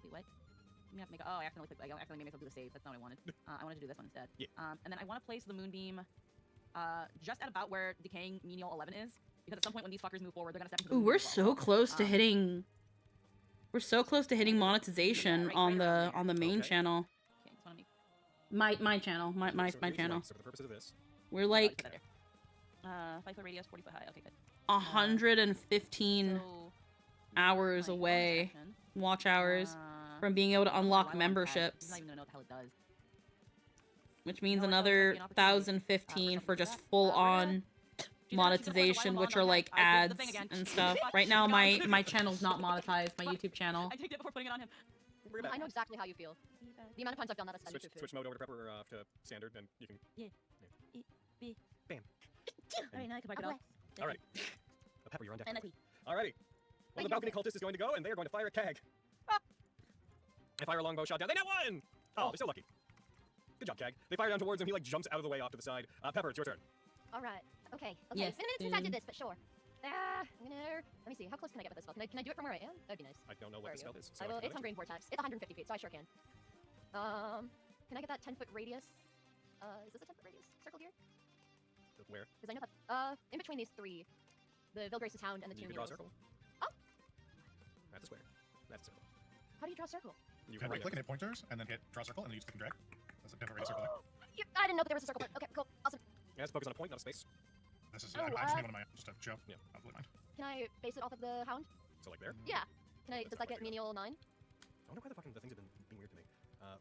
Wait, what? I'm gonna have to make. Oh, I accidentally clicked. I accidentally made myself do the save. That's not what I wanted. I wanted to do this one instead. Yeah. And then I want to place the Moonbeam, just at about where decaying menial 11 is, because at some point when these fuckers move forward, they're gonna step into the Ooh, Moonbeam we're as well. so close to hitting. We're so close to hitting monetization right on around the main Okay. channel. Okay, just wanna make. My channel, my channel. So for the purposes of this, We're Oh, like just put that there. 5 foot radius, 40 foot high. Okay, good. 115 So, hours my bonus away, action, watch hours, uh, from being able to oh, unlock I want that. memberships, I don't even know what the hell it does. which means No, it's another an opportunity. 1,015 for just We're full gonna- on She's monetization, gonna which put the are white like one on ads the thing again. and stuff. Fuck. Right now, God. my channel's not monetized, my YouTube channel. I take it before putting it on him. bring it I back. know exactly how you feel. The amount of times I've done that is Switch mode over to prepper to standard, and you can. Bam. Alright, now I can mark it off. All right. Pepper, you're on deck. And Alrighty. Well, the Thank balcony you. cultist is going to go, and they are going to fire a keg. They fire a longbow shot down. They net one! Oh, they're so lucky. Good job, Keg. They fire down towards him. He like jumps out of the way off to the side. Pepper, it's your turn. All right. Okay. Yes, It's been a minute since I Boone. did this, but sure. Let me see. How close can I get with this spell? Can I do it from where I am? That'd be nice. I don't know what Where the are you? spell is. So I will. can It's Hungry Vortex. It's 150 feet, so I sure can. Can I get that 10-foot radius? Is this a 10-foot radius circle here? Where? Because I know that in between these 3, the Vilgrace's Hound and the You two can draw a mules. circle. Oh. That's a square. That's a circle. How do you draw a circle? You You can can right right click and hit pointers, and then hit draw circle, and then you just click and drag. That's a different radius circle. I didn't know that there was a circle part. Okay, cool, awesome. Yeah, let's focus on a point, not a space. This is. Oh, I just made one of my just a show. Yeah. I'll blue mine. Can I base it off of the Hound? So like there. Yeah. Can I? That's Does not that get quite menial 9? I wonder why the things have been being weird to me.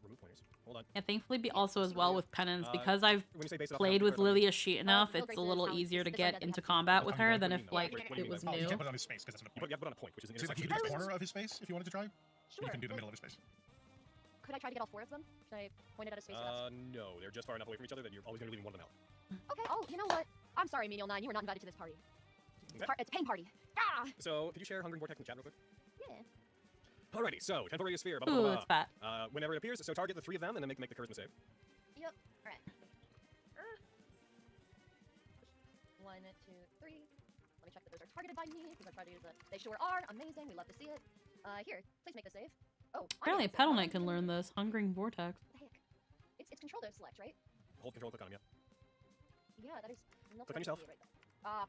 Remove pointers. Hold on. Yeah, thankfully, also as well with penance, because I've When you say base it off played the with hound, Lilia sheet enough, Bill it's a Grace's little Hound. easier to This get one into doesn't combat with her What than do you if mean? like What do you it mean was by that? Oh, you new. can't put it on his space because that's an You have to put on a point, which is an So like you intersection. could do the corner of his space if you wanted to try. Sure. You can do the but middle of his space. Could I try to get all 4 of them? Should I point it at a space? That's... No, they're just far enough away from each other that you're always going to be leaving one of them out. Okay. Oh, you know what? I'm sorry, menial 9. You were not invited to this party. Okay. It's a pain party. Ah. So, could you share Hungry Vortex in the chat real quick? Yeah. Alrighty, so temporal radius sphere. Ooh, it's fat. Whenever it appears, so target the 3 of them and then make the charisma save. Yep. All right. 1, 2, 3. Let me check that those are targeted by me because I'm trying to use it. They sure are. Amazing. We love to see it. Here, please make the save. Oh, Apparently, Petal Knight can learn this. Hungering Vortex. What the heck? It's control to select, right? Hold control, click on him, yeah. Yeah, that is. Click on yourself. Right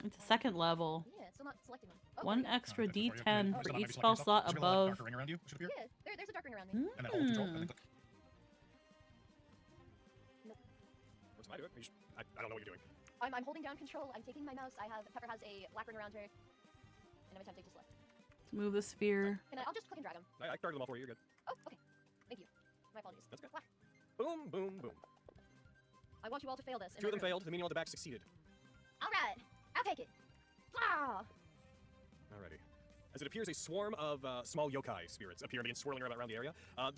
It's a second level. yeah, it's still not selecting them. Oh, One there you extra Just D10 not for maybe each select spell yourself. slot Just realize a above. darker ring around you should appear. go. Yeah, there's a dark ring around me. And then hold control and then click. What's I do it? I don't know what you're doing. I'm holding down control. I'm taking my mouse. Pepper has a black ring around her, and I'm attempting to select. Let's move the sphere. I'll just click and drag them. I targeted them all for you. You're good. Oh, okay. Thank you. My apologies. That's good. Ah, Boom, boom, boom. I want you all to fail this. 2 of them failed. The menial at the back succeeded. All right, I'll take it. Ah! Alrighty. As it appears, a swarm of small yokai spirits appear and begin swirling around the area.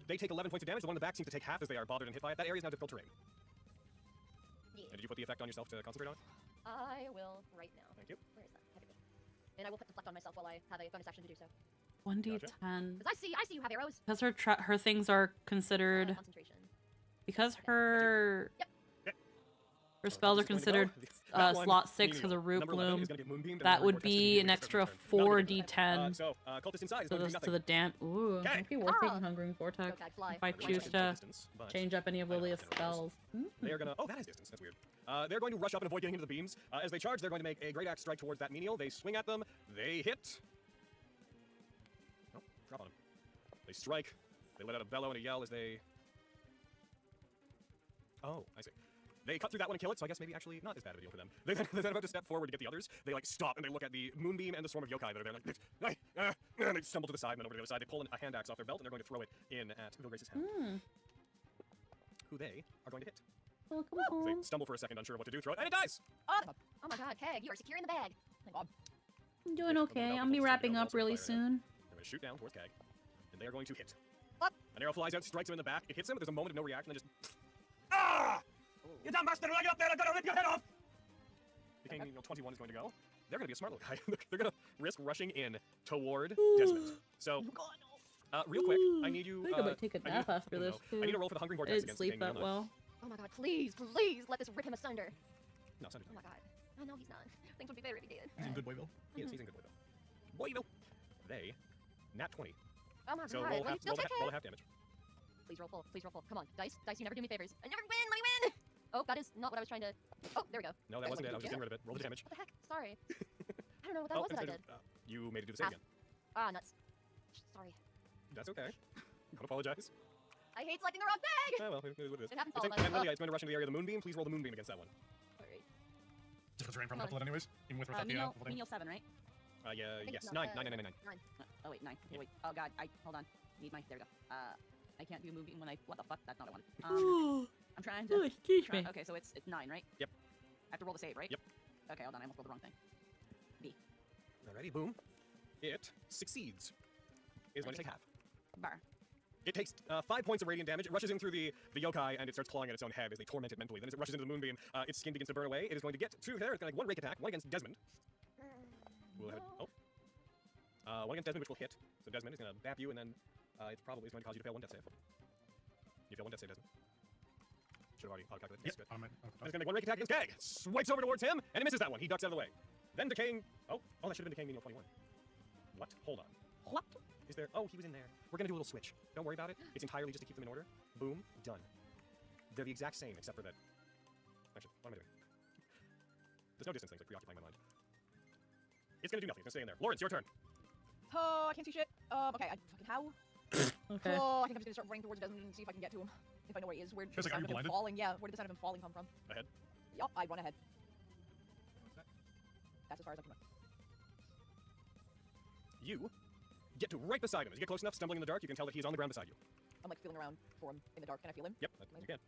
They take 11 points of damage. The one in the back seems to take half as they are bothered and hit by it. That area is now difficult terrain. Yeah. And did you put the effect on yourself to concentrate on it? I will right now. Thank you. Where is that? Heavy. And I will put deflect on myself while I have a bonus action to do so. 1d10. Because I see you have arrows. Because her things are considered. Concentration. Because her. Yep. Her spells are considered slot 6 for the root bloom. That would be an extra 4d10. Cultist inside So this to the damp. Ooh, might be worth taking Hungering Vortex if I choose to change up any of Lilia's spells. They are gonna. Oh, that is distance. That's weird. They're going to rush up and avoid getting into the beams. As they charge, they're going to make a great axe strike towards that menial. They swing at them. They hit. Oh, drop on them. They strike. They let out a bellow and a yell as they. Oh, I see. They cut through that one and kill it, so I guess maybe actually not as bad of a deal for them. They're then about to step forward to get the others. They like stop and they look at the moonbeam and the swarm of yokai that are there. And they stumble to the side and then over to the other side. They pull a hand axe off their belt and they're going to throw it in at Vilgrace's hand. Who they are going to hit. Oh, come So on. they stumble for a second, unsure of what to do, throw it, and it dies! Oh my god, Keg, you are securing the bag. Thank God. I'm doing okay. I'm gonna be wrapping up really soon. They're going to shoot down towards Keg, and they are going to hit. An arrow flies out, strikes him in the back. It hits him, but there's a moment of no reaction, and just. Ah! You dumb bastard! When I get up there, I'm gonna rip your head off! Became, 21 is going to go. They're gonna be a smart little guy. They're gonna risk rushing in toward Desmond. So, real quick, I need you. I think I might take a nap after this. I need to roll for the Hungering I Vortex didn't against sleep King that Neil. well. Oh my god, please let this rip him asunder. No, Sunder's Oh my god. Oh no, he's not. Things would be better if he did. He's in good Boyville. Yes, he's in good Boyville. They, nat 20. Oh my So god, roll will you still take roll it? half damage. Please roll full. Please roll full. Come on, dice, you never do me favors. I never win. Let me win. Oh, that is not what I was trying to. Oh, there we go. No, that wasn't it. I was just getting rid of it. Roll the damage. What the heck? Sorry. I don't know what that was that I did. You made it do the same again. Ah, nuts. Sorry. That's okay. Don't apologize. I hate selecting the wrong bag. Oh well, it is what it is. It happens It's all and of us. Lilia, it's going to rush into the area of the moonbeam. Please roll the moonbeam against that one. Alright. Different terrain from that anyways, even with or without the Menial, thing. Menial 7, right? Yeah, think yes. it's 9. not, 9. Oh wait, 9. Okay, wait. Oh god, hold on. Need my, there we go. I can't do moving when I, what the fuck? That's not what I wanted. I'm trying to. Excuse me. Okay, so it's 9, right? Yep. I have to roll the save, right? Yep. Okay, hold on. I almost rolled the wrong thing. B. Alrighty, boom. It succeeds. It is going to take half. Bar. It takes 5 points of radiant damage. It rushes in through the yokai and it starts clawing at its own head as they torment it mentally. Then as it rushes into the moonbeam, its skin begins to burn away. It is going to get to there. It's going to one rake attack, one against Desmond. We'll have it. One against Desmond, which will hit. So Desmond is going to bap you, and then it's probably going to cause you to fail one death save. You fail one death save, Desmond. Should have already calculated. Yes, good. I'm And it's going to make one rake attack against Keg. Swipes over towards him, and it misses that one. He ducks out of the way. Then decaying. Oh, that should have been decaying menial 21. What? Hold on. What? Is there? Oh, he was in there. We're gonna do a little switch. Don't worry about it. It's entirely just to keep them in order. Boom, done. They're the exact same, except for that. Actually, what am I doing? There's no distance things like preoccupying my mind. It's gonna do nothing. It's gonna stay in there. Lawrence, your turn. Oh, I can't see shit. Okay, fucking how? Okay. Oh, I think I'm just gonna start running towards Desmond and see if I can get to him. If I know where he is. Where did the Just like, are sound you of him blinded? falling? Yeah, where did the sound of him falling come from? Ahead. Yup, I run ahead. What's that? That's as far as I can run. You get to right beside him. As you get close enough, stumbling in the dark, you can tell that he's on the ground beside you. I'm like feeling around for him in the dark. Can I feel him? Yep, you can.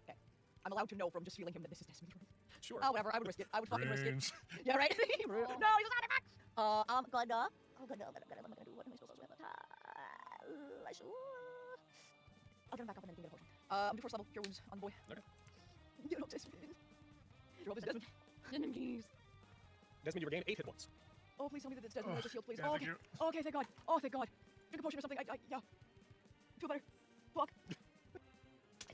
Okay. I'm allowed to know from just feeling him that this is Desmond. Sure. Oh, whatever. I would risk it. I would fucking risk it. Cringe. Yeah, right? Rude. No, he's not back. I'm gonna. What am I gonna do? What am I supposed to do? I'll get him back up and then you can get a potion. I'm doing first level. Cure wounds on the boy. Okay. You know, Desmond. Your hope is Desmond. Desmond, please. Desmond, you regain 8 hit points. Oh, please tell me that it's dead. I just healed, please. Yeah, Oh, thank okay. you. Oh, okay, thank God. Oh, thank God. Drink a potion or something. Yeah. Feel better. Fuck.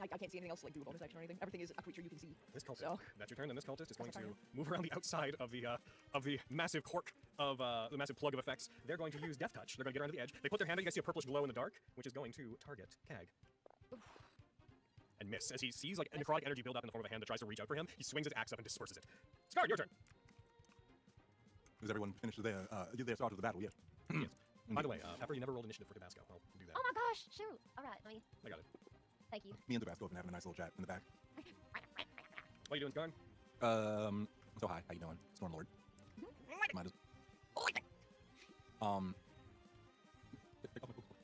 I can't see anything else, like do a bonus action or anything. Everything is a creature you can see. This cultist. So. That's your turn. Then this cultist is going my to turn. move around the outside of the massive cork of the massive plug of effects. They're going to use Death Touch. They're going to get around to the edge. They put their hand out. You guys see a purplish glow in the dark, which is going to target Kag. And miss as he sees like necrotic energy build up in the form of a hand that tries to reach out for him. He swings his axe up and disperses it. Scar, your turn. Does everyone finish their start of the battle yet? Yes. By the way, Pepper, you never rolled initiative for Tabasco. I'll do that. Oh my gosh, shoot. All right, let me. I got it. Thank you. Me and Tabasco have been having a nice little chat in the back. What are you doing, Scar? So hi, how you doing? Stormlord. Might as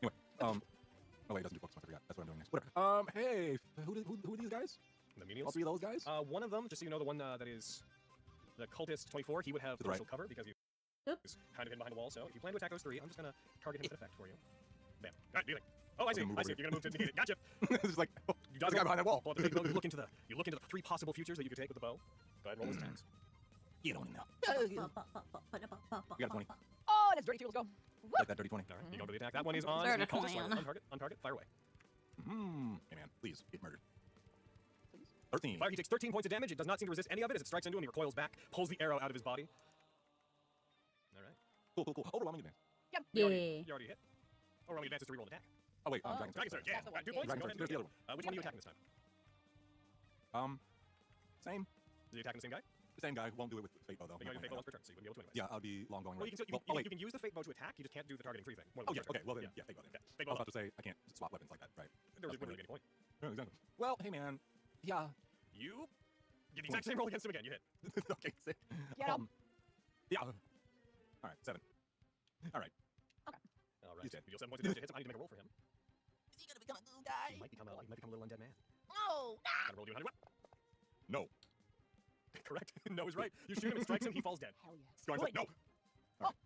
anyway, oh wait, it doesn't do focus points, I forgot. That's what I'm doing next. Whatever. Hey, who are these guys? The menials? All three of those guys? One of them, just so you know, the one that is the cultist 24, he would have partial cover because he's kind of hidden behind a wall. So if you plan to attack those three, I'm just gonna target him with effect for you. Bam. All right, do you think? Oh, I see. I see. You're gonna move to negate it. Gotcha. It's just like You the guy behind that wall. Pull out the big bow. You look into the three possible futures that you could take with the bow. Go ahead and roll those attacks. Get on him now. You got a 20. Oh, that's dirty too. Let's go. Like that dirty 20. All right, you go to the attack. That one is on Start the a cultist. plan. On target. Fire away. Hey man, please get murdered. 13. Fire. He takes 13 points of damage. It does not seem to resist any of it as it strikes into him. He recoils back, pulls the arrow out of his body. All right. Cool. Overwhelming advance. Yep. You already hit. Overwhelming advance is to reroll an attack. Oh wait, Oh. Dragon Surge. Yeah. That's the All right, 2 one. points. Dragon Go Surge. ahead and There's the do other it. Which one are you attacking this time? Same. Are you attacking the same guy? The same guy won't do it with Fate Bow though. You got your fate bow once per turn, so you wouldn't be able to anyways. Yeah, I'll be long going. Well, Right. you can, you can use the fate bow to attack. You just can't do the targeting tree thing. More than Oh yeah. one turn. Okay. Well then, yeah, Fate Bow. Then. Fate I was bow. about to say I can't swap weapons like that, right? There wouldn't really be any point. Yeah, exactly. Well, hey man. Yeah. You get the exact same roll against him again. You hit. Okay. Sick. Get him. Yeah. All right. 7. All right. All right. He's dead. You deal 7 points of damage. It hits him. I need to make a roll for him. Is he gonna become a good guy? He might become a little undead man. No. Gotta roll do 100. No. Correct. No is right. You shoot him, it strikes him, he falls dead. Hell yes. So I said no. All right.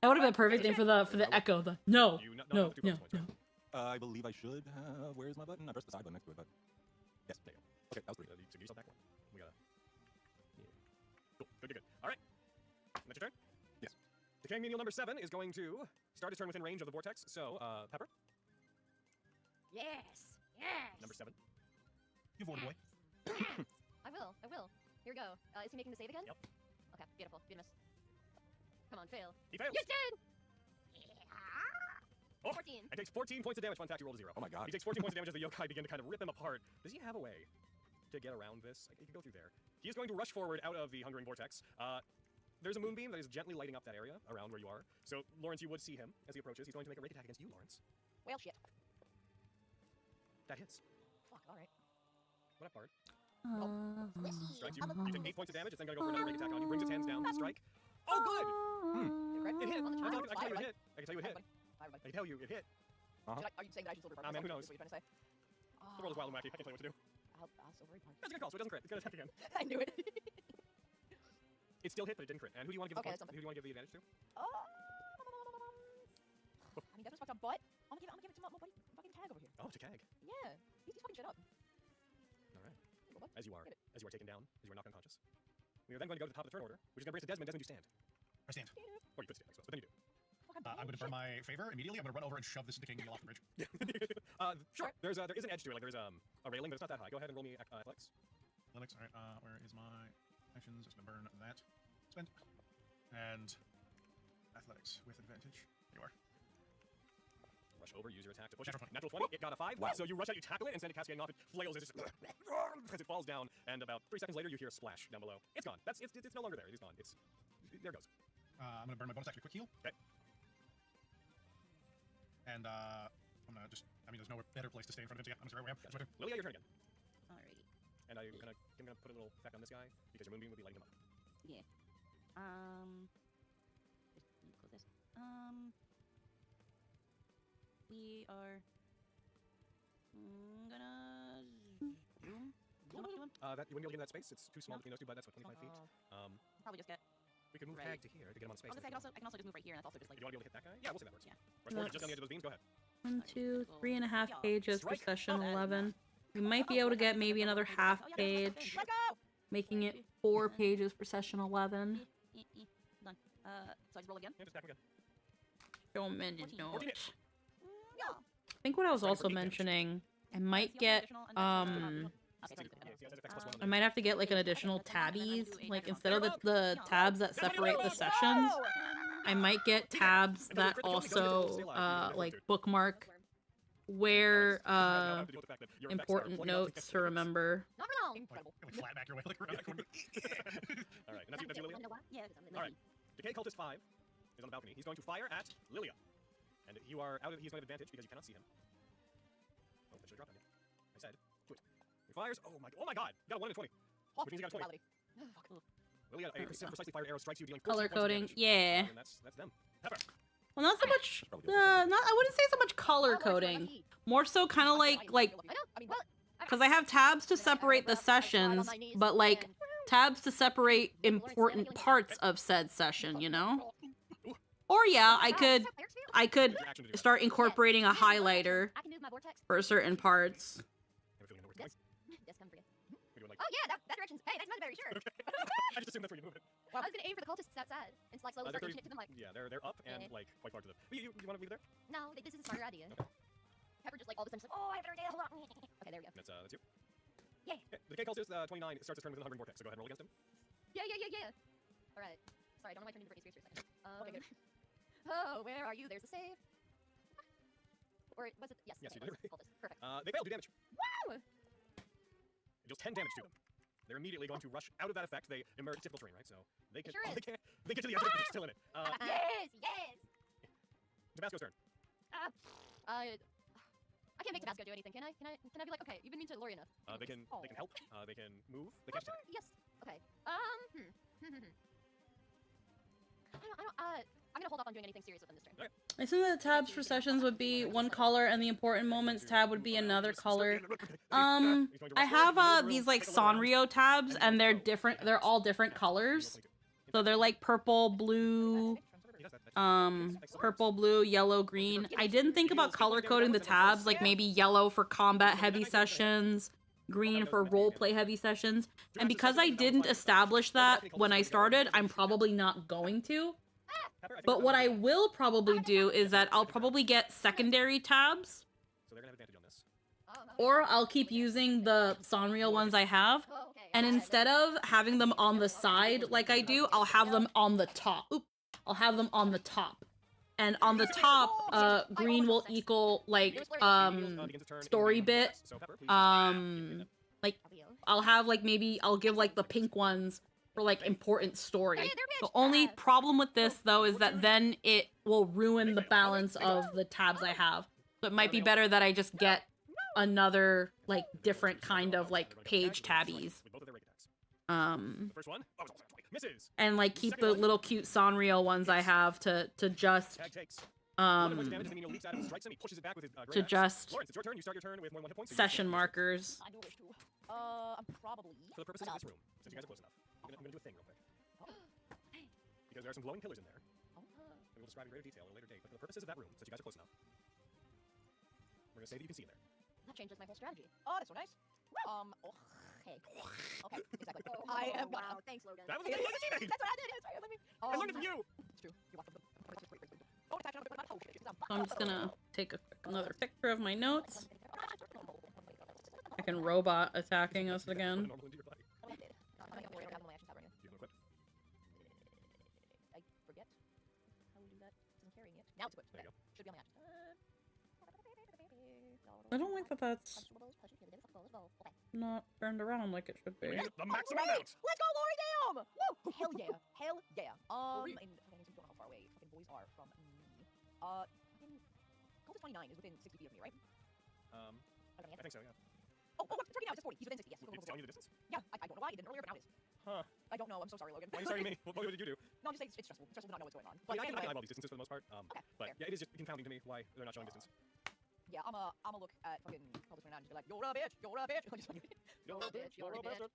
That would have been a perfect thing for the echo. The no, You no, have to do no, bonus points, no. right? I believe I should. Where's my button? I pressed the side button next to it, but yes. There you go. Okay, that was 3. So give yourself back one. We gotta. Yeah. Cool. Good. All right. That's your turn. Yes. Decaying menial number 7 is going to start his turn within range of the vortex. So, Pepper, Yes. number 7. You voted boy. I will. Here we go. Is he making the save again? Yep. Okay, beautiful. Good miss. Come on, fail. He fails. You did! Yeah. Oh, 14. and takes 14 points of damage. Fun fact, he rolled a 0. Oh my god. He takes 14 points of damage as the yokai begin to kind of rip him apart. Does he have a way to get around this? He can go through there. He is going to rush forward out of the hungering vortex. There's a moonbeam that is gently lighting up that area around where you are. So, Lawrence, you would see him as he approaches. He's going to make a rage attack against you, Lawrence. Well, shit. That hits. Fuck. All right. What up, Bard? Squishy. Strikes you. You take 8 points of damage. It's then going to go for another rage attack on you. Brings its hands down. Strike. Oh, good! It hit. On the I child. can tell you it hit. I can tell you it hit. Bye, everybody. I can tell you it hit. Are you saying that I should silver Man, who knows? Is what you're trying to say? The world is wild and wacky. I can't tell you what to do. I'll silver part. That's a good call, so it doesn't crit. It's going to attack again. I knew it. It still hit, but it didn't crit. And who do you want to give the Okay, points? Who do you want to give the advantage to? I mean, that was fucked up, but I'm gonna give it to my buddy fucking Tag over here. Oh, to Kag. Yeah, he's fucking shit up. All right. Go, bud. As you are Get it. taken down, as you are knocked unconscious. We are then going to go to the top of the turn order, which is going to bring us to Desmond. Desmond, you stand. I stand. Or you could stand, I suppose, but then you do. Fucking I'm going to burn my favor immediately. I'm going to run over and shove this decaying needle off the bridge. Sure. There is an edge to it. Like there's a railing, but it's not that high. Go ahead and roll me athletics. Linux, all right. Where is my actions? Just going to burn that. Spend. And athletics with advantage. Here you are. Rush over, use your attack to push Natural it. Natural 20. It got a 5. Wow. So you rush out, you tackle it, and send it cascading off. It flails as as it falls down, and about 3 seconds later, you hear a splash down below. It's gone. It's no longer there. It's gone. There it goes. I'm going to burn my bonus action quick heal. Okay. And I'm going to just, I mean, there's no better place to stay in front of him. So yeah, I'm just right where I am. That's my turn. Lilia, your turn again. Alrighty. And I'm gonna put a little effect on this guy because your moonbeam will be lighting him up. Yeah. Just close this. We are gonna zoom. That you wouldn't be able to get in that space. It's too small between those two, but that's what 25 feet. Probably just get. We could move Right. Kag to here to get him on space. I can also just move right here, and that's also just If like. you want to be able to hit that guy? Yeah, we'll see if that works. Yeah. Rush forward, just on the edge of those beams. Go ahead. 1, 2, 3.5 pages for Strike. session 11. We might be able to get maybe another half page, Let's go! making it 4 pages for session 11. So I just roll again. Yeah, just attack again. Show menu 14. note. 14 Yeah. I think what I was Right, also for 8 damage. mentioning, I might get I might have to get like an additional tabbies, like instead of the tabs that separate the sessions, I might get tabs that also like bookmark where important notes to remember. Not for long. Incredible. Flat back your way, like around that corner. Alright, and that's you, Lilia? Yeah. Alright. Decay Cultist 5 is on the balcony. He's going to fire at Lilia. And you are out of, he's going to have advantage because you cannot see him. Oh, that should have dropped on you. I said, do it. He fires, oh my god! You got a 1 in 20. Which means you got a 20. Lilia, a precisely fired arrow strikes you, dealing 14 Color points of coding, damage. yeah. And that's them. Pepper. Well, not so much. I wouldn't say so much color coding. More so, kind of like because I have tabs to separate the sessions, but like tabs to separate important parts of said session. You know. Or yeah, I could start incorporating a highlighter I can move my vortex. for certain parts. Oh yeah, that direction's. Hey, that's my berry, sure. I just assumed that's where you move it. I was gonna aim for the cultists outside and like slowly start pushing it to them like. Yeah, they're up and like quite far to the. You want to leave it there? No, this is a smarter idea. Pepper just like all of a sudden, oh, I have a better idea. Hold on. Okay, there we go. That's you. Yeah. The Decay Cultist 29 starts his turn with a hovering vortex, so go ahead and roll against him. Yeah. All right. Sorry, I don't know why I turned into Britney Spears for a second. Okay, good. Oh, where are you? There's a save. Or was it? Yes. Yes, okay, you did it. Cultist. Perfect. They fail, do damage. Wow! It deals 10 damage to them. They're immediately going to rush out of that effect. They emerge typical terrain, right? So they can. Sure Oh, is. they can't. They get to the other. They're still in it. Yes. Tabasco's turn. I can't make Tabasco do anything, can I? Can I be like, okay, you've been mean to Lori enough? They can help. They can move. They can attack. Yes. Okay. I'm gonna hold off on doing anything serious with them this turn. Okay. I assume the tabs for sessions would be one color, and the important moments tab would be another color. I have these like Sanrio tabs, and they're different. They're all different colors. So they're like purple, blue, yellow, green. I didn't think about color coding the tabs, like maybe yellow for combat heavy sessions, green for roleplay heavy sessions. And because I didn't establish that when I started, I'm probably not going to. But what I will probably do is that I'll probably get secondary tabs. So they're gonna have advantage on this. Or I'll keep using the Sanrio ones I have. And instead of having them on the side like I do, I'll have them on the top. I'll have them on the top. And on the top, green will equal, like, story bit. Like, I'll have, like, maybe I'll give, like, the pink ones for, like, important story. The only problem with this, though, is that then it will ruin the balance of the tabs I have. So it might be better that I just get another, like, different kind of, like, page tabbies. First one. Misses. And, like, keep the little cute Sanrio ones I have to just, session markers. I do wish to. I'm probably. For the purposes of this room, since you guys are close enough, I'm gonna do a thing real quick. Because there are some glowing pillars in there. We will describe in greater detail at a later date, but for the purposes of that room, since you guys are close enough, we're gonna say that you can see in there. That changes my whole strategy. Oh, that's so nice. Hey. Okay, exactly. Oh, I am. wow, thanks, Logan. That was a good thing. That's what I did. Sorry, let me. I learned it from you. It's true. You walked from the. Don't attack on the. Oh shit! So I'm just gonna take another picture of my notes. I can robot attacking us again. I forget how we do that. I'm carrying it. Now it's equipped. There you go. Should be on my action. I don't like that that's not turned around like it should be. The maximum amount. Let's go, Lori! Damn! Woo! Hell yeah! Hell yeah! And I don't know how far away fucking boys are from me. Fucking Cultist 29 is within 60 feet of me, right? I think so. Yeah. Oh, it's working out. It's 40. He's within 60. Yes. It's telling you the distance. Yeah, I don't know why he didn't earlier, but now it is. Huh. I don't know. I'm so sorry, Logan. Why are you sorry me? What did you do? No, I'm just saying it's stressful. It's stressful to not know what's going on. But But I can anyway, eyeball these distances for the most part. Okay, But fair. yeah, it is just confounding to me why they're not showing distance. yeah, I'm a look at fucking Cultist 29 and just be like, you're a bitch, you're a bitch. You're a bitch, you're a bitch.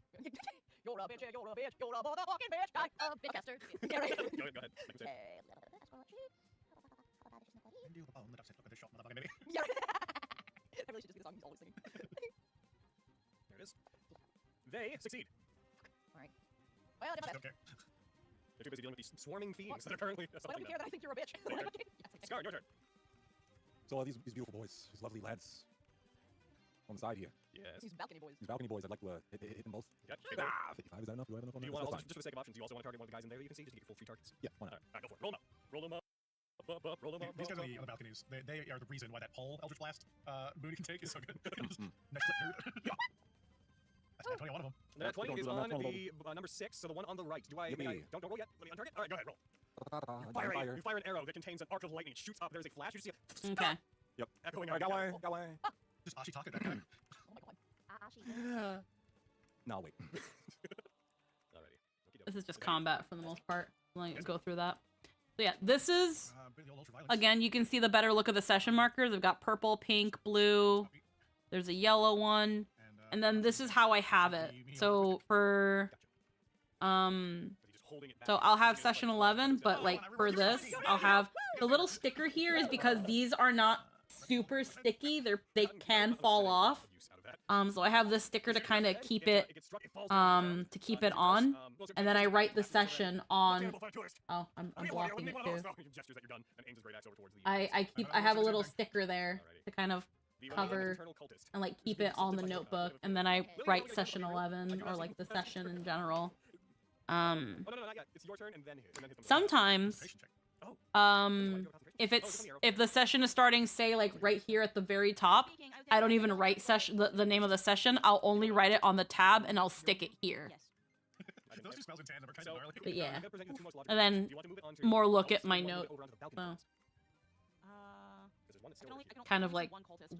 You're a bitch, you're a bitch, you're a motherfucking bitch. Bitcaster. Yeah, right. Go ahead. Make a save. Deal the bone that I've said, look at this shot, motherfucking baby. Yeah. I really should just be the song he's always singing. There it is. They succeed. Alright. Well, I don't care. too busy dealing with these swarming fiends that are currently Why don't assaulting we care them. that I think you're a bitch? Okay. Yes, Scar, your turn. So these beautiful boys, these lovely lads on the side here. Yes. These balcony boys. These balcony boys, I'd like to hit them both. Yep. 55, is that enough? Do I have enough on Do that? you want That's to, fine. just for the sake of options, do you also want to target one of the guys in there that you can see, just to get full free targets? Yeah, why not? Alright, go for it. Roll them up. Roll them up. Up, roll them up. These guys up, on the balconies, they are the reason why that pole Eldritch Blast Boone can take is so good. Next click, nerd. That's not 20 on one of them. That 20 is Go on to the number 6, so the one on the right. Do I? Yippee. Don't roll yet. Let me on target. All right, go ahead, roll. Fire. You fire an arrow that contains an arc of lightning. It shoots up. There's a flash. You just see a Okay. Yep. echoing Alright, out. got away. Just Ashitaka that guy. Oh my god. Ashi. No, wait. Alrighty. This is just combat for the most part. Let me go through that. So yeah, this is, The old ultraviolence. again, you can see the better look of the session markers. I've got purple, pink, blue. There's a yellow one. And then this is how I have it. So for, so I'll have session 11, but like for this, I'll have, the little sticker here is because these are not super sticky. They can fall off. So I have this sticker to kind of keep it, on, and then I write the session on. Oh, I'm blocking it too. I have a little sticker there to kind of cover and like keep it on the notebook, and then I write session 11 or like the session in general. Oh, no, not yet. It's your turn, and then hit them. Sometimes, if the session is starting, say like right here at the very top, I don't even write session the name of the session. I'll only write it on the tab and I'll stick it here. Those two spells in tandem are kind of gnarly. But yeah, and then more look at my note. Oh. Kind of like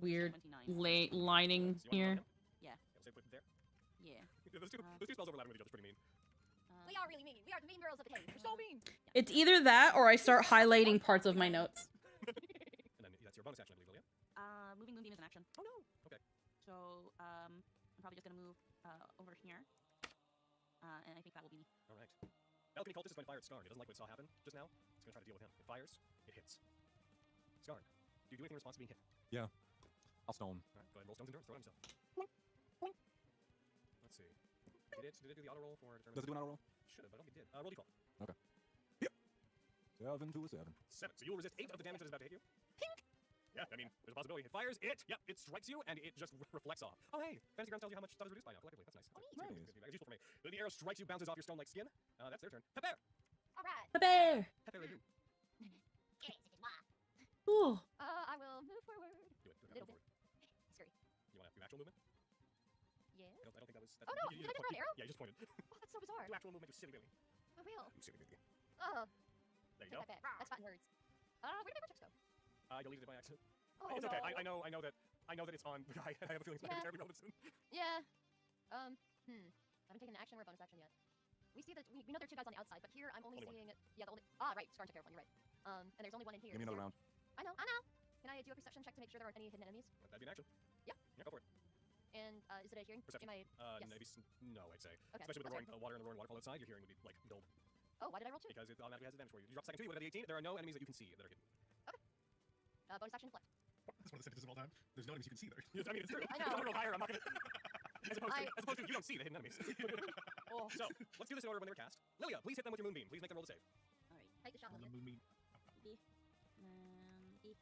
weird lining here. Yeah. Yeah. Those two spells overlapping with each other is pretty mean. We are really mean. We are the mean girls of the cave. You're so mean. It's either that or I start highlighting parts of my notes. And then that's your bonus action, I believe, Lilia. Moving Moonbeam is an action. Oh no. Okay. So, I'm probably just gonna move over here. And I think that will be me. All right. Balcony cultist is going to fire at Skarn. He doesn't like what saw happen just now. He's going to try to deal with him. It fires. It hits. Skarn, do you do anything in response to being hit? Yeah. I'll stone. All right. Go ahead and roll stone's endurance. Throw it at himself. Let's see. Did it do the auto roll for determination? Does it do an auto roll? Should have, but I don't think it did. Roll d12. Okay. Yep. 7 to a 7. 7. So you will resist 8 of the damage that is about to hit you. Pink! Yeah, I mean, there's a possibility. It fires, yep, it strikes you, and it just reflects off. Oh, hey, Fantasy Grounds tells you how much stuff is reduced by now, collectively. That's nice. Nice. It's useful for me. The arrow strikes you, bounces off your stone-like skin. That's their turn. Pepper! Alright. Bear. Pepper, they do. Ooh. I will move forward. Do it. Little Go bit. forward. Scary. You want to do actual movement? Yeah. I don't think that was... Oh no, did I just throw an arrow? Yeah, you just pointed. Oh, that's so bizarre. Do actual movement, you silly baby. I will. You silly baby. Oh. There you go. That's fat words. Where did my checks go? You deleted it by accident. Oh, It's no. okay. I know that it's on. I have a feeling it's not Yeah. Terry Robinson. Yeah. I haven't taken an action or a bonus action yet. We see that we know there are two guys on the outside, but here I'm only seeing yeah, the only right, Scarn took care of one, you're right. And there's only one in here. Give me another round. I know. Can I do a perception check to make sure there aren't any hidden enemies? That'd be an action. Yeah. Yeah, go for it. And is it a hearing? Perception. Am I yes. Maybe no, I'd say. Okay, Especially with the that's roaring water and the roaring waterfall outside, your hearing would be like dulled. Oh, why did I roll 2? Because it automatically has advantage for you. You drop second 2, you would have the 18. There are no enemies that you can see that are hidden. Okay. Bonus action left. That's one of the sentences of all time. There's no enemies you can see there. Yes, I mean, it's true. I If know. I roll higher, I'm not gonna. As opposed to you don't see the hidden enemies. Oh. So let's do this in order when they were cast. Lilia, please hit them with your moonbeam. Please make them roll the save. All right. Take the shot, On the Lillian. moonbeam. B. B.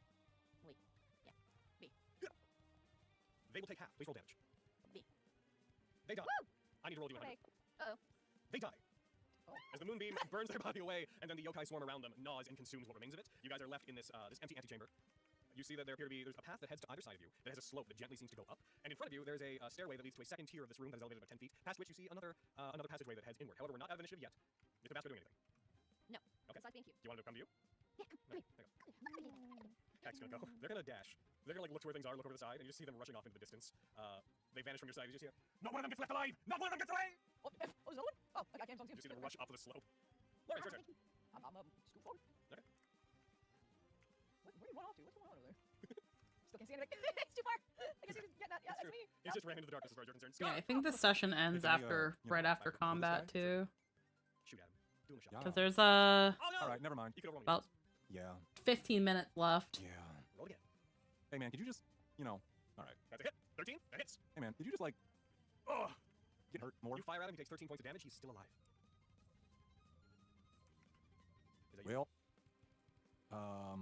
Wait. Yeah. B. They will take half. Please roll damage. B. They die. Woo! I need to roll you 100. Okay. Uh-oh. They die. Oh. As the moonbeam burns their body away, and then the yokai swarm around them gnaws and consumes what remains of it, you guys are left in this this empty antechamber. You see that there's a path that heads to either side of you that has a slope that gently seems to go up, and in front of you there's a stairway that leads to a second tier of this room that is elevated about 10 feet, past which you see another passageway that heads inward. However, we're not out of initiative yet. Is the bastard doing anything? No. Okay. Besides being cute. Do you want him to come to you? Yeah, come Okay, here. there you go. Heck's gonna go. They're gonna dash. They're gonna like look to where things are, look over the side, and you just see them rushing off into the distance. They vanish from your side. You just hear, "Not one of them gets left alive! Not one of them gets away!" Oh, there's another one? Oh, I got hands on too. You see them rush up the slope. Lauren, it's your turn. I'm scoop forward. Okay. Where do you run off to? What's going on over there? Still can't see anything. It's too far. I guess you just get that. Yeah, That's that's true. me. He's just ran into the darkness as far as you're concerned. Yeah, Scar! I think the session ends Give me, after, you know, right after back to this combat guy. too. Shoot at him. Do him a shot. Yeah. Because there's a Oh no! All right, never mind. You could overroll me. about Yeah. 15 minutes left. Yeah. Roll again. Hey man, could you just, all right. That's a hit. 13. That hits. Hey man, did you just like Oh! get hurt more? You fire at him. He takes 13 points of damage. He's still alive. Is that you? Well,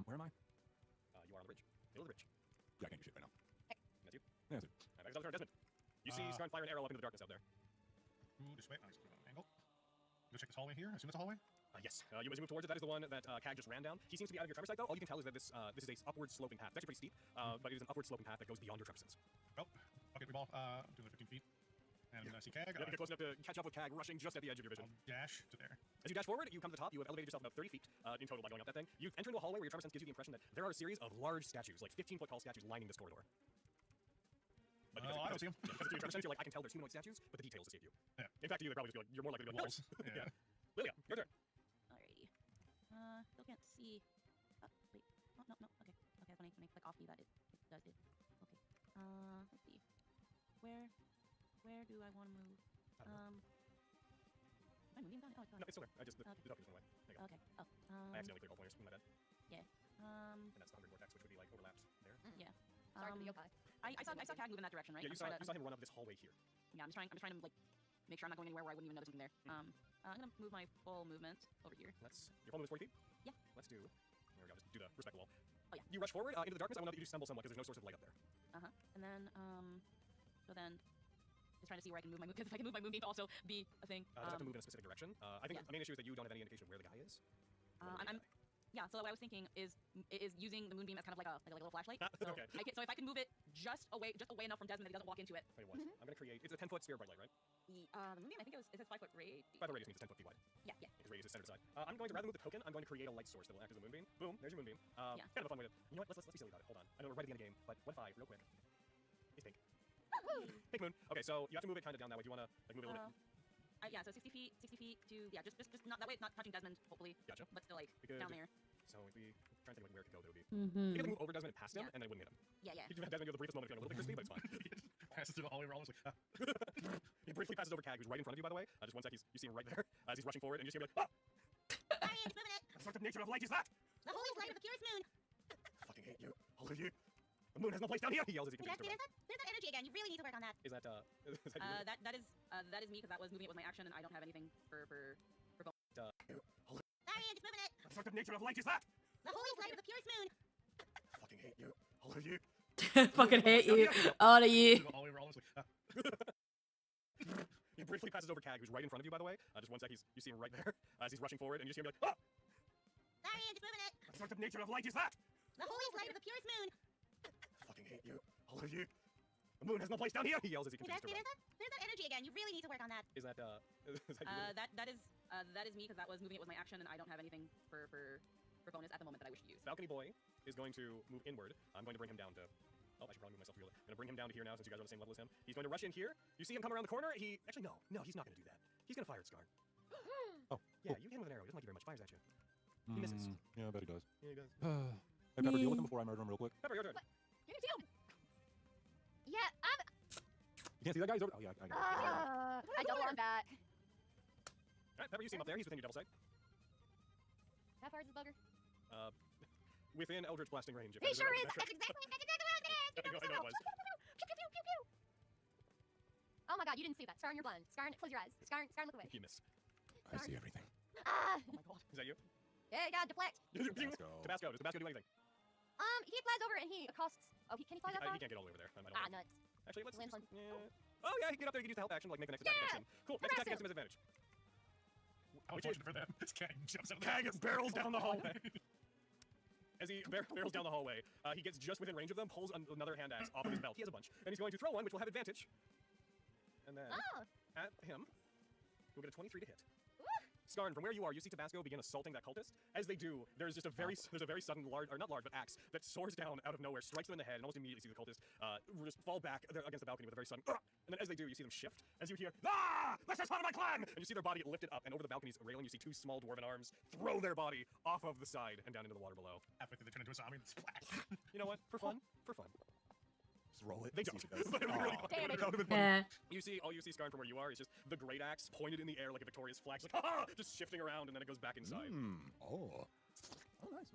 where am I? You are on the bridge. Middle of the bridge. Yeah, I can't do shit right now. That's you. Yeah, that's it. Alright, back to Desmond. You see Scarn fire an arrow up into the darkness out there. Ooh, this way. Nice. Angle. Go check this hallway here. I assume it's a hallway. Yes. As you move towards it, that is the one that Cag just ran down. He seems to be out of your tremor sight, though. All you can tell is that this is a upward sloping path. It's actually pretty steep, but it is an upward sloping path that goes beyond your tremor sense. Oh, okay, we ball. Do the 15 feet. And see Cag. You have to get close enough to catch up with Cag, rushing just at the edge of your vision. I'll dash to there. As you dash forward, you come to the top. You have elevated yourself about 30 feet in total by going up that thing. You enter into a hallway where your tremor sense gives you the impression that there are a series of large statues, like 15-foot tall statues, lining this corridor. But I don't see them. Because of your tremor sense, you're like, I can tell there's humanoid statues, but the details escape you. Yeah. In fact, to you, they probably just be like, you're more likely to be like, Walls. Yeah. Lilia, your turn. Alrighty. Still can't see. Oh, wait. Oh, no. Okay. Okay, when I click off me, it does it. Okay. Let's see. Where do I want to move? Am I moving down? Oh, it's gone. No, it's still there. I just, the Okay. document's went away. There you go. Okay. Oh. I accidentally clicked all pointers. My bad. Yeah. And that's the 100 vortex, which would be like overlapped there. Yeah. Sorry for the yokai. I saw Cag move in that direction, right? Yeah, you saw him run up this hallway here. Yeah, I'm just trying to like make sure I'm not going anywhere where I wouldn't even know there's something there. I'm gonna move my full movement over here. Your full move is 40 feet? Yeah. Let's do. There we go. Just do the respect the wall. Oh yeah. You rush forward into the darkness. I want to let you stumble somewhat because there's no source of light up there. And then so then just trying to see where I can move my move, because if I can move my moonbeam to also be a thing. Just have to move in a specific direction. I think yeah. the main issue is that you don't have any indication where the guy is. Yeah, so what I was thinking is using the moonbeam as kind of like a little flashlight. So Okay. so if I can move it just away enough from Desmond that he doesn't walk into it. Tell you what, I'm gonna create. It's a 10-foot sphere of bright light, right? The moonbeam, I think it says 5-foot radius. 5-foot radius means it's 10 feet wide. Yeah. Because radius is center to side. I'm going to rather move the token. I'm going to create a light source that will act as a moonbeam. Boom. There's your moonbeam. Kind of a fun way to. You know what? Let's be silly about it. Hold on. I know we're right at the end of the game, but what if I, real quick? It's pink. Pink moon. Okay, so you have to move it kind of down that way. Do you want to like move it a little bit? Yeah, so 60 feet to just not that way. It's not touching Desmond, hopefully. Gotcha. But still like down there. So if we try to think like where it could go, that would be. You could move over Desmond and past him, and then it wouldn't hit him. Yeah. You Desmond go the briefest moment feeling a little bit crispy, but it's fine. Passes through the hallway. We're almost like. He briefly passes over Cag, who's right in front of you, by the way. Just one sec, you see him right there as he's rushing forward, and you see him like, Sorry, I'm just moving it. What sort of nature of light is that? The holiest light of the purest moon. I fucking hate you. All of you. The moon has no place down here. He yells as he There's continues to run. that energy again. You really need to work on that. Is that you? That is me because that was moving it with my action, and I don't have anything for bonus. All of Sorry, I'm just moving it. What sort of nature of light is that? The holiest light of the purest moon. I fucking hate you. All of you. Fucking hate you. All of you. Through the hallway. We're almost like. He briefly passes over Cag, who's right in front of you, by the way. Just one sec, you see him right there as he's rushing forward, and you see him like, Sorry, I'm just moving it. What sort of nature of light is that? The holiest light of the purest moon. I fucking hate you. All of you. The moon has no place down here. He yells as he continues to run. There's that energy again. You really need to work on that. Is that you? That is me because that was moving it with my action, and I don't have anything for bonus at the moment that I wish to use. Balcony Boy is going to move inward. I'm going to bring him down to. Oh, I should probably move myself to the other. I'm going to bring him down to here now since you guys are on the same level as him. He's going to rush in here. You see him come around the corner. Actually, no, he's not going to do that. He's going to fire at Scar. Oh. Yeah, you hit him with an arrow. He doesn't like you very much. Fires at you. He misses. Yeah, I bet he does. Yeah, he does. Hey, Pepper, deal with him before I murder him real quick. Pepper, your turn. What? You're gonna do? Yeah, You can't see that guy? He's over. Oh, yeah, I got it. I double on back. Alright, Pepper, you see him up there. He's within your double sight. How far is the bugger? Within Eldritch blasting range. He sure is. That's exactly what I was I know it was. Pew, pew, pew, pew, pew. Oh my god, you didn't see that. Scarn, you're blind. Scarn, close your eyes. Scarn, look away. You missed. I see everything. Ah! Oh my god. Is that you? Yeah, you gotta deflect. Tabasco. Does Tabasco do anything? He flies over and he accosts. Oh, can he fly that far? He can't get all the way over there. I don't Ah, know. nuts. Actually, let's. Lands Just, on- yeah. Oh yeah, he can get up there. He can use the help action, like make the next attack against him. Cool. Next attack against him has advantage. How fortunate for them. This Cag jumps out of the Cag barrels down the hallway. As he barrels down the hallway, he gets just within range of them, pulls another hand axe off of his belt. He has a bunch, and he's going to throw one, which will have advantage. And then at him, he'll get a 23 to hit. Scarn, from where you are, you see Tabasco begin assaulting that cultist. As they do, there's just a very sudden axe that soars down out of nowhere, strikes them in the head, and almost immediately see the cultist just fall back against the balcony with a very sudden. And then as they do, you see them shift. As you hear, that's just part of my clan! And you see their body lifted up, and over the balcony's railing, you see two small dwarven arms throw their body off of the side and down into the water below. Halfway through, they turn into a zombie and splash. You know what? For fun. Just roll it. They don't. But it would be really fun. Damn it. It would have been fun. All you see, Scarn, from where you are, is just the great axe pointed in the air like a victorious flag, like ha! Just shifting around, and then it goes back inside. Oh, nice.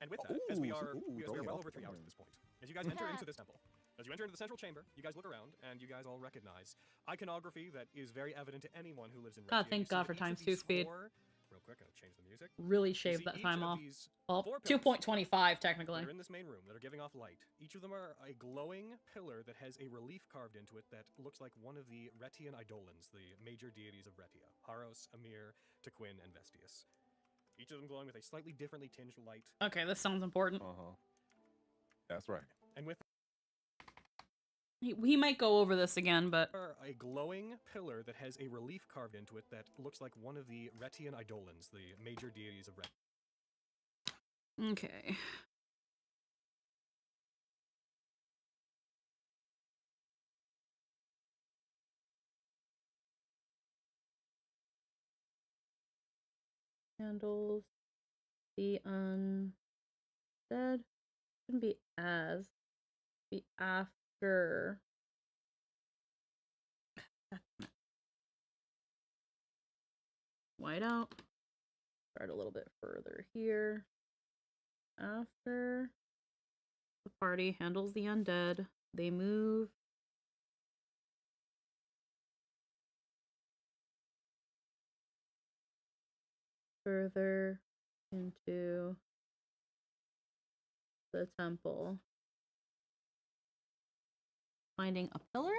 And with that, as we are totally well over 3 hours at this point, as you guys enter into this temple, as you enter into the central chamber, you guys look around, and you guys all recognize iconography that is very evident to anyone who lives in Red. God, thank God for times 2 speed. real quick. I'll change the music. Really You shaved see that each time of off. these Well, 4 pillars 2.25 technically. that are in this main room that are giving off light. Each of them are a glowing pillar that has a relief carved into it that looks like one of the Retian Eidolons, the major deities of Retia. Haros, Amir, Tequin, and Vestius. Each of them glowing with a slightly differently tinged light. Okay, this sounds important. That's right. And with He might go over this again, but a glowing pillar that has a relief carved into it that looks like one of the Retian Eidolons, the major deities of Retia. okay. Handles the undead. Shouldn't be as. Be after. White out. Start a little bit further here. After the party handles the undead, they move further into the temple. Finding a pillar?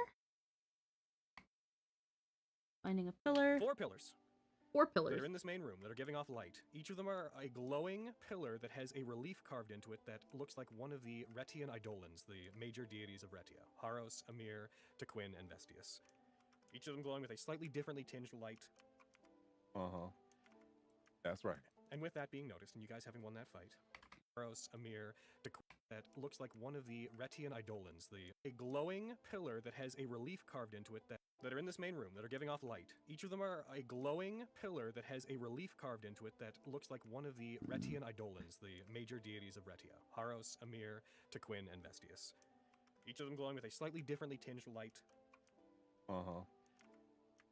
Finding a pillar. 4 pillars. 4 pillars. That are in this main room that are giving off light. Each of them are a glowing pillar that has a relief carved into it that looks like one of the Retian Eidolons, the major deities of Retia. Haros, Amir, Tequin, and Vestius. Each of them glowing with a slightly differently tinged light. That's right. And with that being noticed, and you guys having won that fight, Haros, Amir, Tequin, that looks like one of the Retian Eidolons, a glowing pillar that has a relief carved into it that are in this main room that are giving off light. Each of them are a glowing pillar that has a relief carved into it that looks like one of the Retian Eidolons, the major deities of Retia. Haros, Amir, Tequin, and Vestius. Each of them glowing with a slightly differently tinged light.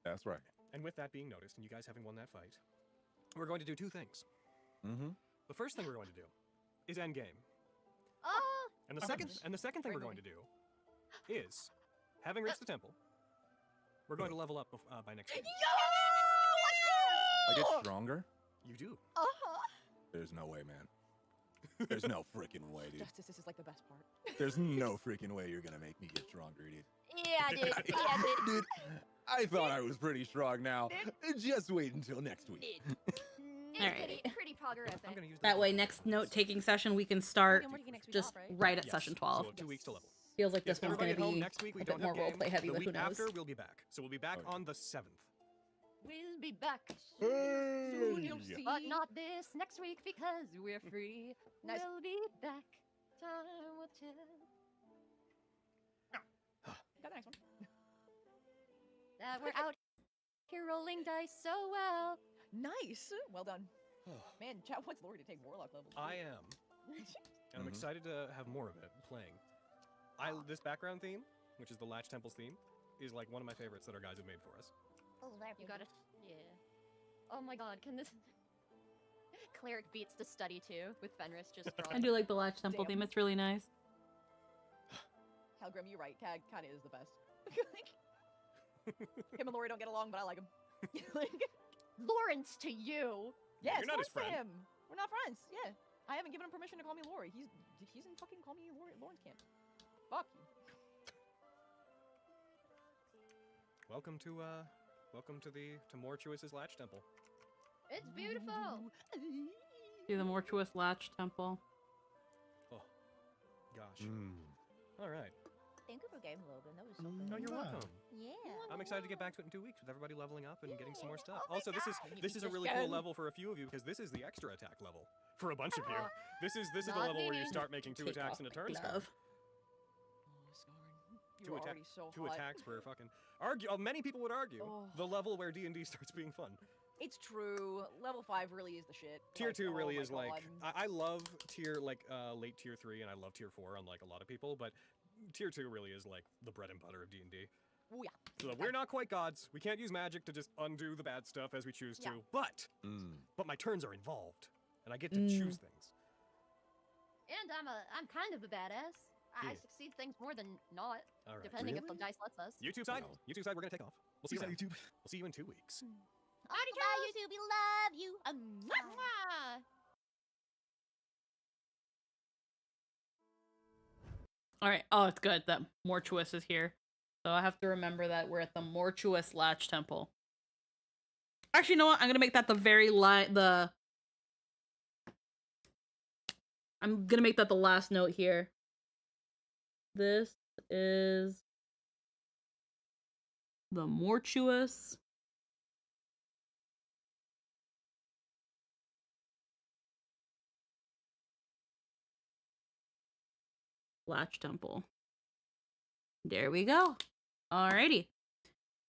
That's right. And with that being noticed, and you guys having won that fight, we're going to do 2 things. Mm-hmm. The first thing we're going to do is endgame. And the second thing we're going to do is, having reached the temple, we're going to level up by next week. I get stronger? You do. There's no way, man. There's no freaking way, dude. Justice, this is like the best part. There's no freaking way you're gonna make me get stronger, dude. Yeah, dude. Yeah, dude. Dude, I thought I was pretty strong now. Just wait until next week. It's pretty progressive. That way, next note-taking session, we can start just right at session 12. So 2 weeks to level. Feels like this one's going to be next week. We a don't bit more have roleplay heavy, the but week who knows? after, we'll be back. So we'll be back on the 7th. We'll be back Hey! soon, you'll see. But not this next week because we're free. Nice. We'll be back. Time will tell. Got the next one. That we're out here rolling dice so well. Nice. Well done. Man, chat wants Lori to take warlock levels. I am. And I'm excited to have more of it playing. This background theme, which is the Latch Temple's theme, is like one of my favorites that our guys have made for us. Oh, you got it. Yeah. Oh my god, can this... Cleric beats the study too, with Fenris just drawing. I do like the Latch Temple theme. It's really nice. Halgrim, you're right. Cad kind of is the best. Him and Lori don't get along, but I like him. Lawrence to you. Yes, You're not his Lawrence to friend. him. We're not friends. Yeah, I haven't given him permission to call me Lori. He's in fucking call me Lawrence camp. Fuck you. Welcome to the Mortuous's Latch Temple. It's beautiful. Do the Mortuous Latch Temple. Oh, gosh. All right. Thank you for game, Logan. That was so Oh, you're welcome. Yeah. I'm excited to get back to it in 2 weeks with everybody leveling up and getting some more stuff. Oh my Also, this is a really cool level for a few of you because this is the extra attack level for a bunch of you. This is the Not level where you me. start making 2 attacks in a turn. Glove. You're already so 2 hot. attacks per fucking many people would argue the level where D&D starts being fun. It's true. Level 5 really is the shit. Tier Like, 2 oh really my is like God. I love tier late tier 3 and I love tier 4 unlike a lot of people, but tier 2 really is like the bread and butter of D&D. Oh yeah. So we're not quite gods. We can't use magic to just undo the bad stuff as we choose to. But my turns are involved and I get to choose things. And I'm kind of a badass. I Yeah. succeed things more than not, All right. depending if the dice lets us. YouTube side, we're gonna take off. We'll see you Peace out, around. YouTube. We'll see you in 2 weeks. YouTube, we love you. Mwah. All right. Oh, it's good that Mortuous is here. So I have to remember that we're at the Mortuous Latch Temple. Actually, you know what? I'm gonna make that the very I'm gonna make that the last note here. This is the Mortuous Latch Temple. There we go. Alrighty.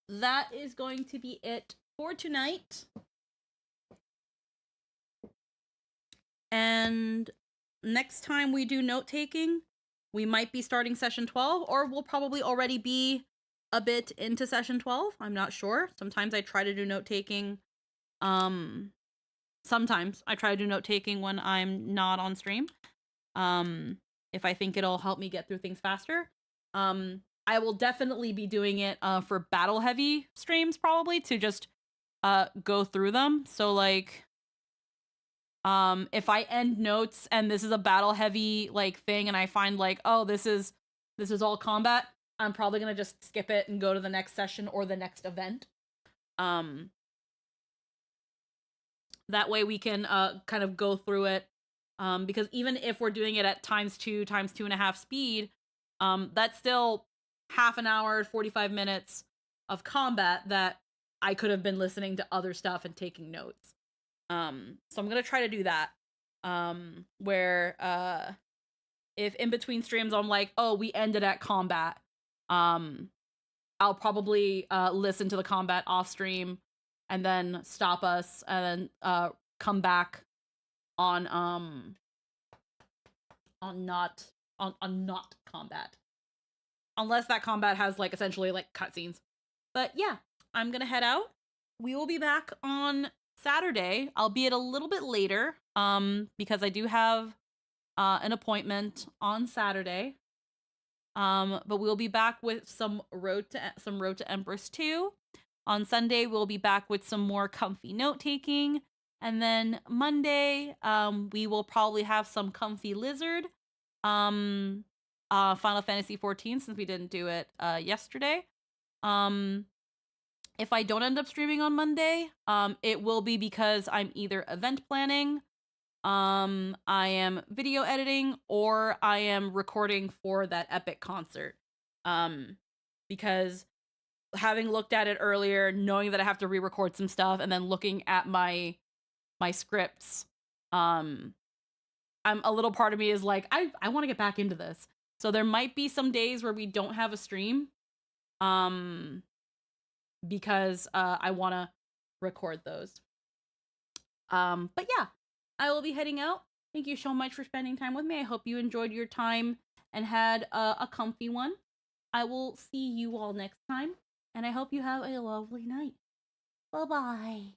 That is going to be it for tonight. And next time we do note taking, we might be starting session 12, or we'll probably already be a bit into session 12. I'm not sure. Sometimes I try to do note taking. Sometimes I try to do note taking when I'm not on stream. If I think it'll help me get through things faster. I will definitely be doing it for battle heavy streams, probably, to just go through them. So like if I end notes and this is a battle heavy like thing and I find like, oh, this is all combat, I'm probably gonna just skip it and go to the next session or the next event. That way we can kind of go through it. Because even if we're doing it at times 2.5 speed, that's still half an hour, 45 minutes of combat that I could have been listening to other stuff and taking notes. So I'm gonna try to do that. Where if in between streams I'm like, oh, we ended at combat, I'll probably listen to the combat off stream and then stop us and then come back on not combat, unless that combat has like essentially like cutscenes. But yeah, I'm gonna head out. We will be back on Saturday, albeit a little bit later, because I do have an appointment on Saturday. But we'll be back with some Road to Empress 2. On Sunday, we'll be back with some more comfy note taking. And then Monday, we will probably have some comfy Lizard. Final Fantasy 14, since we didn't do it yesterday. If I don't end up streaming on Monday, it will be because I'm either event planning, I am video editing, or I am recording for that epic concert. Because having looked at it earlier, knowing that I have to re-record some stuff, and then looking at my scripts, I'm a little part of me is like, I want to get back into this. So there might be some days where we don't have a stream, because I want to record those. But yeah, I will be heading out. Thank you so much for spending time with me. I hope you enjoyed your time and had a comfy one. I will see you all next time, and I hope you have a lovely night. Bye-bye.